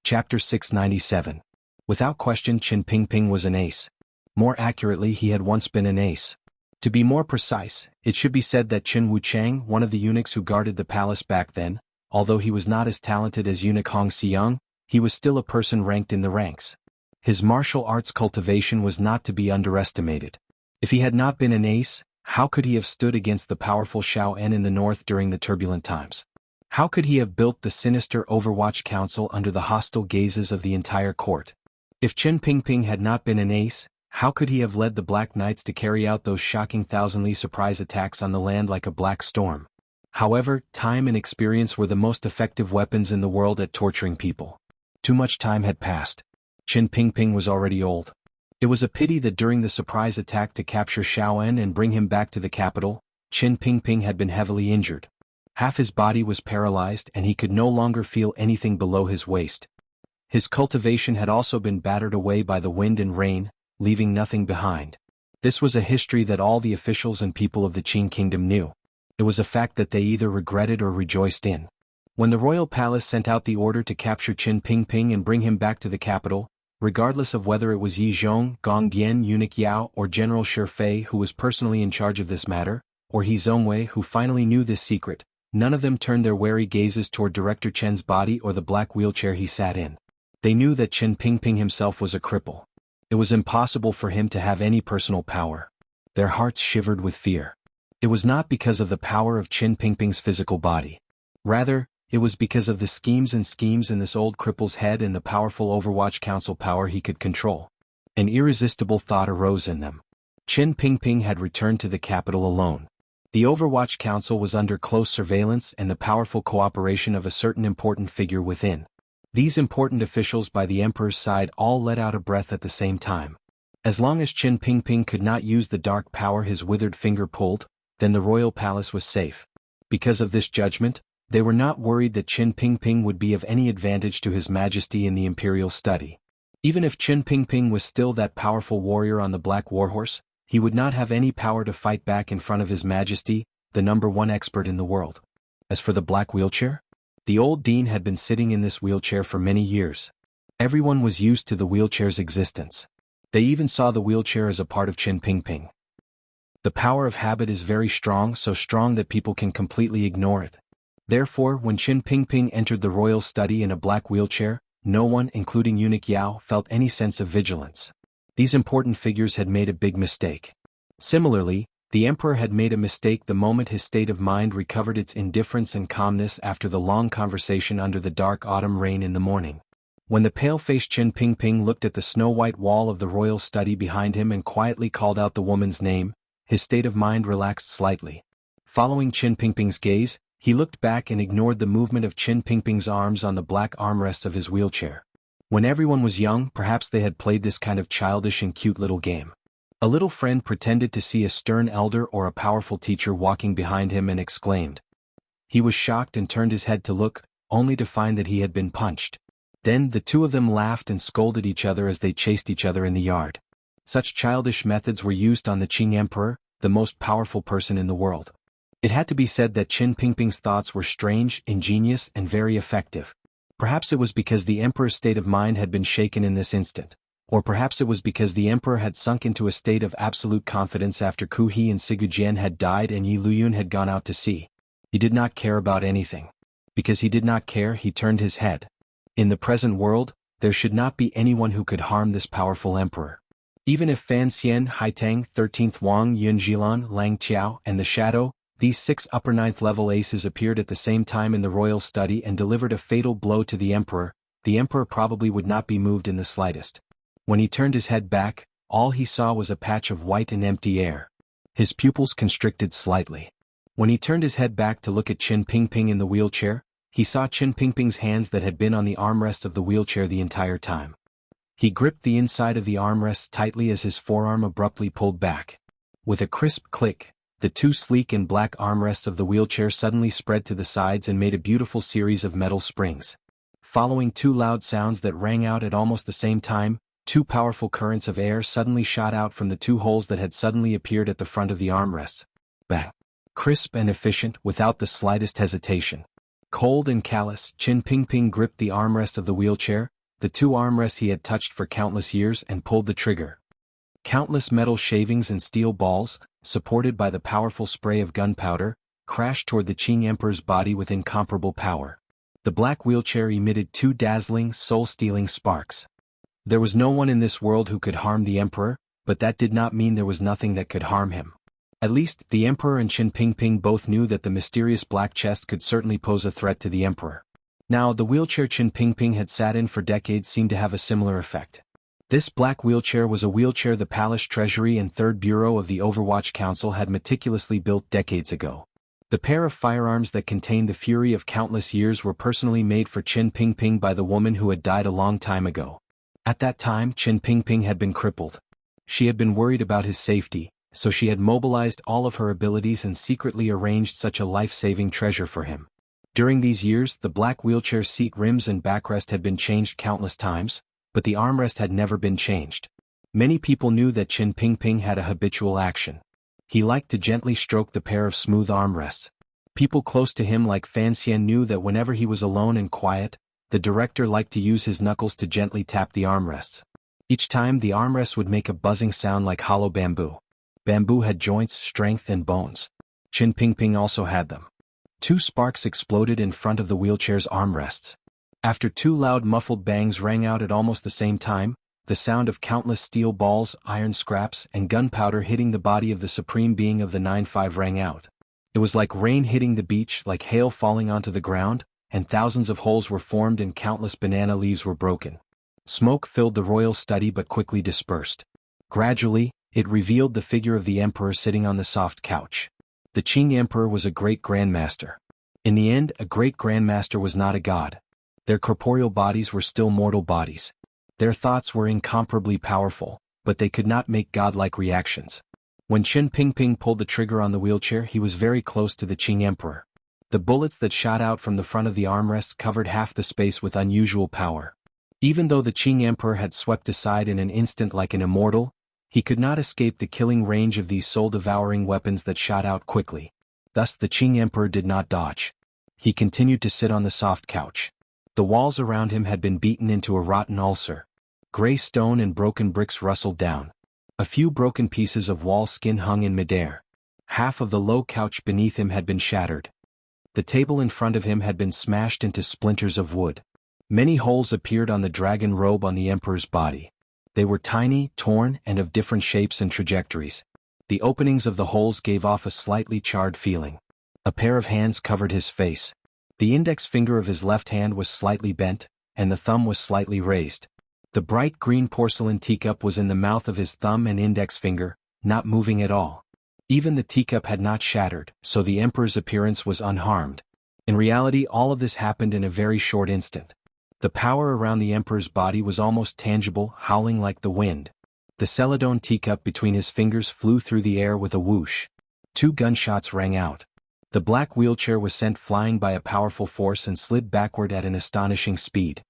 Chapter 697. Without question, Qin Pingping was an ace. More accurately, he had once been an ace. To be more precise, it should be said that Qin Wuchang, one of the eunuchs who guarded the palace back then, although he was not as talented as eunuch Hong Xiang, he was still a person ranked in the ranks. His martial arts cultivation was not to be underestimated. If he had not been an ace, how could he have stood against the powerful Xiao En in the north during the turbulent times? How could he have built the sinister Overwatch Council under the hostile gazes of the entire court? If Qin Pingping had not been an ace, how could he have led the Black Knights to carry out those shocking thousandly surprise attacks on the land like a black storm? However, time and experience were the most effective weapons in the world at torturing people. Too much time had passed. Qin Pingping was already old. It was a pity that during the surprise attack to capture Xiao En and bring him back to the capital, Qin Pingping had been heavily injured. Half his body was paralyzed and he could no longer feel anything below his waist. His cultivation had also been battered away by the wind and rain, leaving nothing behind. This was a history that all the officials and people of the Qin kingdom knew. It was a fact that they either regretted or rejoiced in. When the royal palace sent out the order to capture Qin Pingping and bring him back to the capital, regardless of whether it was Yi Zhong, Gong Dian, Eunuch Yao, or General Shifei who was personally in charge of this matter, or He Zongwei who finally knew this secret, none of them turned their wary gazes toward Director Chen's body or the black wheelchair he sat in. They knew that Qin Pingping himself was a cripple. It was impossible for him to have any personal power. Their hearts shivered with fear. It was not because of the power of Qin Pingping's physical body. Rather, it was because of the schemes in this old cripple's head and the powerful Overwatch Council power he could control. An irresistible thought arose in them. Qin Pingping had returned to the capital alone. The Overwatch Council was under close surveillance and the powerful cooperation of a certain important figure within. These important officials by the emperor's side all let out a breath at the same time. As long as Qin Pingping could not use the dark power his withered finger pulled, then the royal palace was safe. Because of this judgment, they were not worried that Qin Pingping would be of any advantage to His Majesty in the imperial study. Even if Qin Pingping was still that powerful warrior on the black warhorse, he would not have any power to fight back in front of His Majesty, the #1 expert in the world. As for the black wheelchair, the old dean had been sitting in this wheelchair for many years. Everyone was used to the wheelchair's existence. They even saw the wheelchair as a part of Qin Pingping. The power of habit is very strong, so strong that people can completely ignore it. Therefore, when Qin Pingping entered the royal study in a black wheelchair, no one, including Eunuch Yao, felt any sense of vigilance. These important figures had made a big mistake. Similarly, the emperor had made a mistake the moment his state of mind recovered its indifference and calmness after the long conversation under the dark autumn rain in the morning. When the pale-faced Qin Pingping looked at the snow-white wall of the royal study behind him and quietly called out the woman's name, his state of mind relaxed slightly. Following Qin Pingping's gaze, he looked back and ignored the movement of Qin Pingping's arms on the black armrests of his wheelchair. When everyone was young, perhaps they had played this kind of childish and cute little game. A little friend pretended to see a stern elder or a powerful teacher walking behind him and exclaimed. He was shocked and turned his head to look, only to find that he had been punched. Then the two of them laughed and scolded each other as they chased each other in the yard. Such childish methods were used on the Qing Emperor, the most powerful person in the world. It had to be said that Qin Pingping's thoughts were strange, ingenious, and very effective. Perhaps it was because the emperor's state of mind had been shaken in this instant. Or perhaps it was because the emperor had sunk into a state of absolute confidence after Ku He and Sigu Jian had died and Yi Luyun had gone out to sea. He did not care about anything. Because he did not care, he turned his head. In the present world, there should not be anyone who could harm this powerful emperor. Even if Fan Xian, Haitang, 13th Wang, Yun Jilan, Lang Tiao, and the Shadow, these 6 upper 9th level aces appeared at the same time in the royal study and delivered a fatal blow to the emperor probably would not be moved in the slightest. When he turned his head back, all he saw was a patch of white and empty air. His pupils constricted slightly. When he turned his head back to look at Qin Pingping in the wheelchair, he saw Qin Pingping's hands that had been on the armrests of the wheelchair the entire time. He gripped the inside of the armrests tightly as his forearm abruptly pulled back. With a crisp click, the 2 sleek and black armrests of the wheelchair suddenly spread to the sides and made a beautiful series of metal springs. Following 2 loud sounds that rang out at almost the same time, 2 powerful currents of air suddenly shot out from the 2 holes that had suddenly appeared at the front of the armrests. Bang! Crisp and efficient, without the slightest hesitation. Cold and callous, Qin Pingping gripped the armrest of the wheelchair, the two armrests he had touched for countless years, and pulled the trigger. Countless metal shavings and steel balls, supported by the powerful spray of gunpowder, crashed toward the Qing Emperor's body with incomparable power. The black wheelchair emitted two dazzling, soul-stealing sparks. There was no one in this world who could harm the Emperor, but that did not mean there was nothing that could harm him. At least, the Emperor and Qin Pingping both knew that the mysterious black chest could certainly pose a threat to the Emperor. Now, the wheelchair Qin Pingping had sat in for decades seemed to have a similar effect. This black wheelchair was a wheelchair the Palace Treasury and Third Bureau of the Overwatch Council had meticulously built decades ago. The pair of firearms that contained the fury of countless years were personally made for Qin Pingping by the woman who had died a long time ago. At that time, Qin Pingping had been crippled. She had been worried about his safety, so she had mobilized all of her abilities and secretly arranged such a life-saving treasure for him. During these years, the black wheelchair seat rims and backrest had been changed countless times, but the armrest had never been changed. Many people knew that Qin Pingping had a habitual action. He liked to gently stroke the pair of smooth armrests. People close to him like Fan Xian knew that whenever he was alone and quiet, the director liked to use his knuckles to gently tap the armrests. Each time the armrests would make a buzzing sound like hollow bamboo. Bamboo had joints, strength, and bones. Qin Pingping also had them. Two sparks exploded in front of the wheelchair's armrests. After two loud muffled bangs rang out at almost the same time, the sound of countless steel balls, iron scraps, and gunpowder hitting the body of the supreme being of the 9-5 rang out. It was like rain hitting the beach, like hail falling onto the ground, and thousands of holes were formed and countless banana leaves were broken. Smoke filled the royal study but quickly dispersed. Gradually, it revealed the figure of the emperor sitting on the soft couch. The Qing emperor was a great grandmaster. In the end, a great grandmaster was not a god. Their corporeal bodies were still mortal bodies. Their thoughts were incomparably powerful, but they could not make godlike reactions. When Qin Pingping pulled the trigger on the wheelchair, he was very close to the Qing emperor. The bullets that shot out from the front of the armrests covered half the space with unusual power. Even though the Qing emperor had swept aside in an instant like an immortal, he could not escape the killing range of these soul-devouring weapons that shot out quickly. Thus the Qing emperor did not dodge. He continued to sit on the soft couch. The walls around him had been beaten into a rotten ulcer. Gray stone and broken bricks rustled down. A few broken pieces of wall skin hung in midair. Half of the low couch beneath him had been shattered. The table in front of him had been smashed into splinters of wood. Many holes appeared on the dragon robe on the emperor's body. They were tiny, torn, and of different shapes and trajectories. The openings of the holes gave off a slightly charred feeling. A pair of hands covered his face. The index finger of his left hand was slightly bent, and the thumb was slightly raised. The bright green porcelain teacup was in the mouth of his thumb and index finger, not moving at all. Even the teacup had not shattered, so the emperor's appearance was unharmed. In reality, all of this happened in a very short instant. The power around the emperor's body was almost tangible, howling like the wind. The celadone teacup between his fingers flew through the air with a whoosh. 2 gunshots rang out. The black wheelchair was sent flying by a powerful force and slid backward at an astonishing speed.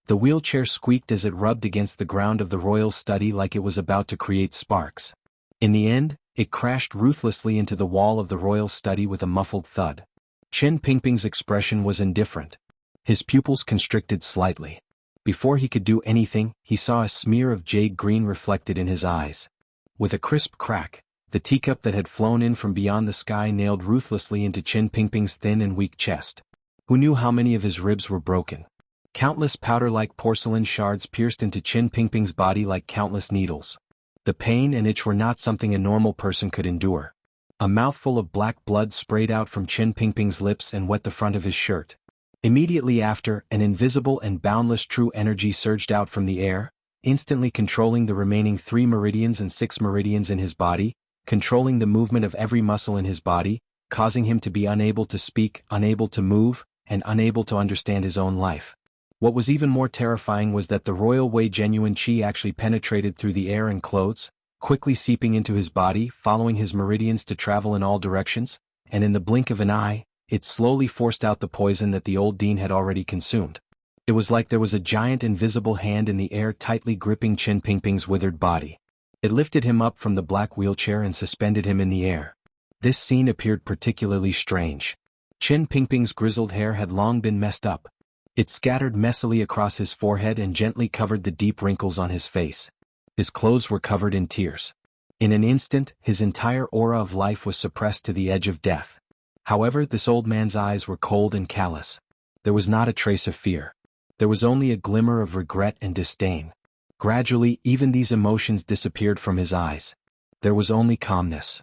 The wheelchair squeaked as it rubbed against the ground of the royal study like it was about to create sparks. In the end, it crashed ruthlessly into the wall of the royal study with a muffled thud. Qin Pingping's expression was indifferent. His pupils constricted slightly. Before he could do anything, he saw a smear of jade green reflected in his eyes. With a crisp crack, the teacup that had flown in from beyond the sky nailed ruthlessly into Qin Pingping's thin and weak chest. Who knew how many of his ribs were broken? Countless powder-like porcelain shards pierced into Qin Pingping's body like countless needles. The pain and itch were not something a normal person could endure. A mouthful of black blood sprayed out from Qin Pingping's lips and wet the front of his shirt. Immediately after, an invisible and boundless true energy surged out from the air, instantly controlling the remaining 3 meridians and 6 meridians in his body, controlling the movement of every muscle in his body, causing him to be unable to speak, unable to move, and unable to understand his own life. What was even more terrifying was that the royal Wei genuine qi actually penetrated through the air and clothes, quickly seeping into his body, following his meridians to travel in all directions, and in the blink of an eye, it slowly forced out the poison that the old dean had already consumed. It was like there was a giant invisible hand in the air tightly gripping Qin Pingping's withered body. It lifted him up from the black wheelchair and suspended him in the air. This scene appeared particularly strange. Qin Pingping's grizzled hair had long been messed up. It scattered messily across his forehead and gently covered the deep wrinkles on his face. His clothes were covered in tears. In an instant, his entire aura of life was suppressed to the edge of death. However, this old man's eyes were cold and callous. There was not a trace of fear. There was only a glimmer of regret and disdain. Gradually, even these emotions disappeared from his eyes. There was only calmness.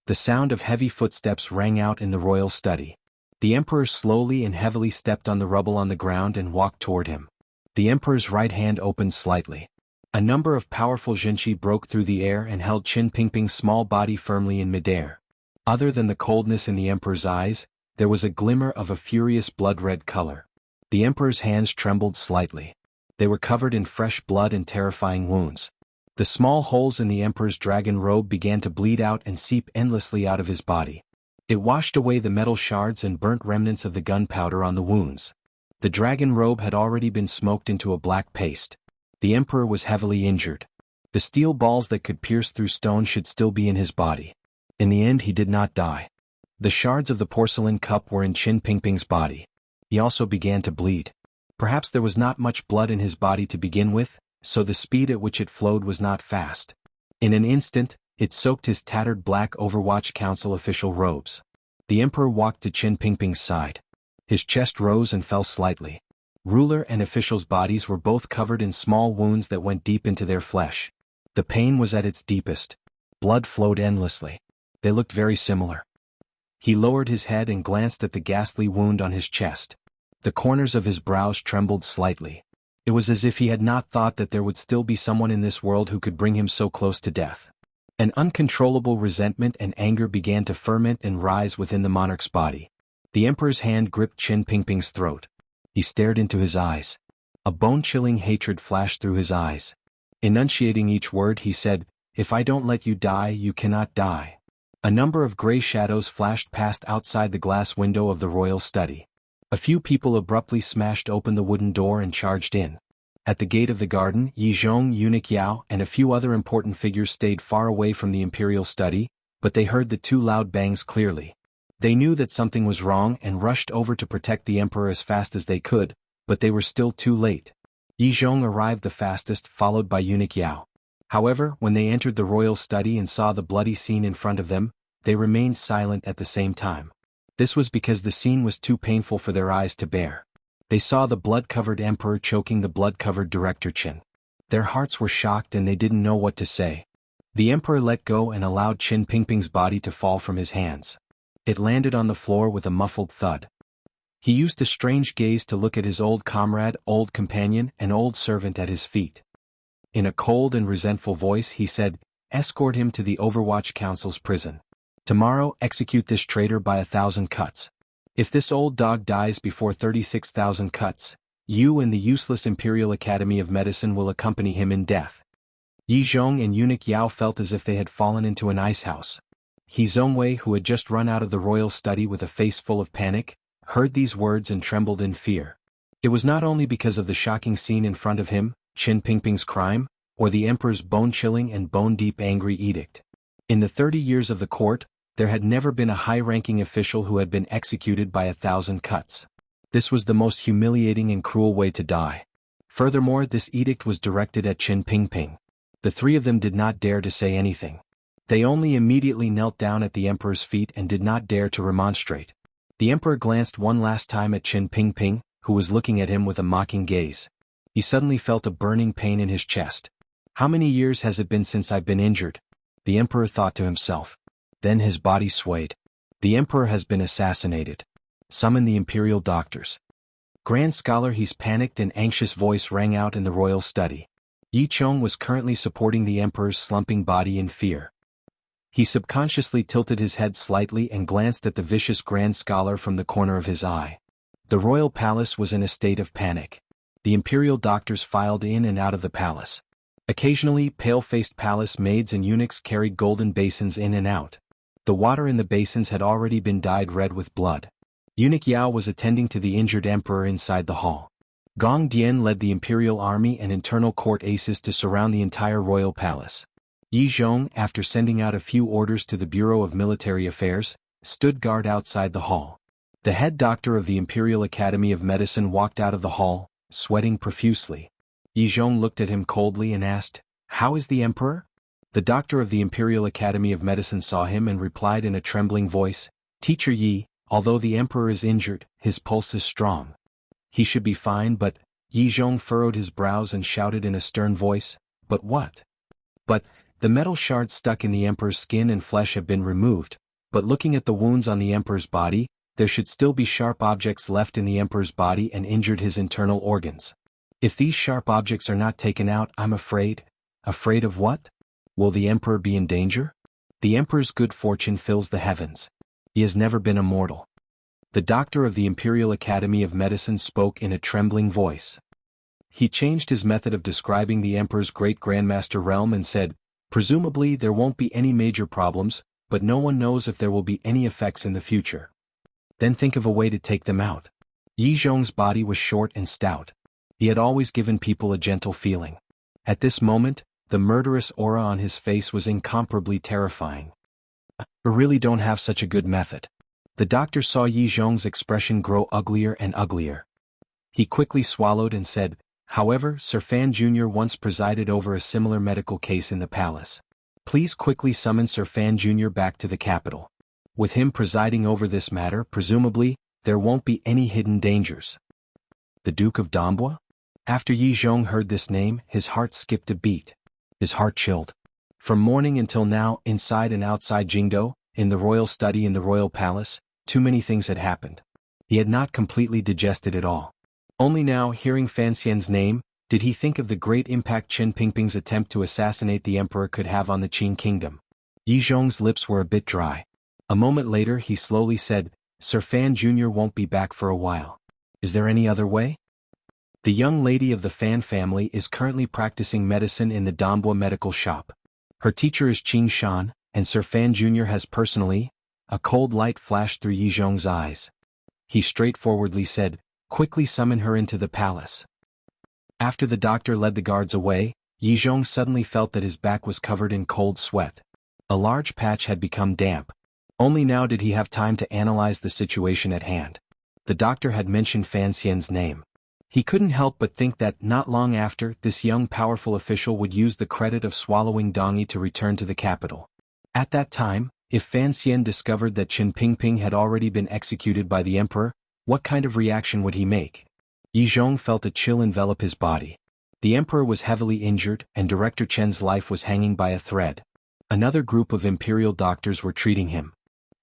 The sound of heavy footsteps rang out in the royal study. The emperor slowly and heavily stepped on the rubble on the ground and walked toward him. The emperor's right hand opened slightly. A number of powerful jinchi broke through the air and held Qin Pingping's small body firmly in midair. Other than the coldness in the emperor's eyes, there was a glimmer of a furious blood-red color. The emperor's hands trembled slightly. They were covered in fresh blood and terrifying wounds. The small holes in the emperor's dragon robe began to bleed out and seep endlessly out of his body. It washed away the metal shards and burnt remnants of the gunpowder on the wounds. The dragon robe had already been smoked into a black paste. The emperor was heavily injured. The steel balls that could pierce through stone should still be in his body. In the end, he did not die. The shards of the porcelain cup were in Qin Pingping's body. He also began to bleed. Perhaps there was not much blood in his body to begin with, so the speed at which it flowed was not fast. In an instant, it soaked his tattered black Overwatch Council official robes. The emperor walked to Qin Pingping's side. His chest rose and fell slightly. Ruler and officials' bodies were both covered in small wounds that went deep into their flesh. The pain was at its deepest. Blood flowed endlessly. They looked very similar. He lowered his head and glanced at the ghastly wound on his chest. The corners of his brows trembled slightly. It was as if he had not thought that there would still be someone in this world who could bring him so close to death. An uncontrollable resentment and anger began to ferment and rise within the monarch's body. The emperor's hand gripped Qin Pingping's throat. He stared into his eyes. A bone-chilling hatred flashed through his eyes. Enunciating each word, he said, "If I don't let you die, you cannot die." A number of gray shadows flashed past outside the glass window of the royal study. A few people abruptly smashed open the wooden door and charged in. At the gate of the garden, Yi Zhong, Eunuch Yao, and a few other important figures stayed far away from the imperial study, but they heard the two loud bangs clearly. They knew that something was wrong and rushed over to protect the emperor as fast as they could, but they were still too late. Yi Zhong arrived the fastest, followed by Eunuch Yao. However, when they entered the royal study and saw the bloody scene in front of them, they remained silent at the same time. This was because the scene was too painful for their eyes to bear. They saw the blood-covered emperor choking the blood-covered director Qin. Their hearts were shocked and they didn't know what to say. The emperor let go and allowed Qin Pingping's body to fall from his hands. It landed on the floor with a muffled thud. He used a strange gaze to look at his old comrade, old companion, and old servant at his feet. In a cold and resentful voice he said, "Escort him to the Overwatch Council's prison. Tomorrow, execute this traitor by 1,000 cuts. If this old dog dies before 36,000 cuts, you and the useless Imperial Academy of Medicine will accompany him in death." Yi Zhong and Eunuch Yao felt as if they had fallen into an icehouse. He Zhongwei, who had just run out of the royal study with a face full of panic, heard these words and trembled in fear. It was not only because of the shocking scene in front of him, Qin Pingping's crime, or the emperor's bone-chilling and bone-deep angry edict. In the 30 years of the court, there had never been a high-ranking official who had been executed by 1,000 cuts. This was the most humiliating and cruel way to die. Furthermore, this edict was directed at Qin Pingping. The three of them did not dare to say anything. They only immediately knelt down at the emperor's feet and did not dare to remonstrate. The emperor glanced one last time at Qin Pingping, who was looking at him with a mocking gaze. He suddenly felt a burning pain in his chest. "How many years has it been since I've been injured?" the emperor thought to himself. Then his body swayed. "The emperor has been assassinated. Summon the imperial doctors." Grand Scholar He's panicked and anxious voice rang out in the royal study. Yi Chong was currently supporting the emperor's slumping body in fear. He subconsciously tilted his head slightly and glanced at the vicious Grand Scholar from the corner of his eye. The royal palace was in a state of panic. The imperial doctors filed in and out of the palace. Occasionally, pale-faced palace maids and eunuchs carried golden basins in and out. The water in the basins had already been dyed red with blood. Eunuch Yao was attending to the injured emperor inside the hall. Gong Dian led the imperial army and internal court aces to surround the entire royal palace. Yi Zhong, after sending out a few orders to the Bureau of Military Affairs, stood guard outside the hall. The head doctor of the Imperial Academy of Medicine walked out of the hall, sweating profusely. Yi Zhong looked at him coldly and asked, "How is the emperor?" The doctor of the Imperial Academy of Medicine saw him and replied in a trembling voice, "Teacher Yi, although the emperor is injured, his pulse is strong. He should be fine, but..." Yi Zhong furrowed his brows and shouted in a stern voice, "But what?" "But, the metal shards stuck in the emperor's skin and flesh have been removed, but looking at the wounds on the emperor's body, there should still be sharp objects left in the emperor's body and injured his internal organs. If these sharp objects are not taken out, I'm afraid." "Afraid of what? Will the emperor be in danger?" "The emperor's good fortune fills the heavens. He has never been immortal." The doctor of the Imperial Academy of Medicine spoke in a trembling voice. He changed his method of describing the emperor's great-grandmaster realm and said, "Presumably there won't be any major problems, but no one knows if there will be any effects in the future." "Then think of a way to take them out." Yi Zhong's body was short and stout. He had always given people a gentle feeling. At this moment, the murderous aura on his face was incomparably terrifying. "I really don't have such a good method." The doctor saw Yi Zhong's expression grow uglier and uglier. He quickly swallowed and said, "However, Sir Fan Jr. once presided over a similar medical case in the palace. Please quickly summon Sir Fan Jr. back to the capital. With him presiding over this matter, presumably, there won't be any hidden dangers." The Duke of Dambois? After Yi Zhong heard this name, his heart skipped a beat. His heart chilled. From morning until now, inside and outside Jingdo, in the royal study in the royal palace, too many things had happened. He had not completely digested it all. Only now, hearing Fan Xian's name, did he think of the great impact Qin Pingping's attempt to assassinate the emperor could have on the Qin kingdom. Yi Zhong's lips were a bit dry. A moment later he slowly said, "Sir Fan Jr. won't be back for a while. Is there any other way?" "The young lady of the Fan family is currently practicing medicine in the Dambois medical shop. Her teacher is Qin Shan, and Sir Fan Jr. has personally..." A cold light flashed through Yi Zhong's eyes. He straightforwardly said, "Quickly summon her into the palace." After the doctor led the guards away, Yi Zhong suddenly felt that his back was covered in cold sweat. A large patch had become damp. Only now did he have time to analyze the situation at hand. The doctor had mentioned Fan Xian's name. He couldn't help but think that, not long after, this young powerful official would use the credit of swallowing Dongyi to return to the capital. At that time, if Fan Xian discovered that Qin Pingping had already been executed by the emperor, what kind of reaction would he make? Yi Zhong felt a chill envelop his body. The emperor was heavily injured, and Director Chen's life was hanging by a thread. Another group of imperial doctors were treating him.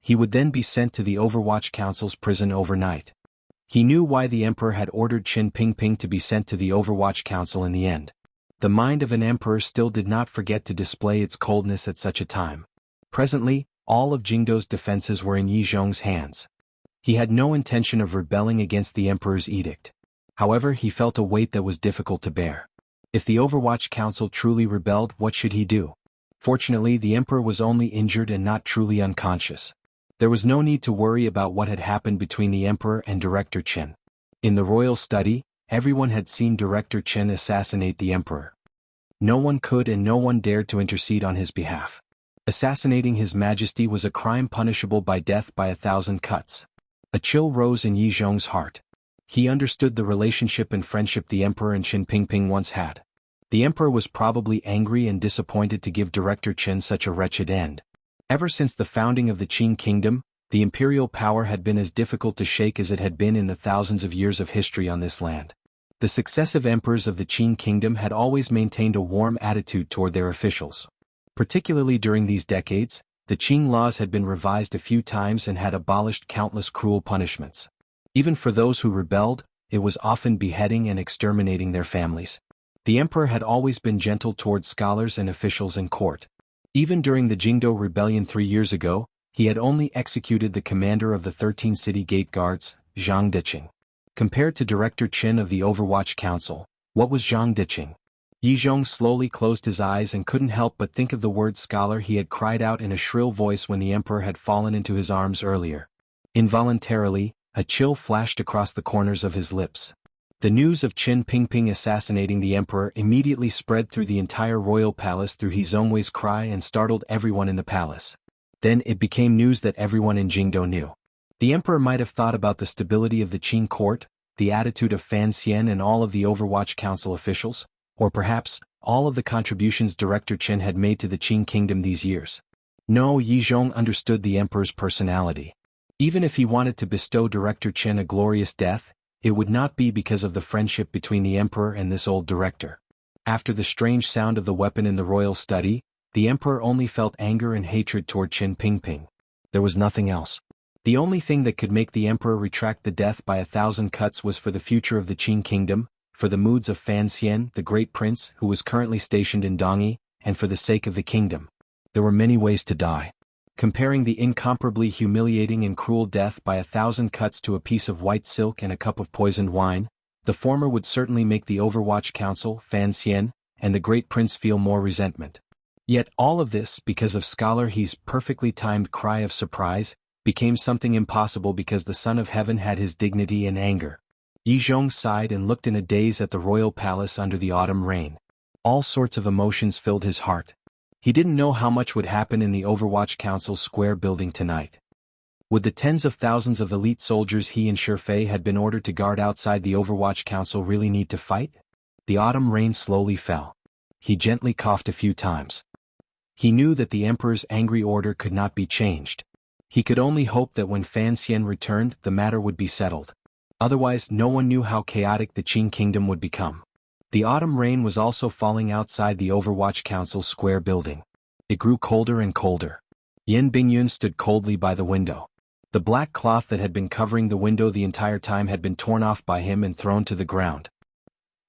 He would then be sent to the Overwatch Council's prison overnight. He knew why the emperor had ordered Qin Pingping to be sent to the Overwatch Council in the end. The mind of an emperor still did not forget to display its coldness at such a time. Presently, all of Jingdo's defenses were in Yi Zhong's hands. He had no intention of rebelling against the emperor's edict. However, he felt a weight that was difficult to bear. If the Overwatch Council truly rebelled, what should he do? Fortunately, the emperor was only injured and not truly unconscious. There was no need to worry about what had happened between the emperor and Director Chen. In the royal study, everyone had seen Director Chen assassinate the emperor. No one could and no one dared to intercede on his behalf. Assassinating His Majesty was a crime punishable by death by 1,000 cuts. A chill rose in Yi Zhong's heart. He understood the relationship and friendship the emperor and Qin Pingping once had. The emperor was probably angry and disappointed to give Director Chen such a wretched end. Ever since the founding of the Qin kingdom, the imperial power had been as difficult to shake as it had been in the thousands of years of history on this land. The successive emperors of the Qin kingdom had always maintained a warm attitude toward their officials. Particularly during these decades, the Qin laws had been revised a few times and had abolished countless cruel punishments. Even for those who rebelled, it was often beheading and exterminating their families. The emperor had always been gentle towards scholars and officials in court. Even during the Jingdo rebellion 3 years ago, he had only executed the commander of the 13 city gate guards, Zhang Diqing. Compared to Director Chen of the Overwatch Council, what was Zhang Diqing? Yi Zhong slowly closed his eyes and couldn't help but think of the word scholar he had cried out in a shrill voice when the emperor had fallen into his arms earlier. Involuntarily, a chill flashed across the corners of his lips. The news of Qin Pingping assassinating the emperor immediately spread through the entire royal palace through He Zongwei's cry and startled everyone in the palace. Then it became news that everyone in Jingdo knew. The emperor might have thought about the stability of the Qing court, the attitude of Fan Xian and all of the Overwatch Council officials, or perhaps, all of the contributions Director Qin had made to the Qing kingdom these years. No, Yi Zhong understood the emperor's personality. Even if he wanted to bestow Director Qin a glorious death, it would not be because of the friendship between the emperor and this old director. After the strange sound of the weapon in the royal study, the emperor only felt anger and hatred toward Qin Pingping. There was nothing else. The only thing that could make the emperor retract the death by 1,000 cuts was for the future of the Qing kingdom, for the moods of Fan Xian, the great prince who was currently stationed in Dongyi, and for the sake of the kingdom. There were many ways to die. Comparing the incomparably humiliating and cruel death by 1,000 cuts to a piece of white silk and a cup of poisoned wine, the former would certainly make the Overwatch Council, Fan Xian, and the great prince feel more resentment. Yet all of this, because of Scholar He's perfectly timed cry of surprise, became something impossible because the Son of Heaven had his dignity and anger. Yi Zhong sighed and looked in a daze at the royal palace under the autumn rain. All sorts of emotions filled his heart. He didn't know how much would happen in the Overwatch Council's square building tonight. Would the tens of thousands of elite soldiers he and Shifei had been ordered to guard outside the Overwatch Council really need to fight? The autumn rain slowly fell. He gently coughed a few times. He knew that the Emperor's angry order could not be changed. He could only hope that when Fan Xian returned, the matter would be settled. Otherwise, no one knew how chaotic the Qing kingdom would become. The autumn rain was also falling outside the Overwatch Council's square building. It grew colder and colder. Yan Bingyun stood coldly by the window. The black cloth that had been covering the window the entire time had been torn off by him and thrown to the ground.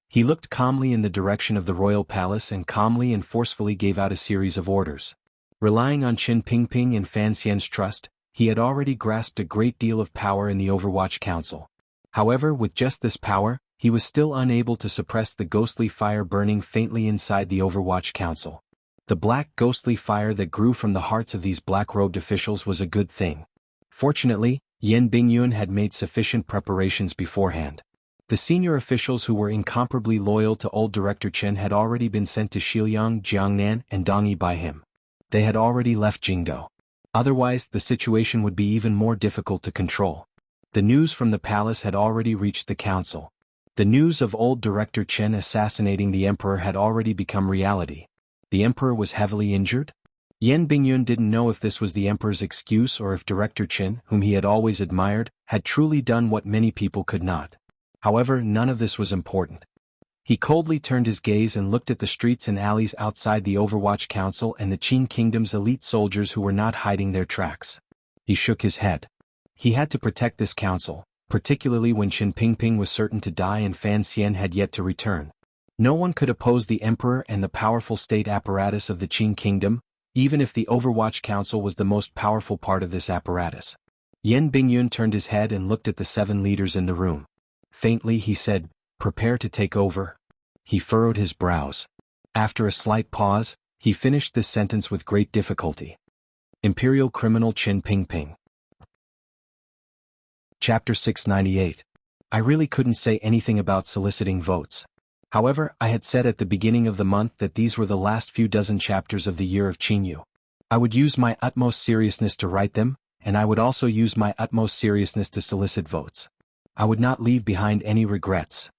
He looked calmly in the direction of the royal palace and calmly and forcefully gave out a series of orders. Relying on Qin Pingping and Fan Xian's trust, he had already grasped a great deal of power in the Overwatch Council. However, with just this power, he was still unable to suppress the ghostly fire burning faintly inside the Overwatch Council. The black ghostly fire that grew from the hearts of these black-robed officials was a good thing. Fortunately, Yan Bingyun had made sufficient preparations beforehand. The senior officials who were incomparably loyal to old Director Chen had already been sent to Xiliang, Jiangnan, and Dongyi by him. They had already left Jingdou. Otherwise, the situation would be even more difficult to control. The news from the palace had already reached the council. The news of old Director Chen assassinating the emperor had already become reality. The emperor was heavily injured? Yan Bingyun didn't know if this was the emperor's excuse or if Director Chen, whom he had always admired, had truly done what many people could not. However, none of this was important. He coldly turned his gaze and looked at the streets and alleys outside the Overwatch Council and the Qin Kingdom's elite soldiers who were not hiding their tracks. He shook his head. He had to protect this council, particularly when Qin Pingping was certain to die and Fan Xian had yet to return. No one could oppose the emperor and the powerful state apparatus of the Qin Kingdom, even if the Overwatch Council was the most powerful part of this apparatus. Yan Bingyun turned his head and looked at the 7 leaders in the room. Faintly he said, "Prepare to take over." He furrowed his brows. After a slight pause, he finished this sentence with great difficulty. Imperial Criminal Qin Pingping. Chapter 698. I really couldn't say anything about soliciting votes. However, I had said at the beginning of the month that these were the last few dozen chapters of the year of Qingyu. I would use my utmost seriousness to write them, and I would also use my utmost seriousness to solicit votes. I would not leave behind any regrets.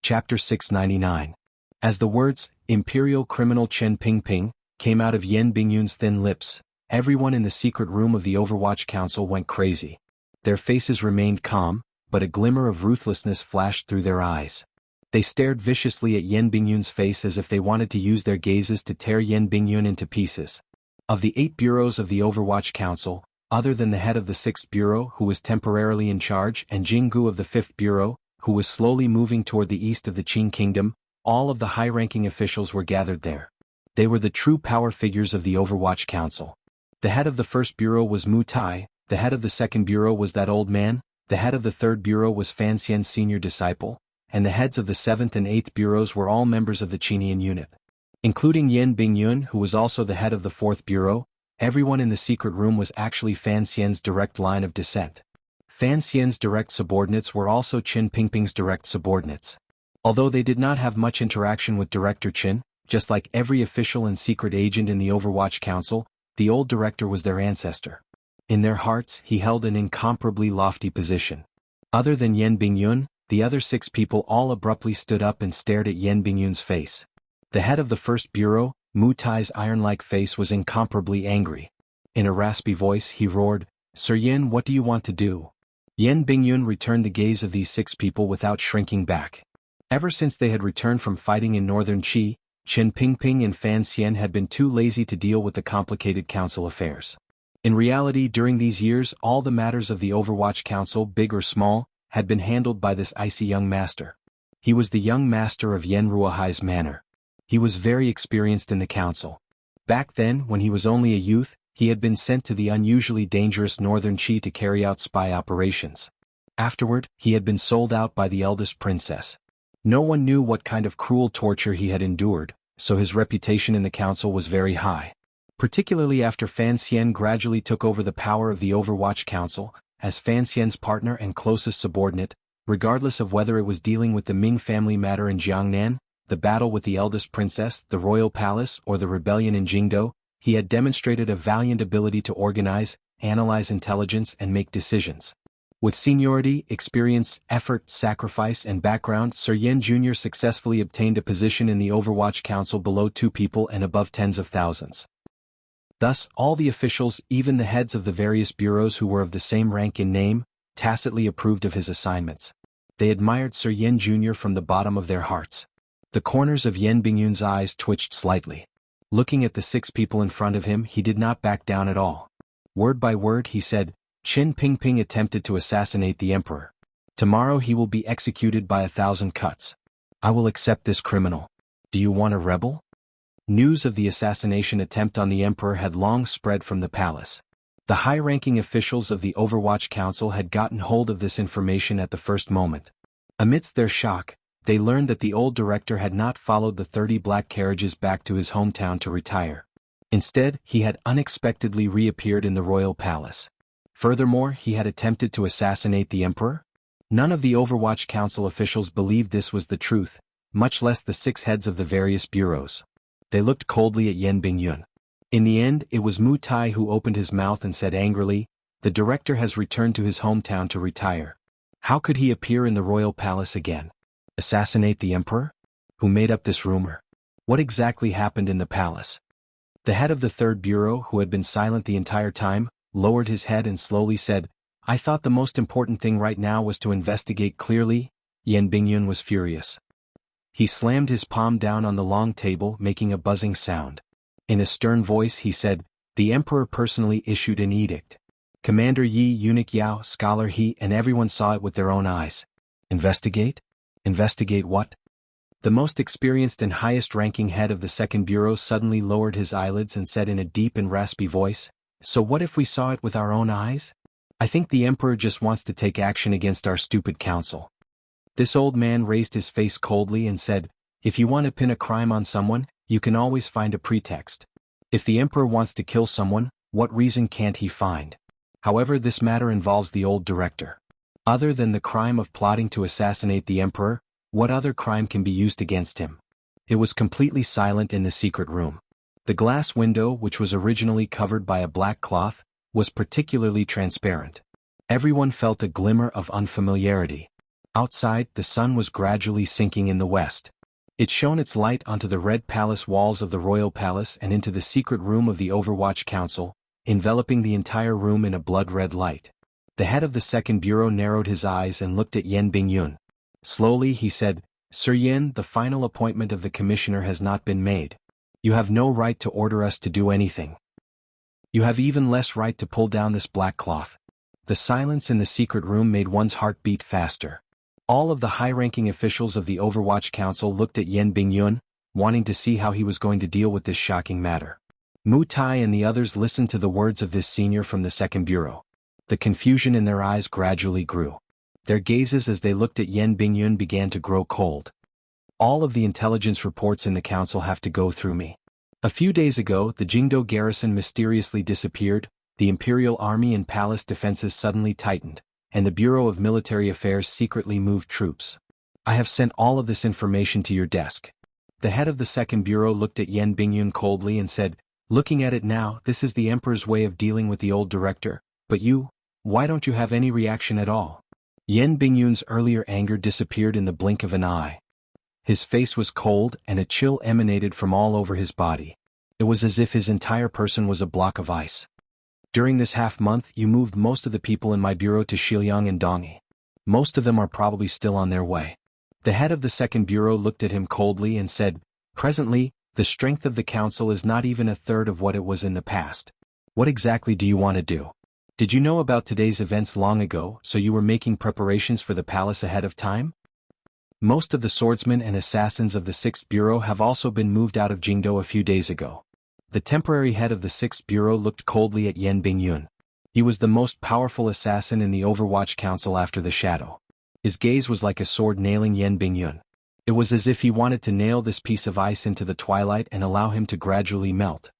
Chapter 699. As the words, Imperial Criminal Qin Pingping, came out of Yan Bingyun's thin lips, everyone in the secret room of the Overwatch Council went crazy. Their faces remained calm, but a glimmer of ruthlessness flashed through their eyes. They stared viciously at Yan Bingyun's face as if they wanted to use their gazes to tear Yan Bingyun into pieces. Of the 8 bureaus of the Overwatch Council, other than the head of the 6th Bureau who was temporarily in charge and Jinggu of the 5th Bureau, who was slowly moving toward the east of the Qin Kingdom, all of the high-ranking officials were gathered there. They were the true power figures of the Overwatch Council. The head of the 1st Bureau was Mu Tai, the head of the 2nd Bureau was that old man, the head of the 3rd Bureau was Fan Xian's senior disciple, and the heads of the 7th and 8th Bureaus were all members of the Qinian unit. Including Yan Bingyun, who was also the head of the 4th Bureau, everyone in the secret room was actually Fan Xian's direct line of descent. Fan Xian's direct subordinates were also Qin Pingping's direct subordinates. Although they did not have much interaction with Director Qin, just like every official and secret agent in the Overwatch Council, the old director was their ancestor. In their hearts, he held an incomparably lofty position. Other than Yan Bingyun, the other 6 people all abruptly stood up and stared at Yan Bingyun's face. The head of the first bureau, Mu Tai's iron-like face was incomparably angry. In a raspy voice he roared, "Sir Yin, what do you want to do?" Yan Bingyun returned the gaze of these 6 people without shrinking back. Ever since they had returned from fighting in northern Qi, Chen Pingping and Fan Xian had been too lazy to deal with the complicated council affairs. In reality, during these years, all the matters of the Overwatch Council, big or small, had been handled by this icy young master. He was the young master of Yen Ruohai's manor. He was very experienced in the council. Back then, when he was only a youth, he had been sent to the unusually dangerous northern Qi to carry out spy operations. Afterward, he had been sold out by the eldest princess. No one knew what kind of cruel torture he had endured, so his reputation in the council was very high. Particularly after Fan Xian gradually took over the power of the Overwatch Council, as Fan Xian's partner and closest subordinate, regardless of whether it was dealing with the Ming family matter in Jiangnan, the battle with the eldest princess, the royal palace, or the rebellion in Jingdo, he had demonstrated a valiant ability to organize, analyze intelligence and make decisions. With seniority, experience, effort, sacrifice and background, Sir Yen Jr. successfully obtained a position in the Overwatch Council below 2 people and above tens of thousands. Thus, all the officials, even the heads of the various bureaus who were of the same rank in name, tacitly approved of his assignments. They admired Sir Yen Jr. from the bottom of their hearts. The corners of Yan Bingyun's eyes twitched slightly. Looking at the 6 people in front of him, he did not back down at all. Word by word he said, "Qin Pingping attempted to assassinate the emperor. Tomorrow he will be executed by 1,000 cuts. I will accept this criminal. Do you want a rebel?" News of the assassination attempt on the emperor had long spread from the palace. The high-ranking officials of the Overwatch Council had gotten hold of this information at the first moment. Amidst their shock, they learned that the old director had not followed the 30 black carriages back to his hometown to retire. Instead, he had unexpectedly reappeared in the royal palace. Furthermore, he had attempted to assassinate the emperor? None of the Overwatch Council officials believed this was the truth, much less the 6 heads of the various bureaus. They looked coldly at Yan Bingyun. In the end, it was Mu Tai who opened his mouth and said angrily, "The director has returned to his hometown to retire. How could he appear in the royal palace again? Assassinate the emperor? Who made up this rumor? What exactly happened in the palace?" The head of the 3rd bureau, who had been silent the entire time, lowered his head and slowly said, "I thought the most important thing right now was to investigate clearly." Yan Bingyun was furious. He slammed his palm down on the long table, making a buzzing sound. In a stern voice he said, "The emperor personally issued an edict. Commander Yi, Eunuch Yao, Scholar He and everyone saw it with their own eyes. Investigate? Investigate what?" The most experienced and highest-ranking head of the 2nd Bureau suddenly lowered his eyelids and said in a deep and raspy voice, "So what if we saw it with our own eyes? I think the emperor just wants to take action against our stupid council." This old man raised his face coldly and said, "If you want to pin a crime on someone, you can always find a pretext. If the emperor wants to kill someone, what reason can't he find? However, this matter involves the old director. Other than the crime of plotting to assassinate the emperor, what other crime can be used against him?" It was completely silent in the secret room. The glass window, which was originally covered by a black cloth, was particularly transparent. Everyone felt a glimmer of unfamiliarity. Outside, the sun was gradually sinking in the west. It shone its light onto the red palace walls of the royal palace and into the secret room of the Overwatch Council, enveloping the entire room in a blood-red light. The head of the 2nd Bureau narrowed his eyes and looked at Yan Bingyun. Slowly he said, "Sir Yen, the final appointment of the commissioner has not been made. You have no right to order us to do anything. You have even less right to pull down this black cloth." The silence in the secret room made one's heart beat faster. All of the high-ranking officials of the Overwatch Council looked at Yan Bingyun, wanting to see how he was going to deal with this shocking matter. Mu Tai and the others listened to the words of this senior from the 2nd Bureau. The confusion in their eyes gradually grew. Their gazes as they looked at Yan Bingyun began to grow cold. "All of the intelligence reports in the council have to go through me. A few days ago, the Jingdo garrison mysteriously disappeared, the Imperial Army and palace defenses suddenly tightened, and the Bureau of Military Affairs secretly moved troops. I have sent all of this information to your desk." The head of the 2nd Bureau looked at Yan Bingyun coldly and said, "Looking at it now, this is the emperor's way of dealing with the old director, But you, why don't you have any reaction at all? Yan Bingyun's earlier anger disappeared in the blink of an eye. His face was cold and a chill emanated from all over his body. It was as if his entire person was a block of ice. During this half-month you moved most of the people in my bureau to Shiliang and Dongyi. Most of them are probably still on their way. The head of the second bureau looked at him coldly and said, "Presently, the strength of the council is not even a third of what it was in the past. What exactly do you want to do? Did you know about today's events long ago, so you were making preparations for the palace ahead of time? Most of the swordsmen and assassins of the 6th Bureau have also been moved out of Jingdo a few days ago." The temporary head of the 6th Bureau looked coldly at Yan Bingyun. He was the most powerful assassin in the Overwatch Council after the Shadow. His gaze was like a sword nailing Yan Bingyun. It was as if he wanted to nail this piece of ice into the twilight and allow him to gradually melt.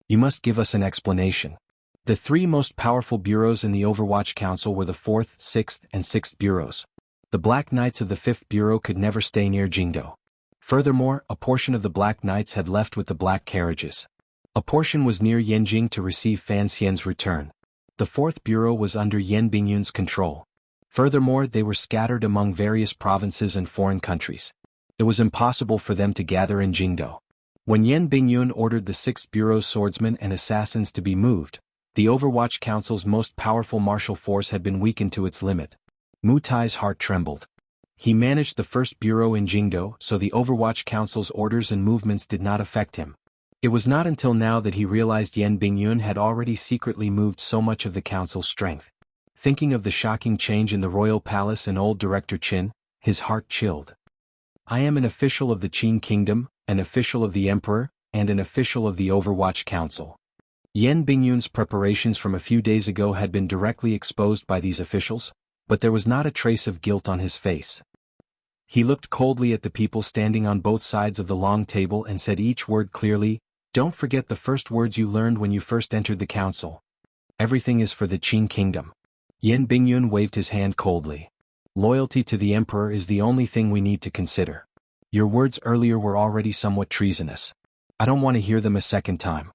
"You must give us an explanation." The 3 most powerful bureaus in the Overwatch Council were the 4th, 6th, and 6th bureaus. The Black Knights of the 5th Bureau could never stay near Jingdo. Furthermore, a portion of the Black Knights had left with the black carriages. A portion was near Yanjing to receive Fan Xian's return. The 4th Bureau was under Yan Bingyun's control. Furthermore, they were scattered among various provinces and foreign countries. It was impossible for them to gather in Jingdo. When Yan Bingyun ordered the 6th Bureau's swordsmen and assassins to be moved, the Overwatch Council's most powerful martial force had been weakened to its limit. Mu Tai's heart trembled. He managed the 1st Bureau in Jingdo, so the Overwatch Council's orders and movements did not affect him. It was not until now that he realized Yan Bingyun had already secretly moved so much of the council's strength. Thinking of the shocking change in the royal palace and old Director Qin, his heart chilled. "I am an official of the Qin Kingdom, an official of the Emperor, and an official of the Overwatch Council." Yan Bingyun's preparations from a few days ago had been directly exposed by these officials, but there was not a trace of guilt on his face. He looked coldly at the people standing on both sides of the long table and said each word clearly, "Don't forget the first words you learned when you first entered the council. Everything is for the Qin Kingdom." Yan Bingyun waved his hand coldly. "Loyalty to the Emperor is the only thing we need to consider. Your words earlier were already somewhat treasonous. I don't want to hear them a second time."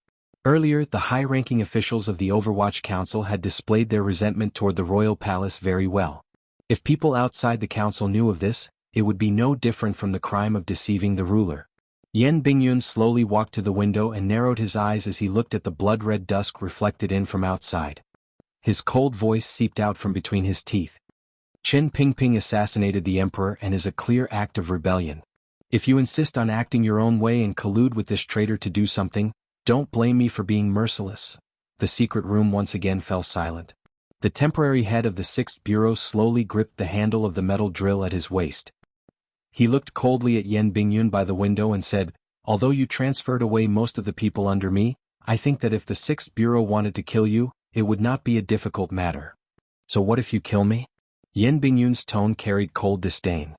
Earlier, the high-ranking officials of the Overwatch Council had displayed their resentment toward the royal palace very well. If people outside the council knew of this, it would be no different from the crime of deceiving the ruler. Yan Bingyun slowly walked to the window and narrowed his eyes as he looked at the blood-red dusk reflected in from outside. His cold voice seeped out from between his teeth. "Chen Pingping assassinated the emperor and is a clear act of rebellion. If you insist on acting your own way and collude with this traitor to do something, don't blame me for being merciless." The secret room once again fell silent. The temporary head of the 6th Bureau slowly gripped the handle of the metal drill at his waist. He looked coldly at Yan Bingyun by the window and said, "Although you transferred away most of the people under me, I think that if the 6th Bureau wanted to kill you, it would not be a difficult matter. So what if you kill me?" Yan Bingyun's tone carried cold disdain.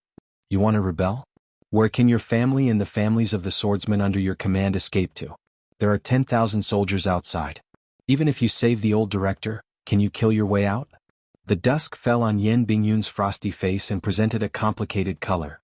"You want to rebel? Where can your family and the families of the swordsmen under your command escape to? There are 10,000 soldiers outside. Even if you save the old director, can you kill your way out?" The dusk fell on Yan Bingyun's frosty face and presented a complicated color.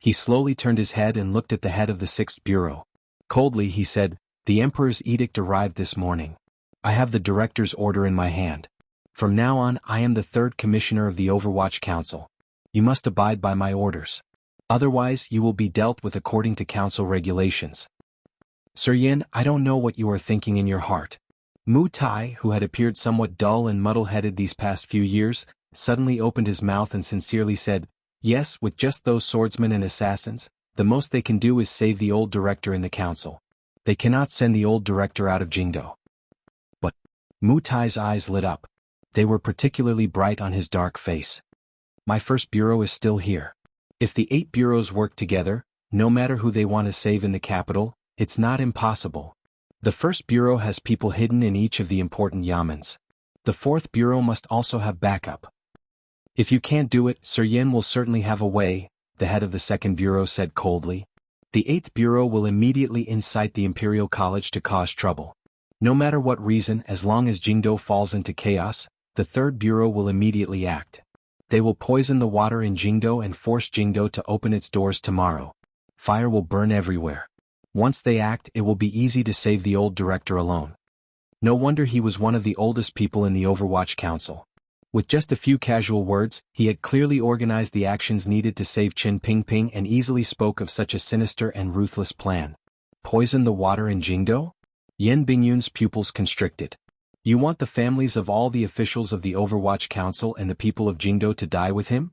He slowly turned his head and looked at the head of the 6th Bureau. Coldly he said, "The Emperor's edict arrived this morning. I have the director's order in my hand. From now on I am the 3rd Commissioner of the Overwatch Council. You must abide by my orders. Otherwise you will be dealt with according to council regulations." "Sir Yan, I don't know what you are thinking in your heart." Mu Tai, who had appeared somewhat dull and muddle-headed these past few years, suddenly opened his mouth and sincerely said, "Yes, with just those swordsmen and assassins, the most they can do is save the old director in the council. They cannot send the old director out of Jingdo." "But..." Mu Tai's eyes lit up. They were particularly bright on his dark face. "My 1st Bureau is still here. If the 8 bureaus work together, no matter who they want to save in the capital, it's not impossible. The 1st Bureau has people hidden in each of the important yamens. The 4th Bureau must also have backup. If you can't do it, Sir Yan will certainly have a way," the head of the 2nd Bureau said coldly. "The 8th Bureau will immediately incite the Imperial College to cause trouble. No matter what reason, as long as Jingdo falls into chaos, the 3rd Bureau will immediately act. They will poison the water in Jingdo and force Jingdo to open its doors tomorrow. Fire will burn everywhere. Once they act, it will be easy to save the old director alone." No wonder he was one of the oldest people in the Overwatch Council. With just a few casual words, he had clearly organized the actions needed to save Qin Pingping and easily spoke of such a sinister and ruthless plan. Poison the water in Jingdo? Yan Bingyun's pupils constricted. You want the families of all the officials of the Overwatch Council and the people of Jingdo to die with him?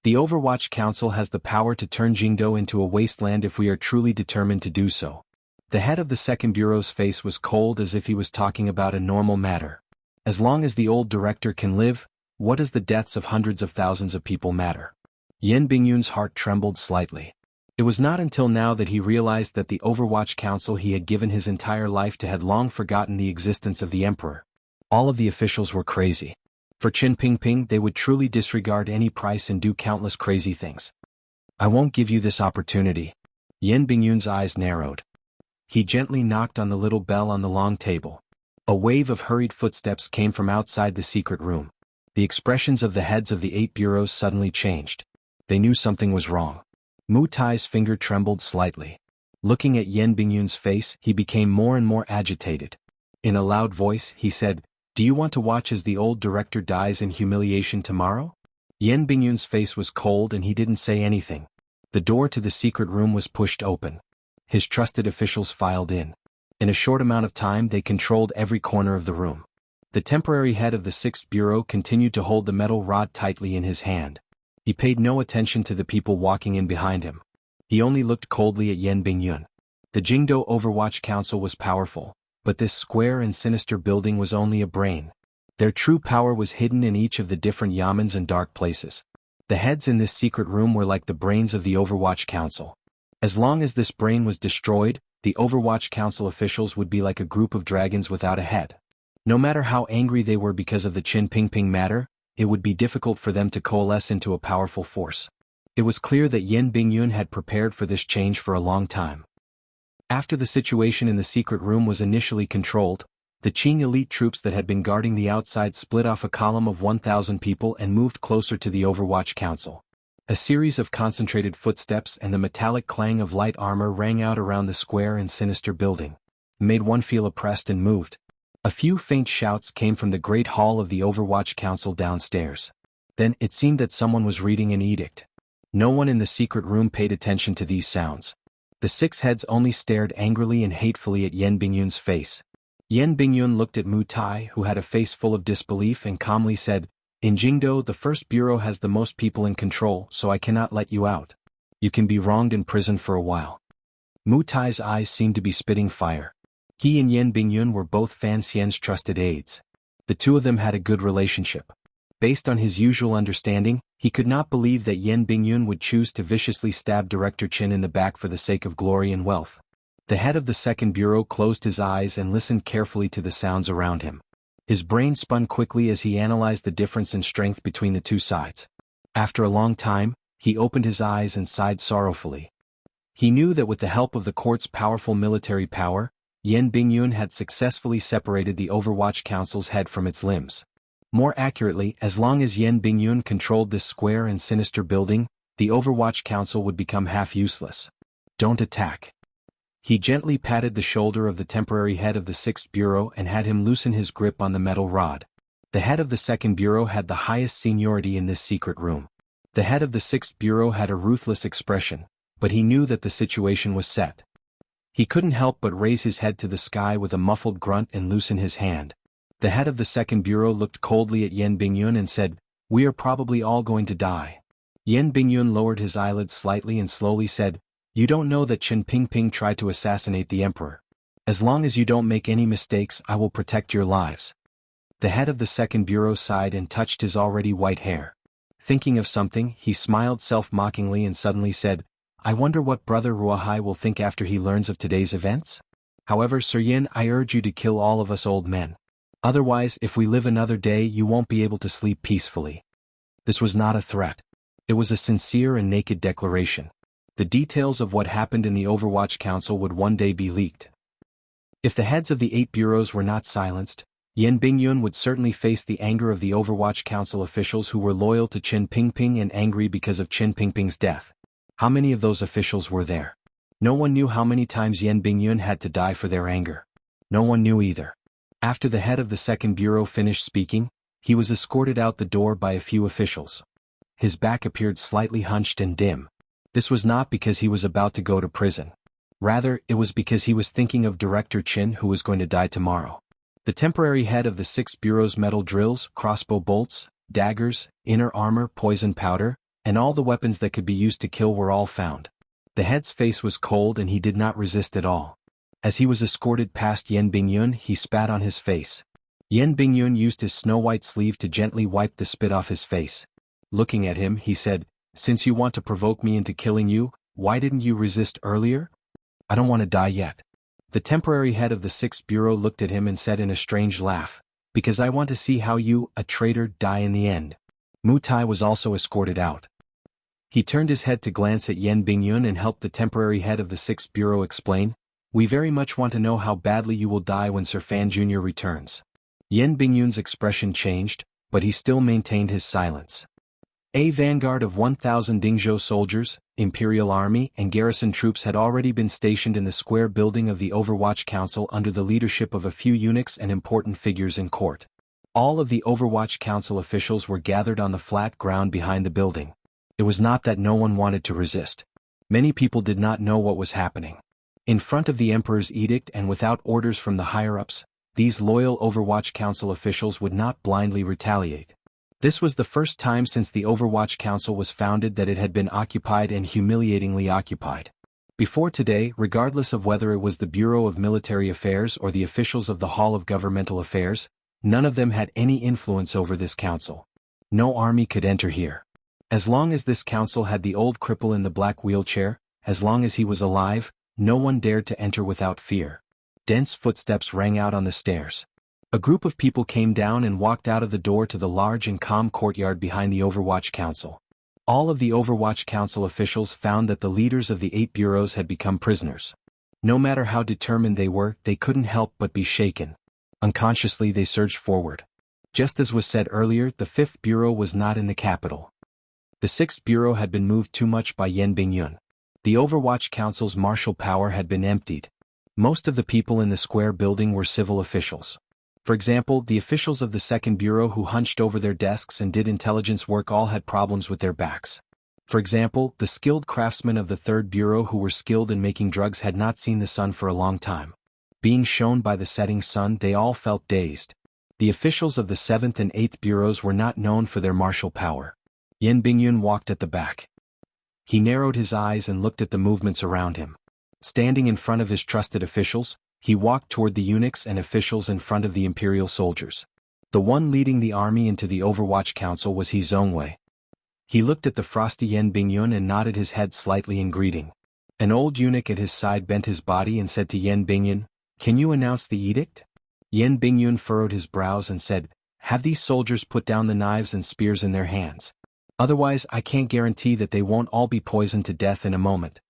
The Overwatch Council has the power to turn Jingdo into a wasteland if we are truly determined to do so. The head of the second bureau's face was cold as if he was talking about a normal matter. As long as the old director can live, what does the deaths of hundreds of thousands of people matter? Yan Bingyun's heart trembled slightly. It was not until now that he realized that the Overwatch Council he had given his entire life to had long forgotten the existence of the emperor. All of the officials were crazy. For Qin Pingping they would truly disregard any price and do countless crazy things. I won't give you this opportunity. Yan Bingyun's eyes narrowed. He gently knocked on the little bell on the long table. A wave of hurried footsteps came from outside the secret room. The expressions of the heads of the 8 bureaus suddenly changed. They knew something was wrong. Mu Tai's finger trembled slightly. Looking at Yan Bingyun's face, he became more and more agitated. In a loud voice, he said, "Do you want to watch as the old director dies in humiliation tomorrow?" Yan Bingyun's face was cold and he didn't say anything. The door to the secret room was pushed open. His trusted officials filed in. In a short amount of time they controlled every corner of the room. The temporary head of the 6th Bureau continued to hold the metal rod tightly in his hand. He paid no attention to the people walking in behind him. He only looked coldly at Yan Bingyun. The Jingdo Overwatch Council was powerful, but this square and sinister building was only a brain. Their true power was hidden in each of the different yamens and dark places. The heads in this secret room were like the brains of the Overwatch Council. As long as this brain was destroyed, the Overwatch Council officials would be like a group of dragons without a head. No matter how angry they were because of the Qin Pingping matter, it would be difficult for them to coalesce into a powerful force. It was clear that Yan Bingyun had prepared for this change for a long time. After the situation in the secret room was initially controlled, the Qing elite troops that had been guarding the outside split off a column of 1,000 people and moved closer to the Overwatch Council. A series of concentrated footsteps and the metallic clang of light armor rang out around the square and sinister building. It made one feel oppressed and moved. A few faint shouts came from the great hall of the Overwatch Council downstairs. Then it seemed that someone was reading an edict. No one in the secret room paid attention to these sounds. The 6 heads only stared angrily and hatefully at Yan Bingyun's face. Yan Bingyun looked at Mu Tai, who had a face full of disbelief, and calmly said, "In Jingdo, the 1st Bureau has the most people in control, so I cannot let you out. You can be wronged in prison for a while." Mu Tai's eyes seemed to be spitting fire. He and Yan Bingyun were both Fan Xian's trusted aides. The two of them had a good relationship. Based on his usual understanding, he could not believe that Yan Bingyun would choose to viciously stab Director Qin in the back for the sake of glory and wealth. The head of the 2nd Bureau closed his eyes and listened carefully to the sounds around him. His brain spun quickly as he analyzed the difference in strength between the two sides. After a long time, he opened his eyes and sighed sorrowfully. He knew that with the help of the court's powerful military power, Yan Bingyun had successfully separated the Overwatch Council's head from its limbs. More accurately, as long as Yan Bingyun controlled this square and sinister building, the Overwatch Council would become half useless. "Don't attack." He gently patted the shoulder of the temporary head of the 6th Bureau and had him loosen his grip on the metal rod. The head of the 2nd Bureau had the highest seniority in this secret room. The head of the 6th Bureau had a ruthless expression, but he knew that the situation was set. He couldn't help but raise his head to the sky with a muffled grunt and loosen his hand. The head of the 2nd Bureau looked coldly at Yan Bingyun and said, "We are probably all going to die." Yan Bingyun lowered his eyelids slightly and slowly said, "You don't know that Qin Pingping tried to assassinate the emperor. As long as you don't make any mistakes, I will protect your lives." The head of the 2nd Bureau sighed and touched his already white hair. Thinking of something, he smiled self-mockingly and suddenly said, "I wonder what Brother Ruahai will think after he learns of today's events? However, Sir Yin, I urge you to kill all of us old men. Otherwise, if we live another day, you won't be able to sleep peacefully." This was not a threat. It was a sincere and naked declaration. The details of what happened in the Overwatch Council would one day be leaked. If the heads of the 8 bureaus were not silenced, Yan Bingyun would certainly face the anger of the Overwatch Council officials who were loyal to Qin Pingping and angry because of Qin Pingping's death. How many of those officials were there? No one knew how many times Yan Bingyun had to die for their anger. No one knew either. After the head of the second bureau finished speaking, he was escorted out the door by a few officials. His back appeared slightly hunched and dim. This was not because he was about to go to prison. Rather, it was because he was thinking of Director Chin, who was going to die tomorrow. The temporary head of the 6th Bureau's metal drills, crossbow bolts, daggers, inner armor, poison powder, and all the weapons that could be used to kill were all found. The head's face was cold and he did not resist at all. As he was escorted past Yen Bingyun, he spat on his face. Yen Bingyun used his snow-white sleeve to gently wipe the spit off his face. Looking at him, he said, "Since you want to provoke me into killing you, why didn't you resist earlier?" "I don't want to die yet." The temporary head of the 6th Bureau looked at him and said in a strange laugh, "Because I want to see how you, a traitor, die in the end." Mu Tai was also escorted out. He turned his head to glance at Yen Bingyun and helped the temporary head of the 6th Bureau explain, "We very much want to know how badly you will die when Sir Fan Jr. returns." Yen Bingyun's expression changed, but he still maintained his silence. A vanguard of 1,000 Dingzhou soldiers, Imperial Army and garrison troops had already been stationed in the square building of the Overwatch Council under the leadership of a few eunuchs and important figures in court. All of the Overwatch Council officials were gathered on the flat ground behind the building. It was not that no one wanted to resist. Many people did not know what was happening. In front of the Emperor's edict and without orders from the higher-ups, these loyal Overwatch Council officials would not blindly retaliate. This was the first time since the Overwatch Council was founded that it had been occupied and humiliatingly occupied. Before today, regardless of whether it was the Bureau of Military Affairs or the officials of the Hall of Governmental Affairs, none of them had any influence over this council. No army could enter here. As long as this council had the old cripple in the black wheelchair, as long as he was alive, no one dared to enter without fear. Dense footsteps rang out on the stairs. A group of people came down and walked out of the door to the large and calm courtyard behind the Overwatch Council. All of the Overwatch Council officials found that the leaders of the 8 bureaus had become prisoners. No matter how determined they were, they couldn't help but be shaken. Unconsciously they surged forward. Just as was said earlier, the 5th Bureau was not in the capital. The 6th Bureau had been moved too much by Yen Bingyun. The Overwatch Council's martial power had been emptied. Most of the people in the square building were civil officials. For example, the officials of the 2nd Bureau who hunched over their desks and did intelligence work all had problems with their backs. For example, the skilled craftsmen of the 3rd Bureau who were skilled in making drugs had not seen the sun for a long time. Being shown by the setting sun, they all felt dazed. The officials of the 7th and 8th Bureaus were not known for their martial power. Yen Bingyun walked at the back. He narrowed his eyes and looked at the movements around him. Standing in front of his trusted officials, he walked toward the eunuchs and officials in front of the imperial soldiers. The one leading the army into the Overwatch Council was He Zhongwei. He looked at the frosty Yen Bingyun and nodded his head slightly in greeting. An old eunuch at his side bent his body and said to Yen Bingyun, "Can you announce the edict?" Yen Bingyun furrowed his brows and said, "Have these soldiers put down the knives and spears in their hands. Otherwise I can't guarantee that they won't all be poisoned to death in a moment."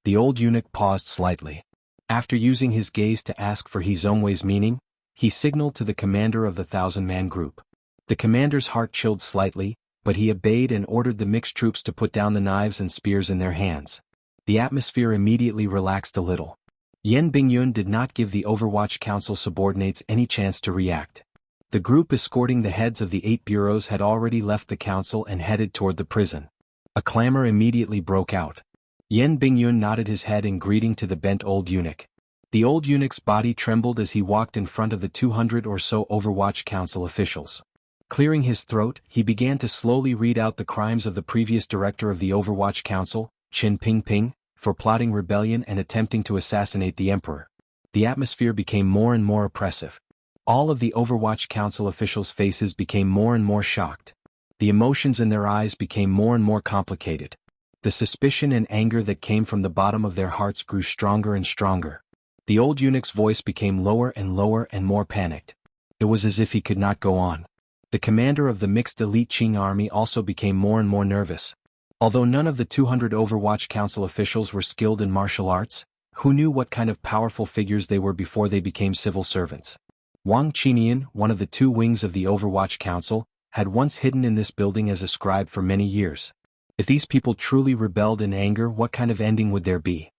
The old eunuch paused slightly. After using his gaze to ask for He Zhongwei's meaning, he signaled to the commander of the 1,000-man group. The commander's heart chilled slightly, but he obeyed and ordered the mixed troops to put down the knives and spears in their hands. The atmosphere immediately relaxed a little. Yen Bingyun did not give the Overwatch Council subordinates any chance to react. The group escorting the heads of the 8 bureaus had already left the council and headed toward the prison. A clamor immediately broke out. Yen Bingyun nodded his head in greeting to the bent old eunuch. The old eunuch's body trembled as he walked in front of the 200 or so Overwatch Council officials. Clearing his throat, he began to slowly read out the crimes of the previous director of the Overwatch Council, Qin Pingping, for plotting rebellion and attempting to assassinate the emperor. The atmosphere became more and more oppressive. All of the Overwatch Council officials' faces became more and more shocked. The emotions in their eyes became more and more complicated. The suspicion and anger that came from the bottom of their hearts grew stronger and stronger. The old eunuch's voice became lower and more panicked. It was as if he could not go on. The commander of the mixed elite Qing army also became more and more nervous. Although none of the 200 Overwatch Council officials were skilled in martial arts, who knew what kind of powerful figures they were before they became civil servants? Wang Qinian, one of the 2 wings of the Overwatch Council, had once hidden in this building as a scribe for many years. If these people truly rebelled in anger, what kind of ending would there be?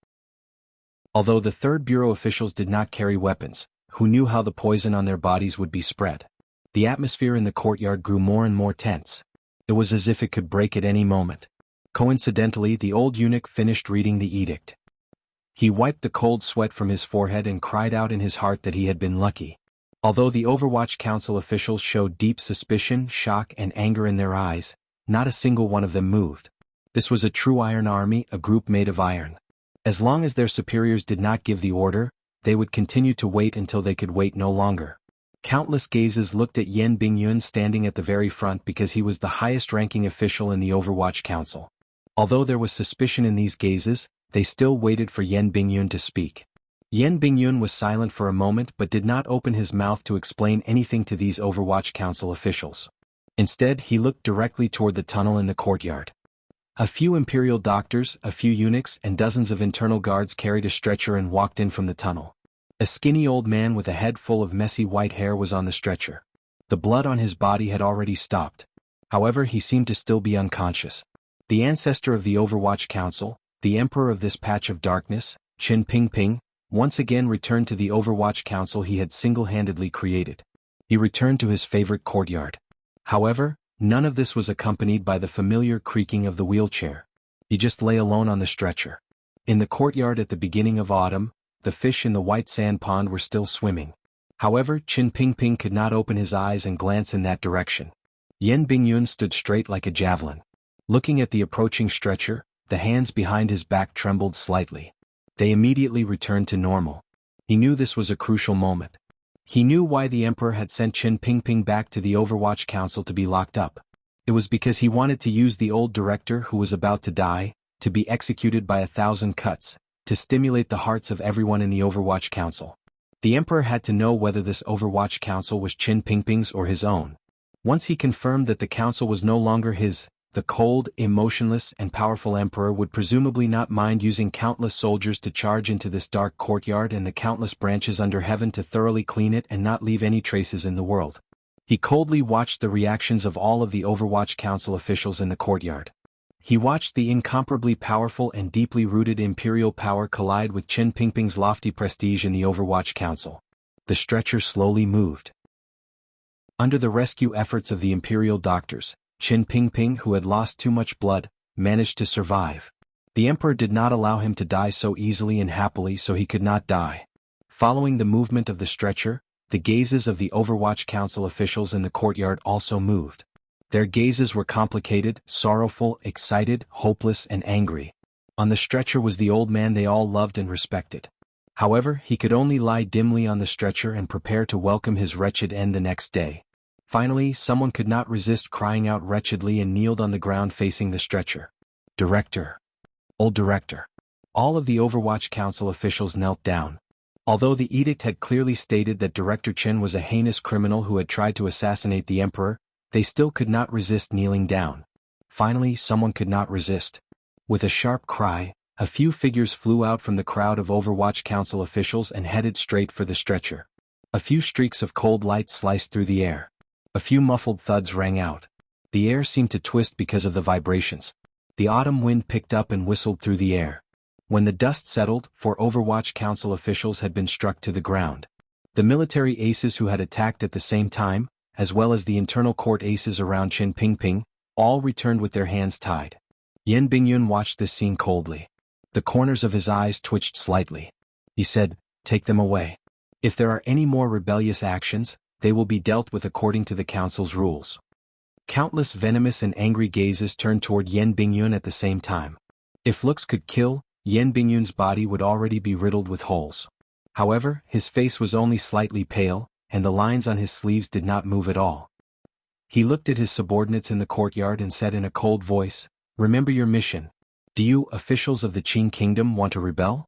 Although the 3rd Bureau officials did not carry weapons, who knew how the poison on their bodies would be spread. The atmosphere in the courtyard grew more and more tense. It was as if it could break at any moment. Coincidentally, the old eunuch finished reading the edict. He wiped the cold sweat from his forehead and cried out in his heart that he had been lucky. Although the Overwatch Council officials showed deep suspicion, shock, and anger in their eyes, not a single one of them moved. This was a true iron army, a group made of iron. As long as their superiors did not give the order, they would continue to wait until they could wait no longer. Countless gazes looked at Yan Bingyun standing at the very front because he was the highest-ranking official in the Overwatch Council. Although there was suspicion in these gazes, they still waited for Yan Bingyun to speak. Yan Bingyun was silent for a moment but did not open his mouth to explain anything to these Overwatch Council officials. Instead, he looked directly toward the tunnel in the courtyard. A few Imperial doctors, a few eunuchs, and dozens of internal guards carried a stretcher and walked in from the tunnel. A skinny old man with a head full of messy white hair was on the stretcher. The blood on his body had already stopped. However, he seemed to still be unconscious. The ancestor of the Overwatch Council, the emperor of this patch of darkness, Qin Pingping, once again returned to the Overwatch Council he had single-handedly created. He returned to his favorite courtyard. However, none of this was accompanied by the familiar creaking of the wheelchair. He just lay alone on the stretcher. In the courtyard at the beginning of autumn, the fish in the white sand pond were still swimming. However, Qin Pingping could not open his eyes and glance in that direction. Yan Bingyun stood straight like a javelin. Looking at the approaching stretcher, the hands behind his back trembled slightly. They immediately returned to normal. He knew this was a crucial moment. He knew why the Emperor had sent Qin Pingping back to the Overwatch Council to be locked up. It was because he wanted to use the old director who was about to die, to be executed by 1,000 cuts, to stimulate the hearts of everyone in the Overwatch Council. The Emperor had to know whether this Overwatch Council was Qin Pingping's or his own. Once he confirmed that the council was no longer his, the cold, emotionless, and powerful Emperor would presumably not mind using countless soldiers to charge into this dark courtyard and the countless branches under heaven to thoroughly clean it and not leave any traces in the world. He coldly watched the reactions of all of the Overwatch Council officials in the courtyard. He watched the incomparably powerful and deeply rooted imperial power collide with Qin Pingping's lofty prestige in the Overwatch Council. The stretcher slowly moved. Under the rescue efforts of the imperial doctors, Qin Pingping, who had lost too much blood, managed to survive. The Emperor did not allow him to die so easily and happily, so he could not die. Following the movement of the stretcher, the gazes of the Overwatch Council officials in the courtyard also moved. Their gazes were complicated, sorrowful, excited, hopeless, and angry. On the stretcher was the old man they all loved and respected. However, he could only lie dimly on the stretcher and prepare to welcome his wretched end the next day. Finally, someone could not resist crying out wretchedly and kneeled on the ground facing the stretcher. "Director! Old Director!" All of the Overwatch Council officials knelt down. Although the edict had clearly stated that Director Qin was a heinous criminal who had tried to assassinate the Emperor, they still could not resist kneeling down. Finally, someone could not resist. With a sharp cry, a few figures flew out from the crowd of Overwatch Council officials and headed straight for the stretcher. A few streaks of cold light sliced through the air. A few muffled thuds rang out. The air seemed to twist because of the vibrations. The autumn wind picked up and whistled through the air. When the dust settled, 4 Overwatch Council officials had been struck to the ground. The military aces who had attacked at the same time, as well as the internal court aces around Qin Pingping, all returned with their hands tied. Yan Bingyun watched this scene coldly. The corners of his eyes twitched slightly. He said, "Take them away. If there are any more rebellious actions, they will be dealt with according to the council's rules." Countless venomous and angry gazes turned toward Yan Bingyun at the same time. If looks could kill, Yan Bingyun's body would already be riddled with holes. However, his face was only slightly pale, and the lines on his sleeves did not move at all. He looked at his subordinates in the courtyard and said in a cold voice, "Remember your mission. Do you, officials of the Qin Kingdom, want to rebel?"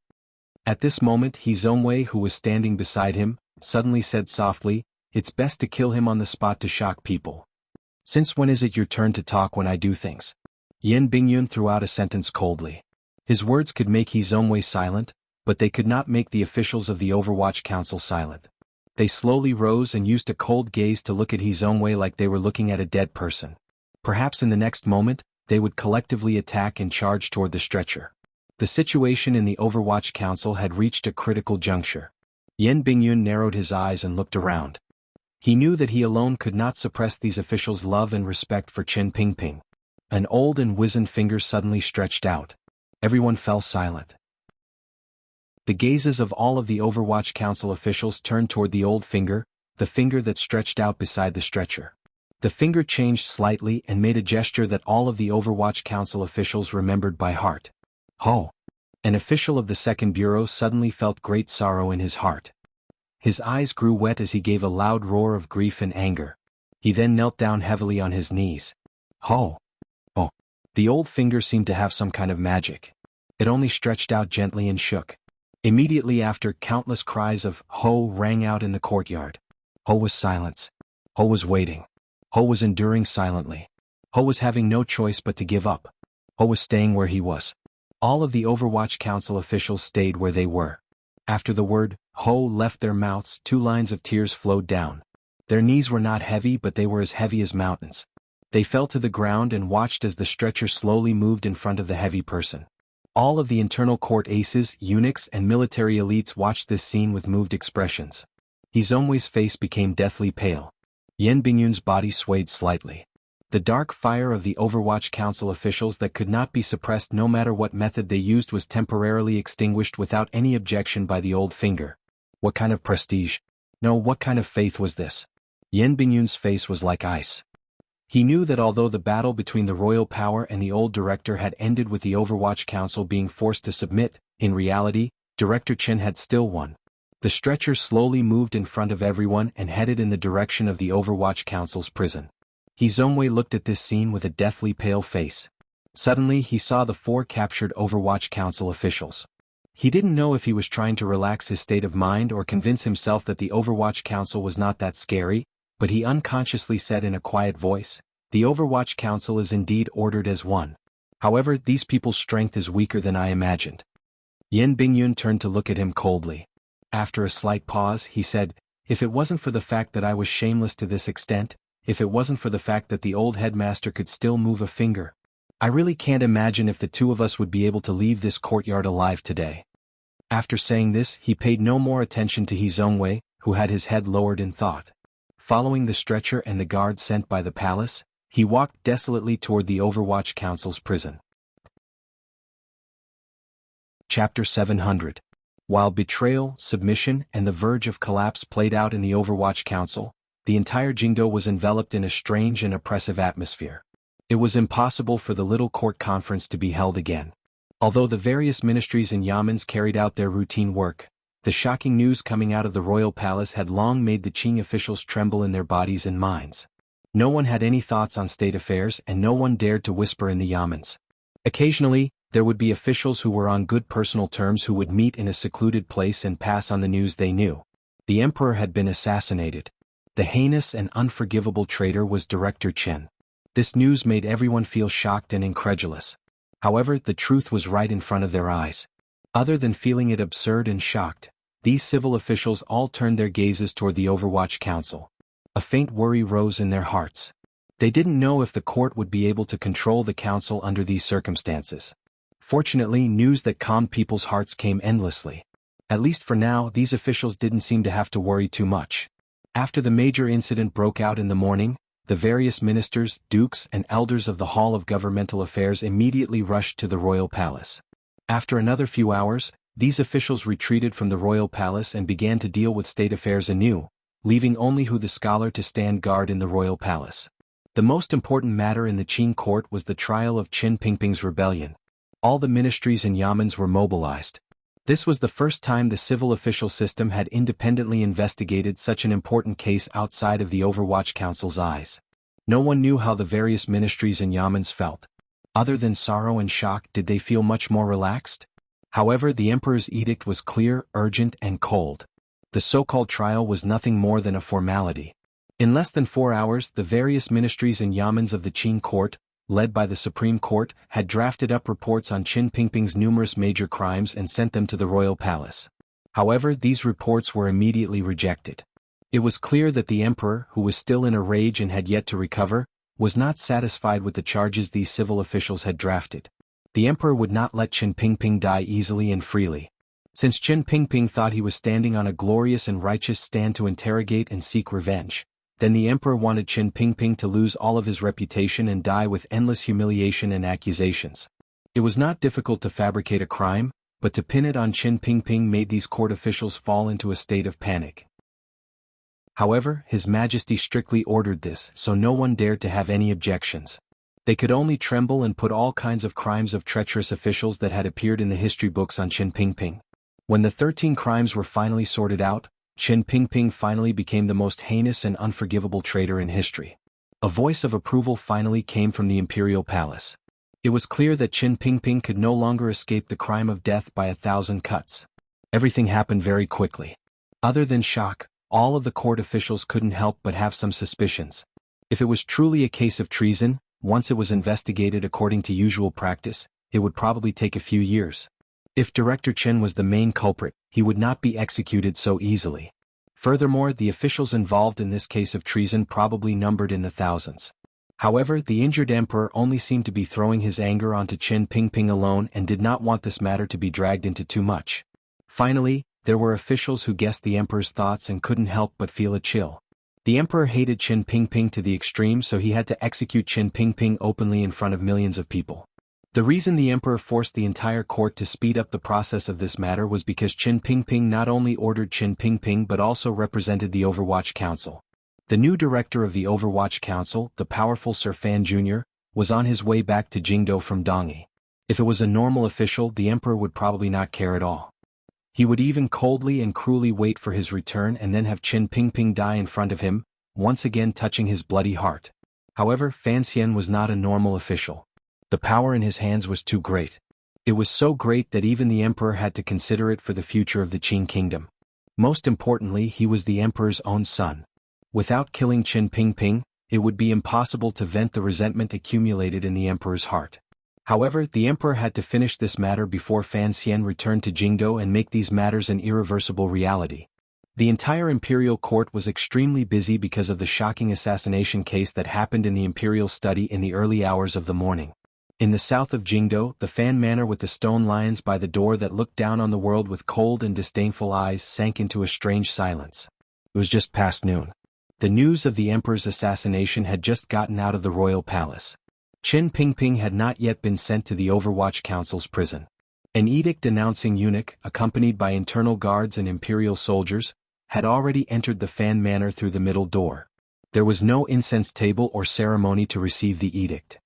At this moment, He Zongwei, who was standing beside him, suddenly said softly, "It's best to kill him on the spot to shock people. Since when is it your turn to talk when I do things?" Yan Bingyun threw out a sentence coldly. His words could make He Zongwei silent, but they could not make the officials of the Overwatch Council silent. They slowly rose and used a cold gaze to look at He Zongwei like they were looking at a dead person. Perhaps in the next moment, they would collectively attack and charge toward the stretcher. The situation in the Overwatch Council had reached a critical juncture. Yan Bingyun narrowed his eyes and looked around. He knew that he alone could not suppress these officials' love and respect for Qin Pingping. An old and wizened finger suddenly stretched out. Everyone fell silent. The gazes of all of the Overwatch Council officials turned toward the old finger, the finger that stretched out beside the stretcher. The finger changed slightly and made a gesture that all of the Overwatch Council officials remembered by heart. Ho! An official of the Second Bureau suddenly felt great sorrow in his heart. His eyes grew wet as he gave a loud roar of grief and anger. He then knelt down heavily on his knees. Ho! Oh! The old finger seemed to have some kind of magic. It only stretched out gently and shook. Immediately after, countless cries of Ho rang out in the courtyard. Ho was silence. Ho was waiting. Ho was enduring silently. Ho was having no choice but to give up. Ho was staying where he was. All of the Overwatch Council officials stayed where they were. After the word Ho left their mouths, 2 lines of tears flowed down. Their knees were not heavy, but they were as heavy as mountains. They fell to the ground and watched as the stretcher slowly moved in front of the heavy person. All of the internal court aces, eunuchs, and military elites watched this scene with moved expressions. Zhongwei's face became deathly pale. Yan Bingyun's body swayed slightly. The dark fire of the Overwatch Council officials that could not be suppressed no matter what method they used was temporarily extinguished without any objection by the old finger. What kind of prestige? No, what kind of faith was this? Yan Bingyun's face was like ice. He knew that although the battle between the royal power and the old director had ended with the Overwatch Council being forced to submit, in reality, Director Chen had still won. The stretcher slowly moved in front of everyone and headed in the direction of the Overwatch Council's prison. Zhongwei looked at this scene with a deathly pale face. Suddenly he saw the 4 captured Overwatch Council officials. He didn't know if he was trying to relax his state of mind or convince himself that the Overwatch Council was not that scary, but he unconsciously said in a quiet voice, "The Overwatch Council is indeed ordered as one. However, these people's strength is weaker than I imagined." Yan Bingyun turned to look at him coldly. After a slight pause, he said, "If it wasn't for the fact that I was shameless to this extent, if it wasn't for the fact that the old headmaster could still move a finger, I really can't imagine if the 2 of us would be able to leave this courtyard alive today." After saying this, he paid no more attention to Zhongwei, who had his head lowered in thought. Following the stretcher and the guard sent by the palace, he walked desolately toward the Overwatch Council's prison. Chapter 700. While betrayal, submission, and the verge of collapse played out in the Overwatch Council, the entire Jingdo was enveloped in a strange and oppressive atmosphere. It was impossible for the little court conference to be held again. Although the various ministries and yamens carried out their routine work, the shocking news coming out of the royal palace had long made the Qing officials tremble in their bodies and minds. No one had any thoughts on state affairs and no one dared to whisper in the yamens. Occasionally, there would be officials who were on good personal terms who would meet in a secluded place and pass on the news they knew. The emperor had been assassinated. The heinous and unforgivable traitor was Director Chen. This news made everyone feel shocked and incredulous. However, the truth was right in front of their eyes. Other than feeling it absurd and shocked, these civil officials all turned their gazes toward the Overwatch Council. A faint worry rose in their hearts. They didn't know if the court would be able to control the council under these circumstances. Fortunately, news that calmed people's hearts came endlessly. At least for now, these officials didn't seem to have to worry too much. After the major incident broke out in the morning, the various ministers, dukes, and elders of the Hall of Governmental Affairs immediately rushed to the royal palace. After another few hours, these officials retreated from the royal palace and began to deal with state affairs anew, leaving only Hu the scholar to stand guard in the royal palace. The most important matter in the Qing court was the trial of Qin Pingping's rebellion. All the ministries and yamens were mobilized. This was the first time the civil official system had independently investigated such an important case outside of the Overwatch Council's eyes. No one knew how the various ministries and yamens felt. Other than sorrow and shock, did they feel much more relaxed? However, the emperor's edict was clear, urgent, and cold. The so-called trial was nothing more than a formality. In less than 4 hours, the various ministries and yamens of the Qing court, led by the Supreme Court, had drafted up reports on Qin Pingping's numerous major crimes and sent them to the royal palace. However, these reports were immediately rejected. It was clear that the emperor, who was still in a rage and had yet to recover, was not satisfied with the charges these civil officials had drafted. The emperor would not let Qin Pingping die easily and freely. Since Qin Pingping thought he was standing on a glorious and righteous stand to interrogate and seek revenge, then the emperor wanted Qin Pingping to lose all of his reputation and die with endless humiliation and accusations. It was not difficult to fabricate a crime, but to pin it on Qin Pingping made these court officials fall into a state of panic. However, His Majesty strictly ordered this, so no one dared to have any objections. They could only tremble and put all kinds of crimes of treacherous officials that had appeared in the history books on Qin Pingping. When the 13 crimes were finally sorted out, Qin Pingping finally became the most heinous and unforgivable traitor in history. A voice of approval finally came from the imperial palace. It was clear that Qin Pingping could no longer escape the crime of death by 1,000 cuts. Everything happened very quickly. Other than shock, all of the court officials couldn't help but have some suspicions. If it was truly a case of treason, once it was investigated according to usual practice, it would probably take a few years. If Director Chen was the main culprit, he would not be executed so easily. Furthermore, the officials involved in this case of treason probably numbered in the thousands. However, the injured emperor only seemed to be throwing his anger onto Qin Pingping alone and did not want this matter to be dragged into too much. Finally, there were officials who guessed the emperor's thoughts and couldn't help but feel a chill. The emperor hated Qin Pingping to the extreme, so he had to execute Qin Pingping openly in front of millions of people. The reason the emperor forced the entire court to speed up the process of this matter was because Qin Pingping not only ordered Qin Pingping but also represented the Overwatch Council. The new director of the Overwatch Council, the powerful Sir Fan Jr., was on his way back to Jingdo from Dongyi. If it was a normal official, the emperor would probably not care at all. He would even coldly and cruelly wait for his return and then have Qin Pingping die in front of him, once again touching his bloody heart. However, Fan Xian was not a normal official. The power in his hands was too great. It was so great that even the emperor had to consider it for the future of the Qin kingdom. Most importantly, he was the emperor's own son. Without killing Qin Pingping, it would be impossible to vent the resentment accumulated in the emperor's heart. However, the emperor had to finish this matter before Fan Xian returned to Jingdo and make these matters an irreversible reality. The entire imperial court was extremely busy because of the shocking assassination case that happened in the imperial study in the early hours of the morning. In the south of Jingdo, the Fan Manor with the stone lions by the door that looked down on the world with cold and disdainful eyes sank into a strange silence. It was just past noon. The news of the emperor's assassination had just gotten out of the royal palace. Qin Pingping had not yet been sent to the Overwatch Council's prison. An edict announcing eunuch, accompanied by internal guards and imperial soldiers, had already entered the Fan Manor through the middle door. There was no incense table or ceremony to receive the edict.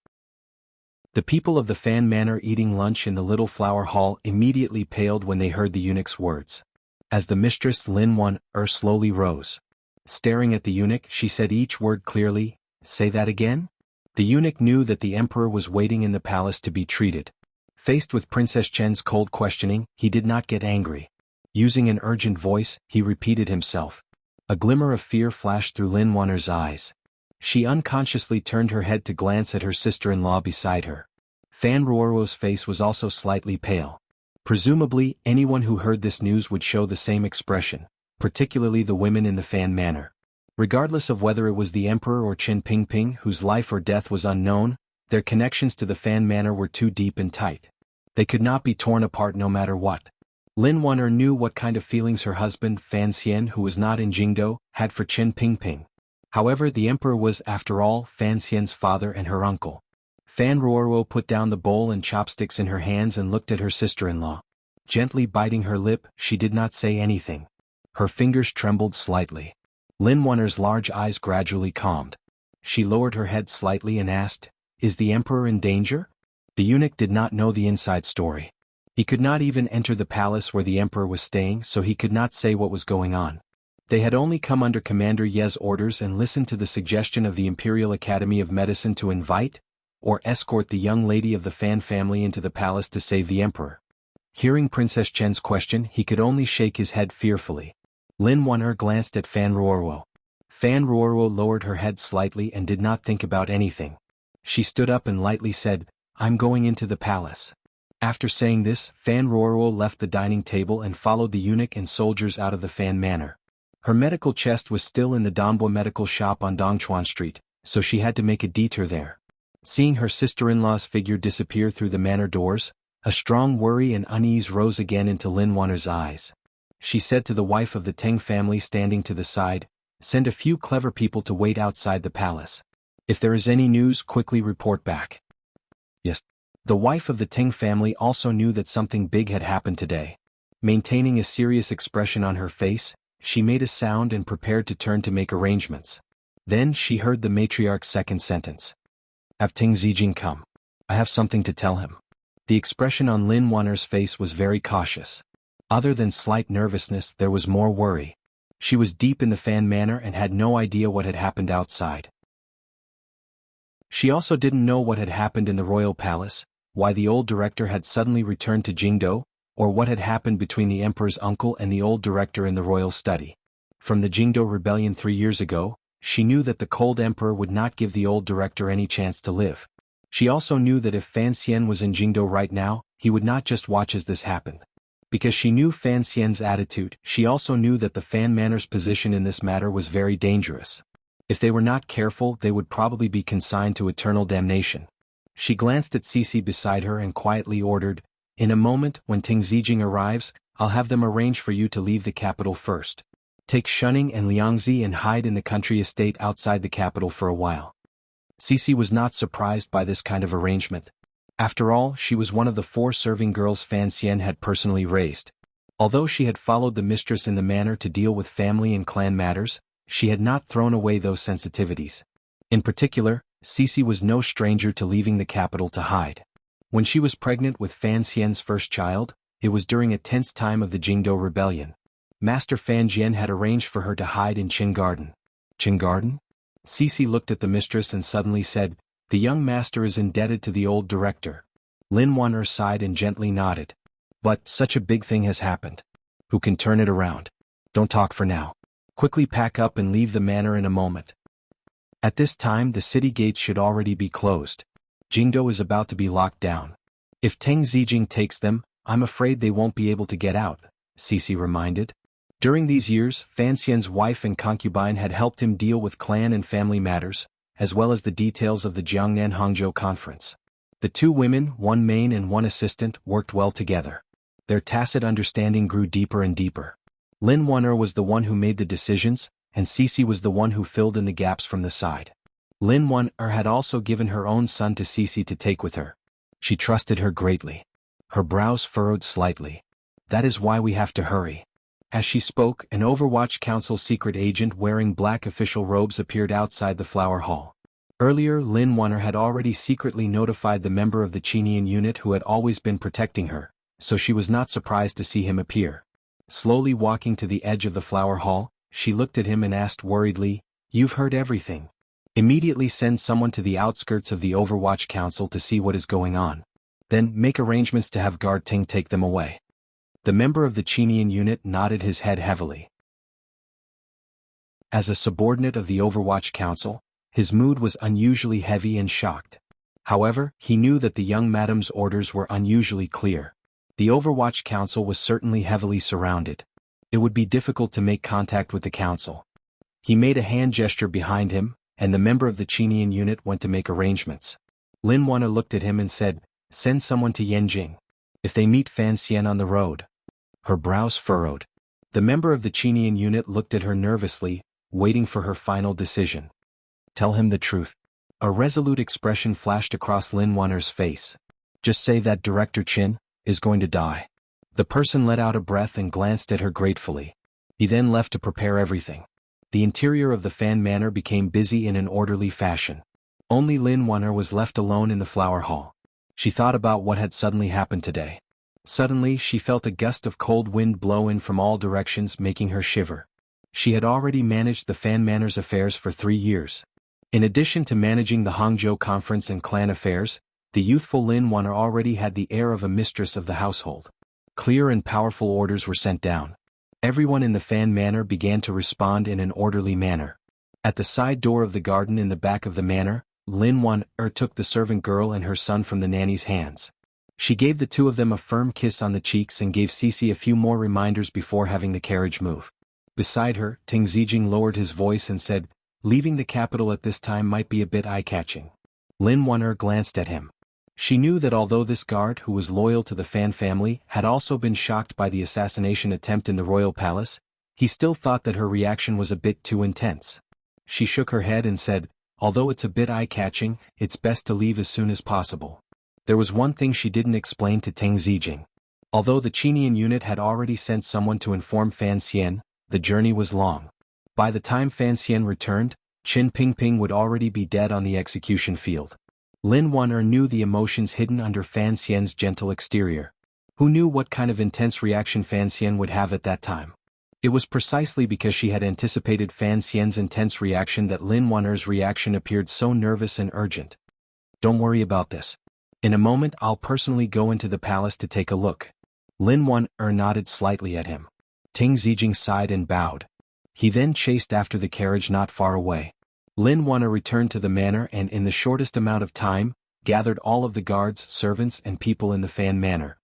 The people of the Fan Manor eating lunch in the little flower hall immediately paled when they heard the eunuch's words. As the mistress Lin Wan slowly rose. Staring at the eunuch, she said each word clearly, "Say that again?" The eunuch knew that the emperor was waiting in the palace to be treated. Faced with Princess Chen's cold questioning, he did not get angry. Using an urgent voice, he repeated himself. A glimmer of fear flashed through Lin Wanner's eyes. She unconsciously turned her head to glance at her sister-in-law beside her. Fan Ruoro's face was also slightly pale. Presumably, anyone who heard this news would show the same expression, particularly the women in the Fan Manor. Regardless of whether it was the emperor or Qin Pingping whose life or death was unknown, their connections to the Fan Manor were too deep and tight. They could not be torn apart no matter what. Lin Wanner knew what kind of feelings her husband, Fan Xian, who was not in Jingdo, had for Qin Pingping. However, the emperor was, after all, Fan Xian's father and her uncle. Fan Ruoro put down the bowl and chopsticks in her hands and looked at her sister-in-law. Gently biting her lip, she did not say anything. Her fingers trembled slightly. Lin Wanner's large eyes gradually calmed. She lowered her head slightly and asked, "Is the emperor in danger?" The eunuch did not know the inside story. He could not even enter the palace where the emperor was staying, so he could not say what was going on. They had only come under Commander Ye's orders and listened to the suggestion of the Imperial Academy of Medicine to invite, or escort the young lady of the Fan family into the palace to save the emperor. Hearing Princess Chen's question, he could only shake his head fearfully. Lin Wanner glanced at Fan Ruoro. Fan Ruoro lowered her head slightly and did not think about anything. She stood up and lightly said, "I'm going into the palace." After saying this, Fan Ruoro left the dining table and followed the eunuch and soldiers out of the Fan Manor. Her medical chest was still in the Dongbua medical shop on Dongchuan Street, so she had to make a detour there. Seeing her sister-in-law's figure disappear through the manor doors, A strong worry and unease rose again into Lin Wanner's eyes. She said to the wife of the Teng family standing to the side, "Send a few clever people to wait outside the palace. If there is any news, quickly report back." Yes. The wife of the Teng family also knew that something big had happened today. Maintaining a serious expression on her face, she made a sound and prepared to turn to make arrangements. Then she heard the matriarch's second sentence. "Have Teng Zijing come. I have something to tell him." The expression on Lin Wanner's face was very cautious. Other than slight nervousness, there was more worry. She was deep in the Fan Manor and had no idea what had happened outside. She also didn't know what had happened in the royal palace, why the old director had suddenly returned to Jingdo, or what had happened between the emperor's uncle and the old director in the royal study. From the Jingdo rebellion 3 years ago, she knew that the cold emperor would not give the old director any chance to live. She also knew that if Fan Xian was in Jingdo right now, he would not just watch as this happened. Because she knew Fan Xian's attitude, she also knew that the Fan Manor's position in this matter was very dangerous. If they were not careful, they would probably be consigned to eternal damnation. She glanced at Cece beside her and quietly ordered, "In a moment, when Teng Zijing arrives, I'll have them arrange for you to leave the capital first. Take Shunning and Liangzi and hide in the country estate outside the capital for a while." Cece was not surprised by this kind of arrangement. After all, she was one of the 4 serving girls Fan Xian had personally raised. Although she had followed the mistress in the manor to deal with family and clan matters, she had not thrown away those sensitivities. In particular, Cece was no stranger to leaving the capital to hide. When she was pregnant with Fan Xian's first child, it was during a tense time of the Jingdo rebellion. Master Fan Jian had arranged for her to hide in Qin Garden. Qin Garden? Cece looked at the mistress and suddenly said, "The young master is indebted to the old director." Lin Wanner sighed and gently nodded. "But such a big thing has happened. Who can turn it around? Don't talk for now. Quickly pack up and leave the manor in a moment." At this time the city gates should already be closed. Jingdo is about to be locked down. If Teng Zijing takes them, I'm afraid they won't be able to get out, Cece reminded. During these years, Fan Xian's wife and concubine had helped him deal with clan and family matters, as well as the details of the Jiangnan Hangzhou conference. The 2 women, 1 maid and 1 assistant, worked well together. Their tacit understanding grew deeper and deeper. Lin Wanner was the one who made the decisions, and Cece was the one who filled in the gaps from the side. Lin Wanner had also given her own son to Cece to take with her. She trusted her greatly. Her brows furrowed slightly. "That is why we have to hurry." As she spoke, an Overwatch Council secret agent wearing black official robes appeared outside the flower hall. Earlier, Lin Wanner had already secretly notified the member of the Qinian unit who had always been protecting her, so she was not surprised to see him appear. Slowly walking to the edge of the flower hall, she looked at him and asked worriedly, "You've heard everything. Immediately send someone to the outskirts of the Overwatch Council to see what is going on. Then make arrangements to have Guard Ting take them away." The member of the Qinian unit nodded his head heavily. As a subordinate of the Overwatch Council, his mood was unusually heavy and shocked. However, he knew that the young madam's orders were unusually clear. The Overwatch Council was certainly heavily surrounded. It would be difficult to make contact with the council. He made a hand gesture behind him, and the member of the Qinian unit went to make arrangements. Lin Wanner looked at him and said, "Send someone to Yanjing. If they meet Fan Xian on the road." Her brows furrowed. The member of the Qinian unit looked at her nervously, waiting for her final decision. "Tell him the truth." A resolute expression flashed across Lin Wanner's face. "Just say that Director Qin is going to die." The person let out a breath and glanced at her gratefully. He then left to prepare everything. The interior of the Fan Manor became busy in an orderly fashion. Only Lin Wanner was left alone in the flower hall. She thought about what had suddenly happened today. Suddenly she felt a gust of cold wind blow in from all directions, making her shiver. She had already managed the Fan Manor's affairs for 3 years. In addition to managing the Hangzhou conference and clan affairs, the youthful Lin Wanner already had the air of a mistress of the household. Clear and powerful orders were sent down. Everyone in the Fan Manor began to respond in an orderly manner. At the side door of the garden in the back of the manor, Lin Wanner took the servant girl and her son from the nanny's hands. She gave the 2 of them a firm kiss on the cheeks and gave Cece a few more reminders before having the carriage move. Beside her, Teng Zijing lowered his voice and said, "Leaving the capital at this time might be a bit eye-catching." Lin Wanner glanced at him. She knew that although this guard who was loyal to the Fan family had also been shocked by the assassination attempt in the royal palace, he still thought that her reaction was a bit too intense. She shook her head and said, "Although it's a bit eye-catching, it's best to leave as soon as possible." There was one thing she didn't explain to Teng Zijing. Although the Qinian unit had already sent someone to inform Fan Xian, the journey was long. By the time Fan Xian returned, Qin Pingping would already be dead on the execution field. Lin Wuner knew the emotions hidden under Fan Xian's gentle exterior. Who knew what kind of intense reaction Fan Xian would have at that time? It was precisely because she had anticipated Fan Xian's intense reaction that Lin Wuner's reaction appeared so nervous and urgent. "Don't worry about this. In a moment I'll personally go into the palace to take a look." Lin Wuner nodded slightly at him. Teng Zijing sighed and bowed. He then chased after the carriage not far away. Lin Wuner returned to the manor and in the shortest amount of time, gathered all of the guards, servants and people in the Fan manor.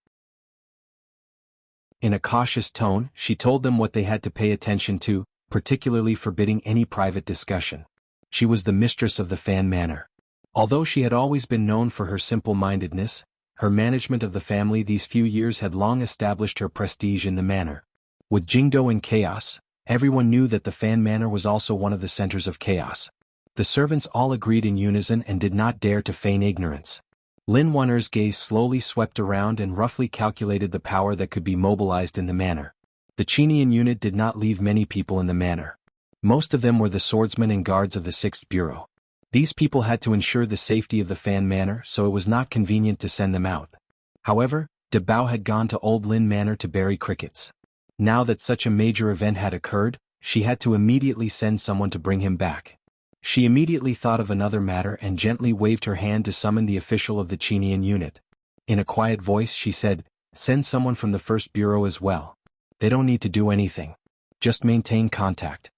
In a cautious tone, she told them what they had to pay attention to, particularly forbidding any private discussion. She was the mistress of the Fan manor. Although she had always been known for her simple-mindedness, her management of the family these few years had long established her prestige in the manor. With Jingdo in chaos, everyone knew that the Fan manor was also one of the centers of chaos. The servants all agreed in unison and did not dare to feign ignorance. Lin Wuner's gaze slowly swept around and roughly calculated the power that could be mobilized in the manor. The Qinian unit did not leave many people in the manor. Most of them were the swordsmen and guards of the 6th Bureau. These people had to ensure the safety of the Fan manor, so it was not convenient to send them out. However, De Bao had gone to Old Lin Manor to bury crickets. Now that such a major event had occurred, she had to immediately send someone to bring him back. She immediately thought of another matter and gently waved her hand to summon the official of the Qinian unit. In a quiet voice she said, "Send someone from the 1st Bureau as well. They don't need to do anything. Just maintain contact."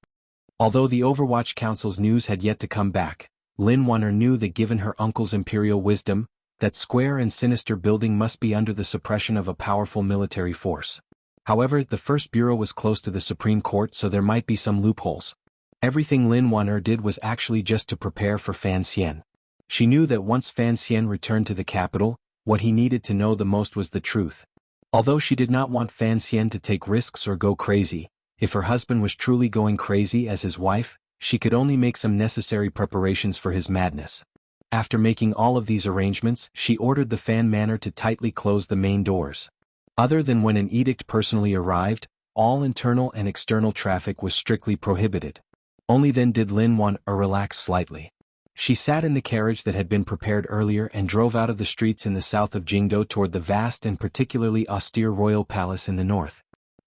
Although the Overwatch Council's news had yet to come back, Lin Wuner knew that given her uncle's imperial wisdom, that square and sinister building must be under the suppression of a powerful military force. However, the 1st Bureau was close to the Supreme Court, so there might be some loopholes. Everything Lin Wuner did was actually just to prepare for Fan Xian. She knew that once Fan Xian returned to the capital, what he needed to know the most was the truth. Although she did not want Fan Xian to take risks or go crazy, if her husband was truly going crazy as his wife, she could only make some necessary preparations for his madness. After making all of these arrangements, she ordered the Fan manor to tightly close the main doors. Other than when an edict personally arrived, all internal and external traffic was strictly prohibited. Only then did Lin Wuner relax slightly. She sat in the carriage that had been prepared earlier and drove out of the streets in the south of Jingdo toward the vast and particularly austere royal palace in the north.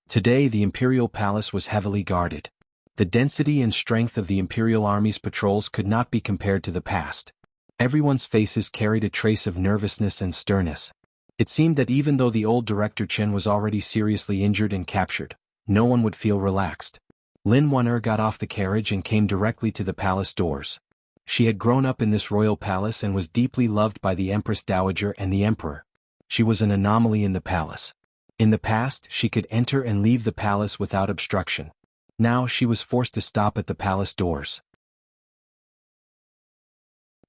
Today the imperial palace was heavily guarded. The density and strength of the imperial army's patrols could not be compared to the past. Everyone's faces carried a trace of nervousness and sternness. It seemed that even though the old director Chen was already seriously injured and captured, no one would feel relaxed. Lin Wuner got off the carriage and came directly to the palace doors. She had grown up in this royal palace and was deeply loved by the Empress Dowager and the Emperor. She was an anomaly in the palace. In the past, she could enter and leave the palace without obstruction. Now she was forced to stop at the palace doors.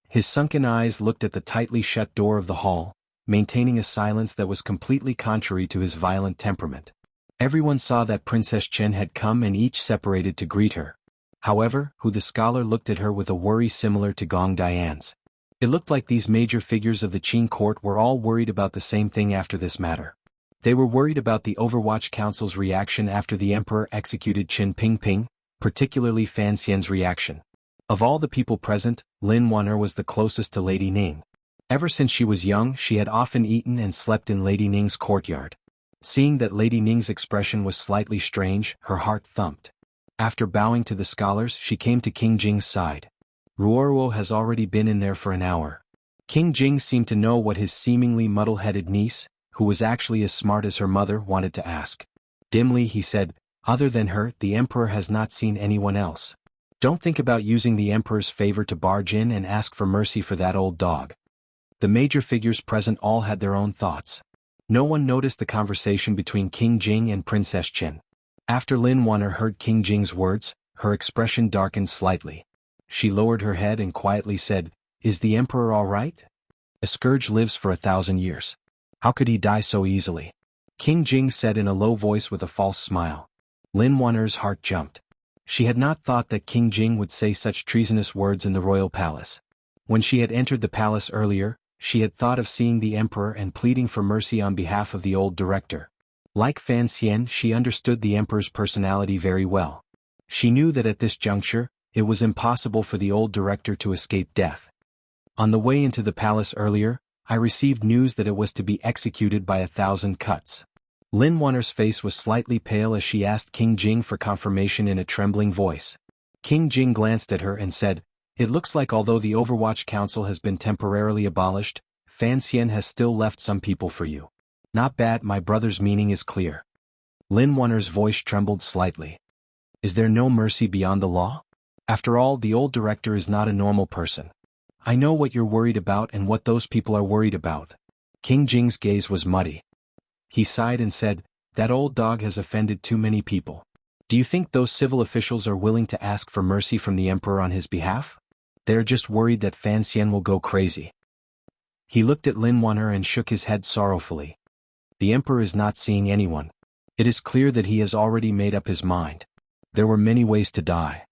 His sunken eyes looked at the tightly shut door of the hall, maintaining a silence that was completely contrary to his violent temperament. Everyone saw that Princess Chen had come and each separated to greet her. However, the scholar looked at her with a worry similar to Gong Dian's. It looked like these major figures of the Qin court were all worried about the same thing after this matter. They were worried about the Overwatch Council's reaction after the Emperor executed Qin Pingping, particularly Fan Xian's reaction. Of all the people present, Lin Wuner was the closest to Lady Ning. Ever since she was young, she had often eaten and slept in Lady Ning's courtyard. Seeing that Lady Ning's expression was slightly strange, her heart thumped. After bowing to the scholars, she came to King Jing's side. "Ruoruo has already been in there for an hour." King Jing seemed to know what his seemingly muddle-headed niece, who was actually as smart as her mother, wanted to ask. Dimly he said, "Other than her, the Emperor has not seen anyone else. Don't think about using the Emperor's favor to barge in and ask for mercy for that old dog." The major figures present all had their own thoughts. No one noticed the conversation between King Jing and Princess Chen. After Lin Wuner heard King Jing's words, her expression darkened slightly. She lowered her head and quietly said, "Is the Emperor all right?" A scourge lives for 1,000 years. How could he die so easily? King Jing said in a low voice with a false smile. Lin Wan'er's heart jumped. She had not thought that King Jing would say such treasonous words in the royal palace. When she had entered the palace earlier, she had thought of seeing the emperor and pleading for mercy on behalf of the old director. Like Fan Xian, she understood the emperor's personality very well. She knew that at this juncture, it was impossible for the old director to escape death. On the way into the palace earlier, I received news that it was to be executed by 1,000 cuts. Lin Wan'er's face was slightly pale as she asked King Jing for confirmation in a trembling voice. King Jing glanced at her and said, "It looks like although the Overwatch Council has been temporarily abolished, Fan Xian has still left some people for you." "Not bad, my brother's meaning is clear." Lin Wan'er's voice trembled slightly. "Is there no mercy beyond the law? After all, the old director is not a normal person. I know what you're worried about and what those people are worried about." King Jing's gaze was muddy. He sighed and said, "That old dog has offended too many people. Do you think those civil officials are willing to ask for mercy from the emperor on his behalf? They're just worried that Fan Xian will go crazy." He looked at Lin Wan'er and shook his head sorrowfully. "The emperor is not seeing anyone. It is clear that he has already made up his mind. There were many ways to die."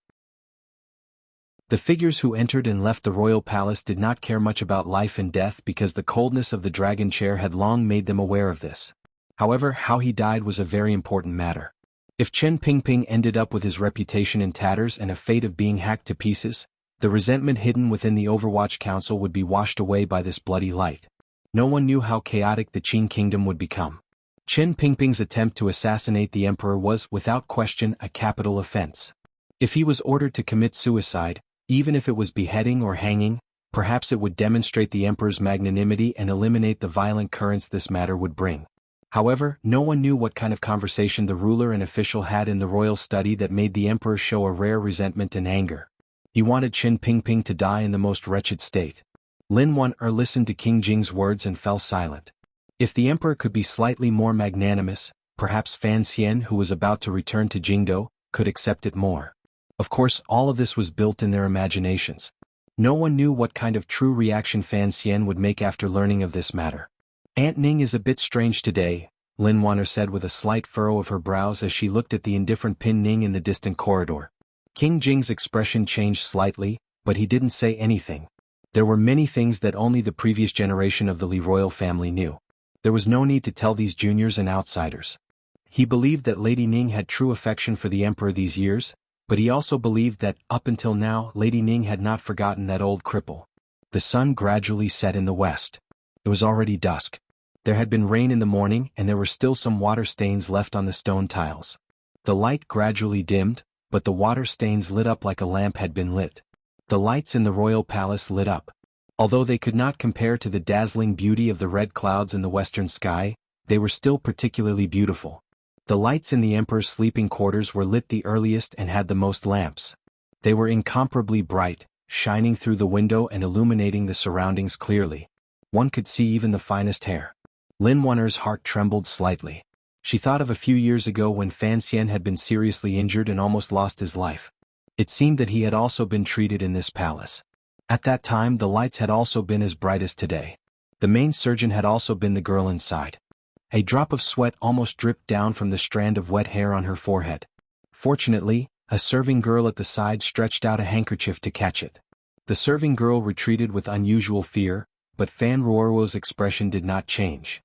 The figures who entered and left the royal palace did not care much about life and death because the coldness of the dragon chair had long made them aware of this. However, how he died was a very important matter. If Chen Pingping ended up with his reputation in tatters and a fate of being hacked to pieces, the resentment hidden within the Overwatch Council would be washed away by this bloody light. No one knew how chaotic the Qin kingdom would become. Chen Pingping's attempt to assassinate the emperor was, without question, a capital offense. If he was ordered to commit suicide, even if it was beheading or hanging, perhaps it would demonstrate the emperor's magnanimity and eliminate the violent currents this matter would bring. However, no one knew what kind of conversation the ruler and official had in the royal study that made the emperor show a rare resentment and anger. He wanted Chen Pingping to die in the most wretched state. Lin Wan'er listened to King Jing's words and fell silent. If the emperor could be slightly more magnanimous, perhaps Fan Xian, who was about to return to Jingdo, could accept it more. Of course, all of this was built in their imaginations. No one knew what kind of true reaction Fan Xian would make after learning of this matter. "Aunt Ning is a bit strange today," Lin Wan'er said with a slight furrow of her brows as she looked at the indifferent Pin Ning in the distant corridor. King Jing's expression changed slightly, but he didn't say anything. There were many things that only the previous generation of the Li royal family knew. There was no need to tell these juniors and outsiders. He believed that Lady Ning had true affection for the emperor these years, but he also believed that, up until now, Lady Ning had not forgotten that old cripple. The sun gradually set in the west. It was already dusk. There had been rain in the morning and there were still some water stains left on the stone tiles. The light gradually dimmed, but the water stains lit up like a lamp had been lit. The lights in the royal palace lit up. Although they could not compare to the dazzling beauty of the red clouds in the western sky, they were still particularly beautiful. The lights in the emperor's sleeping quarters were lit the earliest and had the most lamps. They were incomparably bright, shining through the window and illuminating the surroundings clearly. One could see even the finest hair. Lin Wan'er's heart trembled slightly. She thought of a few years ago when Fan Xian had been seriously injured and almost lost his life. It seemed that he had also been treated in this palace. At that time the lights had also been as bright as today. The main surgeon had also been the girl inside. A drop of sweat almost dripped down from the strand of wet hair on her forehead. Fortunately, a serving girl at the side stretched out a handkerchief to catch it. The serving girl retreated with unusual fear, but Fan Ruoruo's expression did not change.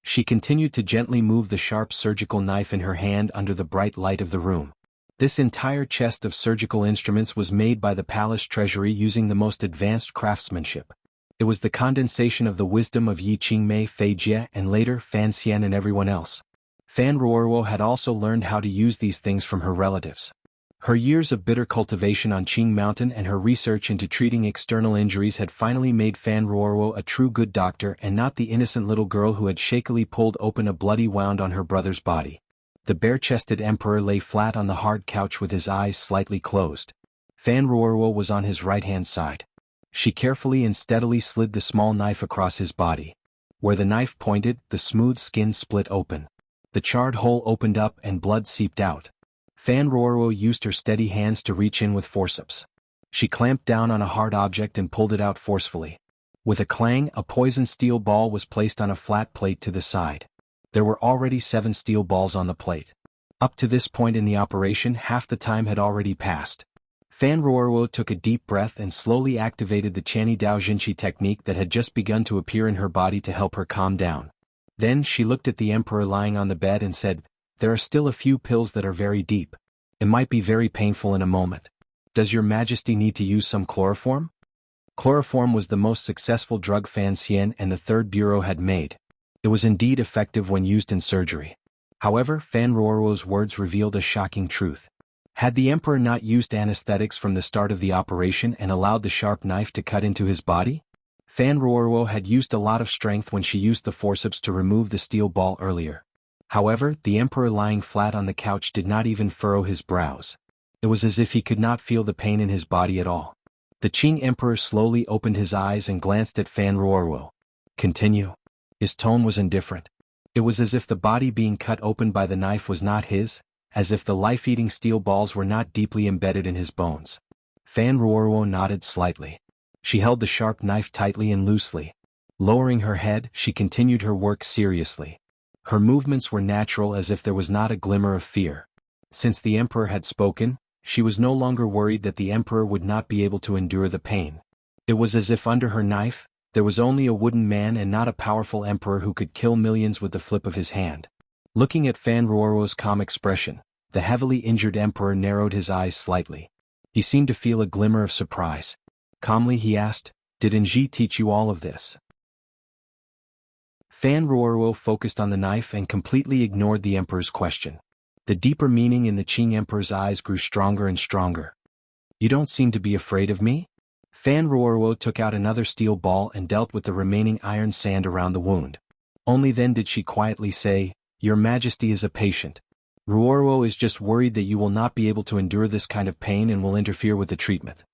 She continued to gently move the sharp surgical knife in her hand under the bright light of the room. This entire chest of surgical instruments was made by the palace treasury using the most advanced craftsmanship. It was the condensation of the wisdom of Yi Qingmei, Fei Jie, and later Fan Xian and everyone else. Fan Ruoruo had also learned how to use these things from her relatives. Her years of bitter cultivation on Qing Mountain and her research into treating external injuries had finally made Fan Ruoruo a true good doctor and not the innocent little girl who had shakily pulled open a bloody wound on her brother's body. The bare-chested emperor lay flat on the hard couch with his eyes slightly closed. Fan Ruoruo was on his right-hand side. She carefully and steadily slid the small knife across his body. Where the knife pointed, the smooth skin split open. The charred hole opened up and blood seeped out. Fan Ruoruo used her steady hands to reach in with forceps. She clamped down on a hard object and pulled it out forcefully. With a clang, a poisoned steel ball was placed on a flat plate to the side. There were already 7 steel balls on the plate. Up to this point in the operation, half the time had already passed. Fan Ruoruo took a deep breath and slowly activated the Channy Dao Jinchi technique that had just begun to appear in her body to help her calm down. Then she looked at the emperor lying on the bed and said, "There are still a few pills that are very deep. It might be very painful in a moment. Does your majesty need to use some chloroform?" Chloroform was the most successful drug Fan Xian and the Third Bureau had made. It was indeed effective when used in surgery. However, Fan Ruoruo's words revealed a shocking truth. Had the emperor not used anesthetics from the start of the operation and allowed the sharp knife to cut into his body? Fan Ruoruo had used a lot of strength when she used the forceps to remove the steel ball earlier. However, the emperor lying flat on the couch did not even furrow his brows. It was as if he could not feel the pain in his body at all. The Qing emperor slowly opened his eyes and glanced at Fan Ruoruo. "Continue." His tone was indifferent. It was as if the body being cut open by the knife was not his, as if the life-eating steel balls were not deeply embedded in his bones. Fan Ruoruo nodded slightly. She held the sharp knife tightly and loosely. Lowering her head, she continued her work seriously. Her movements were natural, as if there was not a glimmer of fear. Since the emperor had spoken, she was no longer worried that the emperor would not be able to endure the pain. It was as if under her knife, there was only a wooden man and not a powerful emperor who could kill millions with the flip of his hand. Looking at Fan Ruoruo's calm expression, the heavily injured emperor narrowed his eyes slightly. He seemed to feel a glimmer of surprise. Calmly he asked, "Did Nji teach you all of this?" Fan Ruoruo focused on the knife and completely ignored the emperor's question. The deeper meaning in the Qing emperor's eyes grew stronger and stronger. "You don't seem to be afraid of me?" Fan Ruoruo took out another steel ball and dealt with the remaining iron sand around the wound. Only then did she quietly say, "Your Majesty is a patient. Ruoruo is just worried that you will not be able to endure this kind of pain and will interfere with the treatment."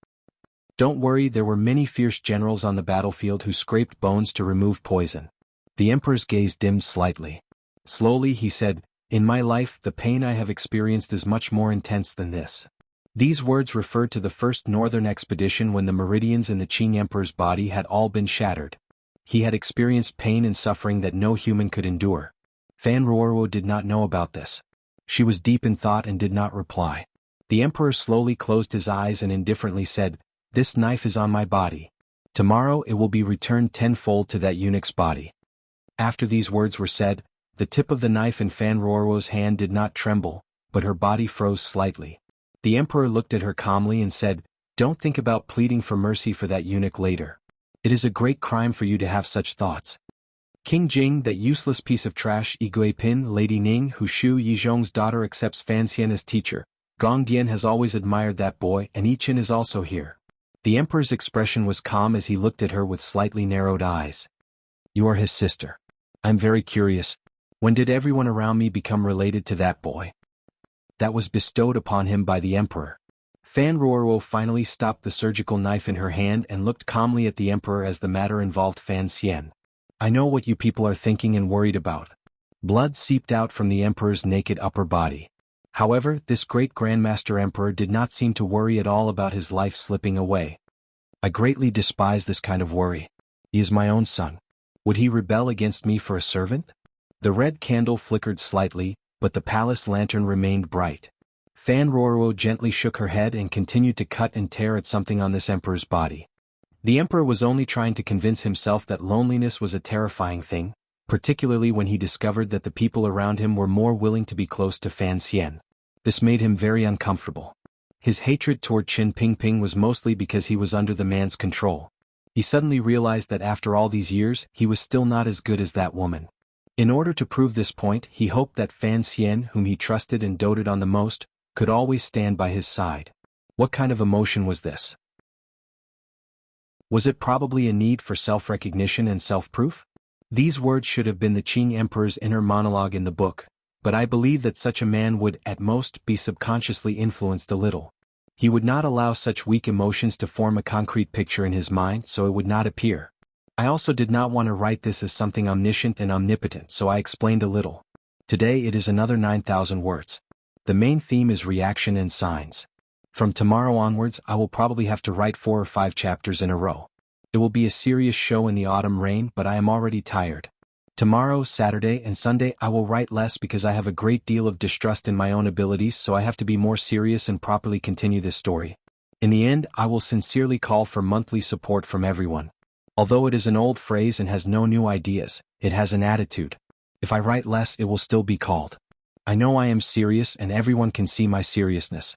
Don't worry, there were many fierce generals on the battlefield who scraped bones to remove poison. The emperor's gaze dimmed slightly. Slowly he said, "In my life, the pain I have experienced is much more intense than this." These words referred to the first northern expedition when the meridians in the Qing emperor's body had all been shattered. He had experienced pain and suffering that no human could endure. Fan Ruoruo did not know about this. She was deep in thought and did not reply. The emperor slowly closed his eyes and indifferently said, "This knife is on my body. Tomorrow it will be returned tenfold to that eunuch's body." After these words were said, the tip of the knife in Fan Ruoruo's hand did not tremble, but her body froze slightly. The emperor looked at her calmly and said, "Don't think about pleading for mercy for that eunuch later. It is a great crime for you to have such thoughts. King Jing, that useless piece of trash, Igui Pin, Lady Ning, who Shu Yizhong's daughter, accepts Fan Xian as teacher. Gong Dian has always admired that boy, and Yi Chen is also here." The emperor's expression was calm as he looked at her with slightly narrowed eyes. "You are his sister. I'm very curious. When did everyone around me become related to that boy?" That was bestowed upon him by the emperor. Fan Ruoruo finally stopped the surgical knife in her hand and looked calmly at the emperor as the matter involved Fan Xian. "I know what you people are thinking and worried about." Blood seeped out from the emperor's naked upper body. However, this great Grandmaster Emperor did not seem to worry at all about his life slipping away. "I greatly despise this kind of worry. He is my own son. Would he rebel against me for a servant?" The red candle flickered slightly, but the palace lantern remained bright. Fan Ruoruo gently shook her head and continued to cut and tear at something on this emperor's body. The emperor was only trying to convince himself that loneliness was a terrifying thing, particularly when he discovered that the people around him were more willing to be close to Fan Xian. This made him very uncomfortable. His hatred toward Qin Pingping was mostly because he was under the man's control. He suddenly realized that after all these years, he was still not as good as that woman. In order to prove this point, he hoped that Fan Xian, whom he trusted and doted on the most, could always stand by his side. What kind of emotion was this? Was it probably a need for self-recognition and self-proof? These words should have been the Qing emperor's inner monologue in the book, but I believe that such a man would, at most, be subconsciously influenced a little. He would not allow such weak emotions to form a concrete picture in his mind, so it would not appear. I also did not want to write this as something omniscient and omnipotent, so I explained a little. Today it is another 9,000 words. The main theme is reaction and signs. From tomorrow onwards I will probably have to write 4 or 5 chapters in a row. It will be a serious show in the autumn rain, but I am already tired. Tomorrow, Saturday and Sunday I will write less because I have a great deal of distrust in my own abilities, so I have to be more serious and properly continue this story. In the end, I will sincerely call for monthly support from everyone. Although it is an old phrase and has no new ideas, it has an attitude. If I write less, it will still be called. I know I am serious and everyone can see my seriousness.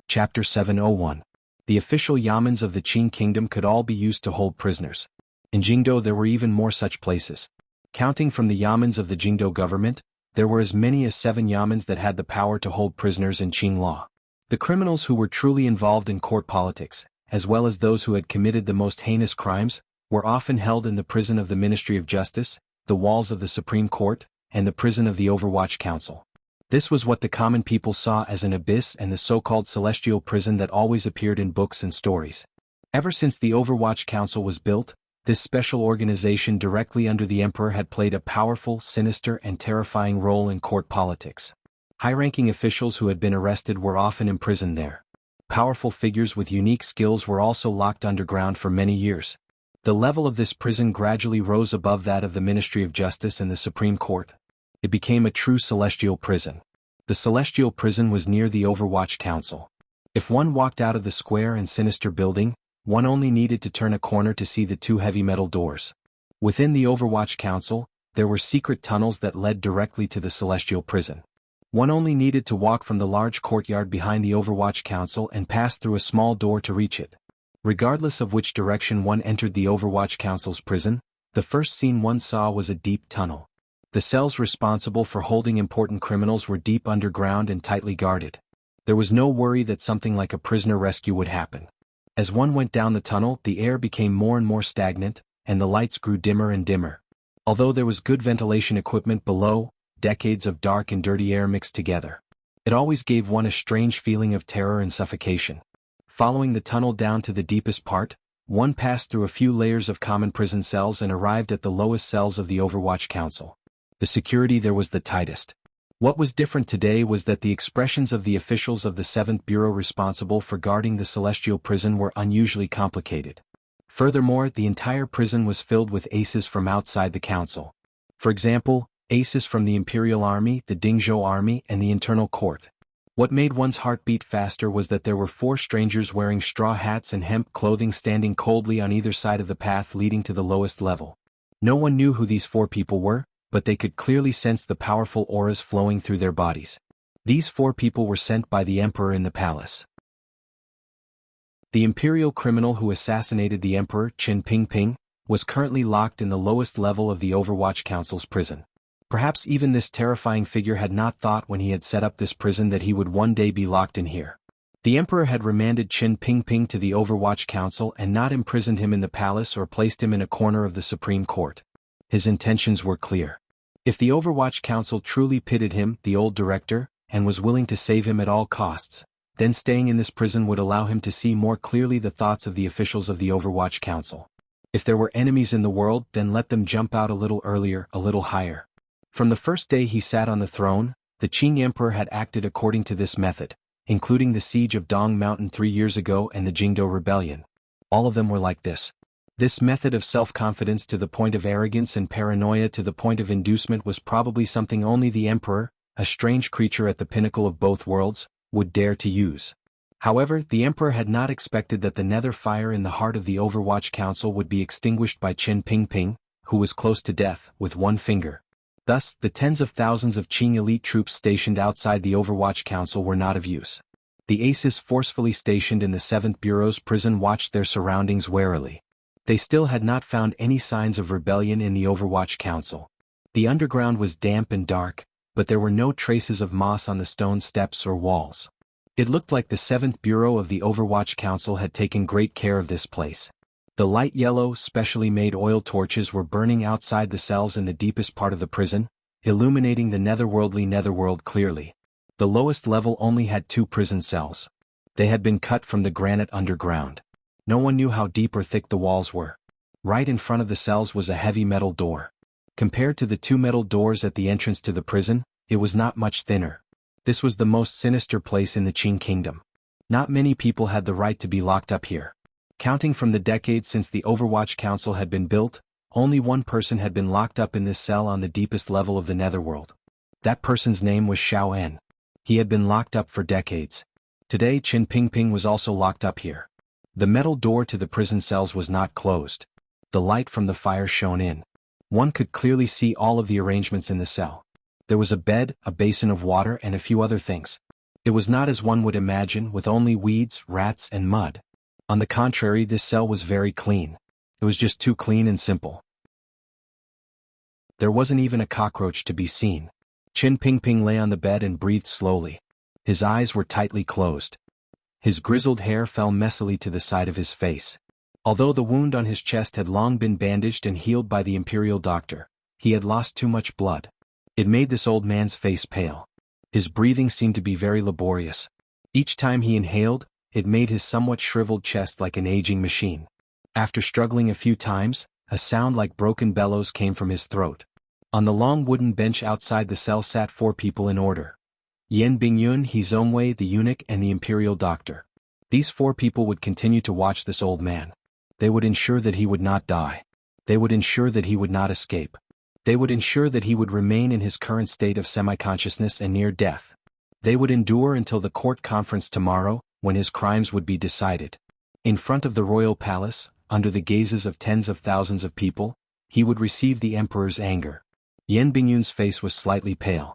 Chapter 701. The official yamens of the Qing kingdom could all be used to hold prisoners. In Jingdo there were even more such places. Counting from the yamens of the Jingdo government, there were as many as 7 yamens that had the power to hold prisoners in Qing law. The criminals who were truly involved in court politics, as well as those who had committed the most heinous crimes, were often held in the prison of the Ministry of Justice, the walls of the Supreme Court, and the prison of the Overwatch Council. This was what the common people saw as an abyss and the so-called celestial prison that always appeared in books and stories. Ever since the Overwatch Council was built, this special organization directly under the emperor had played a powerful, sinister and terrifying role in court politics. High-ranking officials who had been arrested were often imprisoned there. Powerful figures with unique skills were also locked underground for many years. The level of this prison gradually rose above that of the Ministry of Justice and the Supreme Court. It became a true celestial prison. The celestial prison was near the Overwatch Council. If one walked out of the square and sinister building, one only needed to turn a corner to see the 2 heavy metal doors. Within the Overwatch Council, there were secret tunnels that led directly to the celestial prison. One only needed to walk from the large courtyard behind the Overwatch Council and pass through a small door to reach it. Regardless of which direction one entered the Overwatch Council's prison, the first scene one saw was a deep tunnel. The cells responsible for holding important criminals were deep underground and tightly guarded. There was no worry that something like a prisoner rescue would happen. As one went down the tunnel, the air became more and more stagnant, and the lights grew dimmer and dimmer. Although there was good ventilation equipment below, decades of dark and dirty air mixed together. It always gave one a strange feeling of terror and suffocation. Following the tunnel down to the deepest part, one passed through a few layers of common prison cells and arrived at the lowest cells of the Overwatch Council. The security there was the tightest. What was different today was that the expressions of the officials of the 7th Bureau responsible for guarding the celestial prison were unusually complicated. Furthermore, the entire prison was filled with aces from outside the council. For example, aces from the Imperial Army, the Dingzhou Army, and the Internal Court. What made one's heart beat faster was that there were 4 strangers wearing straw hats and hemp clothing standing coldly on either side of the path leading to the lowest level. No one knew who these 4 people were, but they could clearly sense the powerful auras flowing through their bodies. These 4 people were sent by the emperor in the palace. The imperial criminal who assassinated the emperor, Qin Pingping, was currently locked in the lowest level of the Overwatch Council's prison. Perhaps even this terrifying figure had not thought when he had set up this prison that he would one day be locked in here. The emperor had remanded Qin Pingping to the Overwatch Council and not imprisoned him in the palace or placed him in a corner of the Supreme Court. His intentions were clear. If the Overwatch Council truly pitied him, the old director, and was willing to save him at all costs, then staying in this prison would allow him to see more clearly the thoughts of the officials of the Overwatch Council. If there were enemies in the world, then let them jump out a little earlier, a little higher. From the first day he sat on the throne, the Qing Emperor had acted according to this method, including the siege of Dong Mountain 3 years ago and the Jingdo Rebellion. All of them were like this. This method of self-confidence to the point of arrogance and paranoia to the point of inducement was probably something only the emperor, a strange creature at the pinnacle of both worlds, would dare to use. However, the emperor had not expected that the nether fire in the heart of the Overwatch Council would be extinguished by Qin Pingping, who was close to death, with one finger. Thus, the tens of thousands of Qing elite troops stationed outside the Overwatch Council were not of use. The aces forcefully stationed in the 7th Bureau's prison watched their surroundings warily. They still had not found any signs of rebellion in the Overwatch Council. The underground was damp and dark, but there were no traces of moss on the stone steps or walls. It looked like the 7th Bureau of the Overwatch Council had taken great care of this place. The light yellow, specially made oil torches were burning outside the cells in the deepest part of the prison, illuminating the netherworldly netherworld clearly. The lowest level only had 2 prison cells. They had been cut from the granite underground. No one knew how deep or thick the walls were. Right in front of the cells was a heavy metal door. Compared to the 2 metal doors at the entrance to the prison, it was not much thinner. This was the most sinister place in the Qing kingdom. Not many people had the right to be locked up here. Counting from the decades since the Overwatch Council had been built, only one person had been locked up in this cell on the deepest level of the netherworld. That person's name was Xiao En. He had been locked up for decades. Today Qin Pingping was also locked up here. The metal door to the prison cells was not closed. The light from the fire shone in. One could clearly see all of the arrangements in the cell. There was a bed, a basin of water, and a few other things. It was not as one would imagine, with only weeds, rats, and mud. On the contrary, this cell was very clean. It was just too clean and simple. There wasn't even a cockroach to be seen. Qin Pingping lay on the bed and breathed slowly. His eyes were tightly closed. His grizzled hair fell messily to the side of his face. Although the wound on his chest had long been bandaged and healed by the imperial doctor, he had lost too much blood. It made this old man's face pale. His breathing seemed to be very laborious. Each time he inhaled, it made his somewhat shriveled chest like an aging machine. After struggling a few times, a sound like broken bellows came from his throat. On the long wooden bench outside the cell sat 4 people in order. Yan Bingyun, He Zongwei, the eunuch, and the imperial doctor. These 4 people would continue to watch this old man. They would ensure that he would not die. They would ensure that he would not escape. They would ensure that he would remain in his current state of semi-consciousness and near death. They would endure until the court conference tomorrow, when his crimes would be decided. In front of the royal palace, under the gazes of tens of thousands of people, he would receive the emperor's anger. Yan Bingyun's face was slightly pale.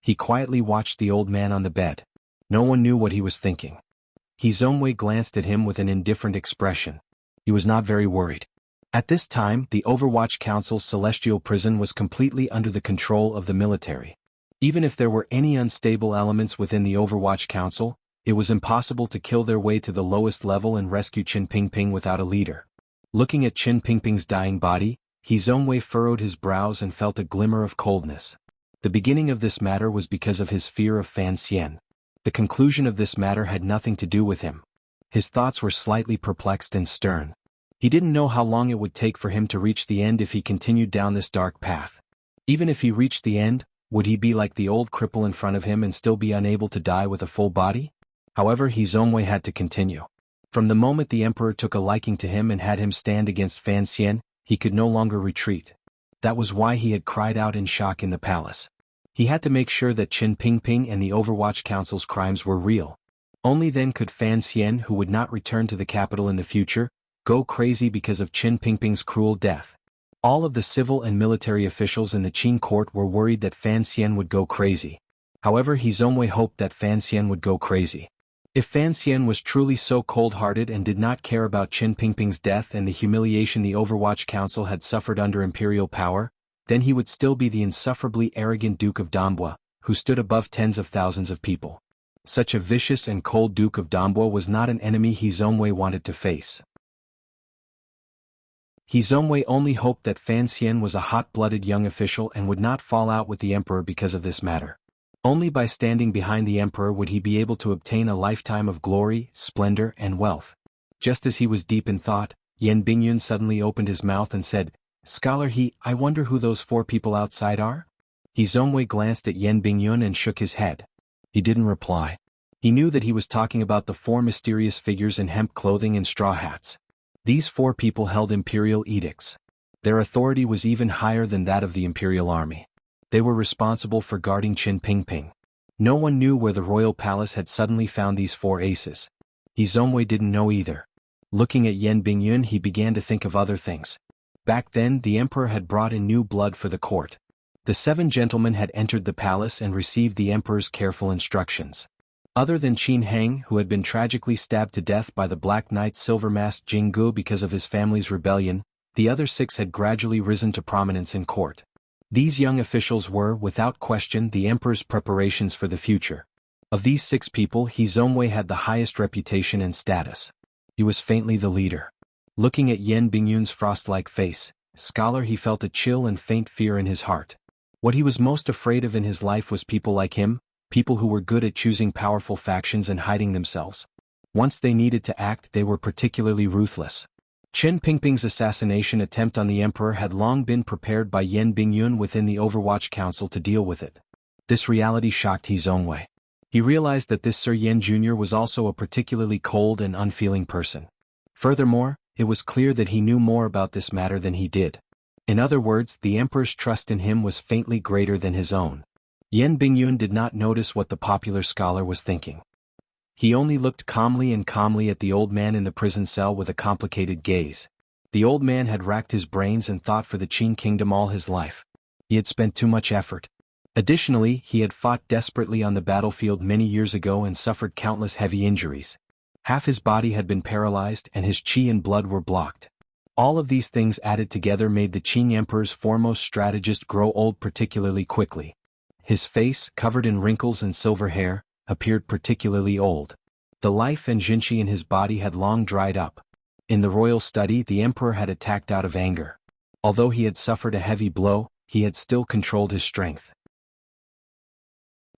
He quietly watched the old man on the bed. No one knew what he was thinking. He Zongwei glanced at him with an indifferent expression. He was not very worried. At this time, the Overwatch Council's celestial prison was completely under the control of the military. Even if there were any unstable elements within the Overwatch Council, it was impossible to kill their way to the lowest level and rescue Qin Pingping without a leader. Looking at Qin Pingping's dying body, He Zongwei furrowed his brows and felt a glimmer of coldness. The beginning of this matter was because of his fear of Fan Xian. The conclusion of this matter had nothing to do with him. His thoughts were slightly perplexed and stern. He didn't know how long it would take for him to reach the end if he continued down this dark path. Even if he reached the end, would he be like the old cripple in front of him and still be unable to die with a full body? However, He Zongwei had to continue. From the moment the emperor took a liking to him and had him stand against Fan Xian, he could no longer retreat. That was why he had cried out in shock in the palace. He had to make sure that Qin Pingping and the Overwatch Council's crimes were real. Only then could Fan Xian, who would not return to the capital in the future, go crazy because of Qin Pingping's cruel death. All of the civil and military officials in the Qin court were worried that Fan Xian would go crazy. However, He Zongwei hoped that Fan Xian would go crazy. If Fan Xian was truly so cold-hearted and did not care about Qin Pingping's death and the humiliation the Overwatch Council had suffered under imperial power, then he would still be the insufferably arrogant Duke of Dambua, who stood above tens of thousands of people. Such a vicious and cold Duke of Dambua was not an enemy He Zongwei wanted to face. He Zongwei only hoped that Fan Xian was a hot-blooded young official and would not fall out with the emperor because of this matter. Only by standing behind the emperor would he be able to obtain a lifetime of glory, splendor, and wealth. Just as he was deep in thought, Yan Bingyun suddenly opened his mouth and said, "Scholar I wonder who those 4 people outside are?" He Zongwei glanced at Yan Bingyun and shook his head. He didn't reply. He knew that he was talking about the 4 mysterious figures in hemp clothing and straw hats. These 4 people held imperial edicts. Their authority was even higher than that of the imperial army. They were responsible for guarding Qin Pingping. No one knew where the royal palace had suddenly found these 4 aces. He Zongwei didn't know either. Looking at Yan Bingyun, he began to think of other things. Back then, the emperor had brought in new blood for the court. The 7 gentlemen had entered the palace and received the emperor's careful instructions. Other than Qin Heng, who had been tragically stabbed to death by the Black Knight Silver-Masked Jinggu because of his family's rebellion, the other 6 had gradually risen to prominence in court. These young officials were, without question, the emperor's preparations for the future. Of these 6 people, He Zongwei had the highest reputation and status. He was faintly the leader. Looking at Yan Bingyun's frost-like face, scholar, he felt a chill and faint fear in his heart. What he was most afraid of in his life was people like him, people who were good at choosing powerful factions and hiding themselves. Once they needed to act, they were particularly ruthless. Qin Pingping's assassination attempt on the emperor had long been prepared by Yan Bingyun within the Overwatch Council to deal with it. This reality shocked He Zongwei. He realized that this Sir Yen Jr. was also a particularly cold and unfeeling person. Furthermore, it was clear that he knew more about this matter than he did. In other words, the emperor's trust in him was faintly greater than his own. Yen Bingyun did not notice what the popular scholar was thinking. He only looked calmly at the old man in the prison cell with a complicated gaze. The old man had racked his brains and thought for the Qin kingdom all his life. He had spent too much effort. Additionally, he had fought desperately on the battlefield many years ago and suffered countless heavy injuries. Half his body had been paralyzed and his qi and blood were blocked. All of these things added together made the Qing emperor's foremost strategist grow old particularly quickly. His face, covered in wrinkles and silver hair, appeared particularly old. The life and jinqi in his body had long dried up. In the royal study, the emperor had attacked out of anger. Although he had suffered a heavy blow, he had still controlled his strength.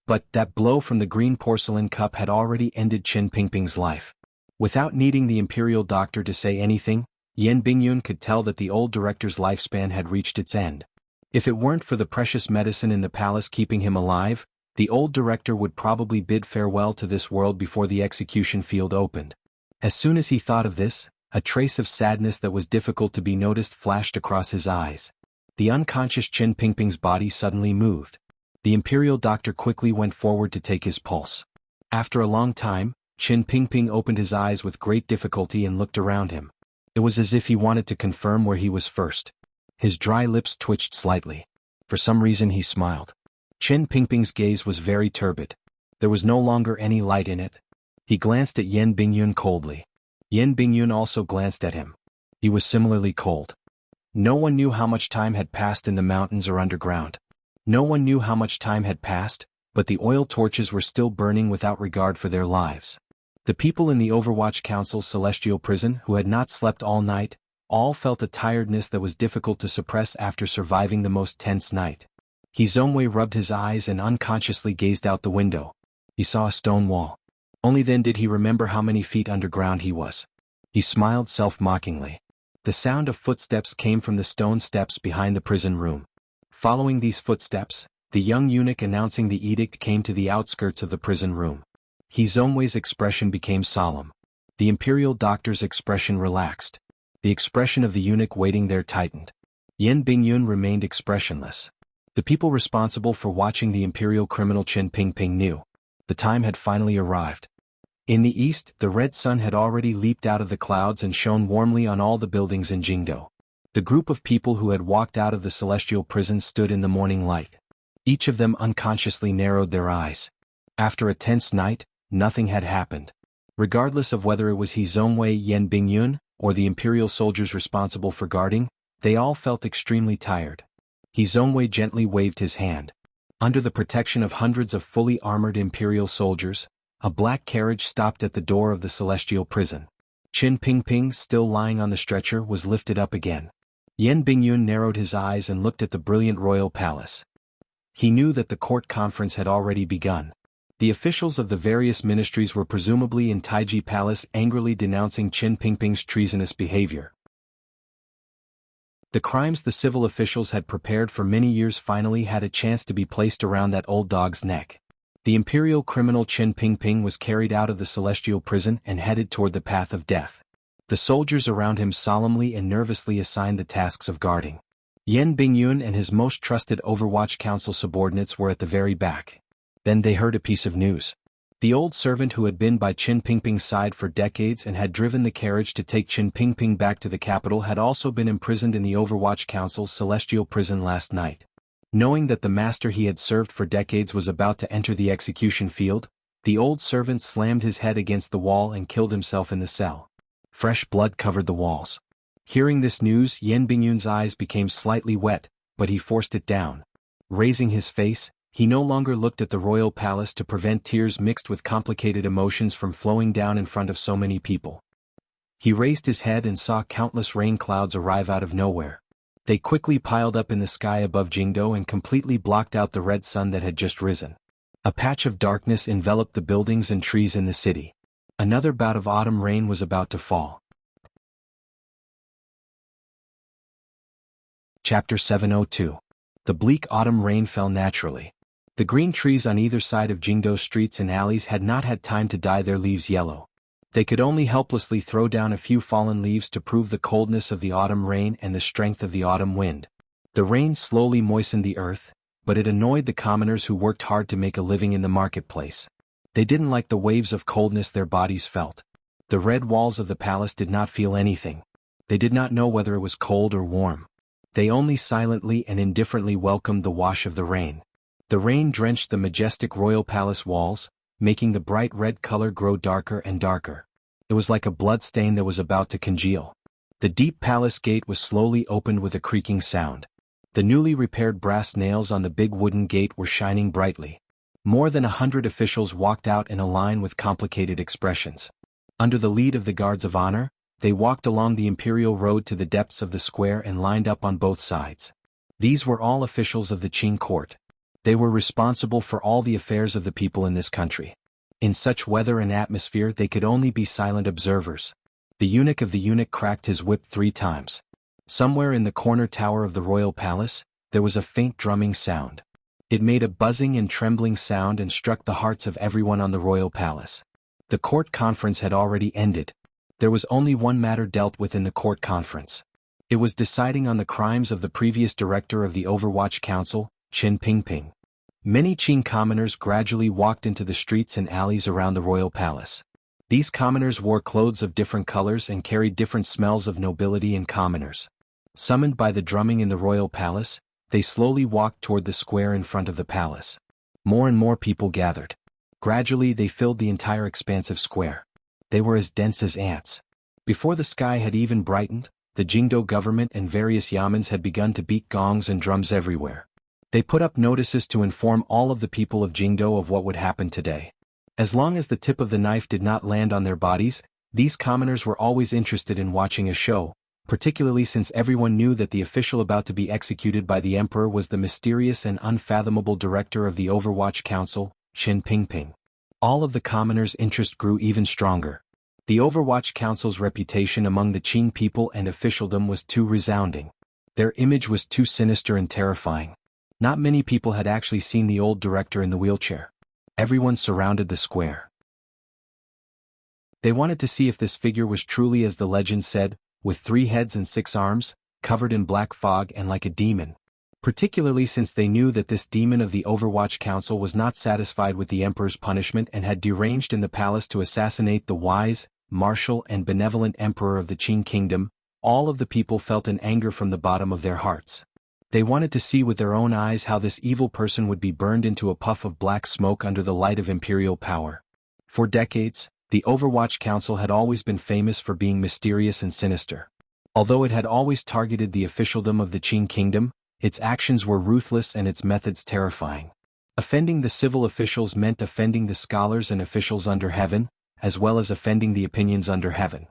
But that blow from the green porcelain cup had already ended Qin Pingping's life. Without needing the imperial doctor to say anything, Yen Bingyun could tell that the old director's lifespan had reached its end. If it weren't for the precious medicine in the palace keeping him alive, the old director would probably bid farewell to this world before the execution field opened. As soon as he thought of this, a trace of sadness that was difficult to be noticed flashed across his eyes. The unconscious Qin Pingping's body suddenly moved. The imperial doctor quickly went forward to take his pulse. After a long time, Qin Pingping opened his eyes with great difficulty and looked around him. It was as if he wanted to confirm where he was first. His dry lips twitched slightly. For some reason he smiled. Qin Pingping's gaze was very turbid. There was no longer any light in it. He glanced at Yen Bingyun coldly. Yen Bingyun also glanced at him. He was similarly cold. No one knew how much time had passed in the mountains or underground. No one knew how much time had passed, but the oil torches were still burning without regard for their lives. The people in the Overwatch Council's celestial prison who had not slept all night, all felt a tiredness that was difficult to suppress after surviving the most tense night. He Zongwei rubbed his eyes and unconsciously gazed out the window. He saw a stone wall. Only then did he remember how many feet underground he was. He smiled self-mockingly. The sound of footsteps came from the stone steps behind the prison room. Following these footsteps, the young eunuch announcing the edict came to the outskirts of the prison room. He Zongwei's expression became solemn. The imperial doctor's expression relaxed. The expression of the eunuch waiting there tightened. Yen Bingyun remained expressionless. The people responsible for watching the imperial criminal Qin Pingping knew. The time had finally arrived. In the east, the red sun had already leaped out of the clouds and shone warmly on all the buildings in Jingdo. The group of people who had walked out of the celestial prison stood in the morning light. Each of them unconsciously narrowed their eyes. After a tense night, nothing had happened. Regardless of whether it was He Zongwei Yen Bingyun, or the imperial soldiers responsible for guarding, they all felt extremely tired. He Zongwei gently waved his hand. Under the protection of hundreds of fully armored imperial soldiers, a black carriage stopped at the door of the celestial prison. Qin Pingping, still lying on the stretcher, was lifted up again. Yen Bingyun narrowed his eyes and looked at the brilliant royal palace. He knew that the court conference had already begun. The officials of the various ministries were presumably in Taiji Palace angrily denouncing Qin Pingping's treasonous behavior. The crimes the civil officials had prepared for many years finally had a chance to be placed around that old dog's neck. The imperial criminal Qin Pingping was carried out of the celestial prison and headed toward the path of death. The soldiers around him solemnly and nervously assigned the tasks of guarding. Yen Bingyun and his most trusted Overwatch Council subordinates were at the very back. Then they heard a piece of news. The old servant who had been by Qin Pingping's side for decades and had driven the carriage to take Qin Pingping back to the capital had also been imprisoned in the Overwatch Council's celestial prison last night. Knowing that the master he had served for decades was about to enter the execution field, the old servant slammed his head against the wall and killed himself in the cell. Fresh blood covered the walls. Hearing this news, Yen Bingyun's eyes became slightly wet, but he forced it down. Raising his face, he no longer looked at the royal palace to prevent tears mixed with complicated emotions from flowing down in front of so many people. He raised his head and saw countless rain clouds arrive out of nowhere. They quickly piled up in the sky above Jingdo and completely blocked out the red sun that had just risen. A patch of darkness enveloped the buildings and trees in the city. Another bout of autumn rain was about to fall. Chapter 702. The bleak autumn rain fell naturally. The green trees on either side of Jingdo's streets and alleys had not had time to dye their leaves yellow. They could only helplessly throw down a few fallen leaves to prove the coldness of the autumn rain and the strength of the autumn wind. The rain slowly moistened the earth, but it annoyed the commoners who worked hard to make a living in the marketplace. They didn't like the waves of coldness their bodies felt. The red walls of the palace did not feel anything. They did not know whether it was cold or warm. They only silently and indifferently welcomed the wash of the rain. The rain drenched the majestic royal palace walls, making the bright red color grow darker and darker. It was like a blood stain that was about to congeal. The deep palace gate was slowly opened with a creaking sound. The newly repaired brass nails on the big wooden gate were shining brightly. More than 100 officials walked out in a line with complicated expressions. Under the lead of the guards of honor, they walked along the imperial road to the depths of the square and lined up on both sides. These were all officials of the Qing court. They were responsible for all the affairs of the people in this country. In such weather and atmosphere they could only be silent observers. The eunuch cracked his whip 3 times. Somewhere in the corner tower of the royal palace, there was a faint drumming sound. It made a buzzing and trembling sound and struck the hearts of everyone on the royal palace. The court conference had already ended. There was only one matter dealt with in the court conference. It was deciding on the crimes of the previous director of the Overwatch Council, Qin Pingping. Many Qing commoners gradually walked into the streets and alleys around the royal palace. These commoners wore clothes of different colors and carried different smells of nobility and commoners. Summoned by the drumming in the royal palace, they slowly walked toward the square in front of the palace. More and more people gathered. Gradually they filled the entire expansive square. They were as dense as ants. Before the sky had even brightened, the Jingdo government and various yamens had begun to beat gongs and drums everywhere. They put up notices to inform all of the people of Jingdo of what would happen today. As long as the tip of the knife did not land on their bodies, these commoners were always interested in watching a show, particularly since everyone knew that the official about to be executed by the emperor was the mysterious and unfathomable director of the Overwatch Council, Qin Pingping. All of the commoners' interest grew even stronger. The Overwatch Council's reputation among the Qing people and officialdom was too resounding. Their image was too sinister and terrifying. Not many people had actually seen the old director in the wheelchair. Everyone surrounded the square. They wanted to see if this figure was truly as the legend said, with 3 heads and 6 arms, covered in black fog and like a demon. Particularly since they knew that this demon of the Overwatch Council was not satisfied with the emperor's punishment and had deranged in the palace to assassinate the wise, martial and benevolent emperor of the Qing kingdom. All of the people felt an anger from the bottom of their hearts. They wanted to see with their own eyes how this evil person would be burned into a puff of black smoke under the light of imperial power. For decades, the Overwatch Council had always been famous for being mysterious and sinister. Although it had always targeted the officialdom of the Qing kingdom, its actions were ruthless and its methods terrifying. Offending the civil officials meant offending the scholars and officials under heaven, as well as offending the opinions under heaven.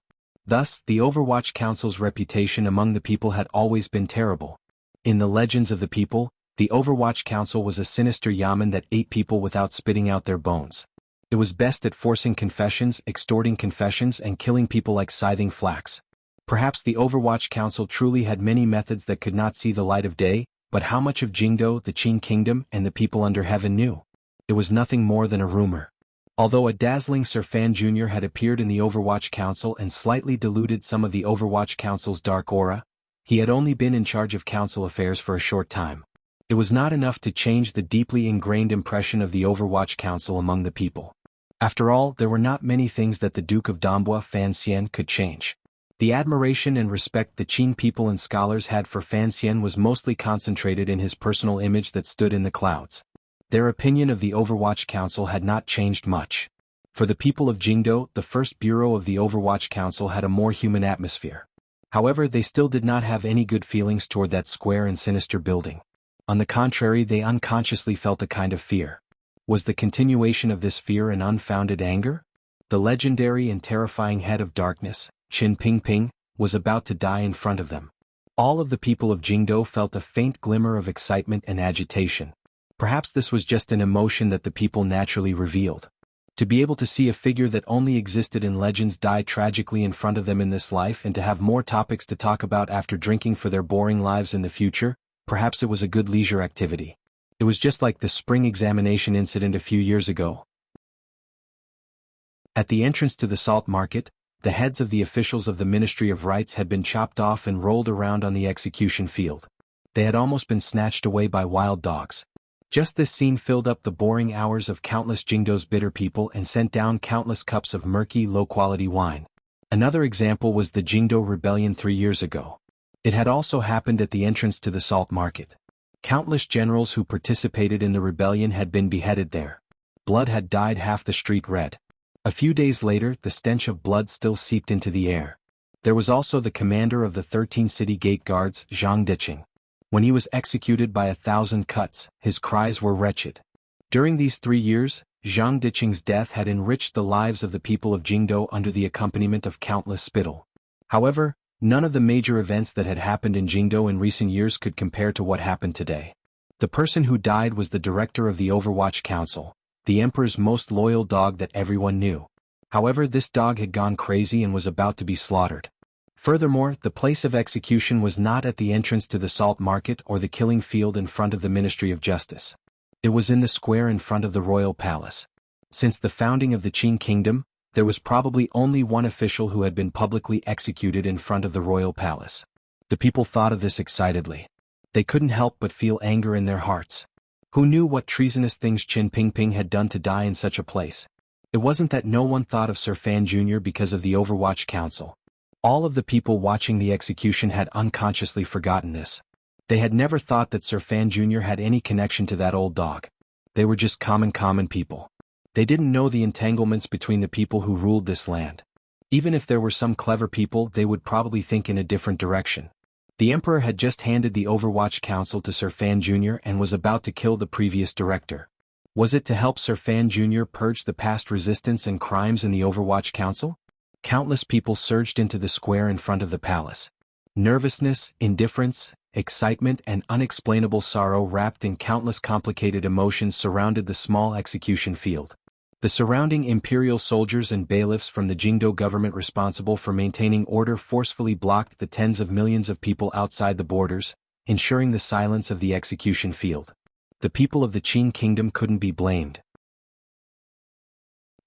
Thus, the Overwatch Council's reputation among the people had always been terrible. In the legends of the people, the Overwatch Council was a sinister yamen that ate people without spitting out their bones. It was best at forcing confessions, extorting confessions and killing people like scything flax. Perhaps the Overwatch Council truly had many methods that could not see the light of day, but how much of Jingdo, the Qing kingdom, and the people under heaven knew? It was nothing more than a rumor. Although a dazzling Sir Fan Jr. had appeared in the Overwatch Council and slightly diluted some of the Overwatch Council's dark aura, he had only been in charge of council affairs for a short time. It was not enough to change the deeply ingrained impression of the Overwatch Council among the people. After all, there were not many things that the Duke of Dambua Fan Xian could change. The admiration and respect the Qing people and scholars had for Fan Xian was mostly concentrated in his personal image that stood in the clouds. Their opinion of the Overwatch Council had not changed much. For the people of Jingdo, the first bureau of the Overwatch Council had a more human atmosphere. However, they still did not have any good feelings toward that square and sinister building. On the contrary, they unconsciously felt a kind of fear. Was the continuation of this fear an unfounded anger? The legendary and terrifying head of darkness, Qin Pingping, was about to die in front of them. All of the people of Jingdo felt a faint glimmer of excitement and agitation. Perhaps this was just an emotion that the people naturally revealed. To be able to see a figure that only existed in legends die tragically in front of them in this life and to have more topics to talk about after drinking for their boring lives in the future, perhaps it was a good leisure activity. It was just like the spring examination incident a few years ago. At the entrance to the salt market, the heads of the officials of the Ministry of Rights had been chopped off and rolled around on the execution field. They had almost been snatched away by wild dogs. Just this scene filled up the boring hours of countless Jingdo's bitter people and sent down countless cups of murky, low-quality wine. Another example was the Jingdo Rebellion 3 years ago. It had also happened at the entrance to the salt market. Countless generals who participated in the rebellion had been beheaded there. Blood had dyed half the street red. A few days later, the stench of blood still seeped into the air. There was also the commander of the 13 city gate guards, Zhang Diqing. When he was executed by 1,000 cuts, his cries were wretched. During these 3 years, Zhang Diqing's death had enriched the lives of the people of Jingdo under the accompaniment of countless spittle. However, none of the major events that had happened in Jingdo in recent years could compare to what happened today. The person who died was the director of the Overwatch Council, the emperor's most loyal dog that everyone knew. However, this dog had gone crazy and was about to be slaughtered. Furthermore, the place of execution was not at the entrance to the salt market or the killing field in front of the Ministry of Justice. It was in the square in front of the royal palace. Since the founding of the Qing kingdom, there was probably only one official who had been publicly executed in front of the royal palace. The people thought of this excitedly. They couldn't help but feel anger in their hearts. Who knew what treasonous things Qin Pingping had done to die in such a place? It wasn't that no one thought of Sir Fan Jr. because of the Overwatch Council. All of the people watching the execution had unconsciously forgotten this. They had never thought that Sir Fan Jr. had any connection to that old dog. They were just common people. They didn't know the entanglements between the people who ruled this land. Even if there were some clever people, they would probably think in a different direction. The Emperor had just handed the Overwatch Council to Sir Fan Jr. and was about to kill the previous director. Was it to help Sir Fan Jr. purge the past resistance and crimes in the Overwatch Council? Countless people surged into the square in front of the palace. Nervousness, indifference, excitement and unexplainable sorrow wrapped in countless complicated emotions surrounded the small execution field. The surrounding imperial soldiers and bailiffs from the Jingdo government responsible for maintaining order forcefully blocked the tens of millions of people outside the borders, ensuring the silence of the execution field. The people of the Qing kingdom couldn't be blamed.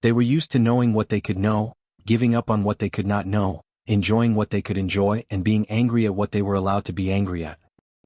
They were used to knowing what they could know, giving up on what they could not know, enjoying what they could enjoy and being angry at what they were allowed to be angry at.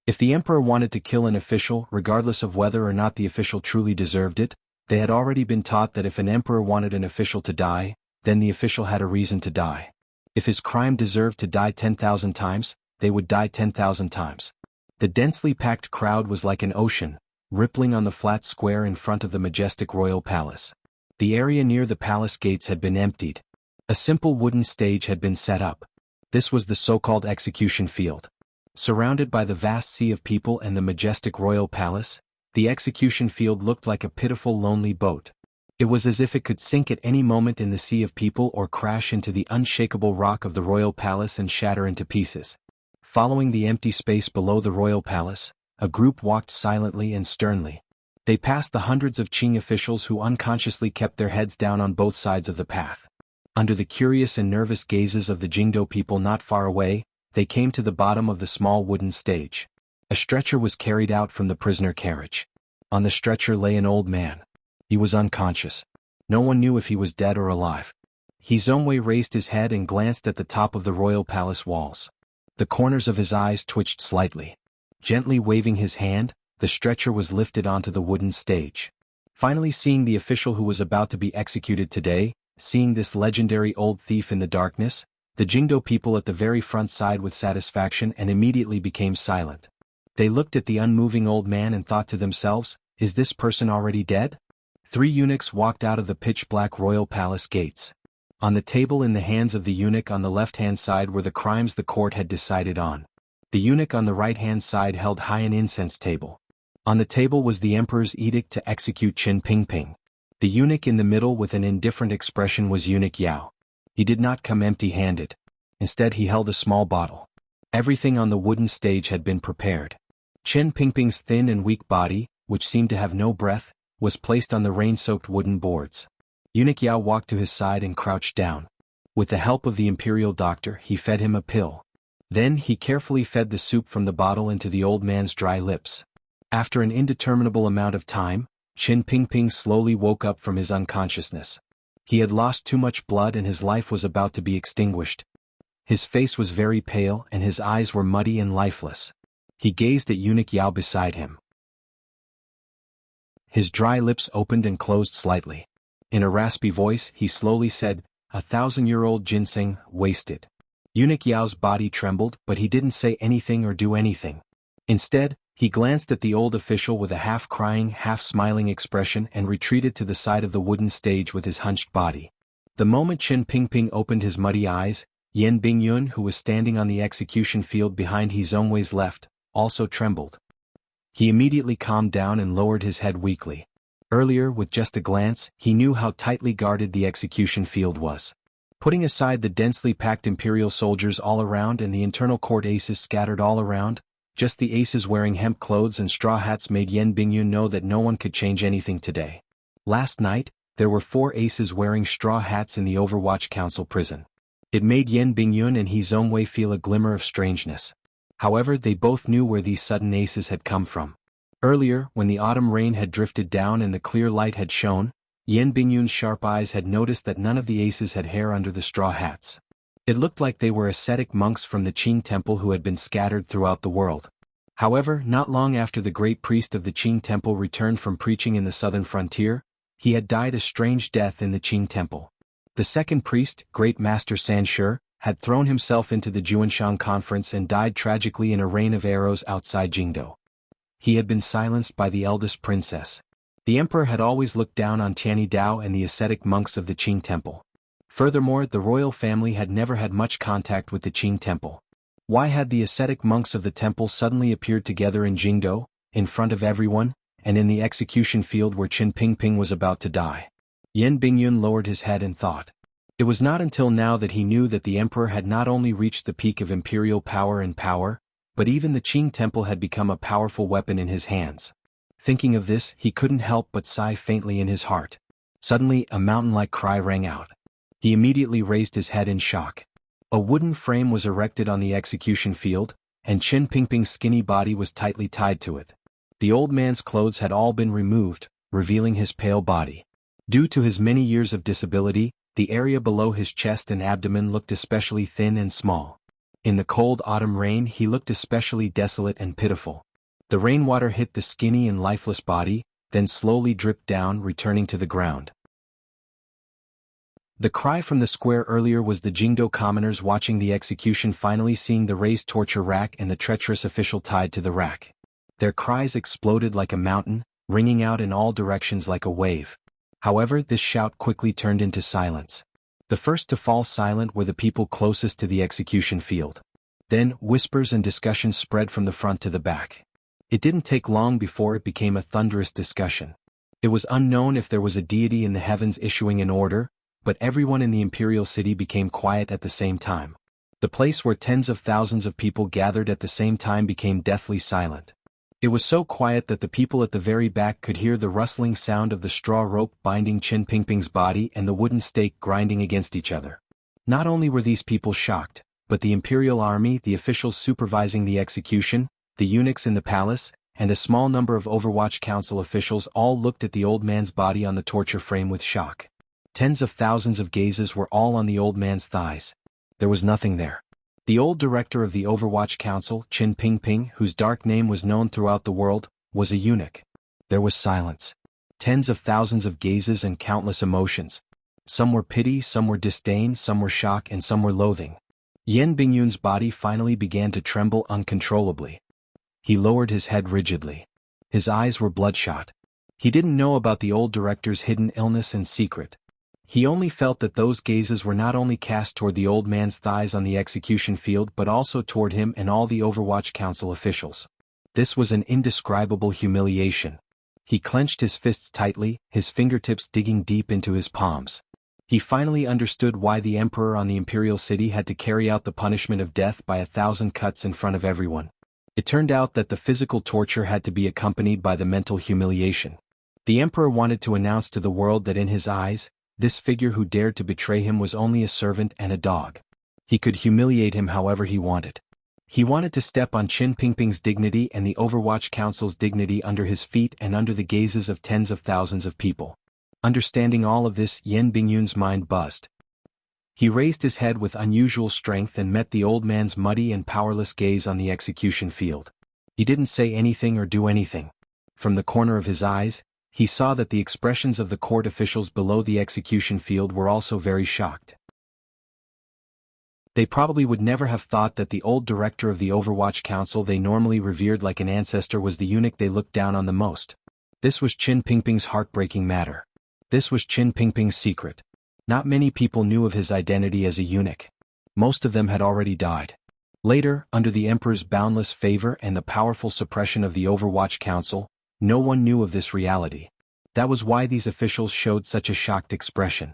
If the emperor wanted to kill an official regardless of whether or not the official truly deserved it, they had already been taught that if an emperor wanted an official to die, then the official had a reason to die. If his crime deserved to die 10,000 times, they would die 10,000 times. The densely packed crowd was like an ocean, rippling on the flat square in front of the majestic royal palace. The area near the palace gates had been emptied. A simple wooden stage had been set up. This was the so-called execution field. Surrounded by the vast sea of people and the majestic royal palace, the execution field looked like a pitiful lonely boat. It was as if it could sink at any moment in the sea of people or crash into the unshakable rock of the royal palace and shatter into pieces. Following the empty space below the royal palace, a group walked silently and sternly. They passed the hundreds of Qing officials who unconsciously kept their heads down on both sides of the path. Under the curious and nervous gazes of the Jingdo people not far away, they came to the bottom of the small wooden stage. A stretcher was carried out from the prisoner carriage. On the stretcher lay an old man. He was unconscious. No one knew if he was dead or alive. Zongwei raised his head and glanced at the top of the royal palace walls. The corners of his eyes twitched slightly. Gently waving his hand, the stretcher was lifted onto the wooden stage. Finally seeing the official who was about to be executed today, seeing this legendary old thief in the darkness, the Jingdo people at the very front sighed with satisfaction and immediately became silent. They looked at the unmoving old man and thought to themselves, is this person already dead? 3 eunuchs walked out of the pitch-black royal palace gates. On the table in the hands of the eunuch on the left-hand side were the crimes the court had decided on. The eunuch on the right-hand side held high an incense table. On the table was the emperor's edict to execute Qin Pingping. The eunuch in the middle with an indifferent expression was Eunuch Yao. He did not come empty-handed. Instead he held a small bottle. Everything on the wooden stage had been prepared. Qin Pingping's thin and weak body, which seemed to have no breath, was placed on the rain-soaked wooden boards. Eunuch Yao walked to his side and crouched down. With the help of the imperial doctor, he fed him a pill. Then he carefully fed the soup from the bottle into the old man's dry lips. After an indeterminable amount of time, Qin Pingping slowly woke up from his unconsciousness. He had lost too much blood and his life was about to be extinguished. His face was very pale and his eyes were muddy and lifeless. He gazed at eunuch Yao beside him. His dry lips opened and closed slightly. In a raspy voice, he slowly said, "A 1,000-year-old ginseng, wasted." Eunuch Yao's body trembled, but he didn't say anything or do anything. Instead, he glanced at the old official with a half-crying, half-smiling expression and retreated to the side of the wooden stage with his hunched body. The moment Qin Pingping opened his muddy eyes, Yan Bingyun, who was standing on the execution field behind He Zhongwei's left, also trembled. He immediately calmed down and lowered his head weakly. Earlier, with just a glance, he knew how tightly guarded the execution field was. Putting aside the densely packed imperial soldiers all around and the internal court aces scattered all around, just the aces wearing hemp clothes and straw hats made Yan Bingyun know that no one could change anything today. Last night, there were 4 aces wearing straw hats in the Overwatch Council prison. It made Yan Bingyun and He Zhongwei feel a glimmer of strangeness. However, they both knew where these sudden aces had come from. Earlier, when the autumn rain had drifted down and the clear light had shone, Yan Bingyun's sharp eyes had noticed that none of the aces had hair under the straw hats. It looked like they were ascetic monks from the Qing temple who had been scattered throughout the world. However, not long after the great priest of the Qing temple returned from preaching in the southern frontier, he had died a strange death in the Qing temple. The second priest, Great Master Sanshi, had thrown himself into the Juanshan conference and died tragically in a rain of arrows outside Jingdo. He had been silenced by the eldest princess. The emperor had always looked down on Tianyi Dao and the ascetic monks of the Qing temple. Furthermore, the royal family had never had much contact with the Qing temple. Why had the ascetic monks of the temple suddenly appeared together in Jingdo, in front of everyone, and in the execution field where Qin Pingping was about to die? Yan Bingyun lowered his head and thought. It was not until now that he knew that the emperor had not only reached the peak of imperial power, but even the Qing temple had become a powerful weapon in his hands. Thinking of this, he couldn't help but sigh faintly in his heart. Suddenly, a mountain-like cry rang out. He immediately raised his head in shock. A wooden frame was erected on the execution field, and Qin Pingping's skinny body was tightly tied to it. The old man's clothes had all been removed, revealing his pale body. Due to his many years of disability, the area below his chest and abdomen looked especially thin and small. In the cold autumn rain, he looked especially desolate and pitiful. The rainwater hit the skinny and lifeless body, then slowly dripped down, returning to the ground. The cry from the square earlier was the Jingdo commoners watching the execution finally seeing the raised torture rack and the treacherous official tied to the rack. Their cries exploded like a mountain, ringing out in all directions like a wave. However, this shout quickly turned into silence. The first to fall silent were the people closest to the execution field. Then, whispers and discussions spread from the front to the back. It didn't take long before it became a thunderous discussion. It was unknown if there was a deity in the heavens issuing an order, but everyone in the imperial city became quiet at the same time. The place where tens of thousands of people gathered at the same time became deathly silent. It was so quiet that the people at the very back could hear the rustling sound of the straw rope binding Qin Pingping's body and the wooden stake grinding against each other. Not only were these people shocked, but the imperial army, the officials supervising the execution, the eunuchs in the palace, and a small number of Overwatch Council officials all looked at the old man's body on the torture frame with shock. Tens of thousands of gazes were all on the old man's thighs. There was nothing there. The old director of the Overwatch Council, Qin Pingping, whose dark name was known throughout the world, was a eunuch. There was silence. Tens of thousands of gazes and countless emotions. Some were pity, some were disdain, some were shock, and some were loathing. Yan Bingyun's body finally began to tremble uncontrollably. He lowered his head rigidly. His eyes were bloodshot. He didn't know about the old director's hidden illness and secret. He only felt that those gazes were not only cast toward the old man's thighs on the execution field but also toward him and all the Overwatch Council officials. This was an indescribable humiliation. He clenched his fists tightly, his fingertips digging deep into his palms. He finally understood why the emperor on the imperial city had to carry out the punishment of death by 1,000 cuts in front of everyone. It turned out that the physical torture had to be accompanied by the mental humiliation. The emperor wanted to announce to the world that in his eyes, this figure who dared to betray him was only a servant and a dog. He could humiliate him however he wanted. He wanted to step on Qin Pingping's dignity and the Overwatch Council's dignity under his feet and under the gazes of tens of thousands of people. Understanding all of this, Yan Bingyun's mind buzzed. He raised his head with unusual strength and met the old man's muddy and powerless gaze on the execution field. He didn't say anything or do anything. From the corner of his eyes, he saw that the expressions of the court officials below the execution field were also very shocked. They probably would never have thought that the old director of the Overwatch Council they normally revered like an ancestor was the eunuch they looked down on the most. This was Qin Pingping's heartbreaking matter. This was Qin Pingping's secret. Not many people knew of his identity as a eunuch. Most of them had already died. Later, under the emperor's boundless favor and the powerful suppression of the Overwatch Council, no one knew of this reality. That was why these officials showed such a shocked expression.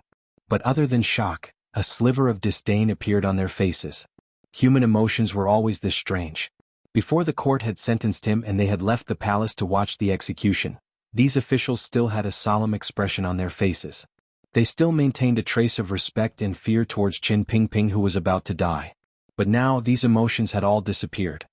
But other than shock, a sliver of disdain appeared on their faces. Human emotions were always this strange. Before the court had sentenced him and they had left the palace to watch the execution, these officials still had a solemn expression on their faces. They still maintained a trace of respect and fear towards Qin Pingping who was about to die. But now these emotions had all disappeared.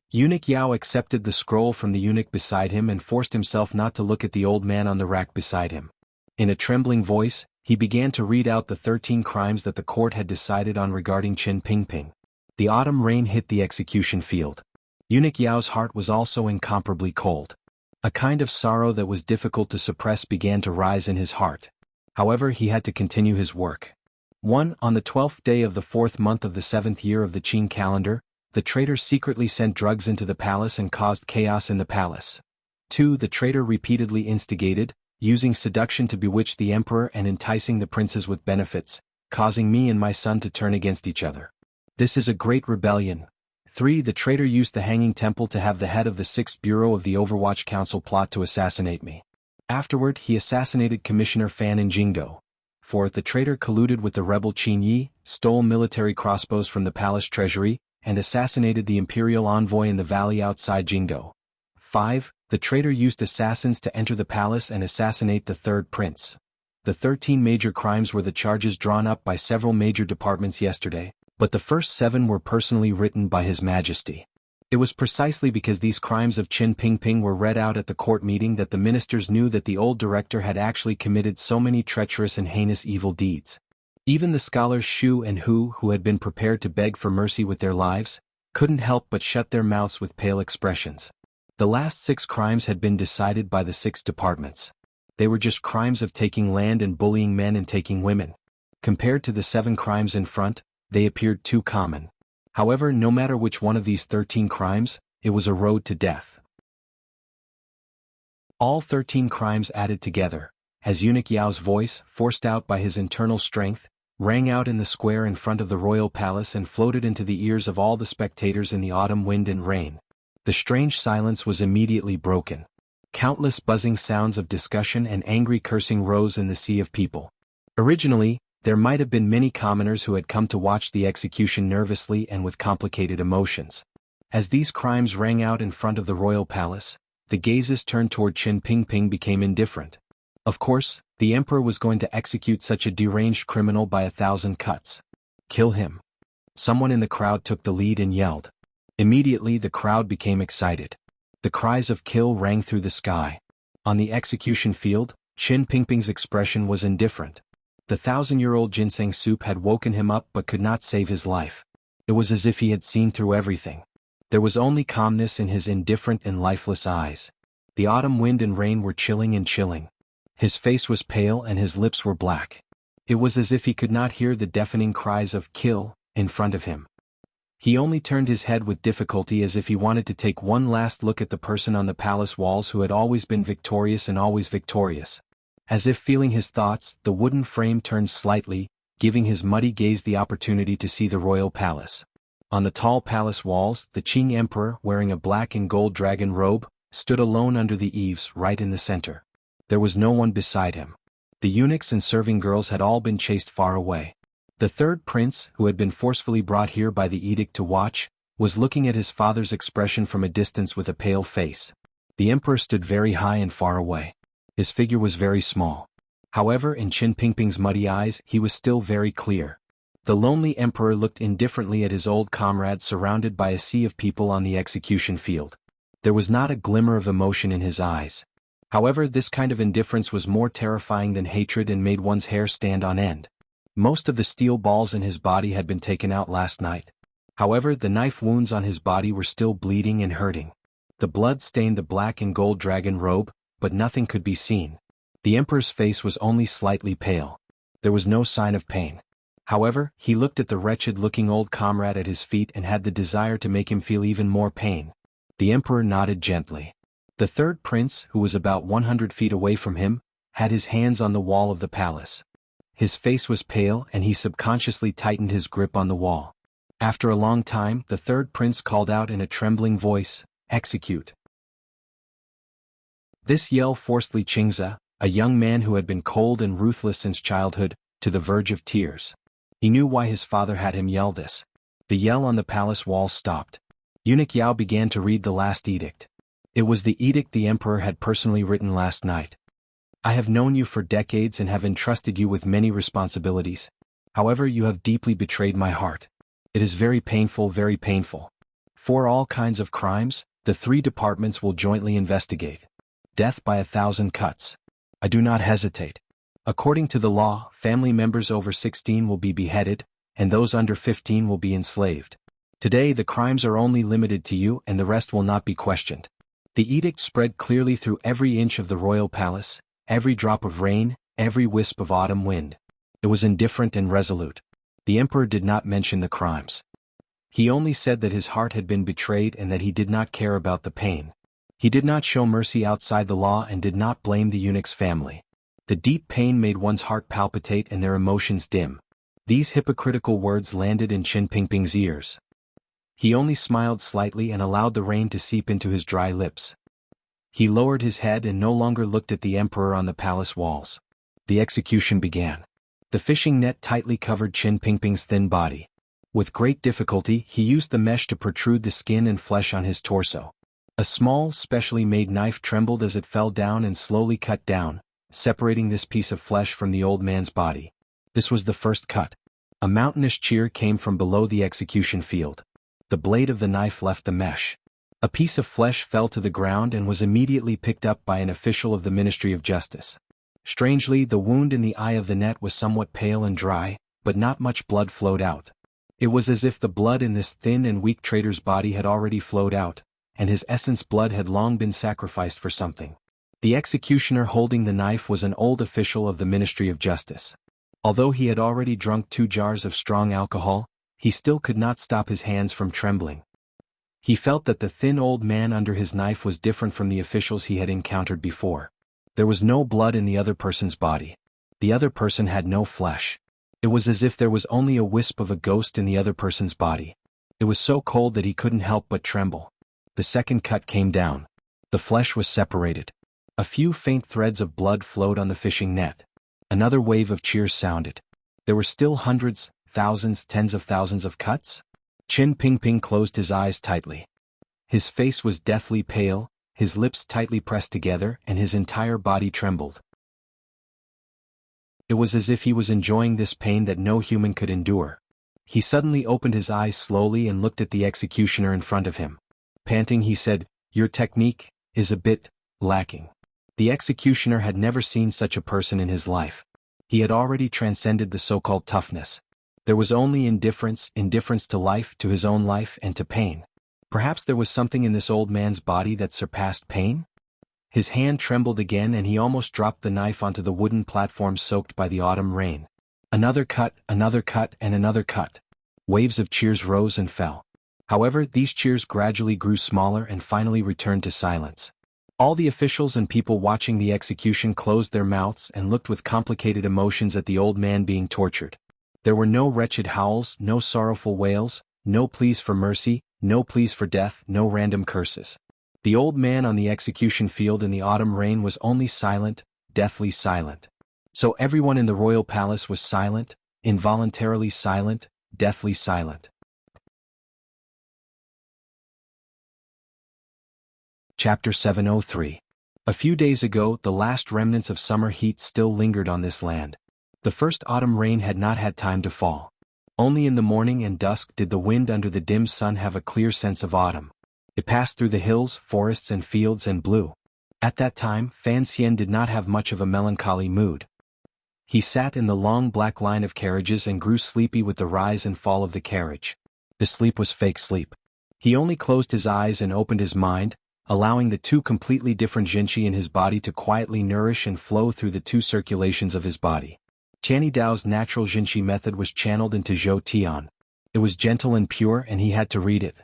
Eunuch Yao accepted the scroll from the eunuch beside him and forced himself not to look at the old man on the rack beside him. In a trembling voice, he began to read out the 13 crimes that the court had decided on regarding Qin Pingping. The autumn rain hit the execution field. Eunuch Yao's heart was also incomparably cold. A kind of sorrow that was difficult to suppress began to rise in his heart. However, he had to continue his work. 1. On the 12th day of the 4th month of the 7th year of the Qin calendar, the traitor secretly sent drugs into the palace and caused chaos in the palace. 2. The traitor repeatedly instigated, using seduction to bewitch the emperor and enticing the princes with benefits, causing me and my son to turn against each other. This is a great rebellion. 3. The traitor used the Hanging Temple to have the head of the 6th Bureau of the Overwatch Council plot to assassinate me. Afterward, he assassinated Commissioner Fan in Jingdo. 4. The traitor colluded with the rebel Qin Yi, stole military crossbows from the palace treasury, and assassinated the imperial envoy in the valley outside Jingdo. 5. The traitor used assassins to enter the palace and assassinate the third prince. The 13 major crimes were the charges drawn up by several major departments yesterday, but the first 7 were personally written by His Majesty. It was precisely because these crimes of Qin Pingping were read out at the court meeting that the ministers knew that the old director had actually committed so many treacherous and heinous evil deeds. Even the scholars Shu and Hu, who had been prepared to beg for mercy with their lives, couldn't help but shut their mouths with pale expressions. The last 6 crimes had been decided by the 6 departments. They were just crimes of taking land and bullying men and taking women. Compared to the 7 crimes in front, they appeared too common. However, no matter which one of these 13 crimes, it was a road to death. All 13 crimes added together, as Eunuch Yao's voice, forced out by his internal strength, rang out in the square in front of the royal palace and floated into the ears of all the spectators in the autumn wind and rain. The strange silence was immediately broken. Countless buzzing sounds of discussion and angry cursing rose in the sea of people. Originally, there might have been many commoners who had come to watch the execution nervously and with complicated emotions. As these crimes rang out in front of the royal palace, the gazes turned toward Qin Pingping became indifferent. Of course, the emperor was going to execute such a deranged criminal by 1,000 cuts. Kill him. Someone in the crowd took the lead and yelled. Immediately the crowd became excited. The cries of kill rang through the sky. On the execution field, Qin Pingping's expression was indifferent. The 1,000-year-old ginseng soup had woken him up but could not save his life. It was as if he had seen through everything. There was only calmness in his indifferent and lifeless eyes. The autumn wind and rain were chilling and chilling. His face was pale and his lips were black. It was as if he could not hear the deafening cries of kill in front of him. He only turned his head with difficulty as if he wanted to take one last look at the person on the palace walls who had always been victorious and always victorious. As if feeling his thoughts, the wooden frame turned slightly, giving his muddy gaze the opportunity to see the royal palace. On the tall palace walls, the Qing emperor, wearing a black and gold dragon robe, stood alone under the eaves right in the center. There was no one beside him. The eunuchs and serving girls had all been chased far away. The third prince, who had been forcefully brought here by the edict to watch, was looking at his father's expression from a distance with a pale face. The emperor stood very high and far away. His figure was very small. However, in Qin Pingping's muddy eyes, he was still very clear. The lonely emperor looked indifferently at his old comrade surrounded by a sea of people on the execution field. There was not a glimmer of emotion in his eyes. However, this kind of indifference was more terrifying than hatred and made one's hair stand on end. Most of the steel balls in his body had been taken out last night. However, the knife wounds on his body were still bleeding and hurting. The blood stained the black and gold dragon robe, but nothing could be seen. The emperor's face was only slightly pale. There was no sign of pain. However, he looked at the wretched-looking old comrade at his feet and had the desire to make him feel even more pain. The emperor nodded gently. The third prince, who was about 100 feet away from him, had his hands on the wall of the palace. His face was pale and he subconsciously tightened his grip on the wall. After a long time, the third prince called out in a trembling voice, "Execute." This yell forced Li Qingze, a young man who had been cold and ruthless since childhood, to the verge of tears. He knew why his father had him yell this. The yell on the palace wall stopped. Eunuch Yao began to read the last edict. It was the edict the emperor had personally written last night. "I have known you for decades and have entrusted you with many responsibilities. However, you have deeply betrayed my heart. It is very painful, very painful. For all kinds of crimes, the 3 departments will jointly investigate. Death by 1,000 cuts. I do not hesitate. According to the law, family members over 16 will be beheaded, and those under 15 will be enslaved. Today the crimes are only limited to you and the rest will not be questioned." The edict spread clearly through every inch of the royal palace, every drop of rain, every wisp of autumn wind. It was indifferent and resolute. The emperor did not mention the crimes. He only said that his heart had been betrayed and that he did not care about the pain. He did not show mercy outside the law and did not blame the eunuch's family. The deep pain made one's heart palpitate and their emotions dim. These hypocritical words landed in Qin Pingping's ears. He only smiled slightly and allowed the rain to seep into his dry lips. He lowered his head and no longer looked at the emperor on the palace walls. The execution began. The fishing net tightly covered Qin Pingping's thin body. With great difficulty, he used the mesh to protrude the skin and flesh on his torso. A small, specially made knife trembled as it fell down and slowly cut down, separating this piece of flesh from the old man's body. This was the first cut. A mountainous cheer came from below the execution field. The blade of the knife left the mesh. A piece of flesh fell to the ground and was immediately picked up by an official of the Ministry of Justice. Strangely, the wound in the eye of the net was somewhat pale and dry, but not much blood flowed out. It was as if the blood in this thin and weak traitor's body had already flowed out, and his essence blood had long been sacrificed for something. The executioner holding the knife was an old official of the Ministry of Justice. Although he had already drunk 2 jars of strong alcohol, he still could not stop his hands from trembling. He felt that the thin old man under his knife was different from the officials he had encountered before. There was no blood in the other person's body. The other person had no flesh. It was as if there was only a wisp of a ghost in the other person's body. It was so cold that he couldn't help but tremble. The second cut came down. The flesh was separated. A few faint threads of blood flowed on the fishing net. Another wave of cheers sounded. There were still hundreds, thousands, tens of thousands of cuts? Qin Pingping closed his eyes tightly. His face was deathly pale, his lips tightly pressed together, and his entire body trembled. It was as if he was enjoying this pain that no human could endure. He suddenly opened his eyes slowly and looked at the executioner in front of him. Panting, he said, "Your technique is a bit lacking." The executioner had never seen such a person in his life. He had already transcended the so-called toughness. There was only indifference to life, to his own life, and to pain. Perhaps there was something in this old man's body that surpassed pain? His hand trembled again and he almost dropped the knife onto the wooden platform soaked by the autumn rain. Another cut, and another cut. Waves of cheers rose and fell. However, these cheers gradually grew smaller and finally returned to silence. All the officials and people watching the execution closed their mouths and looked with complicated emotions at the old man being tortured. There were no wretched howls, no sorrowful wails, no pleas for mercy, no pleas for death, no random curses. The old man on the execution field in the autumn rain was only silent, deathly silent. So everyone in the royal palace was silent, involuntarily silent, deathly silent. Chapter 703. A few days ago, the last remnants of summer heat still lingered on this land. The first autumn rain had not had time to fall. Only in the morning and dusk did the wind under the dim sun have a clear sense of autumn. It passed through the hills, forests and fields and blew. At that time, Fan Xian did not have much of a melancholy mood. He sat in the long black line of carriages and grew sleepy with the rise and fall of the carriage. The sleep was fake sleep. He only closed his eyes and opened his mind, allowing the two completely different jinqi in his body to quietly nourish and flow through the two circulations of his body. Tianyi Dao's natural jinqi method was channeled into Zhou Tian. It was gentle and pure and he had to read it.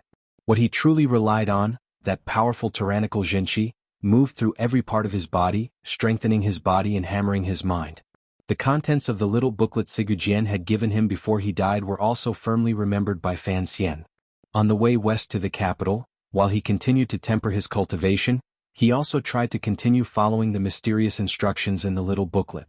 What he truly relied on, that powerful tyrannical jinqi, moved through every part of his body, strengthening his body and hammering his mind. The contents of the little booklet Sigujien had given him before he died were also firmly remembered by Fan Xian. On the way west to the capital, while he continued to temper his cultivation, he also tried to continue following the mysterious instructions in the little booklet.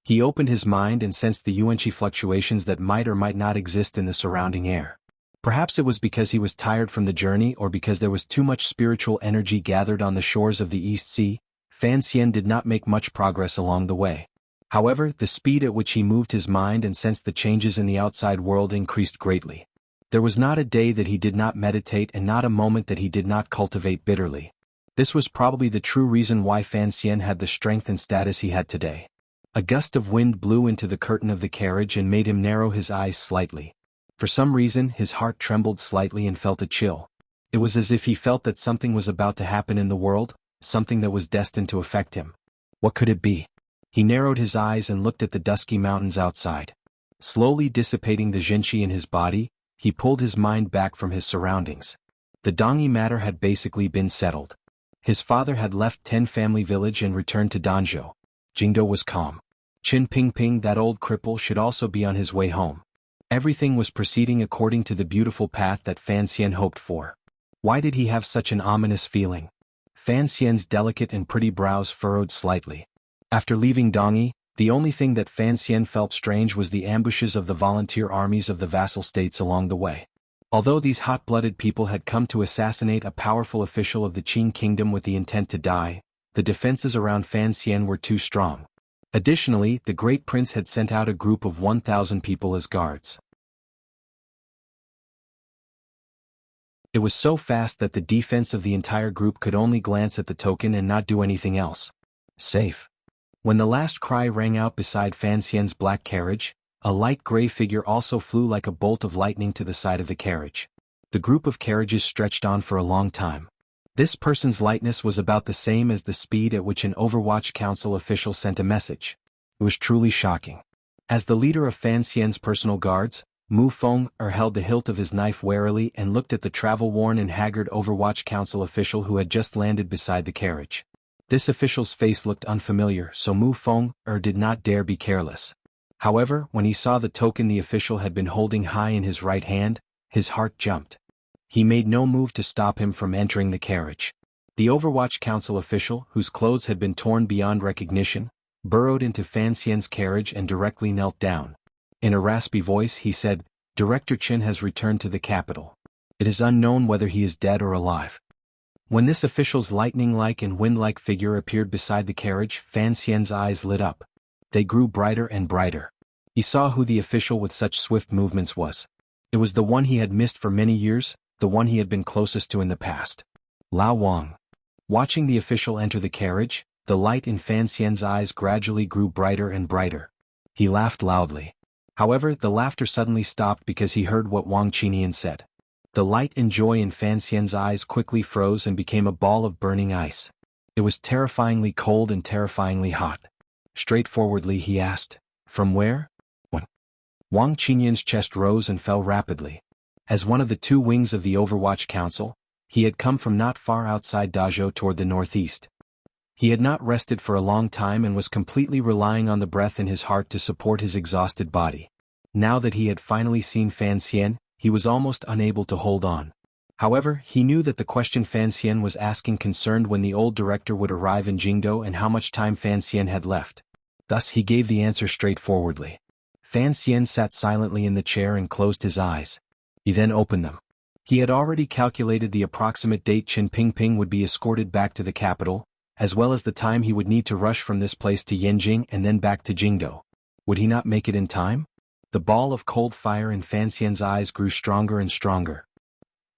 He opened his mind and sensed the yuanqi fluctuations that might or might not exist in the surrounding air. Perhaps it was because he was tired from the journey or because there was too much spiritual energy gathered on the shores of the East Sea. Fan Xian did not make much progress along the way. However, the speed at which he moved his mind and sensed the changes in the outside world increased greatly. There was not a day that he did not meditate and not a moment that he did not cultivate bitterly. This was probably the true reason why Fan Xian had the strength and status he had today. A gust of wind blew into the curtain of the carriage and made him narrow his eyes slightly. For some reason, his heart trembled slightly and felt a chill. It was as if he felt that something was about to happen in the world, something that was destined to affect him. What could it be? He narrowed his eyes and looked at the dusky mountains outside. Slowly dissipating the jinqi in his body, he pulled his mind back from his surroundings. The Dongyi matter had basically been settled. His father had left Ten Family Village and returned to Danzhou. Jingdo was calm. Qin Pingping, that old cripple, should also be on his way home. Everything was proceeding according to the beautiful path that Fan Xian hoped for. Why did he have such an ominous feeling? Fan Xian's delicate and pretty brows furrowed slightly. After leaving Dongyi, the only thing that Fan Xian felt strange was the ambushes of the volunteer armies of the vassal states along the way. Although these hot-blooded people had come to assassinate a powerful official of the Qin kingdom with the intent to die, the defenses around Fan Xian were too strong. Additionally, the great prince had sent out a group of 1,000 people as guards. It was so fast that the defense of the entire group could only glance at the token and not do anything else. Safe. When the last cry rang out beside Fan Xian's black carriage, a light gray figure also flew like a bolt of lightning to the side of the carriage. The group of carriages stretched on for a long time. This person's lightness was about the same as the speed at which an Overwatch Council official sent a message. It was truly shocking. As the leader of Fan Xian's personal guards, Mu Feng held the hilt of his knife warily and looked at the travel-worn and haggard Overwatch Council official who had just landed beside the carriage. This official's face looked unfamiliar, so Mu Feng did not dare be careless. However, when he saw the token the official had been holding high in his right hand, his heart jumped. He made no move to stop him from entering the carriage. The Overwatch Council official, whose clothes had been torn beyond recognition, burrowed into Fan Xian's carriage and directly knelt down. In a raspy voice he said, "Director Qin has returned to the capital. It is unknown whether he is dead or alive." When this official's lightning-like and wind-like figure appeared beside the carriage, Fan Xian's eyes lit up. They grew brighter and brighter. He saw who the official with such swift movements was. It was the one he had missed for many years, the one he had been closest to in the past. Lao Wang. Watching the official enter the carriage, the light in Fan Xian's eyes gradually grew brighter and brighter. He laughed loudly. However, the laughter suddenly stopped because he heard what Wang Qinian said. The light and joy in Fan Xian's eyes quickly froze and became a ball of burning ice. It was terrifyingly cold and terrifyingly hot. Straightforwardly he asked, "From where?" "When?" Wang Qinian's chest rose and fell rapidly. As one of the two wings of the Overwatch Council, he had come from not far outside Dazhou toward the northeast. He had not rested for a long time and was completely relying on the breath in his heart to support his exhausted body. Now that he had finally seen Fan Xian, he was almost unable to hold on. However, he knew that the question Fan Xian was asking concerned when the old director would arrive in Jingdo and how much time Fan Xian had left. Thus he gave the answer straightforwardly. Fan Xian sat silently in the chair and closed his eyes. He then opened them. He had already calculated the approximate date Qin Pingping would be escorted back to the capital, as well as the time he would need to rush from this place to Yanjing and then back to Jingdo. Would he not make it in time? The ball of cold fire in Fan Xian's eyes grew stronger and stronger.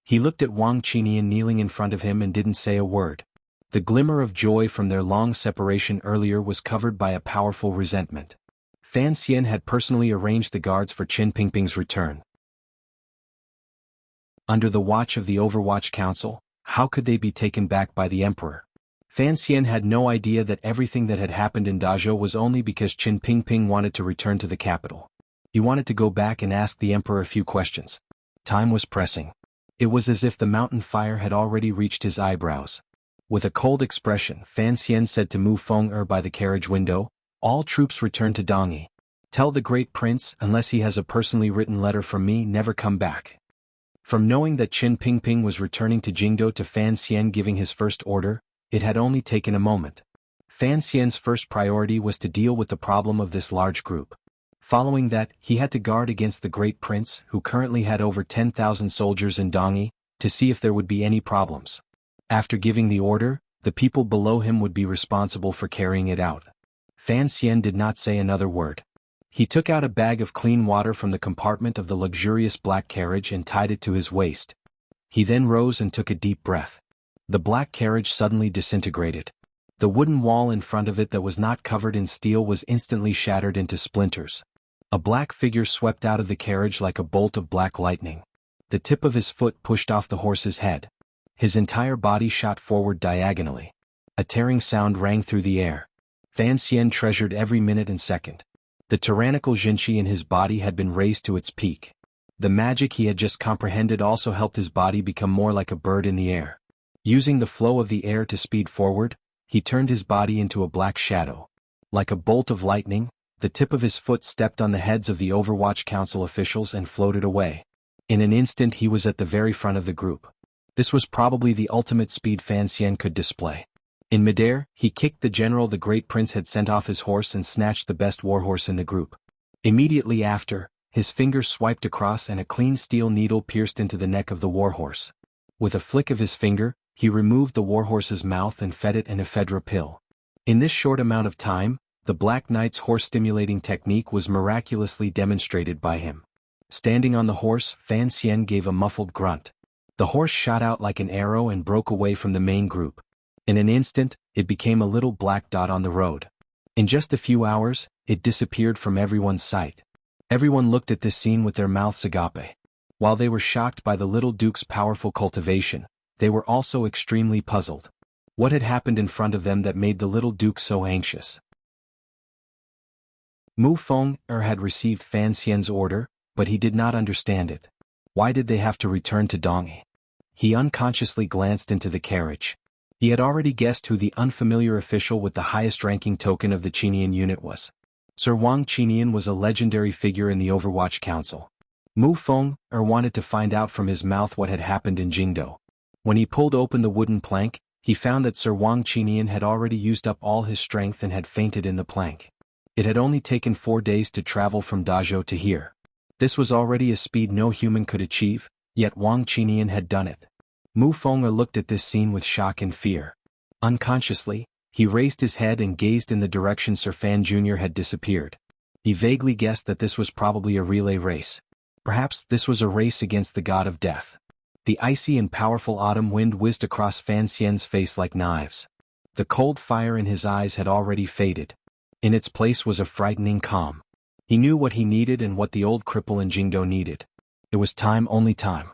He looked at Wang Qinian kneeling in front of him and didn't say a word. The glimmer of joy from their long separation earlier was covered by a powerful resentment. Fan Xian had personally arranged the guards for Qin Pingping's return. Under the watch of the Overwatch Council, how could they be taken back by the Emperor? Fan Xian had no idea that everything that had happened in Dazhou was only because Qin Pingping wanted to return to the capital. He wanted to go back and ask the Emperor a few questions. Time was pressing. It was as if the mountain fire had already reached his eyebrows. With a cold expression, Fan Xian said to Mu Feng by the carriage window, "All troops return to Dongyi. Tell the great prince, unless he has a personally written letter from me, never come back." From knowing that Qin Pingping was returning to Jingdou to Fan Xian giving his first order, it had only taken a moment. Fan Xian's first priority was to deal with the problem of this large group. Following that, he had to guard against the great prince, who currently had over 10,000 soldiers in Dongyi, to see if there would be any problems. After giving the order, the people below him would be responsible for carrying it out. Fan Xian did not say another word. He took out a bag of clean water from the compartment of the luxurious black carriage and tied it to his waist. He then rose and took a deep breath. The black carriage suddenly disintegrated. The wooden wall in front of it that was not covered in steel was instantly shattered into splinters. A black figure swept out of the carriage like a bolt of black lightning. The tip of his foot pushed off the horse's head. His entire body shot forward diagonally. A tearing sound rang through the air. Fan Xian treasured every minute and second. The tyrannical Jinqi in his body had been raised to its peak. The magic he had just comprehended also helped his body become more like a bird in the air. Using the flow of the air to speed forward, he turned his body into a black shadow. Like a bolt of lightning, the tip of his foot stepped on the heads of the Overwatch Council officials and floated away. In an instant he was at the very front of the group. This was probably the ultimate speed Fan Xian could display. In midair, he kicked the general the great prince had sent off his horse and snatched the best warhorse in the group. Immediately after, his finger swiped across and a clean steel needle pierced into the neck of the warhorse. With a flick of his finger, he removed the warhorse's mouth and fed it an ephedra pill. In this short amount of time, the Black Knight's horse-stimulating technique was miraculously demonstrated by him. Standing on the horse, Fan Xian gave a muffled grunt. The horse shot out like an arrow and broke away from the main group. In an instant, it became a little black dot on the road. In just a few hours, it disappeared from everyone's sight. Everyone looked at this scene with their mouths agape. While they were shocked by the little duke's powerful cultivation, they were also extremely puzzled. What had happened in front of them that made the little duke so anxious? Mu Feng had received Fan Xian's order, but he did not understand it. Why did they have to return to Dongyi? He unconsciously glanced into the carriage. He had already guessed who the unfamiliar official with the highest ranking token of the Qinian unit was. Sir Wang Qinian was a legendary figure in the Overwatch Council. Mu Feng wanted to find out from his mouth what had happened in Jingdou. When he pulled open the wooden plank, he found that Sir Wang Qinian had already used up all his strength and had fainted in the plank. It had only taken 4 days to travel from Dazhou to here. This was already a speed no human could achieve, yet Wang Qinian had done it. Mu Feng looked at this scene with shock and fear. Unconsciously, he raised his head and gazed in the direction Sir Fan Jr. had disappeared. He vaguely guessed that this was probably a relay race. Perhaps this was a race against the god of death. The icy and powerful autumn wind whizzed across Fan Xian's face like knives. The cold fire in his eyes had already faded. In its place was a frightening calm. He knew what he needed and what the old cripple in Jingdou needed. It was time, only time.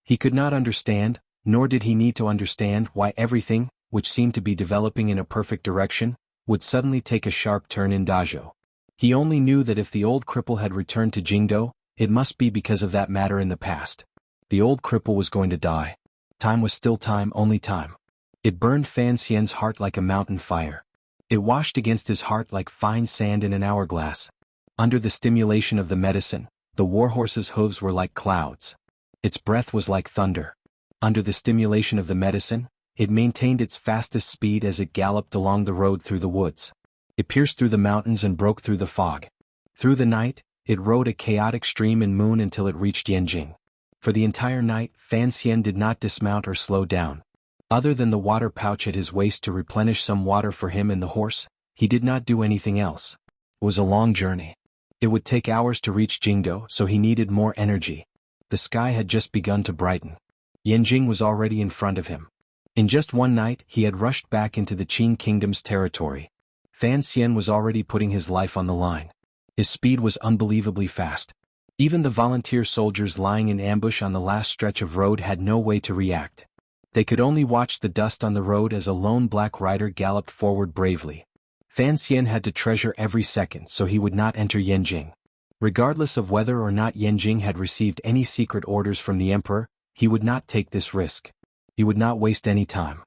He could not understand, nor did he need to understand why everything, which seemed to be developing in a perfect direction, would suddenly take a sharp turn in Dazhou. He only knew that if the old cripple had returned to Jingdou, it must be because of that matter in the past. The old cripple was going to die. Time was still time, only time. It burned Fan Xian's heart like a mountain fire. It washed against his heart like fine sand in an hourglass. Under the stimulation of the medicine, the warhorse's hooves were like clouds. Its breath was like thunder. Under the stimulation of the medicine, it maintained its fastest speed as it galloped along the road through the woods. It pierced through the mountains and broke through the fog. Through the night, it rode a chaotic stream and moon until it reached Yanjing. For the entire night, Fan Xian did not dismount or slow down. Other than the water pouch at his waist to replenish some water for him and the horse, he did not do anything else. It was a long journey. It would take hours to reach Jingdo, so he needed more energy. The sky had just begun to brighten. Yanjing was already in front of him. In just one night, he had rushed back into the Qing Kingdom's territory. Fan Xian was already putting his life on the line. His speed was unbelievably fast. Even the volunteer soldiers lying in ambush on the last stretch of road had no way to react. They could only watch the dust on the road as a lone black rider galloped forward bravely. Fan Xian had to treasure every second so he would not enter Yanjing. Regardless of whether or not Yanjing had received any secret orders from the emperor, he would not take this risk. He would not waste any time.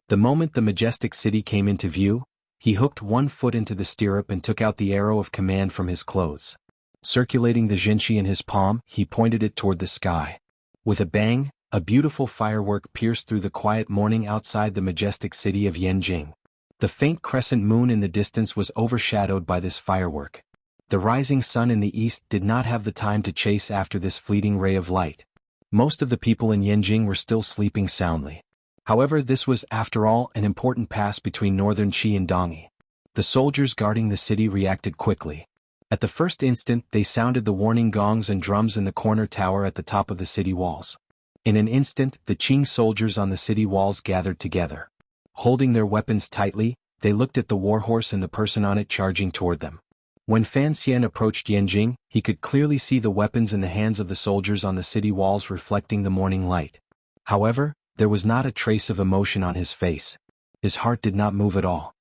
The moment the majestic city came into view, he hooked one foot into the stirrup and took out the arrow of command from his clothes. Circulating the jinshi in his palm, he pointed it toward the sky. With a bang, a beautiful firework pierced through the quiet morning outside the majestic city of Yanjing. The faint crescent moon in the distance was overshadowed by this firework. The rising sun in the east did not have the time to chase after this fleeting ray of light. Most of the people in Yanjing were still sleeping soundly. However, this was, after all, an important pass between northern Qi and Dongyi. The soldiers guarding the city reacted quickly. At the first instant, they sounded the warning gongs and drums in the corner tower at the top of the city walls. In an instant, the Qing soldiers on the city walls gathered together. Holding their weapons tightly, they looked at the warhorse and the person on it charging toward them. When Fan Xian approached Yanjing, he could clearly see the weapons in the hands of the soldiers on the city walls reflecting the morning light. However, there was not a trace of emotion on his face. His heart did not move at all.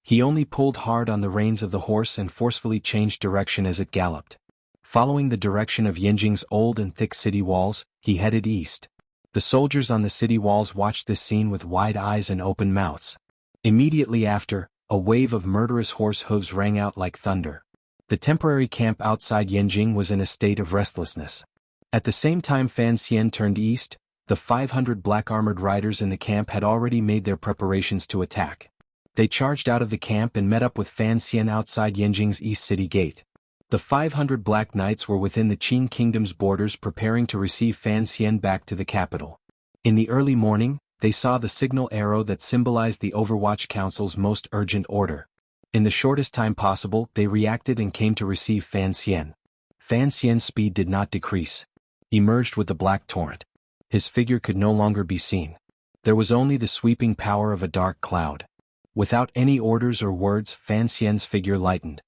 He only pulled hard on the reins of the horse and forcefully changed direction as it galloped. Following the direction of Yanjing's old and thick city walls, he headed east. The soldiers on the city walls watched this scene with wide eyes and open mouths. Immediately after, a wave of murderous horse hooves rang out like thunder. The temporary camp outside Yanjing was in a state of restlessness. At the same time Fan Xian turned east, the 500 black-armored riders in the camp had already made their preparations to attack. They charged out of the camp and met up with Fan Xian outside Yanjing's east city gate. The 500 black knights were within the Qing Kingdom's borders preparing to receive Fan Xian back to the capital. In the early morning, they saw the signal arrow that symbolized the Overwatch Council's most urgent order. In the shortest time possible, they reacted and came to receive Fan Xian. Fan Xian's speed did not decrease. He merged with the black torrent. His figure could no longer be seen. There was only the sweeping power of a dark cloud. Without any orders or words, Fan Xian's figure lightened.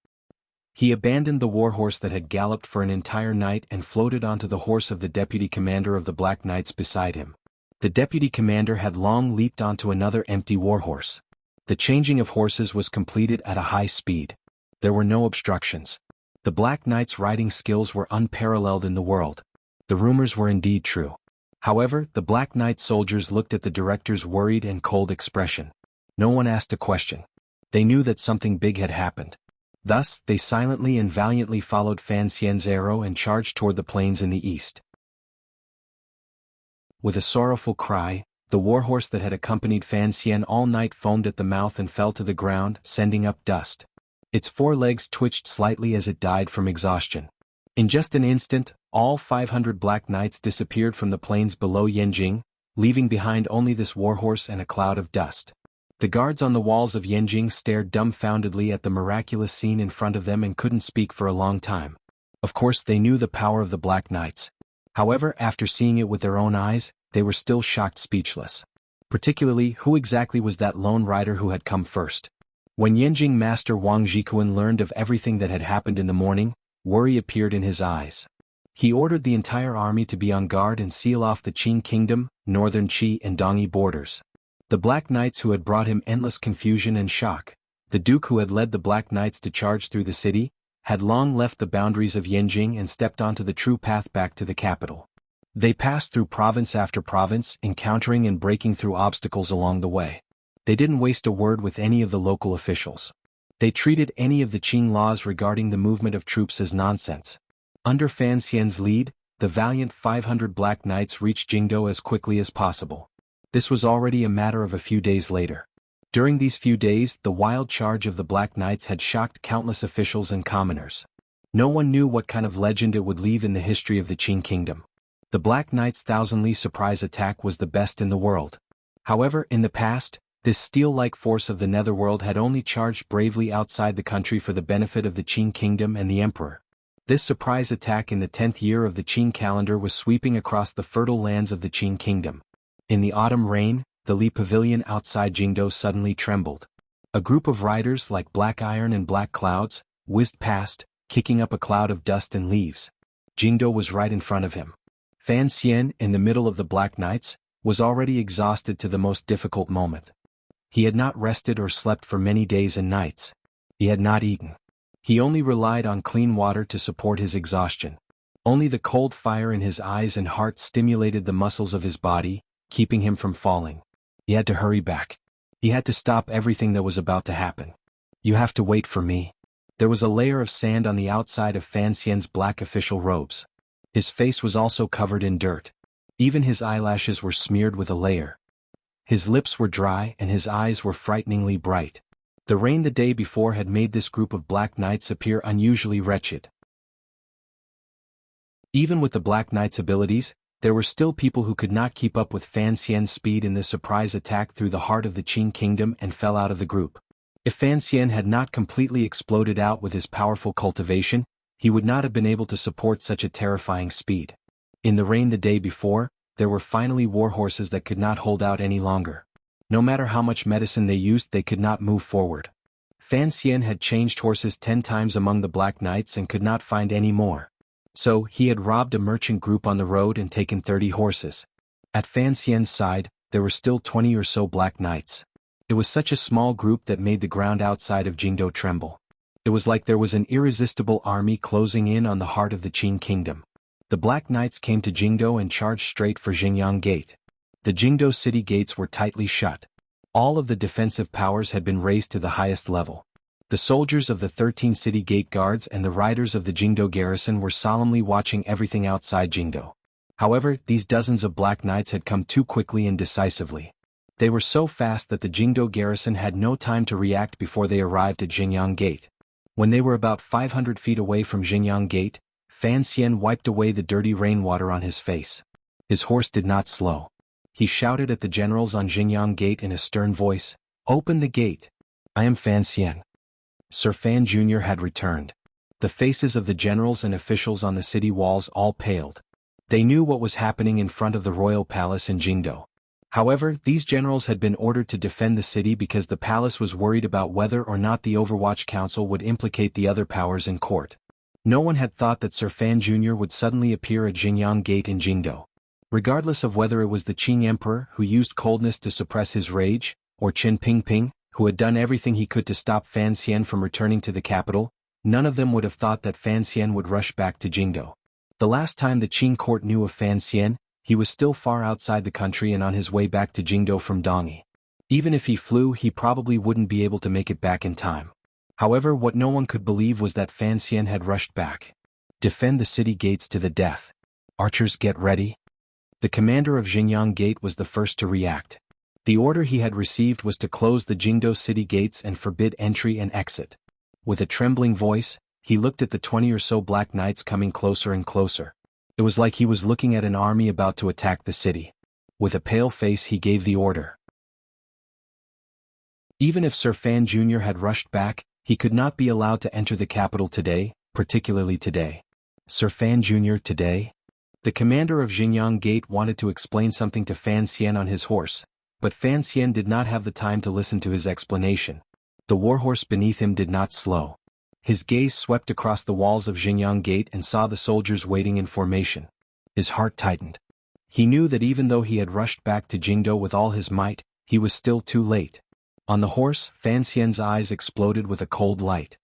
He abandoned the warhorse that had galloped for an entire night and floated onto the horse of the deputy commander of the Black Knights beside him. The deputy commander had long leaped onto another empty warhorse. The changing of horses was completed at a high speed. There were no obstructions. The Black Knight's riding skills were unparalleled in the world. The rumors were indeed true. However, the Black Knight soldiers looked at the director's worried and cold expression. No one asked a question. They knew that something big had happened. Thus, they silently and valiantly followed Fan Xian's arrow and charged toward the plains in the east. With a sorrowful cry, the warhorse that had accompanied Fan Xian all night foamed at the mouth and fell to the ground, sending up dust. Its forelegs twitched slightly as it died from exhaustion. In just an instant, all 500 Black Knights disappeared from the plains below Yanjing, leaving behind only this warhorse and a cloud of dust. The guards on the walls of Yanjing stared dumbfoundedly at the miraculous scene in front of them and couldn't speak for a long time. Of course they knew the power of the Black Knights. However, after seeing it with their own eyes, they were still shocked speechless. Particularly, who exactly was that lone rider who had come first? When Yanjing Master Wang Jikuan learned of everything that had happened in the morning, worry appeared in his eyes. He ordered the entire army to be on guard and seal off the Qing Kingdom, northern Qi and Dongyi borders. The Black Knights who had brought him endless confusion and shock, the Duke who had led the Black Knights to charge through the city, had long left the boundaries of Yanjing and stepped onto the true path back to the capital. They passed through province after province, encountering and breaking through obstacles along the way. They didn't waste a word with any of the local officials. They treated any of the Qing laws regarding the movement of troops as nonsense. Under Fan Xian's lead, the valiant 500 Black Knights reached Jingdo as quickly as possible. This was already a matter of a few days later. During these few days, the wild charge of the Black Knights had shocked countless officials and commoners. No one knew what kind of legend it would leave in the history of the Qing Kingdom. The Black Knights' thousandly surprise attack was the best in the world. However, in the past, This steel-like force of the netherworld had only charged bravely outside the country for the benefit of the Qin kingdom and the emperor. This surprise attack in the 10th year of the Qin calendar was sweeping across the fertile lands of the Qin kingdom. In the autumn rain, the Li Pavilion outside Jingdo suddenly trembled. A group of riders like black iron and black clouds whizzed past, kicking up a cloud of dust and leaves. Jingdo was right in front of him. Fan Xian, in the middle of the Black Knights, was already exhausted to the most difficult moment. He had not rested or slept for many days and nights. He had not eaten. He only relied on clean water to support his exhaustion. Only the cold fire in his eyes and heart stimulated the muscles of his body, keeping him from falling. He had to hurry back. He had to stop everything that was about to happen. You have to wait for me. There was a layer of sand on the outside of Fan Xian's black official robes. His face was also covered in dirt. Even his eyelashes were smeared with a layer. His lips were dry and his eyes were frighteningly bright. The rain the day before had made this group of Black Knights appear unusually wretched. Even with the Black Knight's abilities, there were still people who could not keep up with Fan Xian's speed in this surprise attack through the heart of the Qin kingdom and fell out of the group. If Fan Xian had not completely exploded out with his powerful cultivation, he would not have been able to support such a terrifying speed. In the rain the day before, there were finally war horses that could not hold out any longer. No matter how much medicine they used, they could not move forward. Fan Xian had changed horses 10 times among the Black Knights and could not find any more. So, he had robbed a merchant group on the road and taken 30 horses. At Fan Xian's side, there were still 20 or so Black Knights. It was such a small group that made the ground outside of Jingdo tremble. It was like there was an irresistible army closing in on the heart of the Qin kingdom. The Black Knights came to Jingdo and charged straight for Jingyang Gate. The Jingdo city gates were tightly shut. All of the defensive powers had been raised to the highest level. The soldiers of the 13 city gate guards and the riders of the Jingdo garrison were solemnly watching everything outside Jingdo. However, these dozens of Black Knights had come too quickly and decisively. They were so fast that the Jingdo garrison had no time to react before they arrived at Jingyang Gate. When they were about 500 feet away from Jingyang Gate, Fan Xian wiped away the dirty rainwater on his face. His horse did not slow. He shouted at the generals on Jingyang Gate in a stern voice, "Open the gate! I am Fan Xian." Sir Fan Jr. had returned. The faces of the generals and officials on the city walls all paled. They knew what was happening in front of the royal palace in Jingdo. However, these generals had been ordered to defend the city because the palace was worried about whether or not the Overwatch Council would implicate the other powers in court. No one had thought that Sir Fan Jr. would suddenly appear at Jingyang Gate in Jingdo. Regardless of whether it was the Qing Emperor who used coldness to suppress his rage, or Qin Pingping, who had done everything he could to stop Fan Xian from returning to the capital, none of them would have thought that Fan Xian would rush back to Jingdo. The last time the Qin court knew of Fan Xian, he was still far outside the country and on his way back to Jingdo from Dongyi. Even if he flew, he probably wouldn't be able to make it back in time. However, what no one could believe was that Fan Xian had rushed back. Defend the city gates to the death. Archers, get ready. The commander of Jingyang Gate was the first to react. The order he had received was to close the Jingdo city gates and forbid entry and exit. With a trembling voice, he looked at the 20 or so Black Knights coming closer and closer. It was like he was looking at an army about to attack the city. With a pale face he gave the order. Even if Sir Fan Jr. had rushed back, he could not be allowed to enter the capital today, particularly today. Sir Fan Jr. today? The commander of Jingyang Gate wanted to explain something to Fan Xian on his horse, but Fan Xian did not have the time to listen to his explanation. The warhorse beneath him did not slow. His gaze swept across the walls of Jingyang Gate and saw the soldiers waiting in formation. His heart tightened. He knew that even though he had rushed back to Jingdo with all his might, he was still too late. On the horse, Fan Xian's eyes exploded with a cold light.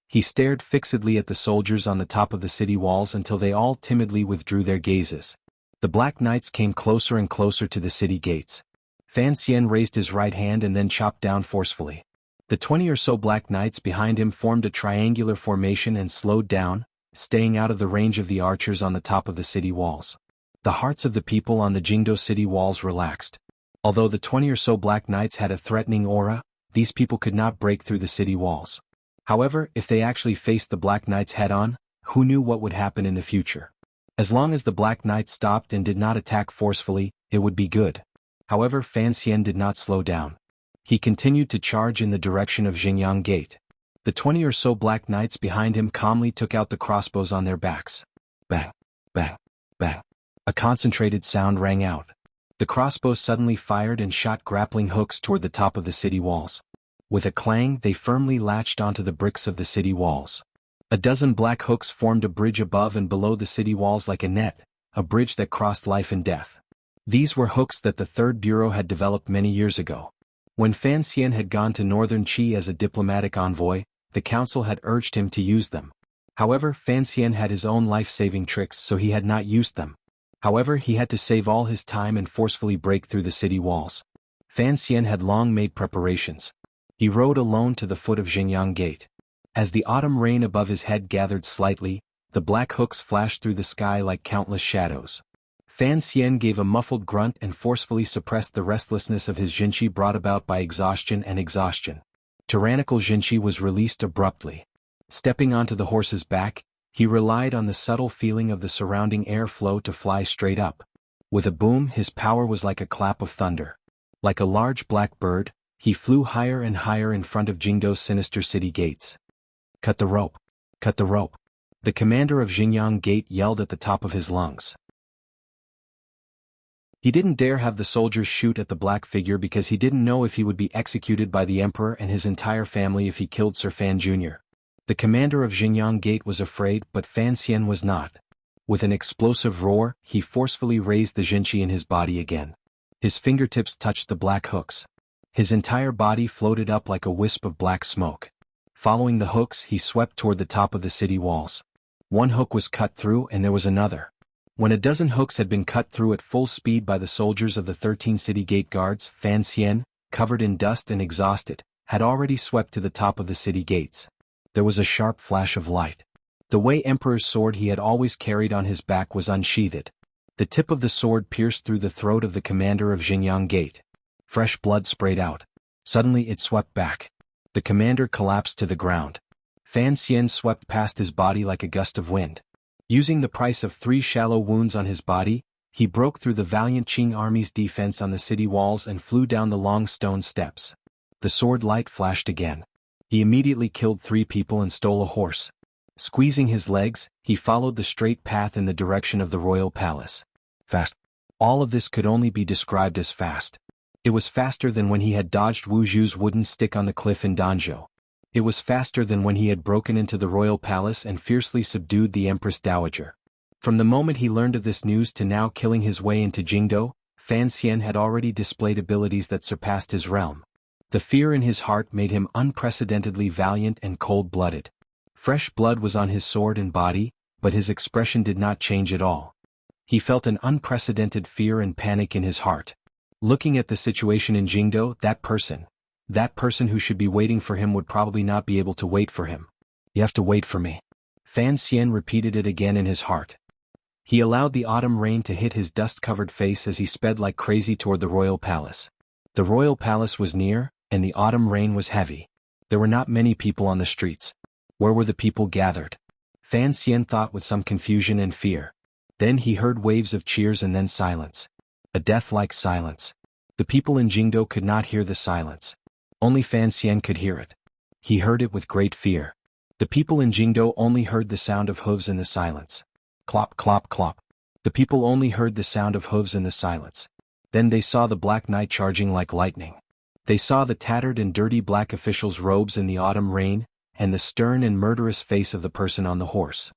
He stared fixedly at the soldiers on the top of the city walls until they all timidly withdrew their gazes. The Black Knights came closer and closer to the city gates. Fan Xian raised his right hand and then chopped down forcefully. The 20 or so Black Knights behind him formed a triangular formation and slowed down, staying out of the range of the archers on the top of the city walls. The hearts of the people on the Jingdo city walls relaxed. Although the 20 or so Black Knights had a threatening aura, these people could not break through the city walls. However, if they actually faced the Black Knights head-on, who knew what would happen in the future? As long as the Black Knights stopped and did not attack forcefully, it would be good. However, Fan Xian did not slow down. He continued to charge in the direction of Xingyang Gate. The 20 or so black knights behind him calmly took out the crossbows on their backs. Bang, bang, bang. A concentrated sound rang out. The crossbows suddenly fired and shot grappling hooks toward the top of the city walls. With a clang, they firmly latched onto the bricks of the city walls. A dozen black hooks formed a bridge above and below the city walls like a net, a bridge that crossed life and death. These were hooks that the Third Bureau had developed many years ago. When Fan Xian had gone to Northern Qi as a diplomatic envoy, the council had urged him to use them. However, Fan Xian had his own life-saving tricks, so he had not used them. However, he had to save all his time and forcefully break through the city walls. Fan Xian had long made preparations. He rode alone to the foot of Xingyang Gate. As the autumn rain above his head gathered slightly, the black hooks flashed through the sky like countless shadows. Fan Xian gave a muffled grunt and forcefully suppressed the restlessness of his Jinqi brought about by exhaustion and exhaustion. Tyrannical Jinqi was released abruptly. Stepping onto the horse's back, he relied on the subtle feeling of the surrounding air flow to fly straight up. With a boom, his power was like a clap of thunder. Like a large black bird, he flew higher and higher in front of Jingdo's sinister city gates. Cut the rope! Cut the rope! The commander of Xingyang Gate yelled at the top of his lungs. He didn't dare have the soldiers shoot at the black figure because he didn't know if he would be executed by the emperor and his entire family if he killed Sir Fan Jr. The commander of Xingyang Gate was afraid, but Fan Xian was not. With an explosive roar, he forcefully raised the Jinqi in his body again. His fingertips touched the black hooks. His entire body floated up like a wisp of black smoke. Following the hooks, he swept toward the top of the city walls. One hook was cut through and there was another. When a dozen hooks had been cut through at full speed by the soldiers of the 13 city gate guards, Fan Xian, covered in dust and exhausted, had already swept to the top of the city gates. There was a sharp flash of light. The Wei Emperor's sword he had always carried on his back was unsheathed. The tip of the sword pierced through the throat of the commander of Xingyang Gate. Fresh blood sprayed out. Suddenly it swept back. The commander collapsed to the ground. Fan Xian swept past his body like a gust of wind. Using the price of 3 shallow wounds on his body, he broke through the valiant Qing army's defense on the city walls and flew down the long stone steps. The sword light flashed again. He immediately killed 3 people and stole a horse. Squeezing his legs, he followed the straight path in the direction of the royal palace. Fast. All of this could only be described as fast. It was faster than when he had dodged Wu Zhu's wooden stick on the cliff in Danzhou. It was faster than when he had broken into the royal palace and fiercely subdued the Empress Dowager. From the moment he learned of this news to now killing his way into Jingdo, Fan Xian had already displayed abilities that surpassed his realm. The fear in his heart made him unprecedentedly valiant and cold-blooded. Fresh blood was on his sword and body, but his expression did not change at all. He felt an unprecedented fear and panic in his heart. Looking at the situation in Jingdo, that person who should be waiting for him would probably not be able to wait for him. You have to wait for me. Fan Xian repeated it again in his heart. He allowed the autumn rain to hit his dust-covered face as he sped like crazy toward the royal palace. The royal palace was near, and the autumn rain was heavy. There were not many people on the streets. Where were the people gathered? Fan Xian thought with some confusion and fear. Then he heard waves of cheers and then silence. A death-like silence. The people in Jingdo could not hear the silence. Only Fan Xian could hear it. He heard it with great fear. The people in Jingdo only heard the sound of hooves in the silence. Clop, clop, clop. The people only heard the sound of hooves in the silence. Then they saw the Black Knight charging like lightning. They saw the tattered and dirty black official's robes in the autumn rain, and the stern and murderous face of the person on the horse.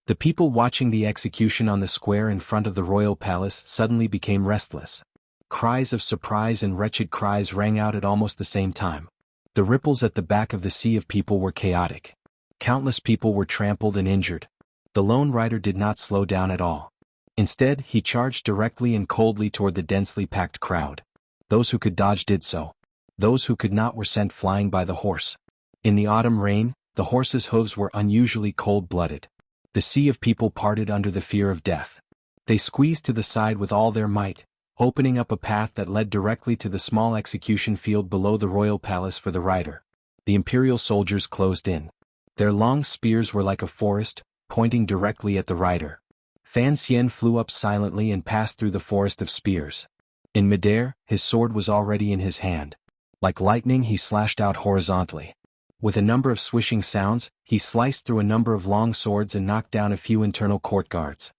The people watching the execution on the square in front of the royal palace suddenly became restless. Cries of surprise and wretched cries rang out at almost the same time. The ripples at the back of the sea of people were chaotic. Countless people were trampled and injured. The lone rider did not slow down at all. Instead, he charged directly and coldly toward the densely packed crowd. Those who could dodge did so. Those who could not were sent flying by the horse. In the autumn rain, the horse's hooves were unusually cold-blooded. The sea of people parted under the fear of death. They squeezed to the side with all their might, opening up a path that led directly to the small execution field below the royal palace for the rider. The imperial soldiers closed in. Their long spears were like a forest, pointing directly at the rider. Fan Xian flew up silently and passed through the forest of spears. In midair, his sword was already in his hand. Like lightning, he slashed out horizontally. With a number of swishing sounds, he sliced through a number of long swords and knocked down a few internal court guards.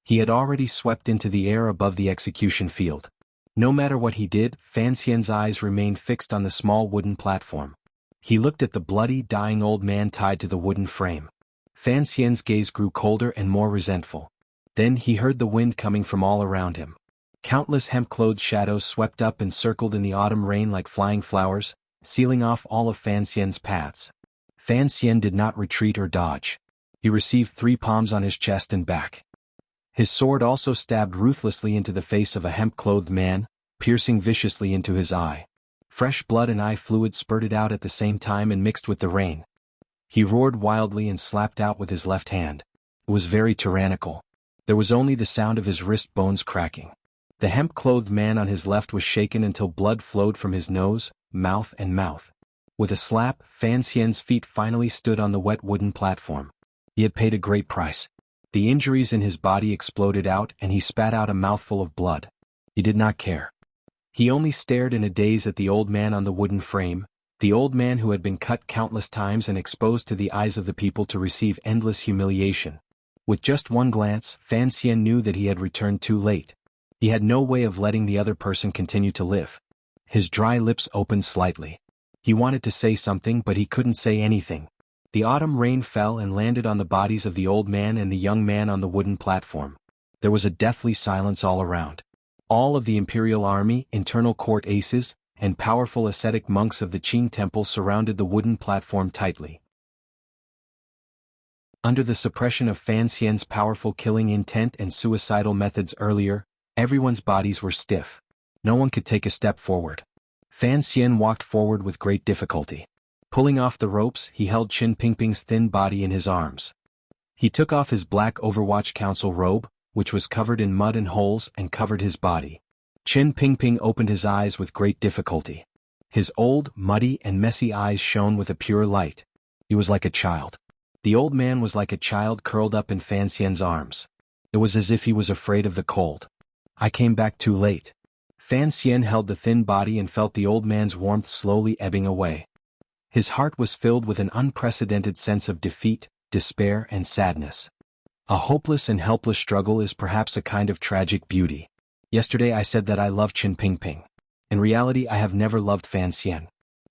He had already swept into the air above the execution field. No matter what he did, Fan Xian's eyes remained fixed on the small wooden platform. He looked at the bloody, dying old man tied to the wooden frame. Fan Xian's gaze grew colder and more resentful. Then he heard the wind coming from all around him. Countless hemp-clothed shadows swept up and circled in the autumn rain like flying flowers, sealing off all of Fan Xian's paths. Fan Xian did not retreat or dodge. He received 3 palms on his chest and back. His sword also stabbed ruthlessly into the face of a hemp-clothed man, piercing viciously into his eye. Fresh blood and eye fluid spurted out at the same time and mixed with the rain. He roared wildly and slapped out with his left hand. It was very tyrannical. There was only the sound of his wrist bones cracking. The hemp-clothed man on his left was shaken until blood flowed from his nose, mouth. With a slap, Fan Xian's feet finally stood on the wet wooden platform. He had paid a great price. The injuries in his body exploded out and he spat out a mouthful of blood. He did not care. He only stared in a daze at the old man on the wooden frame, the old man who had been cut countless times and exposed to the eyes of the people to receive endless humiliation. With just one glance, Fan Xian knew that he had returned too late. He had no way of letting the other person continue to live. His dry lips opened slightly. He wanted to say something but he couldn't say anything. The autumn rain fell and landed on the bodies of the old man and the young man on the wooden platform. There was a deathly silence all around. All of the imperial army, internal court aces, and powerful ascetic monks of the Qing temple surrounded the wooden platform tightly. Under the suppression of Fan Xian's powerful killing intent and suicidal methods earlier, everyone's bodies were stiff. No one could take a step forward. Fan Xian walked forward with great difficulty. Pulling off the ropes, he held Qin Pingping's thin body in his arms. He took off his black Overwatch Council robe, which was covered in mud and holes, and covered his body. Qin Pingping opened his eyes with great difficulty. His old, muddy and messy eyes shone with a pure light. He was like a child. The old man was like a child curled up in Fan Xian's arms. It was as if he was afraid of the cold. I came back too late. Fan Xian held the thin body and felt the old man's warmth slowly ebbing away. His heart was filled with an unprecedented sense of defeat, despair and sadness. A hopeless and helpless struggle is perhaps a kind of tragic beauty. Yesterday I said that I loved Qin Pingping. In reality I have never loved Fan Xian.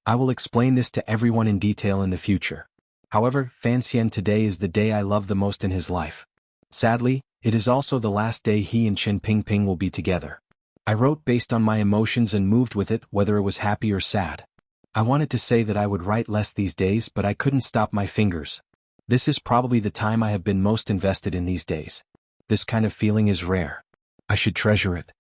I will explain this to everyone in detail in the future. However, Fan Xian today is the day I love the most in his life. Sadly, it is also the last day he and Qin Pingping will be together. I wrote based on my emotions and moved with it whether it was happy or sad. I wanted to say that I would write less these days but I couldn't stop my fingers. This is probably the time I have been most invested in these days. This kind of feeling is rare. I should treasure it.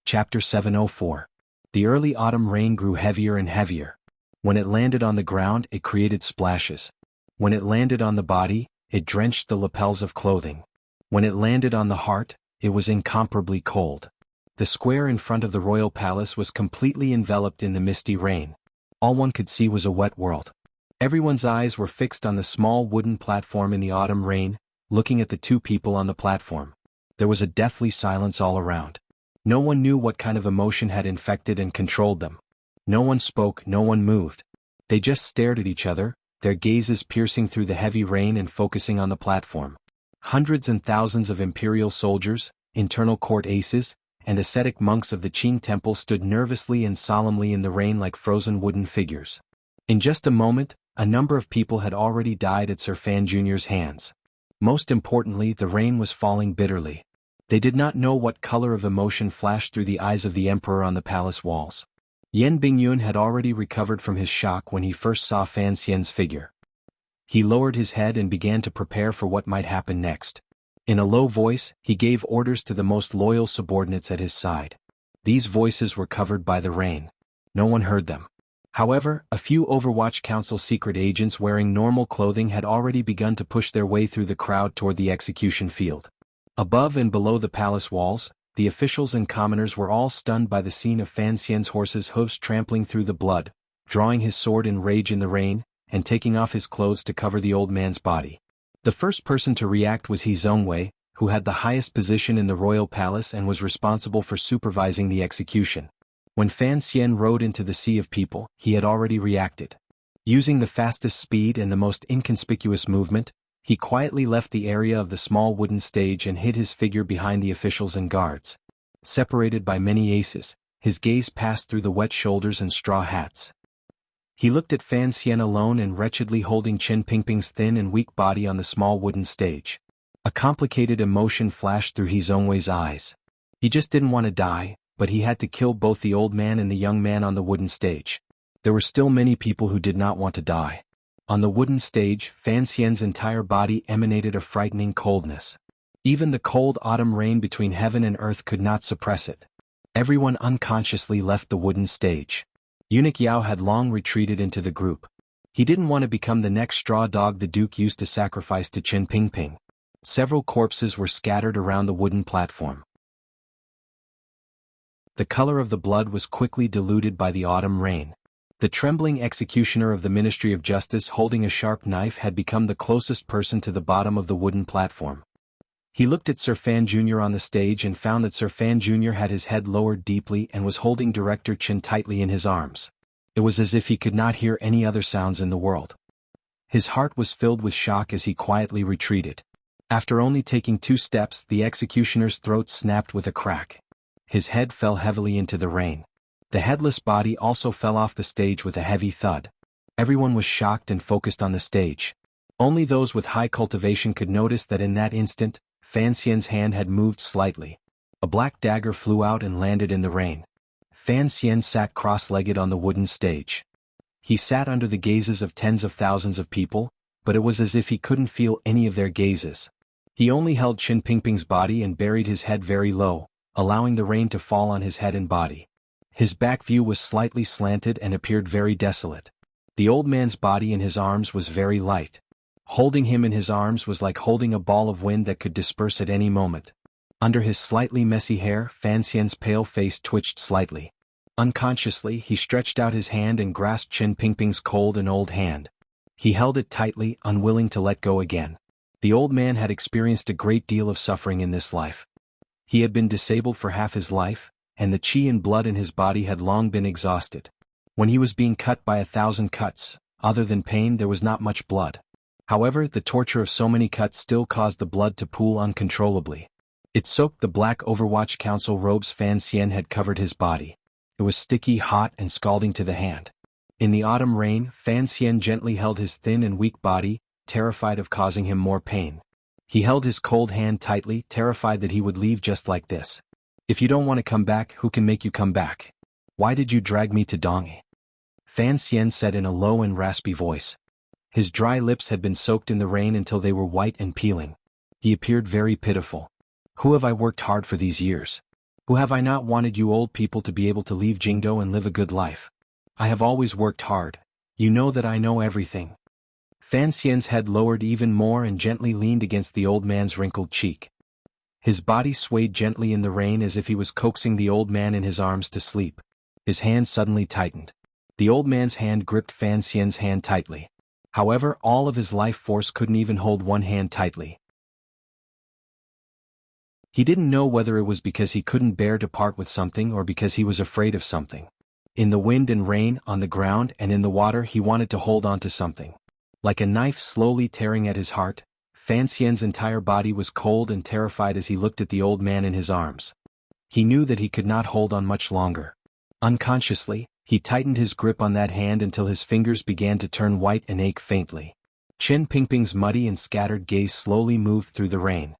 Chapter 704. The early autumn rain grew heavier and heavier. When it landed on the ground, it created splashes. When it landed on the body, it drenched the lapels of clothing. When it landed on the heart, it was incomparably cold. The square in front of the royal palace was completely enveloped in the misty rain. All one could see was a wet world. Everyone's eyes were fixed on the small wooden platform in the autumn rain, looking at the 2 people on the platform. There was a deathly silence all around. No one knew what kind of emotion had infected and controlled them. No one spoke, no one moved. They just stared at each other, their gazes piercing through the heavy rain and focusing on the platform. Hundreds and thousands of imperial soldiers, internal court aces, and ascetic monks of the Qing temple stood nervously and solemnly in the rain like frozen wooden figures. In just a moment, a number of people had already died at Sir Fan Jr.'s hands. Most importantly, the rain was falling bitterly. They did not know what color of emotion flashed through the eyes of the emperor on the palace walls. Yan Bingyun had already recovered from his shock when he first saw Fan Xian's figure. He lowered his head and began to prepare for what might happen next. In a low voice, he gave orders to the most loyal subordinates at his side. These voices were covered by the rain. No one heard them. However, a few Overwatch Council secret agents wearing normal clothing had already begun to push their way through the crowd toward the execution field. Above and below the palace walls, the officials and commoners were all stunned by the scene of Fan Xian's horse's hooves trampling through the blood, drawing his sword in rage in the rain, and taking off his clothes to cover the old man's body. The first person to react was He Zhongwei, who had the highest position in the royal palace and was responsible for supervising the execution. When Fan Xian rode into the sea of people, he had already reacted. Using the fastest speed and the most inconspicuous movement, he quietly left the area of the small wooden stage and hid his figure behind the officials and guards. Separated by many aces, his gaze passed through the wet shoulders and straw hats. He looked at Fan Xian alone and wretchedly holding Qin Pingping's thin and weak body on the small wooden stage. A complicated emotion flashed through He Zhongwei's eyes. He just didn't want to die, but he had to kill both the old man and the young man on the wooden stage. There were still many people who did not want to die. On the wooden stage, Fan Xian's entire body emanated a frightening coldness. Even the cold autumn rain between heaven and earth could not suppress it. Everyone unconsciously left the wooden stage. Eunuch Yao had long retreated into the group. He didn't want to become the next straw dog the Duke used to sacrifice to Qin Pingping. Several corpses were scattered around the wooden platform. The color of the blood was quickly diluted by the autumn rain. The trembling executioner of the Ministry of Justice holding a sharp knife had become the closest person to the bottom of the wooden platform. He looked at Sir Fan Jr. on the stage and found that Sir Fan Jr. had his head lowered deeply and was holding Director Qin tightly in his arms. It was as if he could not hear any other sounds in the world. His heart was filled with shock as he quietly retreated. After only taking 2 steps, the executioner's throat snapped with a crack. His head fell heavily into the rain. The headless body also fell off the stage with a heavy thud. Everyone was shocked and focused on the stage. Only those with high cultivation could notice that in that instant, Fan Xian's hand had moved slightly. A black dagger flew out and landed in the rain. Fan Xian sat cross-legged on the wooden stage. He sat under the gazes of tens of thousands of people, but it was as if he couldn't feel any of their gazes. He only held Qin Pingping's body and buried his head very low, allowing the rain to fall on his head and body. His back view was slightly slanted and appeared very desolate. The old man's body in his arms was very light. Holding him in his arms was like holding a ball of wind that could disperse at any moment. Under his slightly messy hair, Fan Xian's pale face twitched slightly. Unconsciously, he stretched out his hand and grasped Qin Pingping's cold and old hand. He held it tightly, unwilling to let go again. The old man had experienced a great deal of suffering in this life. He had been disabled for half his life, and the qi and blood in his body had long been exhausted. When he was being cut by 1,000 cuts, other than pain there was not much blood. However, the torture of so many cuts still caused the blood to pool uncontrollably. It soaked the black Overwatch Council robes Fan Xian had covered his body. It was sticky, hot, and scalding to the hand. In the autumn rain, Fan Xian gently held his thin and weak body, terrified of causing him more pain. He held his cold hand tightly, terrified that he would leave just like this. "If you don't want to come back, who can make you come back? Why did you drag me to Dongyi?" Fan Xian said in a low and raspy voice. His dry lips had been soaked in the rain until they were white and peeling. He appeared very pitiful. "Who have I worked hard for these years? Who have I not wanted you old people to be able to leave Jingdo and live a good life? I have always worked hard. You know that I know everything." Fan Xian's head lowered even more and gently leaned against the old man's wrinkled cheek. His body swayed gently in the rain as if he was coaxing the old man in his arms to sleep. His hand suddenly tightened. The old man's hand gripped Fan Xian's hand tightly. However, all of his life force couldn't even hold one hand tightly. He didn't know whether it was because he couldn't bear to part with something or because he was afraid of something. In the wind and rain, on the ground and in the water, he wanted to hold on to something. Like a knife slowly tearing at his heart, Fan Xian's entire body was cold and terrified as he looked at the old man in his arms. He knew that he could not hold on much longer. Unconsciously, he tightened his grip on that hand until his fingers began to turn white and ache faintly. Qin Pingping's muddy and scattered gaze slowly moved through the rain.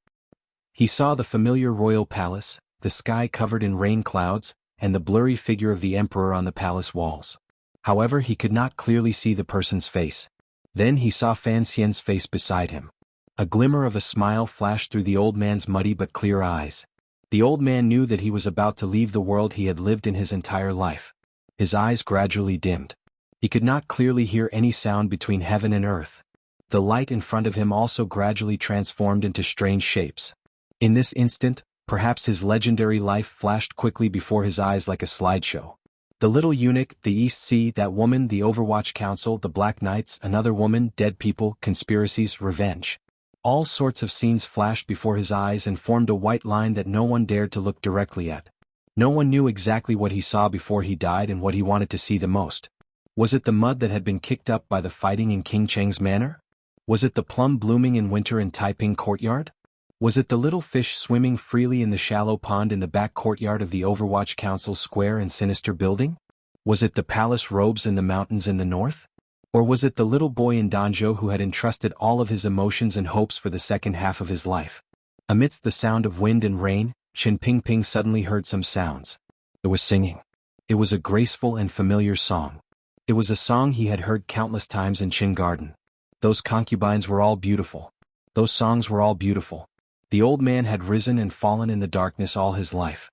He saw the familiar royal palace, the sky covered in rain clouds, and the blurry figure of the emperor on the palace walls. However, he could not clearly see the person's face. Then he saw Fan Xian's face beside him. A glimmer of a smile flashed through the old man's muddy but clear eyes. The old man knew that he was about to leave the world he had lived in his entire life. His eyes gradually dimmed. He could not clearly hear any sound between heaven and earth. The light in front of him also gradually transformed into strange shapes. In this instant, perhaps his legendary life flashed quickly before his eyes like a slideshow. The little eunuch, the East Sea, that woman, the Overwatch Council, the Black Knights, another woman, dead people, conspiracies, revenge. All sorts of scenes flashed before his eyes and formed a white line that no one dared to look directly at. No one knew exactly what he saw before he died and what he wanted to see the most. Was it the mud that had been kicked up by the fighting in King Cheng's manor? Was it the plum blooming in winter in Taiping courtyard? Was it the little fish swimming freely in the shallow pond in the back courtyard of the Overwatch Council square and sinister building? Was it the palace robes in the mountains in the north? Or was it the little boy in Danzhou who had entrusted all of his emotions and hopes for the second half of his life? Amidst the sound of wind and rain, Qin Pingping suddenly heard some sounds. It was singing. It was a graceful and familiar song. It was a song he had heard countless times in Qin Garden. Those concubines were all beautiful. Those songs were all beautiful. The old man had risen and fallen in the darkness all his life.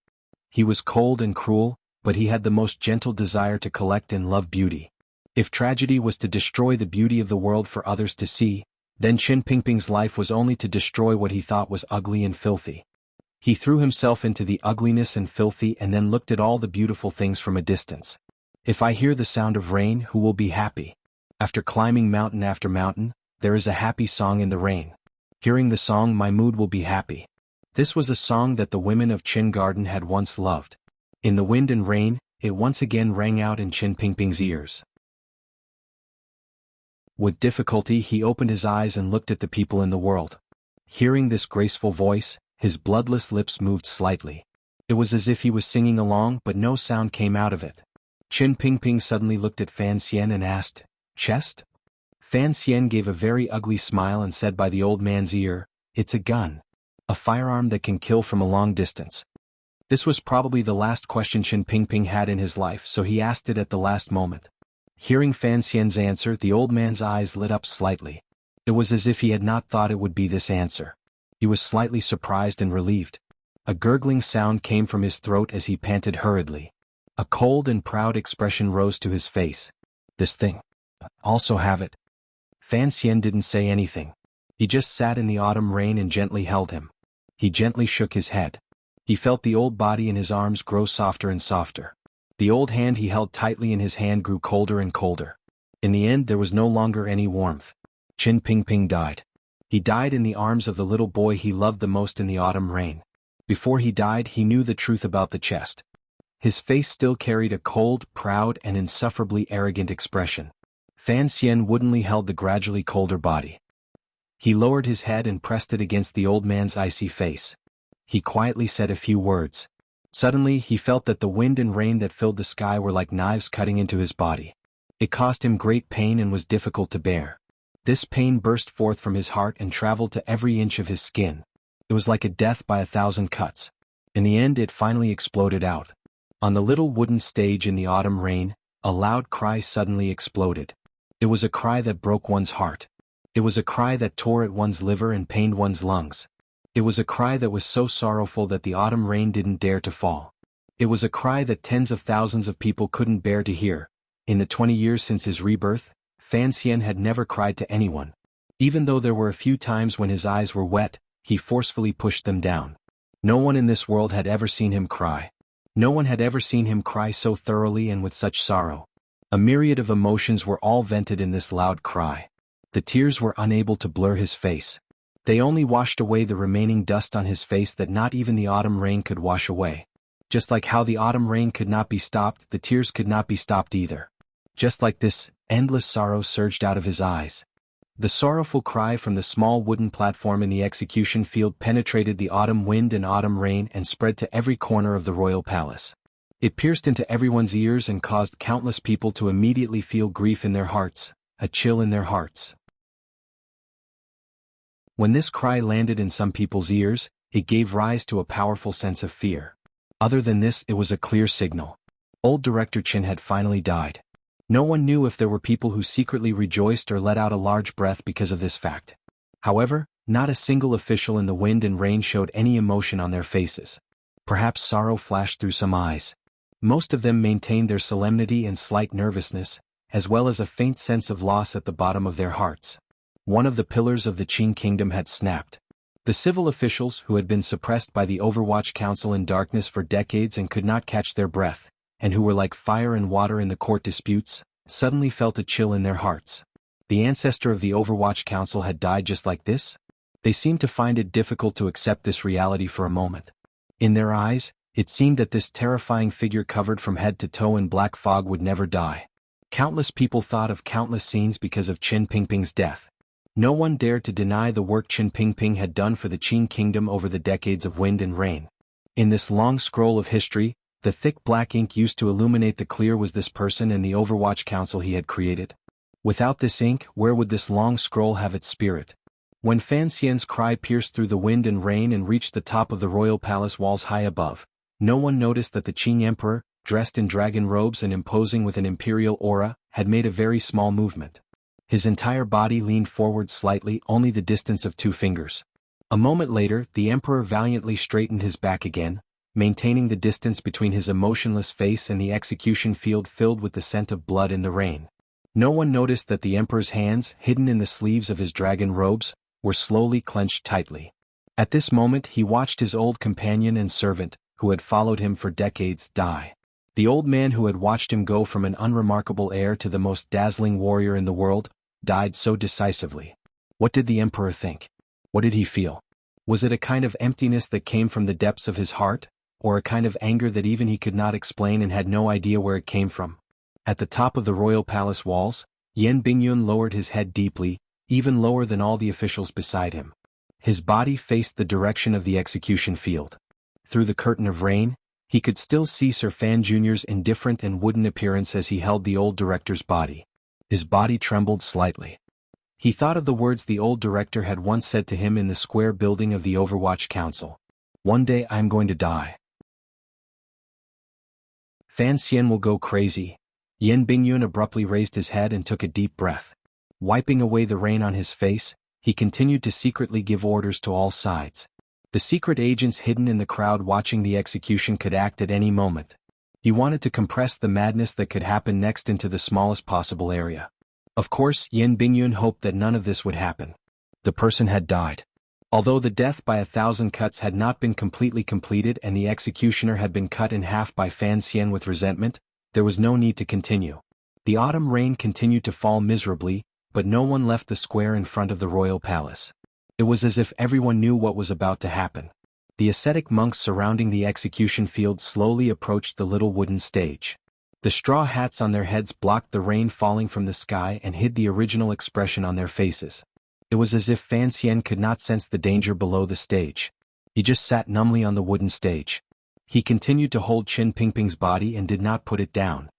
He was cold and cruel, but he had the most gentle desire to collect and love beauty. If tragedy was to destroy the beauty of the world for others to see, then Qin Pingping's life was only to destroy what he thought was ugly and filthy. He threw himself into the ugliness and filthy and then looked at all the beautiful things from a distance. If I hear the sound of rain, who will be happy? After climbing mountain after mountain, there is a happy song in the rain. Hearing the song, my mood will be happy. This was a song that the women of Qin Garden had once loved. In the wind and rain, it once again rang out in Qin Pingping's ears. With difficulty he opened his eyes and looked at the people in the world. Hearing this graceful voice, his bloodless lips moved slightly. It was as if he was singing along, but no sound came out of it. Qin Pingping suddenly looked at Fan Xian and asked, "Chest?" Fan Xian gave a very ugly smile and said by the old man's ear, "It's a gun. A firearm that can kill from a long distance." This was probably the last question Qin Pingping had in his life, so he asked it at the last moment. Hearing Fan Xian's answer, the old man's eyes lit up slightly. It was as if he had not thought it would be this answer. He was slightly surprised and relieved. A gurgling sound came from his throat as he panted hurriedly. A cold and proud expression rose to his face. "This thing. Also have it." Fan Xian didn't say anything. He just sat in the autumn rain and gently held him. He gently shook his head. He felt the old body in his arms grow softer and softer. The old hand he held tightly in his hand grew colder and colder. In the end there was no longer any warmth. Qin Pingping died. He died in the arms of the little boy he loved the most in the autumn rain. Before he died he knew the truth about the chest. His face still carried a cold, proud and insufferably arrogant expression. Fan Xian woodenly held the gradually colder body. He lowered his head and pressed it against the old man's icy face. He quietly said a few words. Suddenly he felt that the wind and rain that filled the sky were like knives cutting into his body. It caused him great pain and was difficult to bear. This pain burst forth from his heart and traveled to every inch of his skin. It was like a death by 1,000 cuts. In the end it finally exploded out. On the little wooden stage in the autumn rain, a loud cry suddenly exploded. It was a cry that broke one's heart. It was a cry that tore at one's liver and pained one's lungs. It was a cry that was so sorrowful that the autumn rain didn't dare to fall. It was a cry that tens of thousands of people couldn't bear to hear. In the 20 years since his rebirth, Fan Xian had never cried to anyone. Even though there were a few times when his eyes were wet, he forcefully pushed them down. No one in this world had ever seen him cry. No one had ever seen him cry so thoroughly and with such sorrow. A myriad of emotions were all vented in this loud cry. The tears were unable to blur his face. They only washed away the remaining dust on his face that not even the autumn rain could wash away. Just like how the autumn rain could not be stopped, the tears could not be stopped either. Just like this, endless sorrow surged out of his eyes. The sorrowful cry from the small wooden platform in the execution field penetrated the autumn wind and autumn rain and spread to every corner of the royal palace. It pierced into everyone's ears and caused countless people to immediately feel grief in their hearts, a chill in their hearts. When this cry landed in some people's ears, it gave rise to a powerful sense of fear. Other than this, it was a clear signal. Old Director Qin had finally died. No one knew if there were people who secretly rejoiced or let out a large breath because of this fact. However, not a single official in the wind and rain showed any emotion on their faces. Perhaps sorrow flashed through some eyes. Most of them maintained their solemnity and slight nervousness, as well as a faint sense of loss at the bottom of their hearts. One of the pillars of the Qin kingdom had snapped. The civil officials who had been suppressed by the Overwatch Council in darkness for decades and could not catch their breath, and who were like fire and water in the court disputes, suddenly felt a chill in their hearts. The ancestor of the Overwatch Council had died just like this? They seemed to find it difficult to accept this reality for a moment. In their eyes, it seemed that this terrifying figure covered from head to toe in black fog would never die. Countless people thought of countless scenes because of Qin Pingping's death. No one dared to deny the work Qin Pingping had done for the Qin kingdom over the decades of wind and rain. In this long scroll of history, the thick black ink used to illuminate the clear was this person and the Overwatch Council he had created. Without this ink, where would this long scroll have its spirit? When Fan Xian's cry pierced through the wind and rain and reached the top of the royal palace walls high above, no one noticed that the Qing emperor, dressed in dragon robes and imposing with an imperial aura, had made a very small movement. His entire body leaned forward slightly, only the distance of 2 fingers. A moment later, the emperor valiantly straightened his back again, maintaining the distance between his emotionless face and the execution field filled with the scent of blood in the rain. No one noticed that the emperor's hands, hidden in the sleeves of his dragon robes, were slowly clenched tightly. At this moment he watched his old companion and servant, who had followed him for decades, die. The old man who had watched him go from an unremarkable heir to the most dazzling warrior in the world, died so decisively. What did the emperor think? What did he feel? Was it a kind of emptiness that came from the depths of his heart, or a kind of anger that even he could not explain and had no idea where it came from? At the top of the royal palace walls, Yan Bingyun lowered his head deeply, even lower than all the officials beside him. His body faced the direction of the execution field. Through the curtain of rain, he could still see Sir Fan Jr.'s indifferent and wooden appearance as he held the old director's body. His body trembled slightly. He thought of the words the old director had once said to him in the square building of the Overwatch Council. "One day I am going to die. Fan Xian will go crazy." Yan Bingyun abruptly raised his head and took a deep breath. Wiping away the rain on his face, he continued to secretly give orders to all sides. The secret agents hidden in the crowd watching the execution could act at any moment. He wanted to compress the madness that could happen next into the smallest possible area. Of course, Yan Bingyun hoped that none of this would happen. The person had died. Although the death by 1,000 cuts had not been completely completed and the executioner had been cut in half by Fan Xian with resentment, there was no need to continue. The autumn rain continued to fall miserably, but no one left the square in front of the royal palace. It was as if everyone knew what was about to happen. The ascetic monks surrounding the execution field slowly approached the little wooden stage. The straw hats on their heads blocked the rain falling from the sky and hid the original expression on their faces. It was as if Fan Xian could not sense the danger below the stage. He just sat numbly on the wooden stage. He continued to hold Qin Pingping's body and did not put it down.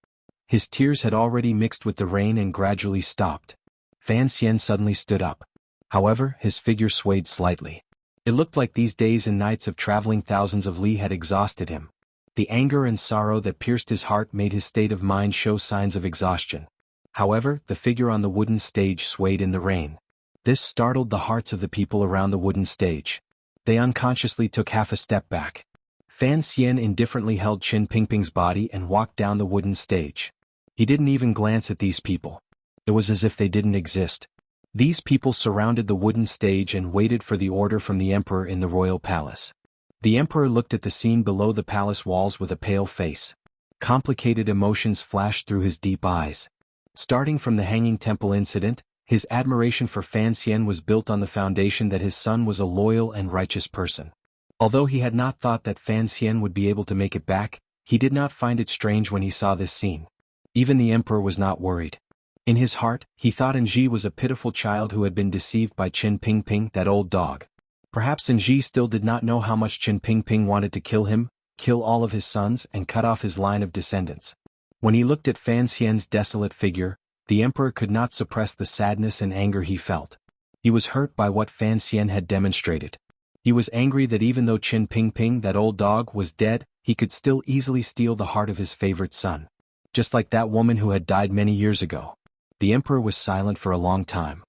His tears had already mixed with the rain and gradually stopped. Fan Xian suddenly stood up. However, his figure swayed slightly. It looked like these days and nights of traveling thousands of li had exhausted him. The anger and sorrow that pierced his heart made his state of mind show signs of exhaustion. However, the figure on the wooden stage swayed in the rain. This startled the hearts of the people around the wooden stage. They unconsciously took half a step back. Fan Xian indifferently held Qin Pingping's body and walked down the wooden stage. He didn't even glance at these people. It was as if they didn't exist. These people surrounded the wooden stage and waited for the order from the emperor in the royal palace. The emperor looked at the scene below the palace walls with a pale face. Complicated emotions flashed through his deep eyes. Starting from the Hanging Temple incident, his admiration for Fan Xian was built on the foundation that his son was a loyal and righteous person. Although he had not thought that Fan Xian would be able to make it back, he did not find it strange when he saw this scene. Even the emperor was not worried. In his heart, he thought Enji was a pitiful child who had been deceived by Qin Pingping, that old dog. Perhaps Enji still did not know how much Qin Pingping wanted to kill him, kill all of his sons and cut off his line of descendants. When he looked at Fan Xian's desolate figure, the emperor could not suppress the sadness and anger he felt. He was hurt by what Fan Xian had demonstrated. He was angry that even though Qin Pingping, that old dog, was dead, he could still easily steal the heart of his favorite son. Just like that woman who had died many years ago. The emperor was silent for a long time.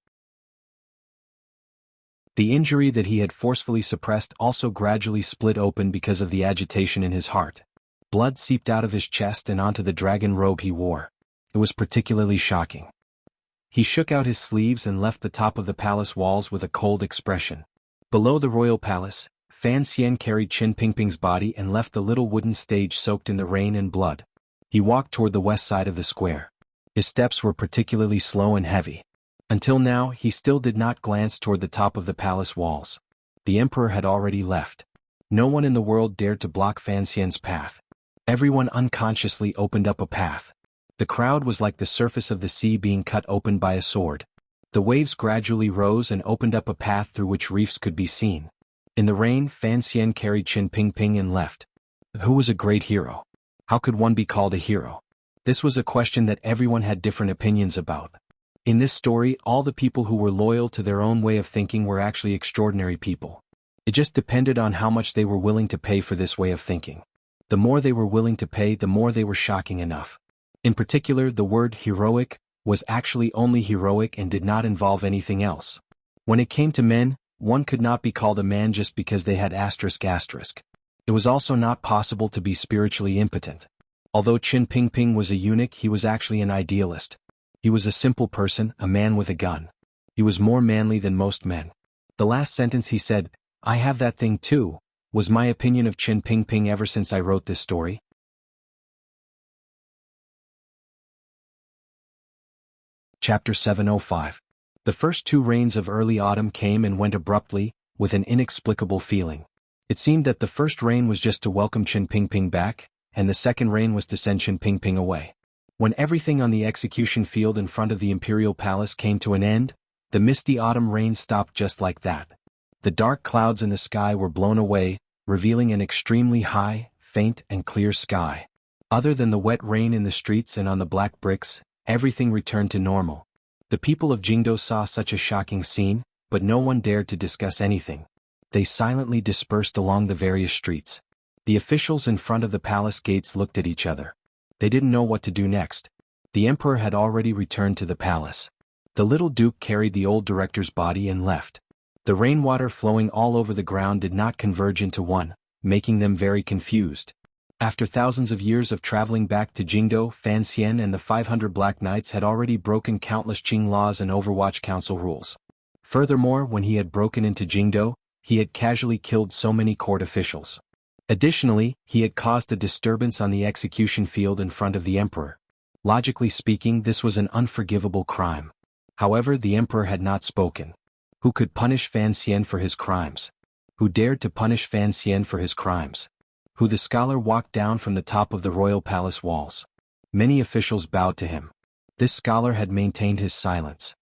The injury that he had forcefully suppressed also gradually split open because of the agitation in his heart. Blood seeped out of his chest and onto the dragon robe he wore. It was particularly shocking. He shook out his sleeves and left the top of the palace walls with a cold expression. Below the royal palace, Fan Xian carried Qin Pingping's body and left the little wooden stage soaked in the rain and blood. He walked toward the west side of the square. His steps were particularly slow and heavy. Until now, he still did not glance toward the top of the palace walls. The emperor had already left. No one in the world dared to block Fan Xian's path. Everyone unconsciously opened up a path. The crowd was like the surface of the sea being cut open by a sword. The waves gradually rose and opened up a path through which reefs could be seen. In the rain, Fan Xian carried Qin Pingping and left. Who was a great hero? How could one be called a hero? This was a question that everyone had different opinions about. In this story, all the people who were loyal to their own way of thinking were actually extraordinary people. It just depended on how much they were willing to pay for this way of thinking. The more they were willing to pay, the more they were shocking enough. In particular, the word heroic was actually only heroic and did not involve anything else. When it came to men, one could not be called a man just because they had asterisk asterisk. It was also not possible to be spiritually impotent. Although Qin Pingping was a eunuch, he was actually an idealist. He was a simple person, a man with a gun. He was more manly than most men. The last sentence he said, "I have that thing too," was my opinion of Qin Pingping ever since I wrote this story. Chapter 705. The first 2 rains of early autumn came and went abruptly, with an inexplicable feeling. It seemed that the first rain was just to welcome Qin Pingping back, and the second rain was to send Qin Pingping away. When everything on the execution field in front of the imperial palace came to an end, the misty autumn rain stopped just like that. The dark clouds in the sky were blown away, revealing an extremely high, faint and clear sky. Other than the wet rain in the streets and on the black bricks, everything returned to normal. The people of Jingdo saw such a shocking scene, but no one dared to discuss anything. They silently dispersed along the various streets. The officials in front of the palace gates looked at each other. They didn't know what to do next. The emperor had already returned to the palace. The little duke carried the old director's body and left. The rainwater flowing all over the ground did not converge into one, making them very confused. After thousands of years of traveling back to Jingdo, Fan Xian and the 500 Black Knights had already broken countless Qing laws and Overwatch Council rules. Furthermore, when he had broken into Jingdo, he had casually killed so many court officials. Additionally, he had caused a disturbance on the execution field in front of the emperor. Logically speaking, this was an unforgivable crime. However, the emperor had not spoken. Who could punish Fan Xian for his crimes? Who dared to punish Fan Xian for his crimes? Who? The scholar walked down from the top of the royal palace walls. Many officials bowed to him. This scholar had maintained his silence.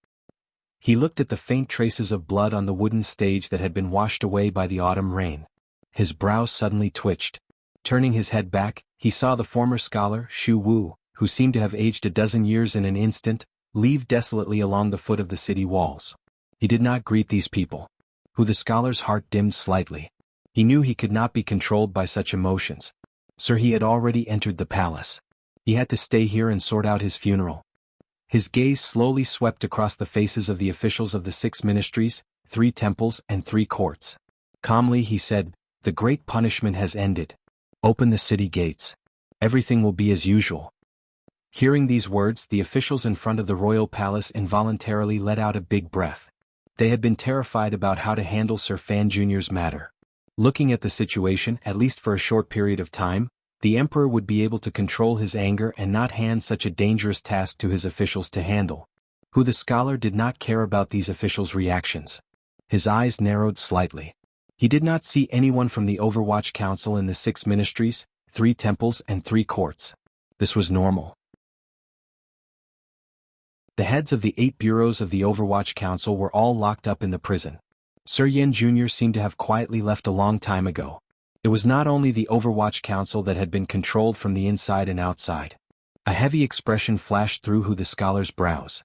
He looked at the faint traces of blood on the wooden stage that had been washed away by the autumn rain. His brows suddenly twitched. Turning his head back, he saw the former scholar, Xu Wu, who seemed to have aged a dozen years in an instant, leave desolately along the foot of the city walls. He did not greet these people. Who? The scholar's heart dimmed slightly. He knew he could not be controlled by such emotions. Sir, he had already entered the palace. He had to stay here and sort out his funeral. His gaze slowly swept across the faces of the officials of the 6 ministries, 3 temples and 3 courts. Calmly he said, "The great punishment has ended. Open the city gates. Everything will be as usual." Hearing these words, the officials in front of the royal palace involuntarily let out a big breath. They had been terrified about how to handle Sir Fan Jr.'s matter. Looking at the situation, at least for a short period of time, the emperor would be able to control his anger and not hand such a dangerous task to his officials to handle. Who? The scholar did not care about these officials' reactions. His eyes narrowed slightly. He did not see anyone from the Overwatch Council in the 6 ministries, 3 temples and 3 courts. This was normal. The heads of the 8 bureaus of the Overwatch Council were all locked up in the prison. Sir Yan Jr. seemed to have quietly left a long time ago. It was not only the Overwatch Council that had been controlled from the inside and outside. A heavy expression flashed through the scholar's brows.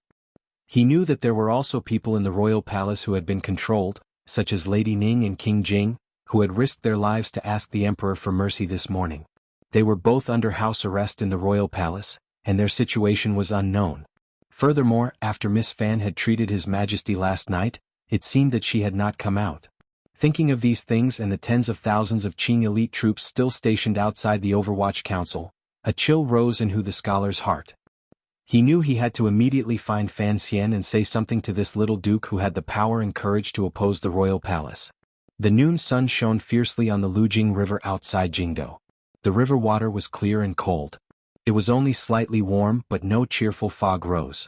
He knew that there were also people in the royal palace who had been controlled, such as Lady Ning and King Jing, who had risked their lives to ask the emperor for mercy this morning. They were both under house arrest in the royal palace, and their situation was unknown. Furthermore, after Miss Fan had treated His Majesty last night, it seemed that she had not come out. Thinking of these things and the tens of thousands of Qing elite troops still stationed outside the Overwatch Council, a chill rose in the scholar's heart. He knew he had to immediately find Fan Xian and say something to this little duke who had the power and courage to oppose the royal palace. The noon sun shone fiercely on the Lujing River outside Jingdo. The river water was clear and cold. It was only slightly warm, but no cheerful fog rose.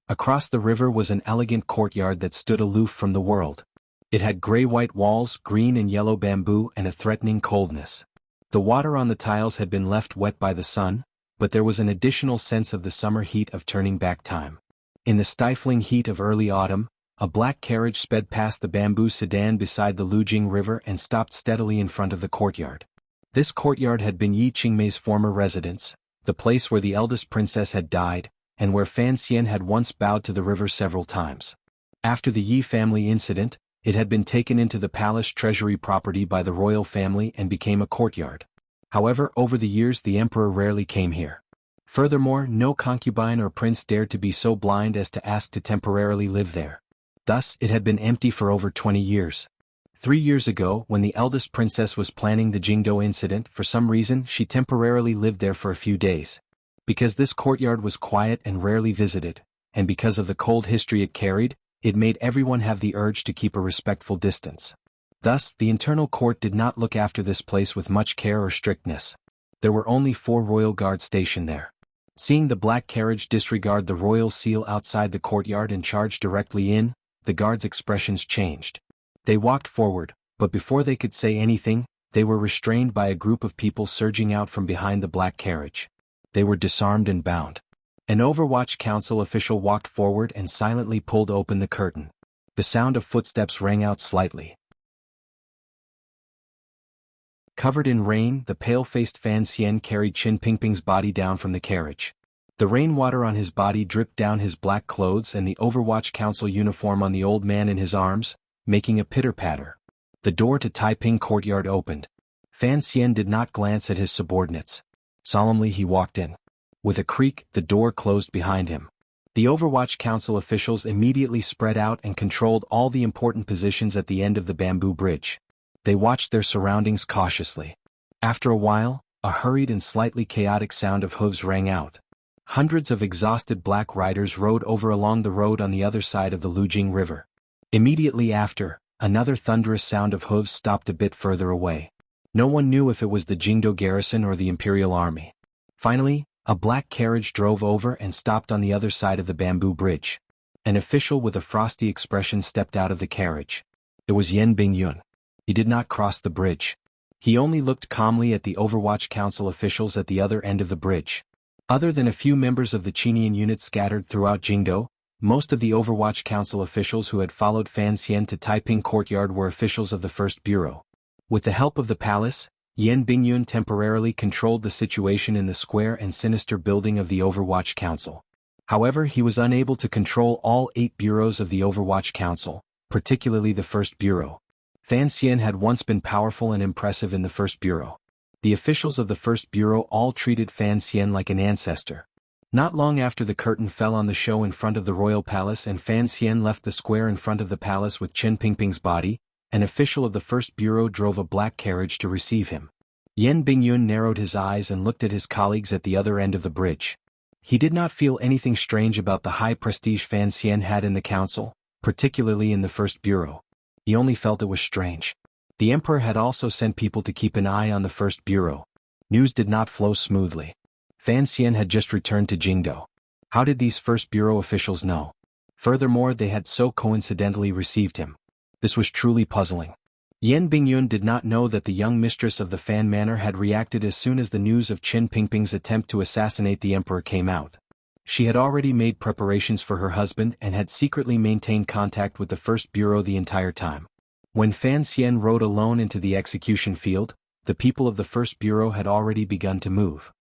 Across the river was an elegant courtyard that stood aloof from the world. It had gray-white walls, green and yellow bamboo, and a threatening coldness. The water on the tiles had been left wet by the sun, but there was an additional sense of the summer heat of turning back time. In the stifling heat of early autumn, a black carriage sped past the bamboo sedan beside the Lujing River and stopped steadily in front of the courtyard. This courtyard had been Yi Qingmei's former residence, the place where the eldest princess had died, and where Fan Xian had once bowed to the river several times. After the Yi family incident, it had been taken into the palace treasury property by the royal family and became a courtyard. However, over the years the emperor rarely came here. Furthermore, no concubine or prince dared to be so blind as to ask to temporarily live there. Thus, it had been empty for over 20 years. 3 years ago, when the eldest princess was planning the Jingdo incident, for some reason she temporarily lived there for a few days. Because this courtyard was quiet and rarely visited, and because of the cold history it carried, it made everyone have the urge to keep a respectful distance. Thus, the internal court did not look after this place with much care or strictness. There were only 4 royal guards stationed there. Seeing the black carriage disregard the royal seal outside the courtyard and charge directly in, the guards' expressions changed. They walked forward, but before they could say anything, they were restrained by a group of people surging out from behind the black carriage. They were disarmed and bound. An Overwatch Council official walked forward and silently pulled open the curtain. The sound of footsteps rang out slightly. Covered in rain, the pale-faced Fan Xian carried Qin Pingping's body down from the carriage. The rainwater on his body dripped down his black clothes and the Overwatch Council uniform on the old man in his arms, making a pitter-patter. The door to Taiping Courtyard opened. Fan Xian did not glance at his subordinates. Solemnly he walked in. With a creak, the door closed behind him. The Overwatch Council officials immediately spread out and controlled all the important positions at the end of the bamboo bridge. They watched their surroundings cautiously. After a while, a hurried and slightly chaotic sound of hooves rang out. Hundreds of exhausted black riders rode over along the road on the other side of the Lujing River. Immediately after, another thunderous sound of hooves stopped a bit further away. No one knew if it was the Jingdo garrison or the imperial army. Finally, a black carriage drove over and stopped on the other side of the bamboo bridge. An official with a frosty expression stepped out of the carriage. It was Yan Bingyun. He did not cross the bridge. He only looked calmly at the Overwatch Council officials at the other end of the bridge. Other than a few members of the Qinian unit scattered throughout Jingdo, most of the Overwatch Council officials who had followed Fan Xian to Taiping Courtyard were officials of the First Bureau. With the help of the palace, Yan Bingyun temporarily controlled the situation in the square and sinister building of the Overwatch Council. However, he was unable to control all 8 bureaus of the Overwatch Council, particularly the First Bureau. Fan Xian had once been powerful and impressive in the First Bureau. The officials of the First Bureau all treated Fan Xian like an ancestor. Not long after the curtain fell on the show in front of the royal palace and Fan Xian left the square in front of the palace with Qin Pingping's body, an official of the First Bureau drove a black carriage to receive him. Yan Bingyun narrowed his eyes and looked at his colleagues at the other end of the bridge. He did not feel anything strange about the high prestige Fan Xian had in the council, particularly in the First Bureau. He only felt it was strange. The emperor had also sent people to keep an eye on the First Bureau. News did not flow smoothly. Fan Xian had just returned to Jingdo. How did these First Bureau officials know? Furthermore, they had so coincidentally received him. This was truly puzzling. Yan Bingyun did not know that the young mistress of the Fan Manor had reacted as soon as the news of Qin Pingping's attempt to assassinate the emperor came out. She had already made preparations for her husband and had secretly maintained contact with the First Bureau the entire time. When Fan Xian rode alone into the execution field, the people of the First Bureau had already begun to move.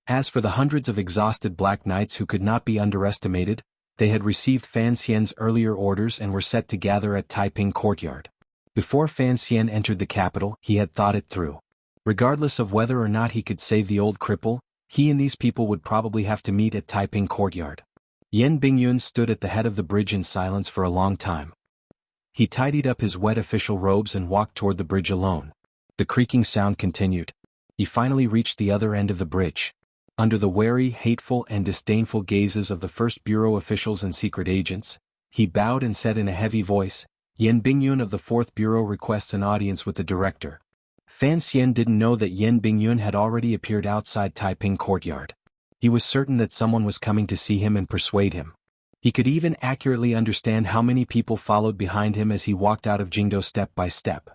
As for the hundreds of exhausted Black Knights who could not be underestimated, they had received Fan Xian's earlier orders and were set to gather at Taiping Courtyard. Before Fan Xian entered the capital, he had thought it through. Regardless of whether or not he could save the old cripple, he and these people would probably have to meet at Taiping Courtyard. Yan Bingyun stood at the head of the bridge in silence for a long time. He tidied up his wet official robes and walked toward the bridge alone. The creaking sound continued. He finally reached the other end of the bridge. Under the wary, hateful and disdainful gazes of the First Bureau officials and secret agents, he bowed and said in a heavy voice, "Yan Bingyun of the Fourth Bureau requests an audience with the director." Fan Xian didn't know that Yan Bingyun had already appeared outside Taiping Courtyard. He was certain that someone was coming to see him and persuade him. He could even accurately understand how many people followed behind him as he walked out of Jingdo step by step.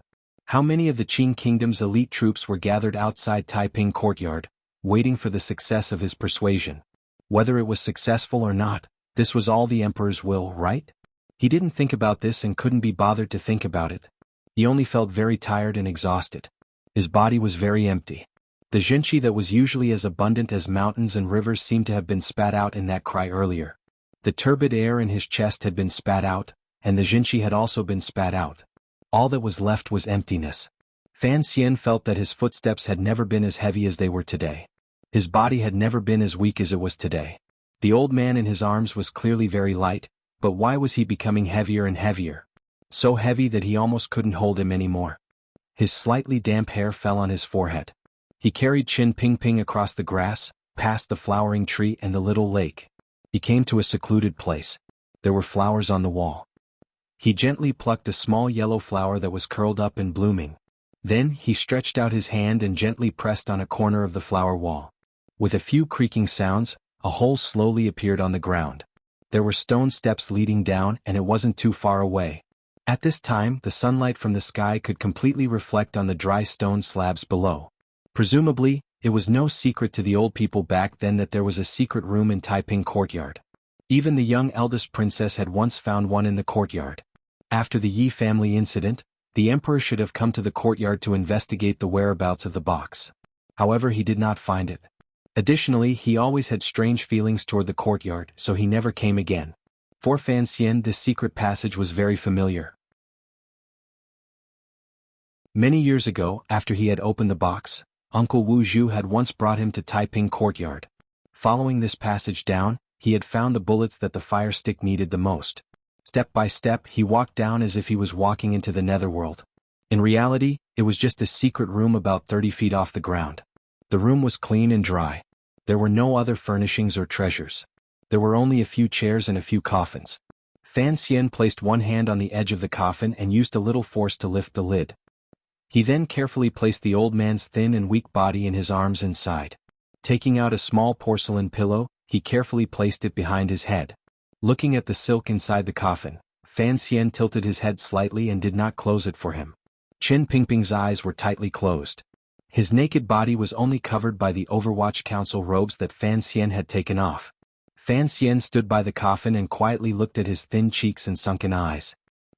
How many of the Qing Kingdom's elite troops were gathered outside Taiping courtyard, waiting for the success of his persuasion. Whether it was successful or not, this was all the emperor's will, right? He didn't think about this and couldn't be bothered to think about it. He only felt very tired and exhausted. His body was very empty. The zhenqi that was usually as abundant as mountains and rivers seemed to have been spat out in that cry earlier. The turbid air in his chest had been spat out, and the zhenqi had also been spat out. All that was left was emptiness. Fan Xian felt that his footsteps had never been as heavy as they were today. His body had never been as weak as it was today. The old man in his arms was clearly very light, but why was he becoming heavier and heavier? So heavy that he almost couldn't hold him anymore. His slightly damp hair fell on his forehead. He carried Qin Pingping across the grass, past the flowering tree and the little lake. He came to a secluded place. There were flowers on the wall. He gently plucked a small yellow flower that was curled up and blooming. Then he stretched out his hand and gently pressed on a corner of the flower wall. With a few creaking sounds, a hole slowly appeared on the ground. There were stone steps leading down and it wasn't too far away. At this time, the sunlight from the sky could completely reflect on the dry stone slabs below. Presumably, it was no secret to the old people back then that there was a secret room in Taiping courtyard. Even the young eldest princess had once found one in the courtyard. After the Yi family incident, the emperor should have come to the courtyard to investigate the whereabouts of the box. However, he did not find it. Additionally, he always had strange feelings toward the courtyard, so he never came again. For Fan Xian, this secret passage was very familiar. Many years ago, after he had opened the box, Uncle Wu Zhu had once brought him to Taiping courtyard. Following this passage down, he had found the bullets that the fire stick needed the most. Step by step, he walked down as if he was walking into the netherworld. In reality, it was just a secret room about 30 feet off the ground. The room was clean and dry. There were no other furnishings or treasures. There were only a few chairs and a few coffins. Fan Xian placed one hand on the edge of the coffin and used a little force to lift the lid. He then carefully placed the old man's thin and weak body in his arms inside. Taking out a small porcelain pillow, he carefully placed it behind his head. Looking at the silk inside the coffin, Fan Xian tilted his head slightly and did not close it for him. Qin Pingping's eyes were tightly closed. His naked body was only covered by the Overwatch Council robes that Fan Xian had taken off. Fan Xian stood by the coffin and quietly looked at his thin cheeks and sunken eyes.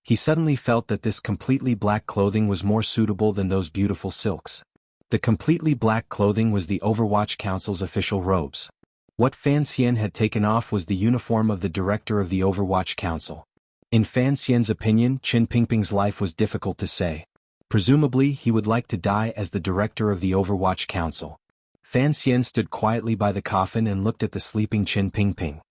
He suddenly felt that this completely black clothing was more suitable than those beautiful silks. The completely black clothing was the Overwatch Council's official robes. What Fan Xian had taken off was the uniform of the director of the Overwatch Council. In Fan Xian's opinion, Qin Pingping's life was difficult to say. Presumably, he would like to die as the director of the Overwatch Council. Fan Xian stood quietly by the coffin and looked at the sleeping Qin Pingping.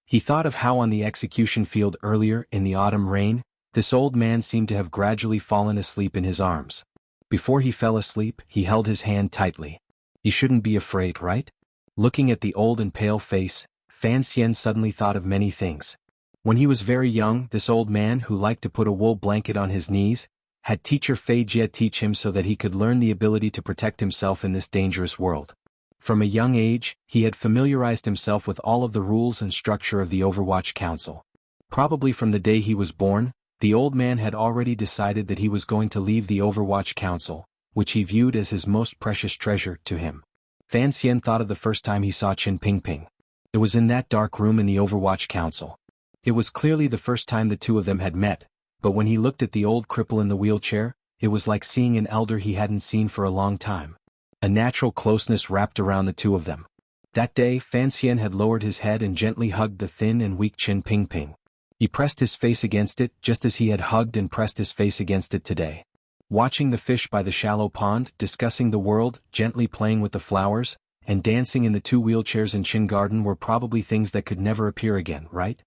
He thought of how on the execution field earlier in the autumn rain, this old man seemed to have gradually fallen asleep in his arms. Before he fell asleep, he held his hand tightly. He shouldn't be afraid, right? Looking at the old and pale face, Fan Xian suddenly thought of many things. When he was very young, this old man who liked to put a wool blanket on his knees, had teacher Fei Jie teach him so that he could learn the ability to protect himself in this dangerous world. From a young age, he had familiarized himself with all of the rules and structure of the Overwatch Council. Probably from the day he was born, the old man had already decided that he was going to leave the Overwatch Council, which he viewed as his most precious treasure to him. Fan Xian thought of the first time he saw Qin Pingping. It was in that dark room in the Overwatch Council. It was clearly the first time the two of them had met, but when he looked at the old cripple in the wheelchair, it was like seeing an elder he hadn't seen for a long time. A natural closeness wrapped around the two of them. That day, Fan Xian had lowered his head and gently hugged the thin and weak Qin Pingping. He pressed his face against it just as he had hugged and pressed his face against it today. Watching the fish by the shallow pond, discussing the world, gently playing with the flowers, and dancing in the two wheelchairs in Qin Garden were probably things that could never appear again, right?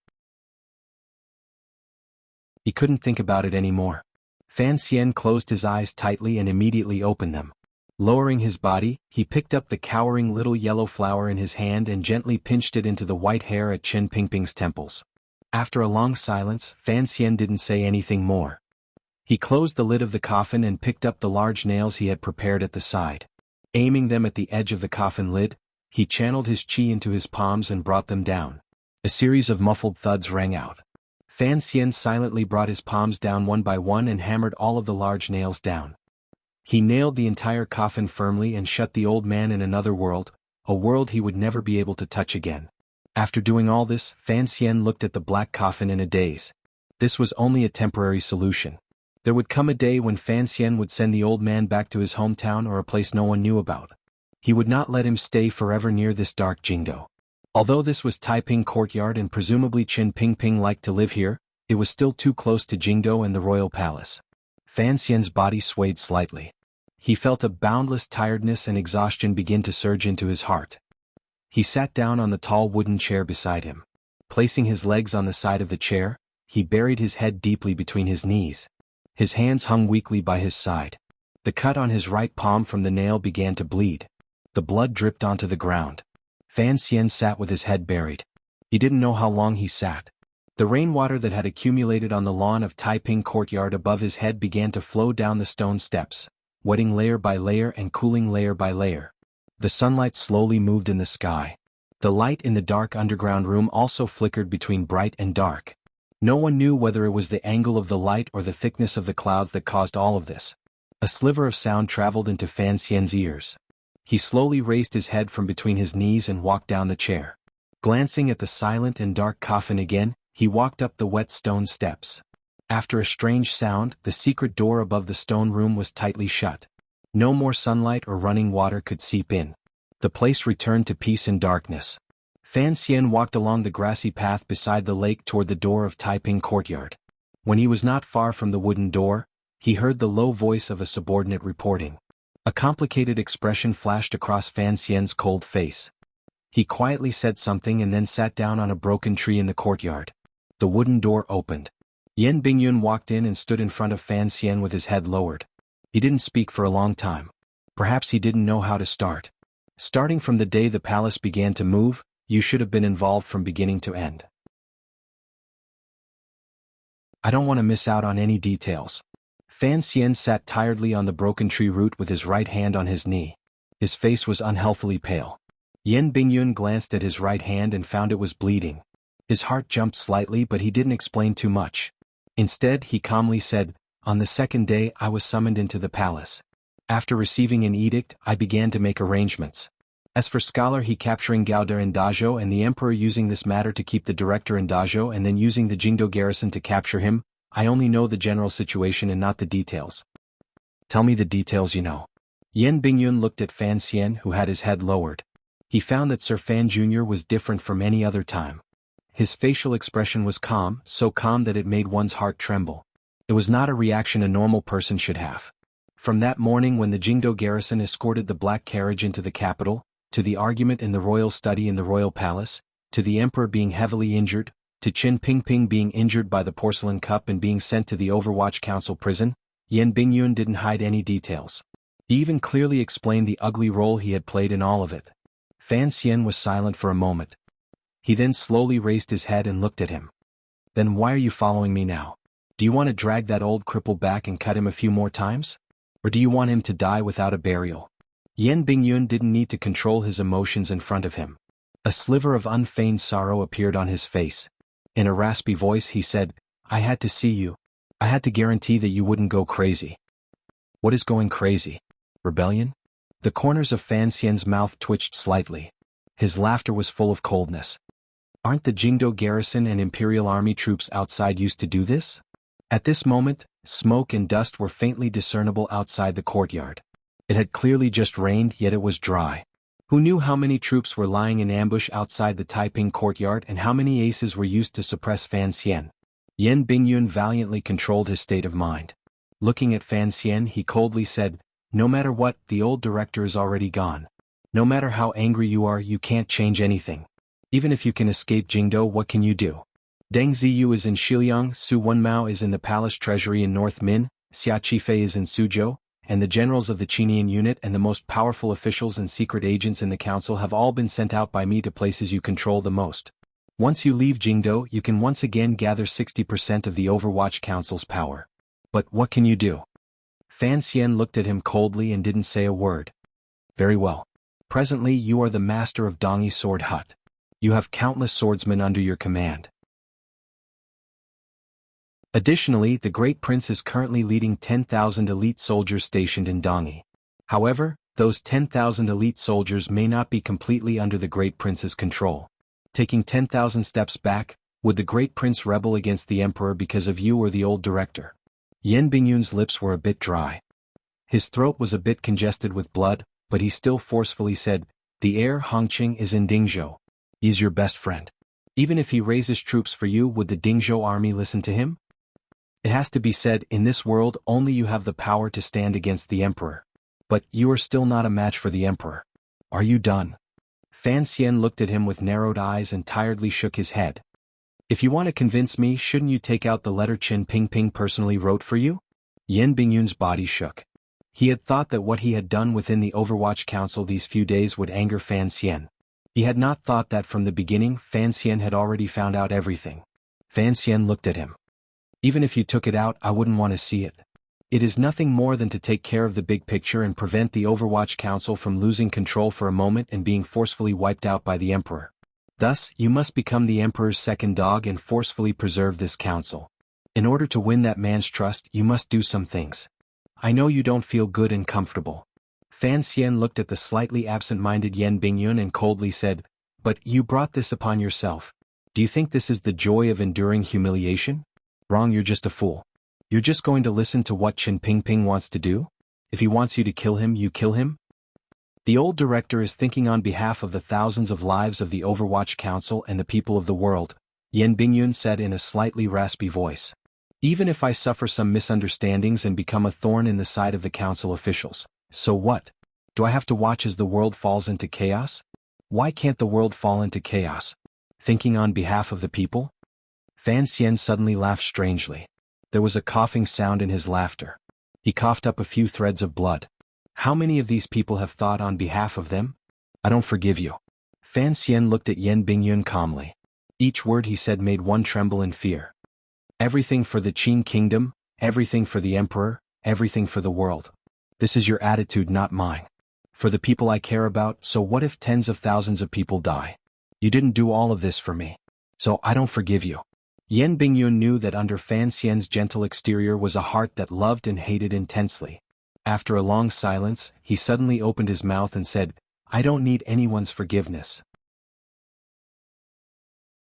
He couldn't think about it anymore. Fan Xian closed his eyes tightly and immediately opened them. Lowering his body, he picked up the cowering little yellow flower in his hand and gently pinched it into the white hair at Qin Pingping's temples. After a long silence, Fan Xian didn't say anything more. He closed the lid of the coffin and picked up the large nails he had prepared at the side. Aiming them at the edge of the coffin lid, He channeled his chi into his palms and brought them down. A series of muffled thuds rang out. Fan Xian silently brought his palms down one by one and hammered all of the large nails down. He nailed the entire coffin firmly and shut the old man in another world, a world he would never be able to touch again. After doing all this, Fan Xian looked at the black coffin in a daze. This was only a temporary solution. There would come a day when Fan Xian would send the old man back to his hometown or a place no one knew about. He would not let him stay forever near this dark Jingdo. Although this was Taiping Courtyard and presumably Qin Pingping liked to live here, it was still too close to Jingdo and the royal palace. Fan Xian's body swayed slightly. He felt a boundless tiredness and exhaustion begin to surge into his heart. He sat down on the tall wooden chair beside him. Placing his legs on the side of the chair, he buried his head deeply between his knees. His hands hung weakly by his side. The cut on his right palm from the nail began to bleed. The blood dripped onto the ground. Fan Xian sat with his head buried. He didn't know how long he sat. The rainwater that had accumulated on the lawn of Taiping Courtyard above his head began to flow down the stone steps, wetting layer by layer and cooling layer by layer. The sunlight slowly moved in the sky. The light in the dark underground room also flickered between bright and dark. No one knew whether it was the angle of the light or the thickness of the clouds that caused all of this. A sliver of sound traveled into Fan Xian's ears. He slowly raised his head from between his knees and walked down the chair. Glancing at the silent and dark coffin again, he walked up the wet stone steps. After a strange sound, the secret door above the stone room was tightly shut. No more sunlight or running water could seep in. The place returned to peace and darkness. Fan Xian walked along the grassy path beside the lake toward the door of Taiping Courtyard. When he was not far from the wooden door, he heard the low voice of a subordinate reporting. A complicated expression flashed across Fan Xian's cold face. He quietly said something and then sat down on a broken tree in the courtyard. The wooden door opened. Yan Bingyun walked in and stood in front of Fan Xian with his head lowered. He didn't speak for a long time. Perhaps he didn't know how to start. Starting from the day the palace began to move, you should have been involved from beginning to end. I don't want to miss out on any details. Fan Xian sat tiredly on the broken tree root with his right hand on his knee. His face was unhealthily pale. Yan Bingyun glanced at his right hand and found it was bleeding. His heart jumped slightly, but he didn't explain too much. Instead, he calmly said, "On the second day I was summoned into the palace. After receiving an edict, I began to make arrangements. As for Scholar he capturing Gauda in Dajo and the Emperor using this matter to keep the director in Dajo and then using the Jingdo garrison to capture him, I only know the general situation and not the details." "Tell me the details you know." Yan Bingyun looked at Fan Xian, who had his head lowered. He found that Sir Fan Jr. was different from any other time. His facial expression was calm, so calm that it made one's heart tremble. It was not a reaction a normal person should have. From that morning when the Jingdo garrison escorted the black carriage into the capital, to the argument in the royal study in the royal palace, to the emperor being heavily injured, to Qin Pingping being injured by the porcelain cup and being sent to the Overwatch Council prison, Yan Bingyun didn't hide any details. He even clearly explained the ugly role he had played in all of it. Fan Xian was silent for a moment. He then slowly raised his head and looked at him. "Then why are you following me now? Do you want to drag that old cripple back and cut him a few more times? Or do you want him to die without a burial?" Yan Bingyun didn't need to control his emotions in front of him. A sliver of unfeigned sorrow appeared on his face. In a raspy voice he said, "I had to see you. I had to guarantee that you wouldn't go crazy." "What is going crazy? Rebellion?" The corners of Fan Xian's mouth twitched slightly. His laughter was full of coldness. "Aren't the Jingdo garrison and Imperial Army troops outside used to do this?" At this moment, smoke and dust were faintly discernible outside the courtyard. It had clearly just rained, yet it was dry. Who knew how many troops were lying in ambush outside the Taiping courtyard and how many aces were used to suppress Fan Xian? Yan Bingyun valiantly controlled his state of mind. Looking at Fan Xian, he coldly said, "No matter what, the old director is already gone. No matter how angry you are, you can't change anything. Even if you can escape Jingdo, what can you do? Deng Ziyu is in Shiliang, Su Wenmao is in the palace treasury in North Min, Xia Qifei is in Suzhou, and the generals of the Qinian unit and the most powerful officials and secret agents in the council have all been sent out by me to places you control the most. Once you leave Jingdo, you can once again gather 60% of the Overwatch Council's power. But what can you do?" Fan Xian looked at him coldly and didn't say a word. "Very well. Presently you are the master of Dongi Sword Hut. You have countless swordsmen under your command. Additionally, the Great Prince is currently leading 10,000 elite soldiers stationed in Dongi. However, those 10,000 elite soldiers may not be completely under the Great Prince's control. Taking 10,000 steps back, would the Great Prince rebel against the Emperor because of you or the old director? Yan Bingyun's lips were a bit dry. His throat was a bit congested with blood, but he still forcefully said, "The heir Hongqing is in Dingzhou. He's your best friend. Even if he raises troops for you, would the Dingzhou army listen to him?" It has to be said, in this world only you have the power to stand against the Emperor. But you are still not a match for the Emperor. Are you done? Fan Xian looked at him with narrowed eyes and tiredly shook his head. If you want to convince me, shouldn't you take out the letter Qin Pingping personally wrote for you? Yan Bingyun's body shook. He had thought that what he had done within the Overwatch Council these few days would anger Fan Xian. He had not thought that from the beginning Fan Xian had already found out everything. Fan Xian looked at him. Even if you took it out, I wouldn't want to see it. It is nothing more than to take care of the big picture and prevent the Overwatch Council from losing control for a moment and being forcefully wiped out by the Emperor. Thus, you must become the Emperor's second dog and forcefully preserve this council. In order to win that man's trust, you must do some things. I know you don't feel good and comfortable. Fan Xian looked at the slightly absent-minded Yan Bingyun and coldly said, "But you brought this upon yourself. Do you think this is the joy of enduring humiliation? Wrong, you're just a fool. You're just going to listen to what Qin Pingping wants to do? If he wants you to kill him, you kill him?" The old director is thinking on behalf of the thousands of lives of the Overwatch Council and the people of the world, Yan Bingyun said in a slightly raspy voice. Even if I suffer some misunderstandings and become a thorn in the side of the council officials, so what? Do I have to watch as the world falls into chaos? Why can't the world fall into chaos? Thinking on behalf of the people? Fan Xian suddenly laughed strangely. There was a coughing sound in his laughter. He coughed up a few threads of blood. How many of these people have thought on behalf of them? I don't forgive you. Fan Xian looked at Yan Bingyun calmly. Each word he said made one tremble in fear. Everything for the Qin kingdom, everything for the Emperor, everything for the world. This is your attitude, not mine. For the people I care about, so what if tens of thousands of people die? You didn't do all of this for me. So I don't forgive you. Yan Bingyun knew that under Fan Xian's gentle exterior was a heart that loved and hated intensely. After a long silence, he suddenly opened his mouth and said, "I don't need anyone's forgiveness.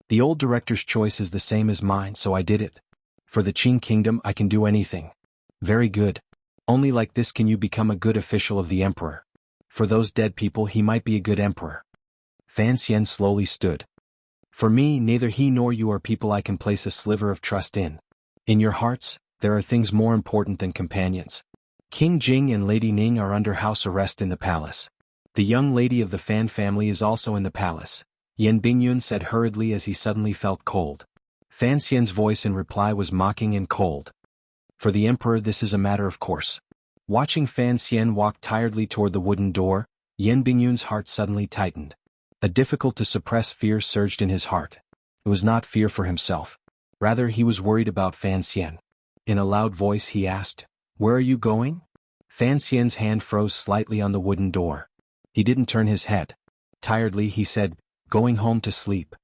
The old director's choice is the same as mine, so I did it. For the Qin kingdom I can do anything." "Very good. Only like this can you become a good official of the Emperor. For those dead people he might be a good emperor." Fan Xian slowly stood. "For me, neither he nor you are people I can place a sliver of trust in. In your hearts, there are things more important than companions. King Jing and Lady Ning are under house arrest in the palace. The young lady of the Fan family is also in the palace," Yan Bingyun said hurriedly as he suddenly felt cold. Fan Xian's voice in reply was mocking and cold. "For the Emperor this is a matter of course." Watching Fan Xian walk tiredly toward the wooden door, Yan Bingyun's heart suddenly tightened. A difficult-to-suppress fear surged in his heart. It was not fear for himself. Rather, he was worried about Fan Xian. In a loud voice he asked, "Where are you going?" Fan Xian's hand froze slightly on the wooden door. He didn't turn his head. Tiredly he said, "Going home to sleep."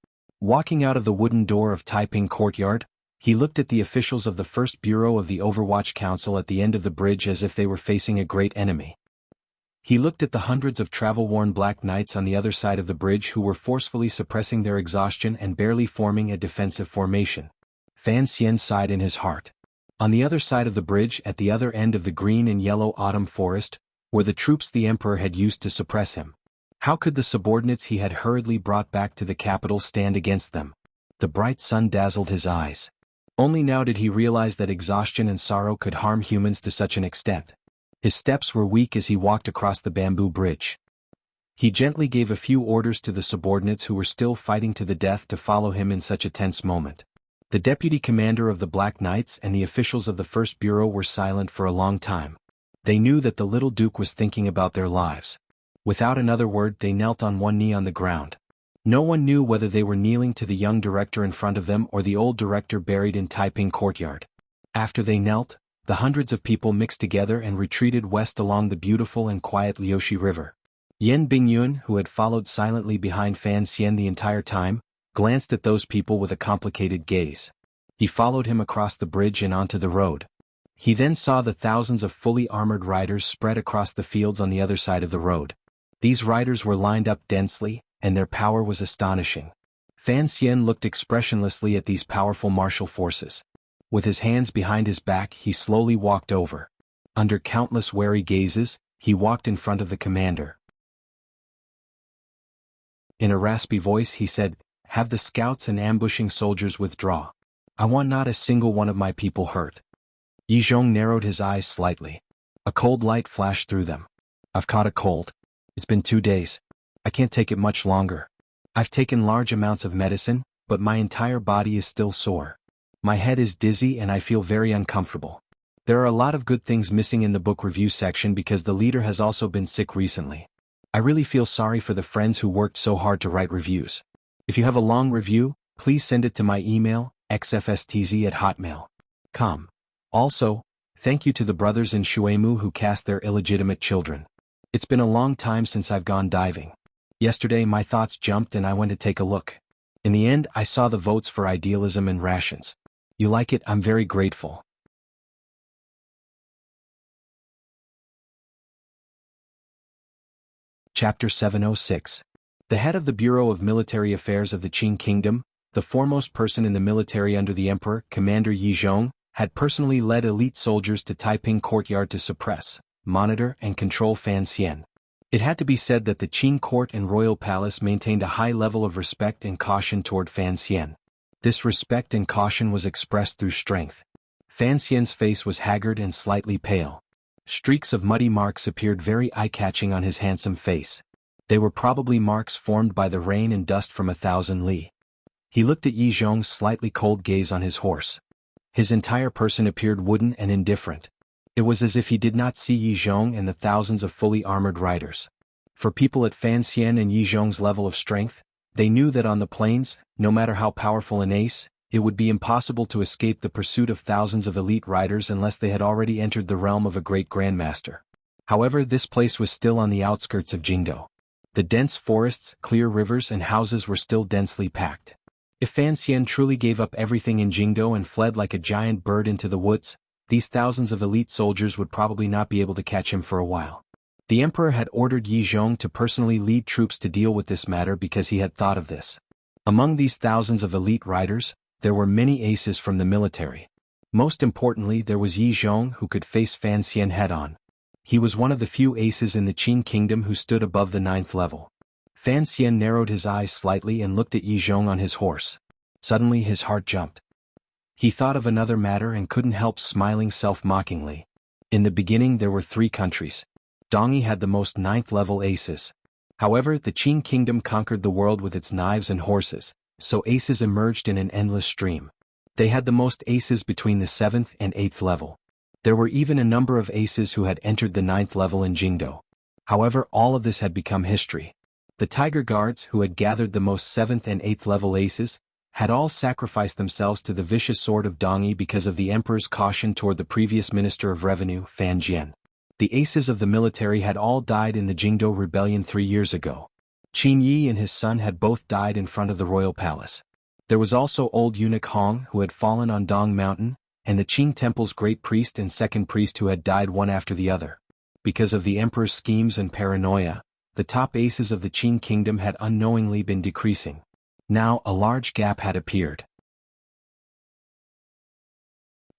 Walking out of the wooden door of Taiping Courtyard, he looked at the officials of the First Bureau of the Overwatch Council at the end of the bridge as if they were facing a great enemy. He looked at the hundreds of travel-worn Black Knights on the other side of the bridge who were forcefully suppressing their exhaustion and barely forming a defensive formation. Fan Xian sighed in his heart. On the other side of the bridge, at the other end of the green and yellow autumn forest, were the troops the Emperor had used to suppress him. How could the subordinates he had hurriedly brought back to the capital stand against them? The bright sun dazzled his eyes. Only now did he realize that exhaustion and sorrow could harm humans to such an extent. His steps were weak as he walked across the bamboo bridge. He gently gave a few orders to the subordinates who were still fighting to the death to follow him in such a tense moment. The deputy commander of the Black Knights and the officials of the First Bureau were silent for a long time. They knew that the little duke was thinking about their lives. Without another word they knelt on one knee on the ground. No one knew whether they were kneeling to the young director in front of them or the old director buried in Taiping Courtyard. After they knelt, the hundreds of people mixed together and retreated west along the beautiful and quiet Liushi River. Yan Bingyun, who had followed silently behind Fan Xian the entire time, glanced at those people with a complicated gaze. He followed him across the bridge and onto the road. He then saw the thousands of fully armored riders spread across the fields on the other side of the road. These riders were lined up densely, and their power was astonishing. Fan Xian looked expressionlessly at these powerful martial forces. With his hands behind his back, he slowly walked over. Under countless wary gazes, he walked in front of the commander. In a raspy voice he said, "Have the scouts and ambushing soldiers withdraw. I want not a single one of my people hurt." Yi Zhong narrowed his eyes slightly. A cold light flashed through them. "I've caught a cold. It's been 2 days. I can't take it much longer. I've taken large amounts of medicine, but my entire body is still sore. My head is dizzy and I feel very uncomfortable." There are a lot of good things missing in the book review section because the leader has also been sick recently. I really feel sorry for the friends who worked so hard to write reviews. If you have a long review, please send it to my email, xfstz@hotmail.com. Also, thank you to the brothers in Shuemu who cast their illegitimate children. It's been a long time since I've gone diving. Yesterday my thoughts jumped and I went to take a look. In the end, I saw the votes for idealism and rations. You like it? I'm very grateful. Chapter 706. The head of the Bureau of Military Affairs of the Qing Kingdom, the foremost person in the military under the Emperor, Commander Yi Zhong, had personally led elite soldiers to Taiping Courtyard to suppress, monitor and control Fan Xian. It had to be said that the Qing court and royal palace maintained a high level of respect and caution toward Fan Xian. This respect and caution was expressed through strength. Fan Xian's face was haggard and slightly pale. Streaks of muddy marks appeared very eye-catching on his handsome face. They were probably marks formed by the rain and dust from 1,000 li. He looked at Yi Zhong's slightly cold gaze on his horse. His entire person appeared wooden and indifferent. It was as if he did not see Yi Zhong and the thousands of fully armored riders. For people at Fan Xian and Yi Zhong's level of strength, they knew that on the plains, no matter how powerful an ace, it would be impossible to escape the pursuit of thousands of elite riders unless they had already entered the realm of a great grandmaster. However, this place was still on the outskirts of Jingdo. The dense forests, clear rivers and houses were still densely packed. If Fan Xian truly gave up everything in Jingdo and fled like a giant bird into the woods, these thousands of elite soldiers would probably not be able to catch him for a while. The emperor had ordered Yi Zhong to personally lead troops to deal with this matter because he had thought of this. Among these thousands of elite riders, there were many aces from the military. Most importantly, there was Yi Zhong who could face Fan Xian head-on. He was one of the few aces in the Qing kingdom who stood above the 9th level. Fan Xian narrowed his eyes slightly and looked at Yi Zhong on his horse. Suddenly his heart jumped. He thought of another matter and couldn't help smiling self-mockingly. In the beginning there were 3 countries. Dongyi had the most 9th-level aces. However, the Qing kingdom conquered the world with its knives and horses, so aces emerged in an endless stream. They had the most aces between the 7th and 8th level. There were even a number of aces who had entered the 9th level in Jingdo. However, all of this had become history. The Tiger Guards, who had gathered the most 7th and 8th level aces, had all sacrificed themselves to the vicious sword of Dongyi because of the emperor's caution toward the previous minister of revenue, Fan Jian. The aces of the military had all died in the Jingdo rebellion 3 years ago. Qin Yi and his son had both died in front of the royal palace. There was also old eunuch Hong who had fallen on Dong Mountain, and the Qing temple's great priest and second priest who had died one after the other. Because of the emperor's schemes and paranoia, the top aces of the Qing kingdom had unknowingly been decreasing. Now a large gap had appeared.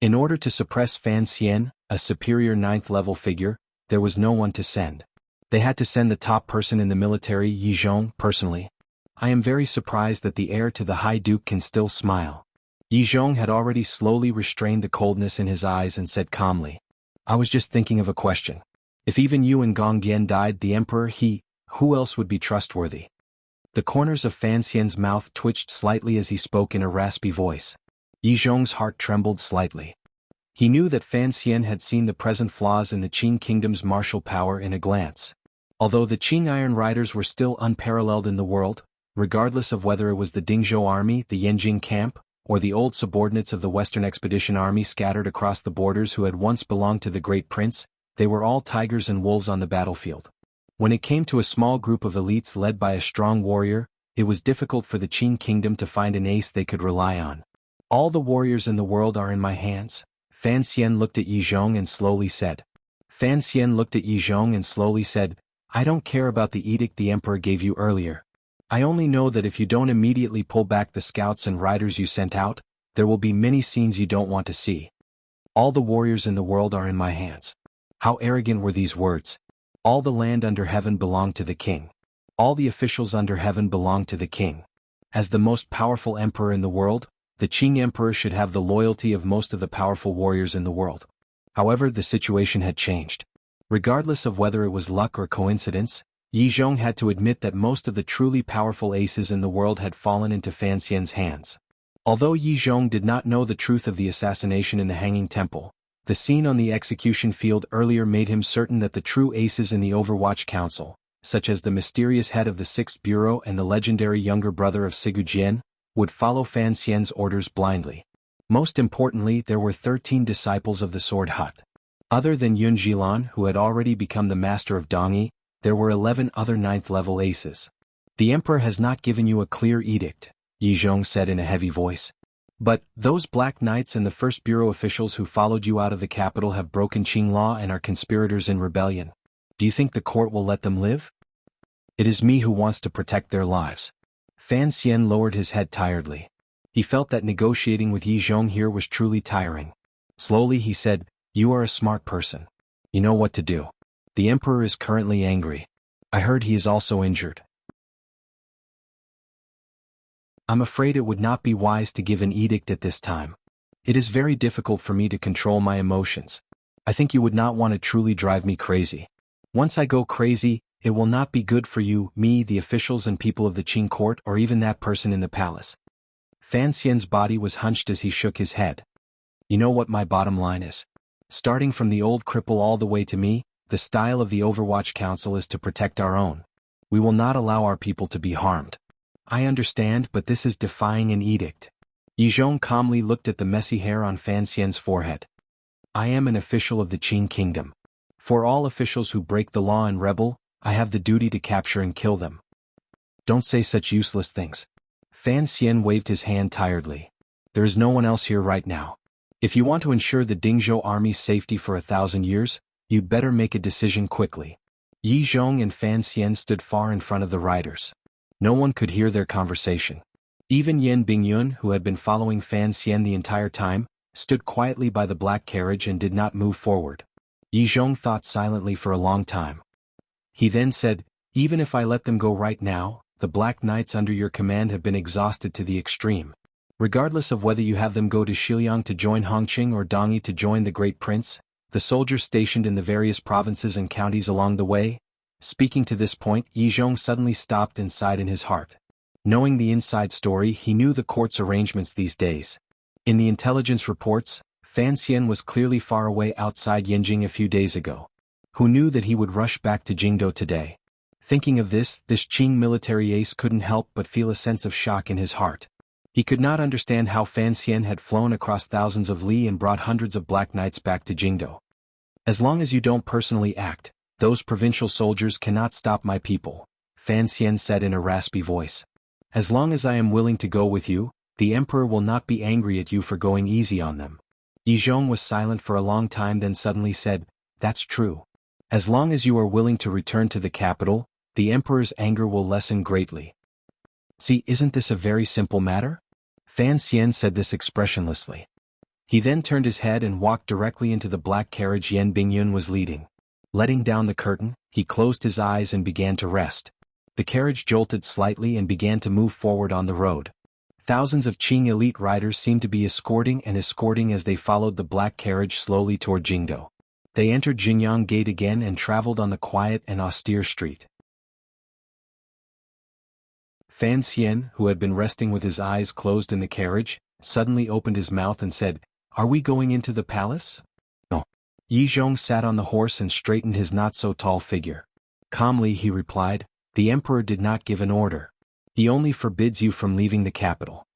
In order to suppress Fan Xian, a superior 9th-level figure, there was no one to send. They had to send the top person in the military, Yi Zhong, personally. I am very surprised that the heir to the High Duke can still smile. Yi Zhong had already slowly restrained the coldness in his eyes and said calmly, "I was just thinking of a question. If even you and Gong Dian died, the emperor, who else would be trustworthy?" The corners of Fan Xian's mouth twitched slightly as he spoke in a raspy voice. Yi Zhong's heart trembled slightly. He knew that Fan Xian had seen the present flaws in the Qing kingdom's martial power in a glance. Although the Qing Iron Riders were still unparalleled in the world, regardless of whether it was the Dingzhou army, the Yanjing camp, or the old subordinates of the Western Expedition Army scattered across the borders who had once belonged to the Great Prince, they were all tigers and wolves on the battlefield. When it came to a small group of elites led by a strong warrior, it was difficult for the Qing kingdom to find an ace they could rely on. All the warriors in the world are in my hands. Fan Xian looked at Yi Zhong and slowly said. I don't care about the edict the emperor gave you earlier. I only know that if you don't immediately pull back the scouts and riders you sent out, there will be many scenes you don't want to see. All the warriors in the world are in my hands. How arrogant were these words. All the land under heaven belonged to the king. All the officials under heaven belonged to the king. As the most powerful emperor in the world, the Qing emperor should have the loyalty of most of the powerful warriors in the world. However, the situation had changed. Regardless of whether it was luck or coincidence, Yi Zhong had to admit that most of the truly powerful aces in the world had fallen into Fan Xian's hands. Although Yi Zhong did not know the truth of the assassination in the Hanging Temple, the scene on the execution field earlier made him certain that the true aces in the Overwatch Council, such as the mysterious head of the 6th Bureau and the legendary younger brother of Sigu Jian, would follow Fan Xian's orders blindly. Most importantly, there were 13 disciples of the Sword Hut. Other than Yun Jilan, who had already become the master of Dongyi, there were 11 other 9th-level aces. The emperor has not given you a clear edict, Yi Zhong said in a heavy voice. But those Black Knights and the First Bureau officials who followed you out of the capital have broken Qing law and are conspirators in rebellion. Do you think the court will let them live? It is me who wants to protect their lives. Fan Xian lowered his head tiredly. He felt that negotiating with Yi Zhong here was truly tiring. Slowly he said, "You are a smart person. You know what to do. The emperor is currently angry. I heard he is also injured. I'm afraid it would not be wise to give an edict at this time. It is very difficult for me to control my emotions. I think you would not want to truly drive me crazy. Once I go crazy, it will not be good for you, me, the officials and people of the Qing court, or even that person in the palace." Fan Xian's body was hunched as he shook his head. You know what my bottom line is? Starting from the old cripple all the way to me, the style of the Overwatch Council is to protect our own. We will not allow our people to be harmed. I understand, but this is defying an edict. Yi Zhong calmly looked at the messy hair on Fan Xian's forehead. I am an official of the Qing kingdom. For all officials who break the law and rebel, I have the duty to capture and kill them. Don't say such useless things. Fan Xian waved his hand tiredly. There is no one else here right now. If you want to ensure the Dingzhou army's safety for 1,000 years, you'd better make a decision quickly. Yi Zhong and Fan Xian stood far in front of the riders. No one could hear their conversation. Even Yan Bingyun, who had been following Fan Xian the entire time, stood quietly by the black carriage and did not move forward. Yi Zhong thought silently for a long time. He then said, even if I let them go right now, the Black Knights under your command have been exhausted to the extreme. Regardless of whether you have them go to Xiliang to join Hongqing or Dongyi to join the Great Prince, the soldiers stationed in the various provinces and counties along the way. Speaking to this point, Yi Zhong suddenly stopped and sighed in his heart. Knowing the inside story, he knew the court's arrangements these days. In the intelligence reports, Fan Xian was clearly far away outside Yanjing a few days ago. Who knew that he would rush back to Jingdou today? Thinking of this Qing military ace couldn't help but feel a sense of shock in his heart. He could not understand how Fan Xian had flown across thousands of li and brought hundreds of Black Knights back to Jingdou. As long as you don't personally act, those provincial soldiers cannot stop my people, Fan Xian said in a raspy voice. As long as I am willing to go with you, the emperor will not be angry at you for going easy on them. Yi Zhong was silent for a long time, then suddenly said, that's true. As long as you are willing to return to the capital, the emperor's anger will lessen greatly. See, isn't this a very simple matter? Fan Xian said this expressionlessly. He then turned his head and walked directly into the black carriage Yan Bingyun was leading. Letting down the curtain, he closed his eyes and began to rest. The carriage jolted slightly and began to move forward on the road. Thousands of Qing elite riders seemed to be escorting as they followed the black carriage slowly toward Jingdou. They entered Jingyang Gate again and traveled on the quiet and austere street. Fan Xian, who had been resting with his eyes closed in the carriage, suddenly opened his mouth and said, "Are we going into the palace?" No. Yi Zhong sat on the horse and straightened his not-so-tall figure. Calmly he replied, "The emperor did not give an order. He only forbids you from leaving the capital."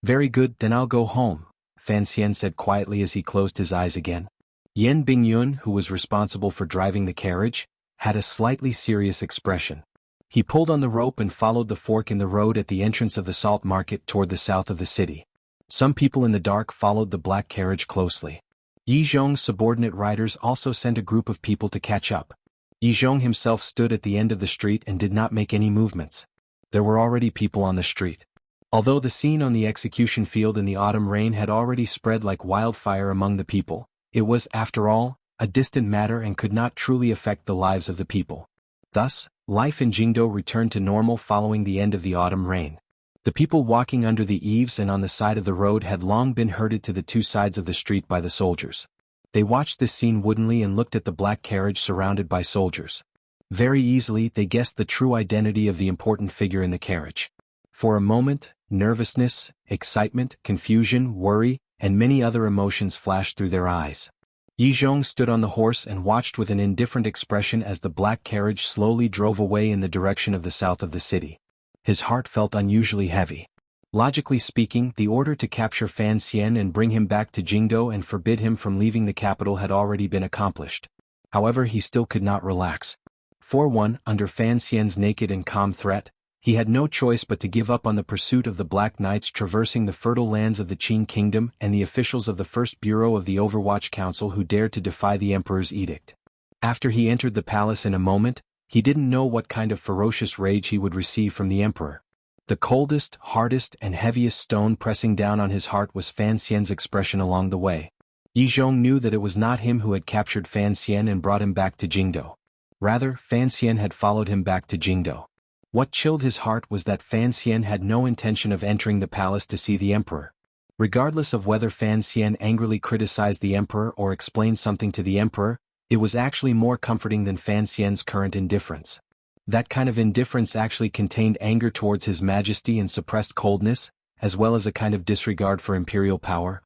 "Very good, then I'll go home," Fan Xian said quietly as he closed his eyes again. Yan Bingyun, who was responsible for driving the carriage, had a slightly serious expression. He pulled on the rope and followed the fork in the road at the entrance of the salt market toward the south of the city. Some people in the dark followed the black carriage closely. Yi Zhong's subordinate riders also sent a group of people to catch up. Yi Zhong himself stood at the end of the street and did not make any movements. There were already people on the street. Although the scene on the execution field in the autumn rain had already spread like wildfire among the people, it was, after all, a distant matter and could not truly affect the lives of the people. Thus, life in Jingdo returned to normal following the end of the autumn rain. The people walking under the eaves and on the side of the road had long been herded to the two sides of the street by the soldiers. They watched this scene woodenly and looked at the black carriage surrounded by soldiers. Very easily they guessed the true identity of the important figure in the carriage. For a moment, nervousness, excitement, confusion, worry, and many other emotions flashed through their eyes. Yi Zhong stood on the horse and watched with an indifferent expression as the black carriage slowly drove away in the direction of the south of the city. His heart felt unusually heavy. Logically speaking, the order to capture Fan Xian and bring him back to Jingdo and forbid him from leaving the capital had already been accomplished. However, he still could not relax. For one, under Fan Xian's naked and calm threat, he had no choice but to give up on the pursuit of the Black Knights traversing the fertile lands of the Qing Kingdom and the officials of the First Bureau of the Overwatch Council who dared to defy the Emperor's edict. After he entered the palace in a moment, he didn't know what kind of ferocious rage he would receive from the Emperor. The coldest, hardest, and heaviest stone pressing down on his heart was Fan Xian's expression along the way. Yi Zhong knew that it was not him who had captured Fan Xian and brought him back to Jingdo. Rather, Fan Xian had followed him back to Jingdo. What chilled his heart was that Fan Xian had no intention of entering the palace to see the Emperor. Regardless of whether Fan Xian angrily criticized the Emperor or explained something to the Emperor, it was actually more comforting than Fan Xian's current indifference. That kind of indifference actually contained anger towards His Majesty and suppressed coldness, as well as a kind of disregard for imperial power.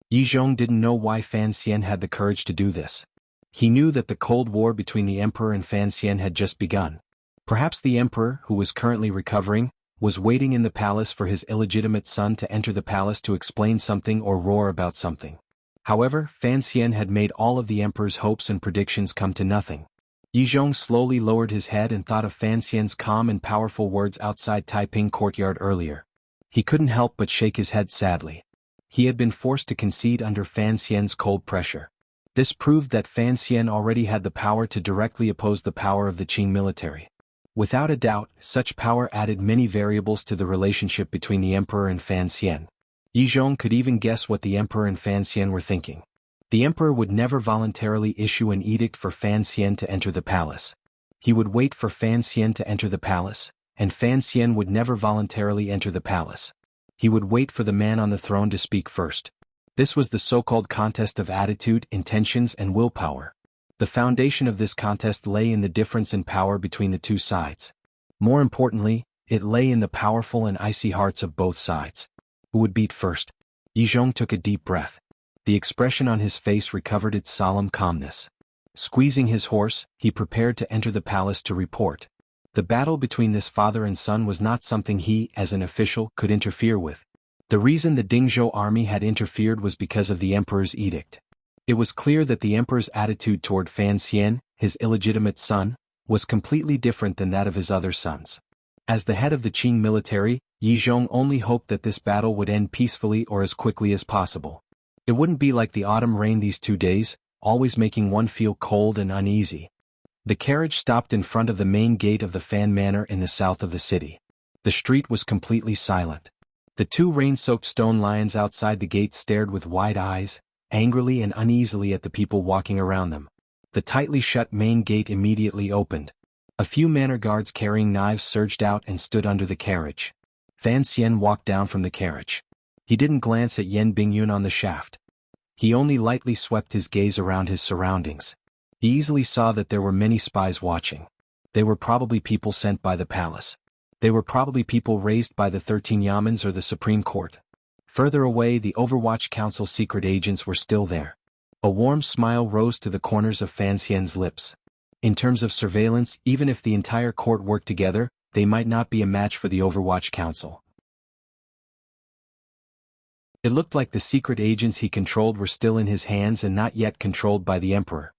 Yi Zhong didn't know why Fan Xian had the courage to do this. He knew that the Cold War between the Emperor and Fan Xian had just begun. Perhaps the Emperor, who was currently recovering, was waiting in the palace for his illegitimate son to enter the palace to explain something or roar about something. However, Fan Xian had made all of the Emperor's hopes and predictions come to nothing. Yi Zhong slowly lowered his head and thought of Fan Xian's calm and powerful words outside Taiping courtyard earlier. He couldn't help but shake his head sadly. He had been forced to concede under Fan Xian's cold pressure. This proved that Fan Xian already had the power to directly oppose the power of the Qing military. Without a doubt, such power added many variables to the relationship between the Emperor and Fan Xian. Yi Zhong could even guess what the Emperor and Fan Xian were thinking. The Emperor would never voluntarily issue an edict for Fan Xian to enter the palace. He would wait for Fan Xian to enter the palace, and Fan Xian would never voluntarily enter the palace. He would wait for the man on the throne to speak first. This was the so-called contest of attitude, intentions, and willpower. The foundation of this contest lay in the difference in power between the two sides. More importantly, it lay in the powerful and icy hearts of both sides. Who would beat first? Yi Zhong took a deep breath. The expression on his face recovered its solemn calmness. Squeezing his horse, he prepared to enter the palace to report. The battle between this father and son was not something he, as an official, could interfere with. The reason the Dingzhou army had interfered was because of the Emperor's edict. It was clear that the Emperor's attitude toward Fan Xian, his illegitimate son, was completely different than that of his other sons. As the head of the Qing military, Yi Zhong only hoped that this battle would end peacefully or as quickly as possible. It wouldn't be like the autumn rain these 2 days, always making one feel cold and uneasy. The carriage stopped in front of the main gate of the Fan Manor in the south of the city. The street was completely silent. The 2 rain-soaked stone lions outside the gate stared with wide eyes, angrily and uneasily at the people walking around them. The tightly shut main gate immediately opened. A few manor guards carrying knives surged out and stood under the carriage. Fan Xian walked down from the carriage. He didn't glance at Yan Bingyun on the shaft. He only lightly swept his gaze around his surroundings. He easily saw that there were many spies watching. They were probably people sent by the palace. They were probably people raised by the 13 Yamens or the Supreme Court. Further away, the Overwatch Council secret agents were still there. A warm smile rose to the corners of Fan Xian's lips. In terms of surveillance, even if the entire court worked together, they might not be a match for the Overwatch Council. It looked like the secret agents he controlled were still in his hands and not yet controlled by the Emperor.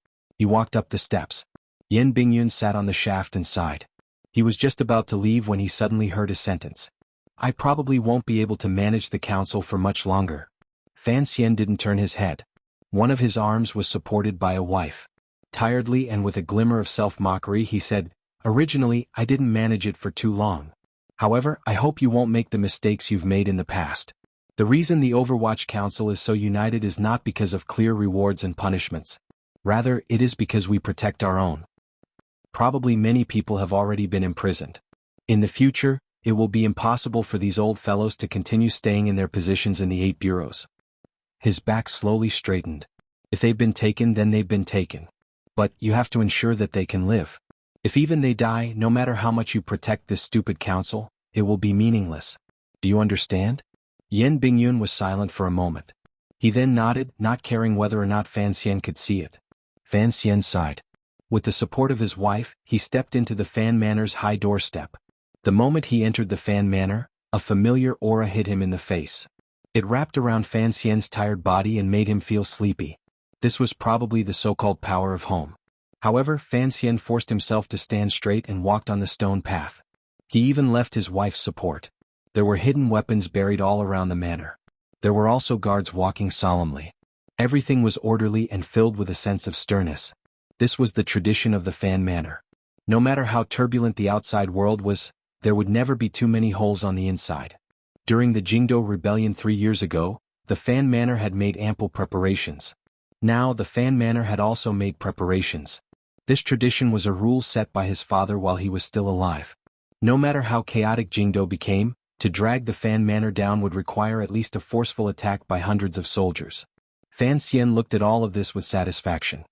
He walked up the steps. Yan Bingyun sat on the shaft and sighed. He was just about to leave when he suddenly heard a sentence. I probably won't be able to manage the council for much longer. Fan Xian didn't turn his head. One of his arms was supported by a wife. Tiredly and with a glimmer of self-mockery he said, Originally, I didn't manage it for too long. However, I hope you won't make the mistakes you've made in the past. The reason the Overwatch Council is so united is not because of clear rewards and punishments. Rather, it is because we protect our own. Probably many people have already been imprisoned. In the future, it will be impossible for these old fellows to continue staying in their positions in the 8 bureaus. His back slowly straightened. If they've been taken, then they've been taken. But you have to ensure that they can live. If even they die, no matter how much you protect this stupid council, it will be meaningless. Do you understand? Yan Bingyun was silent for a moment. He then nodded, not caring whether or not Fan Xian could see it. Fan Xian sighed. With the support of his wife, he stepped into the Fan Manor's high doorstep. The moment he entered the Fan Manor, a familiar aura hit him in the face. It wrapped around Fan Xian's tired body and made him feel sleepy. This was probably the so-called power of home. However, Fan Xian forced himself to stand straight and walked on the stone path. He even left his wife's support. There were hidden weapons buried all around the manor. There were also guards walking solemnly. Everything was orderly and filled with a sense of sternness. This was the tradition of the Fan Manor. No matter how turbulent the outside world was, there would never be too many holes on the inside. During the Jingdo Rebellion 3 years ago, the Fan Manor had made ample preparations. Now the Fan Manor had also made preparations. This tradition was a rule set by his father while he was still alive. No matter how chaotic Jingdo became, to drag the Fan Manor down would require at least a forceful attack by hundreds of soldiers. Fan Xian looked at all of this with satisfaction.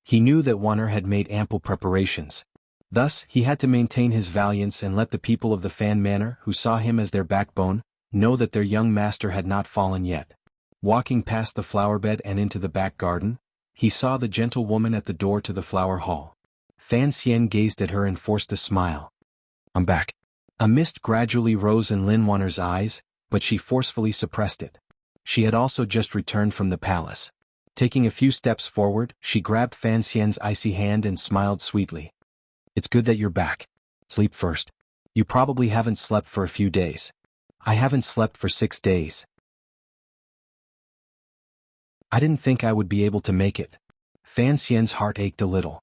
He knew that Wan'er had made ample preparations. Thus, he had to maintain his valiance and let the people of the Fan Manor, who saw him as their backbone, know that their young master had not fallen yet. Walking past the flower bed and into the back garden, he saw the gentle woman at the door to the flower hall. Fan Xian gazed at her and forced a smile. I'm back. A mist gradually rose in Lin Wan'er's eyes, but she forcefully suppressed it. She had also just returned from the palace. Taking a few steps forward, she grabbed Fan Xian's icy hand and smiled sweetly. It's good that you're back. Sleep first. You probably haven't slept for a few days. I haven't slept for 6 days. I didn't think I would be able to make it. Fan Xian's heart ached a little.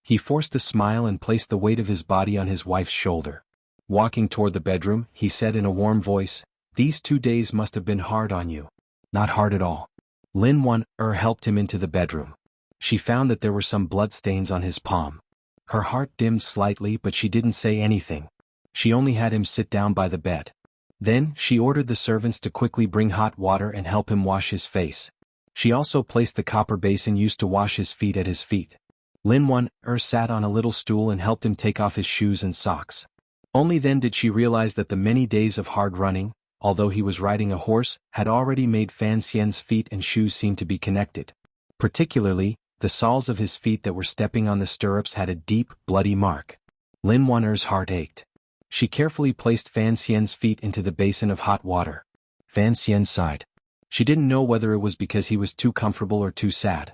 He forced a smile and placed the weight of his body on his wife's shoulder. Walking toward the bedroom, he said in a warm voice, These 2 days must have been hard on you. Not hard at all. Lin Wan'er helped him into the bedroom. She found that there were some bloodstains on his palm. Her heart dimmed slightly, but she didn't say anything. She only had him sit down by the bed. Then, she ordered the servants to quickly bring hot water and help him wash his face. She also placed the copper basin used to wash his feet at his feet. Lin Wan'er sat on a little stool and helped him take off his shoes and socks. Only then did she realize that the many days of hard running, although he was riding a horse, had already made Fan Xian's feet and shoes seem to be connected. Particularly, the soles of his feet that were stepping on the stirrups had a deep, bloody mark. Lin Wan'er's heart ached. She carefully placed Fan Xian's feet into the basin of hot water. Fan Xian sighed. She didn't know whether it was because he was too comfortable or too sad.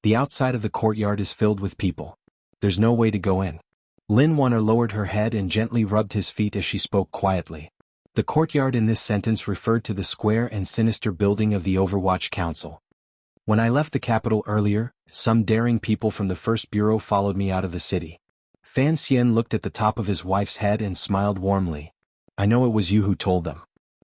The outside of the courtyard is filled with people. There's no way to go in. Lin Wan'er lowered her head and gently rubbed his feet as she spoke quietly. The courtyard in this sentence referred to the square and sinister building of the Overwatch Council. When I left the capital earlier, some daring people from the First Bureau followed me out of the city. Fan Xian looked at the top of his wife's head and smiled warmly. I know it was you who told them.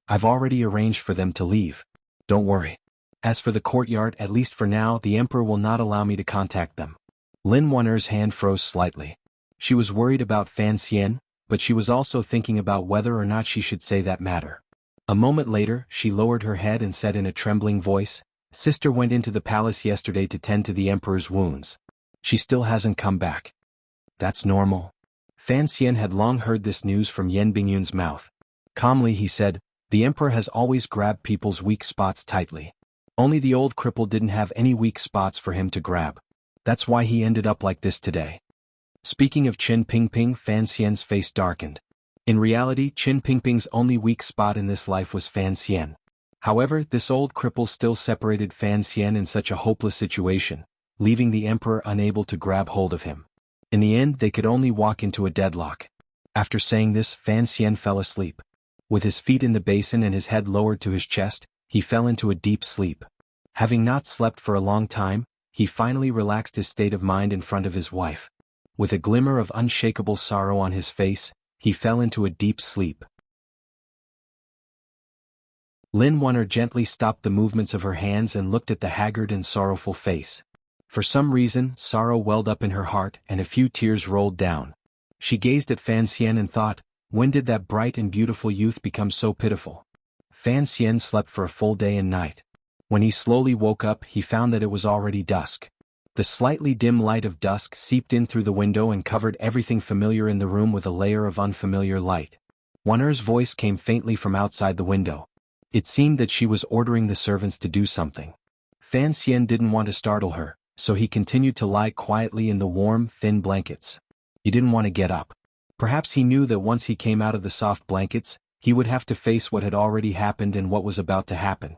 I've already arranged for them to leave. Don't worry. As for the courtyard, at least for now, the Emperor will not allow me to contact them. Lin Wan'er's hand froze slightly. She was worried about Fan Xian, but she was also thinking about whether or not she should say that matter. A moment later, she lowered her head and said in a trembling voice, Sister went into the palace yesterday to tend to the Emperor's wounds. She still hasn't come back. That's normal. Fan Xian had long heard this news from Yan Bingyun's mouth. Calmly he said, The Emperor has always grabbed people's weak spots tightly. Only the old cripple didn't have any weak spots for him to grab. That's why he ended up like this today. Speaking of Qin Pingping, Fan Xian's face darkened. In reality, Qin Pingping's only weak spot in this life was Fan Xian. However, this old cripple still separated Fan Xian in such a hopeless situation. leaving the emperor unable to grab hold of him. In the end, they could only walk into a deadlock. After saying this, Fan Xian fell asleep. With his feet in the basin and his head lowered to his chest, he fell into a deep sleep. Having not slept for a long time, he finally relaxed his state of mind in front of his wife. With a glimmer of unshakable sorrow on his face, he fell into a deep sleep. Lin Wonner gently stopped the movements of her hands and looked at the haggard and sorrowful face. For some reason, sorrow welled up in her heart and a few tears rolled down. She gazed at Fan Xian and thought, when did that bright and beautiful youth become so pitiful? Fan Xian slept for a full day and night. When he slowly woke up, he found that it was already dusk. The slightly dim light of dusk seeped in through the window and covered everything familiar in the room with a layer of unfamiliar light. Wonner's voice came faintly from outside the window. It seemed that she was ordering the servants to do something. Fan Xian didn't want to startle her, so he continued to lie quietly in the warm, thin blankets. He didn't want to get up. Perhaps he knew that once he came out of the soft blankets, he would have to face what had already happened and what was about to happen.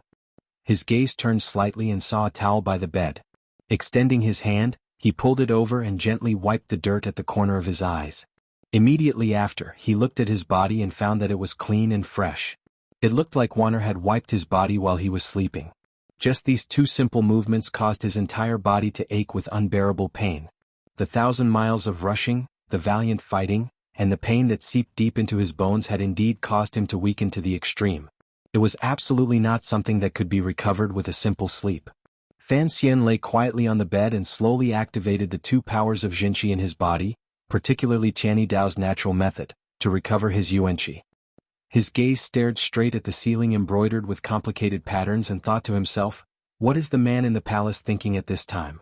His gaze turned slightly and saw a towel by the bed. Extending his hand, he pulled it over and gently wiped the dirt at the corner of his eyes. Immediately after, he looked at his body and found that it was clean and fresh. It looked like Wonner had wiped his body while he was sleeping. Just these two simple movements caused his entire body to ache with unbearable pain. The 1,000 miles of rushing, the valiant fighting, and the pain that seeped deep into his bones had indeed caused him to weaken to the extreme. It was absolutely not something that could be recovered with a simple sleep. Fan Xian lay quietly on the bed and slowly activated the two powers of Jinqi in his body, particularly Tianyi Dao's natural method, to recover his Yuanqi. His gaze stared straight at the ceiling embroidered with complicated patterns and thought to himself, what is the man in the palace thinking at this time?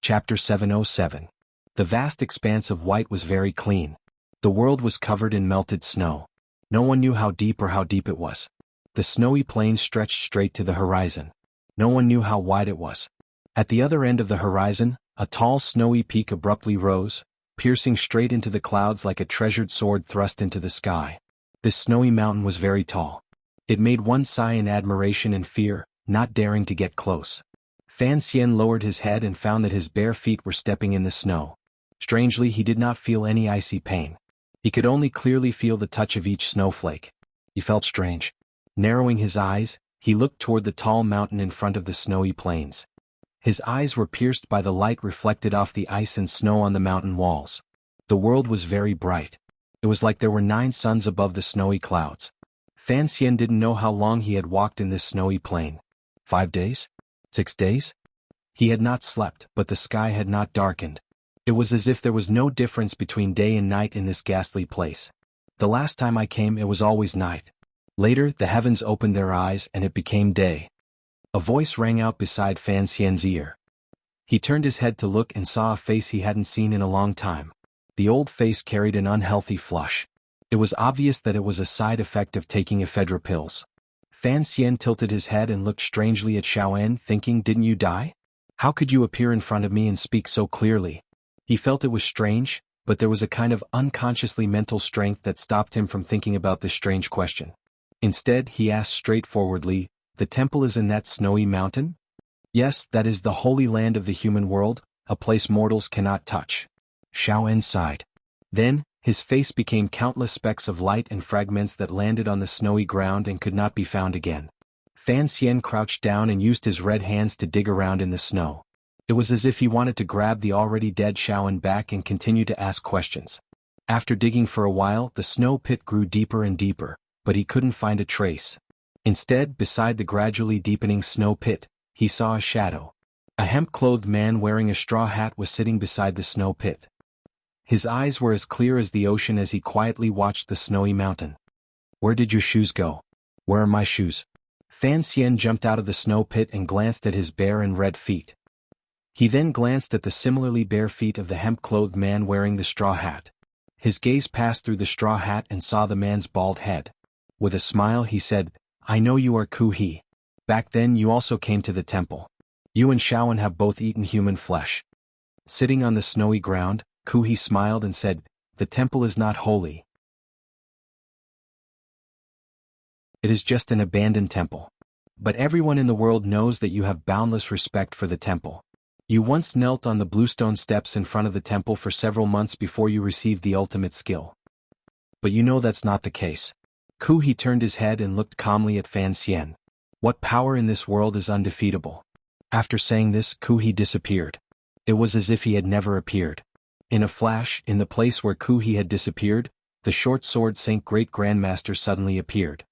Chapter 707. The vast expanse of white was very clean. The world was covered in melted snow. No one knew how deep it was. The snowy plain stretched straight to the horizon. No one knew how wide it was. At the other end of the horizon, a tall snowy peak abruptly rose, piercing straight into the clouds like a treasured sword thrust into the sky. This snowy mountain was very tall. It made one sigh in admiration and fear, not daring to get close. Fan Xian lowered his head and found that his bare feet were stepping in the snow. Strangely, he did not feel any icy pain. He could only clearly feel the touch of each snowflake. He felt strange. Narrowing his eyes, he looked toward the tall mountain in front of the snowy plains. His eyes were pierced by the light reflected off the ice and snow on the mountain walls. The world was very bright. It was like there were 9 suns above the snowy clouds. Fan Xian didn't know how long he had walked in this snowy plain. 5 days? 6 days? He had not slept, but the sky had not darkened. It was as if there was no difference between day and night in this ghastly place. The last time I came, it was always night. Later, the heavens opened their eyes and it became day. A voice rang out beside Fan Xian's ear. He turned his head to look and saw a face he hadn't seen in a long time. The old face carried an unhealthy flush. It was obvious that it was a side effect of taking ephedra pills. Fan Xian tilted his head and looked strangely at Xiaoen, thinking, didn't you die? How could you appear in front of me and speak so clearly? He felt it was strange, but there was a kind of unconsciously mental strength that stopped him from thinking about this strange question. Instead, he asked straightforwardly, the temple is in that snowy mountain? Yes, that is the holy land of the human world, a place mortals cannot touch. Xiaoen sighed. Then, his face became countless specks of light and fragments that landed on the snowy ground and could not be found again. Fan Xian crouched down and used his red hands to dig around in the snow. It was as if he wanted to grab the already dead Xiaoen back and continue to ask questions. After digging for a while, the snow pit grew deeper and deeper, but he couldn't find a trace. Instead, beside the gradually deepening snow pit, he saw a shadow. A hemp-clothed man wearing a straw hat was sitting beside the snow pit. His eyes were as clear as the ocean as he quietly watched the snowy mountain. Where did your shoes go? Where are my shoes? Fan Xian jumped out of the snow pit and glanced at his bare and red feet. He then glanced at the similarly bare feet of the hemp-clothed man wearing the straw hat. His gaze passed through the straw hat and saw the man's bald head. With a smile he said, I know you are Ku He. Back then you also came to the temple. You and Xiaoen have both eaten human flesh. Sitting on the snowy ground, Ku He smiled and said, the temple is not holy. It is just an abandoned temple. But everyone in the world knows that you have boundless respect for the temple. You once knelt on the bluestone steps in front of the temple for several months before you received the ultimate skill. But you know that's not the case. He turned his head and looked calmly at Fan Xian. What power in this world is undefeatable? After saying this, he disappeared. It was as if he had never appeared. In a flash, in the place where he had disappeared, the short sword Saint Great Grandmaster suddenly appeared.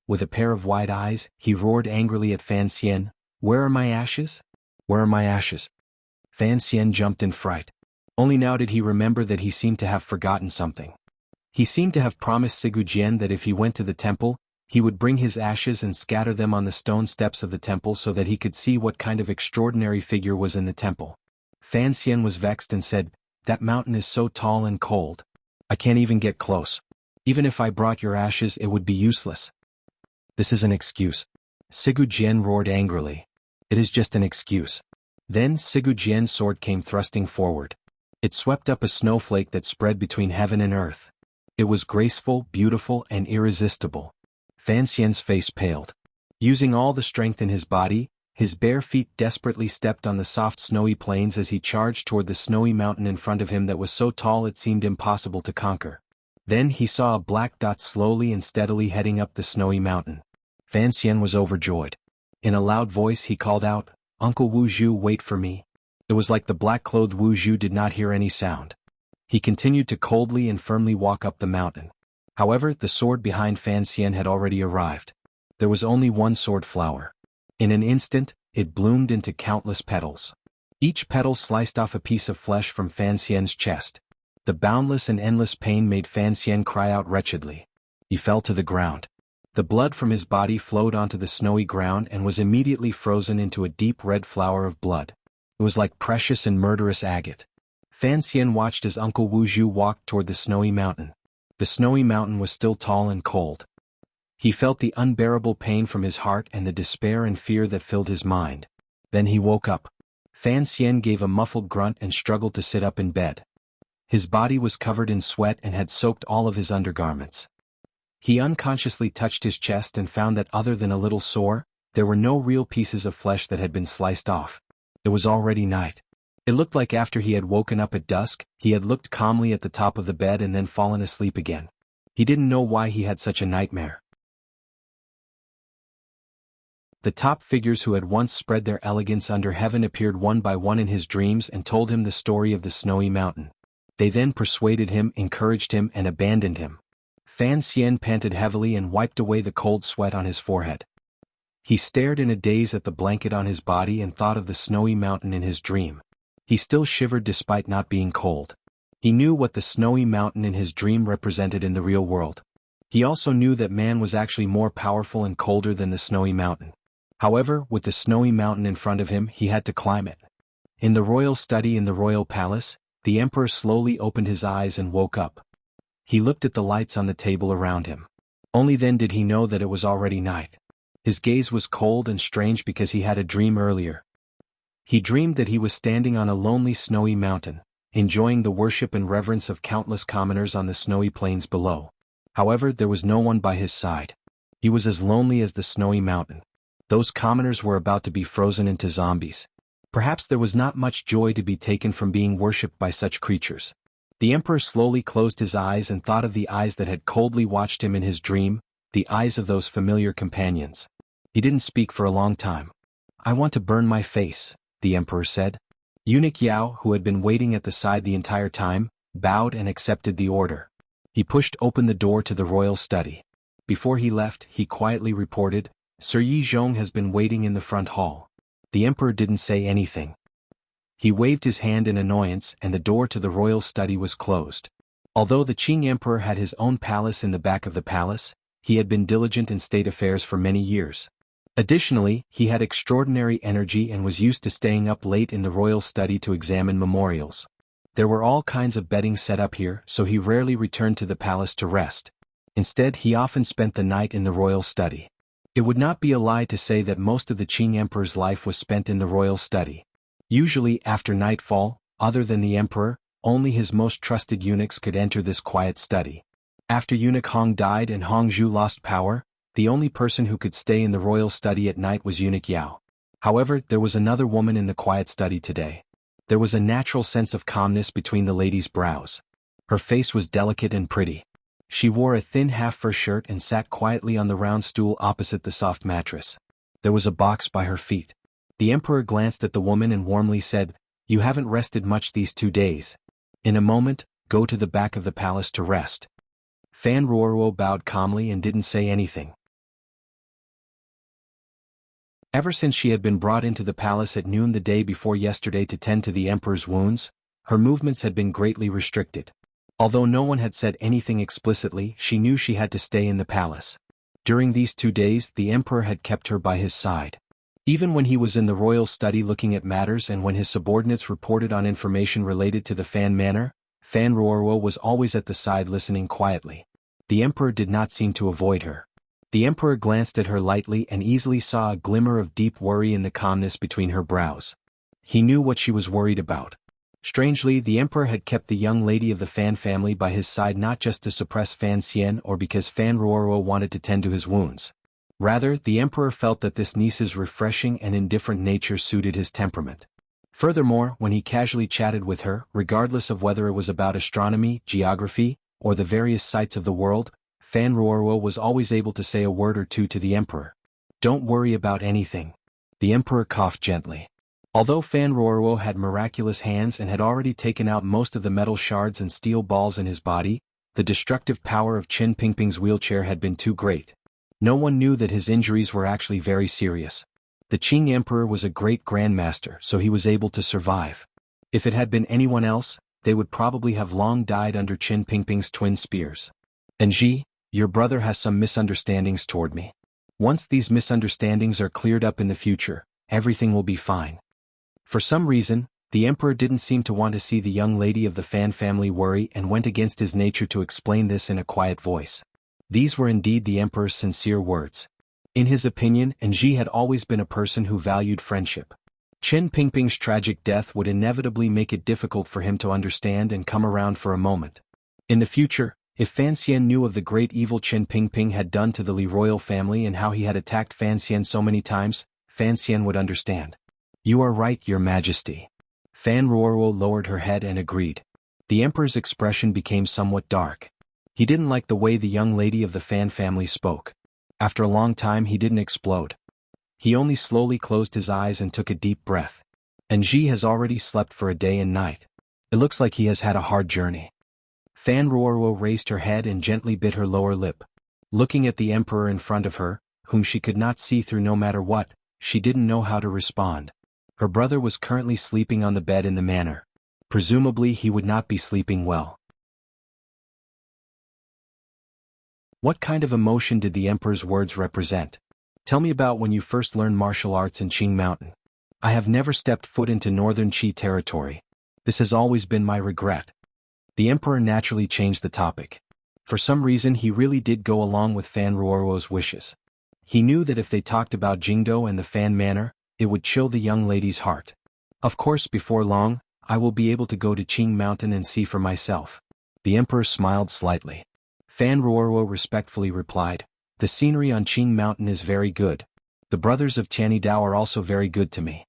With a pair of wide eyes, he roared angrily at Fan Xian, "Where are my ashes? Where are my ashes?" Fan Xian jumped in fright. Only now did he remember that he seemed to have forgotten something. He seemed to have promised Sigu Jian that if he went to the temple, he would bring his ashes and scatter them on the stone steps of the temple so that he could see what kind of extraordinary figure was in the temple. Fan Xian was vexed and said, "That mountain is so tall and cold. I can't even get close. Even if I brought your ashes, it would be useless." "This is an excuse." Sigu Jian roared angrily. "It is just an excuse." Then Sigu Jian's sword came thrusting forward. It swept up a snowflake that spread between heaven and earth. It was graceful, beautiful, and irresistible. Fan Xian's face paled. Using all the strength in his body, his bare feet desperately stepped on the soft snowy plains as he charged toward the snowy mountain in front of him that was so tall it seemed impossible to conquer. Then he saw a black dot slowly and steadily heading up the snowy mountain. Fan Xian was overjoyed. In a loud voice he called out, "Uncle Wu Zhu, wait for me." It was like the black-clothed Wu Zhu did not hear any sound. He continued to coldly and firmly walk up the mountain. However, the sword behind Fan Xian had already arrived. There was only one sword flower. In an instant, it bloomed into countless petals. Each petal sliced off a piece of flesh from Fan Xian's chest. The boundless and endless pain made Fan Xian cry out wretchedly. He fell to the ground. The blood from his body flowed onto the snowy ground and was immediately frozen into a deep red flower of blood. It was like precious and murderous agate. Fan Xian watched as Uncle Wu Zhu walked toward the snowy mountain. The snowy mountain was still tall and cold. He felt the unbearable pain from his heart and the despair and fear that filled his mind. Then he woke up. Fan Xian gave a muffled grunt and struggled to sit up in bed. His body was covered in sweat and had soaked all of his undergarments. He unconsciously touched his chest and found that other than a little sore, there were no real pieces of flesh that had been sliced off. It was already night. It looked like after he had woken up at dusk, he had looked calmly at the top of the bed and then fallen asleep again. He didn't know why he had such a nightmare. The top figures who had once spread their elegance under heaven appeared one by one in his dreams and told him the story of the snowy mountain. They then persuaded him, encouraged him, and abandoned him. Fan Xian panted heavily and wiped away the cold sweat on his forehead. He stared in a daze at the blanket on his body and thought of the snowy mountain in his dream. He still shivered despite not being cold. He knew what the snowy mountain in his dream represented in the real world. He also knew that man was actually more powerful and colder than the snowy mountain. However, with the snowy mountain in front of him, he had to climb it. In the royal study in the royal palace, the emperor slowly opened his eyes and woke up. He looked at the lights on the table around him. Only then did he know that it was already night. His gaze was cold and strange because he had a dream earlier. He dreamed that he was standing on a lonely snowy mountain, enjoying the worship and reverence of countless commoners on the snowy plains below. However, there was no one by his side. He was as lonely as the snowy mountain. Those commoners were about to be frozen into zombies. Perhaps there was not much joy to be taken from being worshipped by such creatures. The emperor slowly closed his eyes and thought of the eyes that had coldly watched him in his dream, the eyes of those familiar companions. He didn't speak for a long time. "I want to burn my face," the emperor said. Eunuch Yao, who had been waiting at the side the entire time, bowed and accepted the order. He pushed open the door to the royal study. Before he left, he quietly reported, "Sir Yi Zhong has been waiting in the front hall." The emperor didn't say anything. He waved his hand in annoyance and the door to the royal study was closed. Although the Qing emperor had his own palace in the back of the palace, he had been diligent in state affairs for many years. Additionally, he had extraordinary energy and was used to staying up late in the royal study to examine memorials. There were all kinds of bedding set up here, so he rarely returned to the palace to rest. Instead, he often spent the night in the royal study. It would not be a lie to say that most of the Qing emperor's life was spent in the royal study. Usually, after nightfall, other than the emperor, only his most trusted eunuchs could enter this quiet study. After eunuch Hong died and Hong Zhu lost power, The only person who could stay in the royal study at night was eunuch Yao. However, there was another woman in the quiet study today. There was a natural sense of calmness between the lady's brows. Her face was delicate and pretty. She wore a thin half-fur shirt and sat quietly on the round stool opposite the soft mattress. There was a box by her feet. The emperor glanced at the woman and warmly said, "You haven't rested much these 2 days. In a moment, go to the back of the palace to rest." Fan Ruoruo bowed calmly and didn't say anything. Ever since she had been brought into the palace at noon the day before yesterday to tend to the emperor's wounds, her movements had been greatly restricted. Although no one had said anything explicitly, she knew she had to stay in the palace. During these 2 days, the emperor had kept her by his side. Even when he was in the royal study looking at matters and when his subordinates reported on information related to the Fan Manor, Fan Ruoruo was always at the side listening quietly. The emperor did not seem to avoid her. The emperor glanced at her lightly and easily saw a glimmer of deep worry in the calmness between her brows. He knew what she was worried about. Strangely, the emperor had kept the young lady of the Fan family by his side not just to suppress Fan Xian or because Fan Ruoruo wanted to tend to his wounds. Rather, the emperor felt that this niece's refreshing and indifferent nature suited his temperament. Furthermore, when he casually chatted with her, regardless of whether it was about astronomy, geography, or the various sights of the world, Fan Ruoruo was always able to say a word or two to the emperor. "Don't worry about anything." The emperor coughed gently. Although Fan Ruoruo had miraculous hands and had already taken out most of the metal shards and steel balls in his body, the destructive power of Qin Pingping's wheelchair had been too great. No one knew that his injuries were actually very serious. The Qing Emperor was a great grandmaster, so he was able to survive. If it had been anyone else, they would probably have long died under Qin Pingping's twin spears. "And Ji, your brother has some misunderstandings toward me. Once these misunderstandings are cleared up in the future, everything will be fine." For some reason, the emperor didn't seem to want to see the young lady of the Fan family worry and went against his nature to explain this in a quiet voice. These were indeed the emperor's sincere words. In his opinion, Ji had always been a person who valued friendship. Qin Pingping's tragic death would inevitably make it difficult for him to understand and come around for a moment. In the future, if Fan Xian knew of the great evil Qin Pingping had done to the Li royal family and how he had attacked Fan Xian so many times, Fan Xian would understand. "You are right, your majesty." Fan Ruoruo lowered her head and agreed. The emperor's expression became somewhat dark. He didn't like the way the young lady of the Fan family spoke. After a long time he didn't explode. He only slowly closed his eyes and took a deep breath. "And Ji has already slept for a day and night. It looks like he has had a hard journey." Fan Ruoruo raised her head and gently bit her lower lip. Looking at the emperor in front of her, whom she could not see through no matter what, she didn't know how to respond. Her brother was currently sleeping on the bed in the manor. Presumably he would not be sleeping well. What kind of emotion did the emperor's words represent? "Tell me about when you first learned martial arts in Qing Mountain." "I have never stepped foot into northern Qi territory. This has always been my regret." The emperor naturally changed the topic. For some reason he really did go along with Fan Ruoruo's wishes. He knew that if they talked about Jingdo and the Fan Manor, it would chill the young lady's heart. "Of course, before long, I will be able to go to Qing Mountain and see for myself." The emperor smiled slightly. Fan Ruoruo respectfully replied, "The scenery on Qing Mountain is very good. The brothers of Tianidao are also very good to me.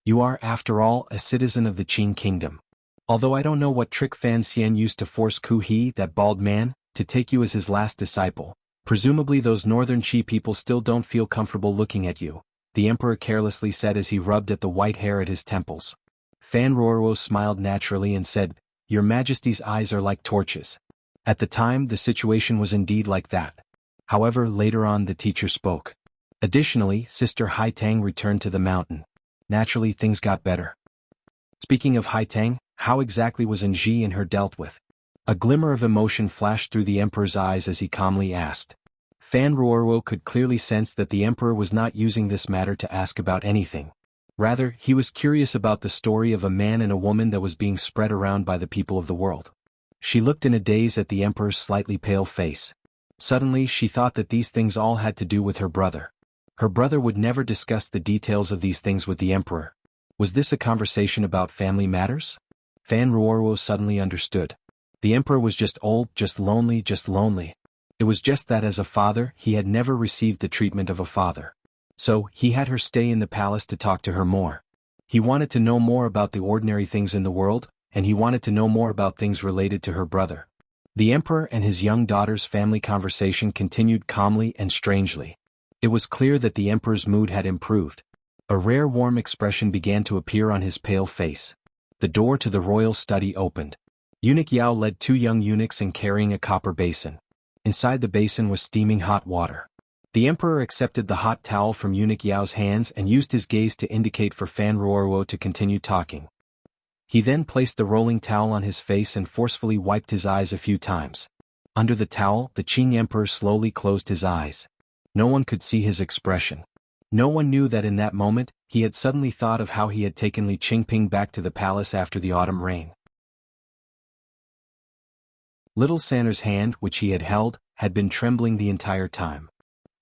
You are, after all, a citizen of the Qing kingdom. Although I don't know what trick Fan Xian used to force Ku He, that bald man, to take you as his last disciple, presumably those northern Qi people still don't feel comfortable looking at you," the emperor carelessly said as he rubbed at the white hair at his temples. Fan Ruoruo smiled naturally and said, "Your Majesty's eyes are like torches." At the time, the situation was indeed like that. However, later on the teacher spoke. Additionally, Sister Haitang returned to the mountain. Naturally, things got better. Speaking of Haitang, how exactly was Ji and her dealt with? A glimmer of emotion flashed through the emperor's eyes as he calmly asked. Fan Ruoruo could clearly sense that the emperor was not using this matter to ask about anything. Rather, he was curious about the story of a man and a woman that was being spread around by the people of the world. She looked in a daze at the emperor's slightly pale face. Suddenly she thought that these things all had to do with her brother. Her brother would never discuss the details of these things with the emperor. Was this a conversation about family matters? Fan Ruoruo suddenly understood. The emperor was just old, just lonely, just lonely. It was just that as a father he had never received the treatment of a father. So, he had her stay in the palace to talk to her more. He wanted to know more about the ordinary things in the world, and he wanted to know more about things related to her brother. The emperor and his young daughter's family conversation continued calmly and strangely. It was clear that the emperor's mood had improved. A rare warm expression began to appear on his pale face. The door to the royal study opened. Eunuch Yao led 2 young eunuchs in carrying a copper basin. Inside the basin was steaming hot water. The emperor accepted the hot towel from Eunuch Yao's hands and used his gaze to indicate for Fan Ruoruo to continue talking. He then placed the rolling towel on his face and forcefully wiped his eyes a few times. Under the towel, the Qing emperor slowly closed his eyes. No one could see his expression. No one knew that in that moment, he had suddenly thought of how he had taken Li Qingping back to the palace after the autumn rain. Little Sanner's hand, which he had held, had been trembling the entire time.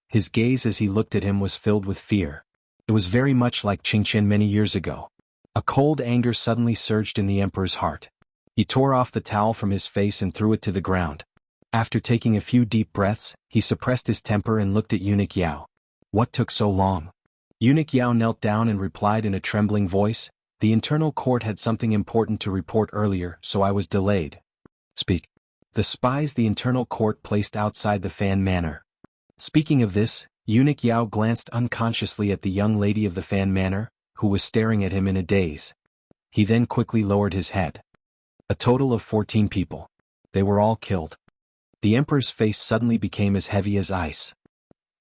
His gaze as he looked at him was filled with fear. It was very much like Qingqian many years ago. A cold anger suddenly surged in the emperor's heart. He tore off the towel from his face and threw it to the ground. After taking a few deep breaths, he suppressed his temper and looked at Eunuch Yao. What took so long? Eunuch Yao knelt down and replied in a trembling voice, "The internal court had something important to report earlier, so I was delayed." Speak. The spies the internal court placed outside the Fan Manor. Speaking of this, Eunuch Yao glanced unconsciously at the young lady of the Fan Manor, who was staring at him in a daze. He then quickly lowered his head. A total of 14 people. They were all killed. The emperor's face suddenly became as heavy as ice.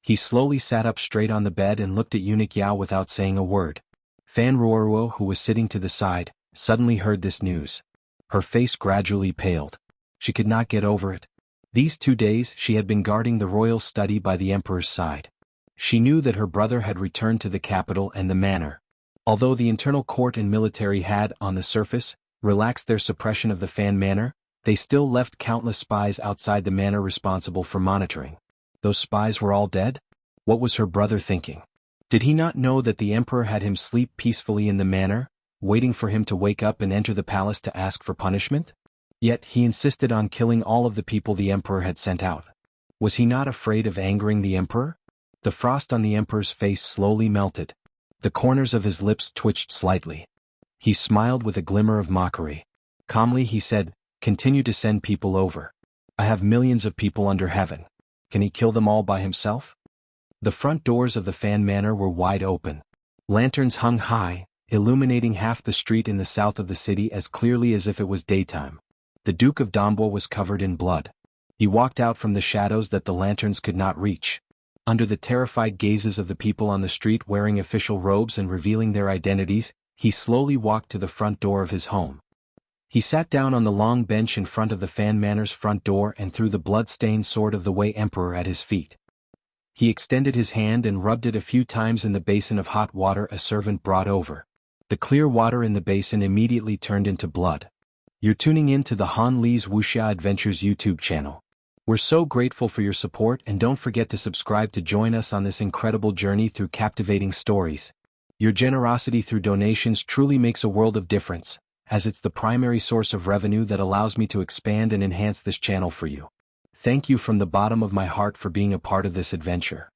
He slowly sat up straight on the bed and looked at Eunuch Yao without saying a word. Fan Ruoruo, who was sitting to the side, suddenly heard this news. Her face gradually paled. She could not get over it. These 2 days she had been guarding the royal study by the emperor's side. She knew that her brother had returned to the capital and the manor. Although the internal court and military had, on the surface, relaxed their suppression of the Fan Manor, they still left countless spies outside the manor responsible for monitoring. Those spies were all dead? What was her brother thinking? Did he not know that the emperor had him sleep peacefully in the manor, waiting for him to wake up and enter the palace to ask for punishment? Yet he insisted on killing all of the people the emperor had sent out. Was he not afraid of angering the emperor? The frost on the emperor's face slowly melted. The corners of his lips twitched slightly. He smiled with a glimmer of mockery. Calmly he said, "Continue to send people over. I have millions of people under heaven. Can he kill them all by himself?" The front doors of the Fan Manor were wide open. Lanterns hung high, illuminating half the street in the south of the city as clearly as if it was daytime. The Duke of Dambo was covered in blood. He walked out from the shadows that the lanterns could not reach. Under the terrified gazes of the people on the street wearing official robes and revealing their identities, he slowly walked to the front door of his home. He sat down on the long bench in front of the Fan Manor's front door and threw the blood-stained sword of the Wei Emperor at his feet. He extended his hand and rubbed it a few times in the basin of hot water a servant brought over. The clear water in the basin immediately turned into blood. You're tuning in to the Han Li's Wuxia Adventures YouTube channel. We're so grateful for your support, and don't forget to subscribe to join us on this incredible journey through captivating stories. Your generosity through donations truly makes a world of difference, as it's the primary source of revenue that allows me to expand and enhance this channel for you. Thank you from the bottom of my heart for being a part of this adventure.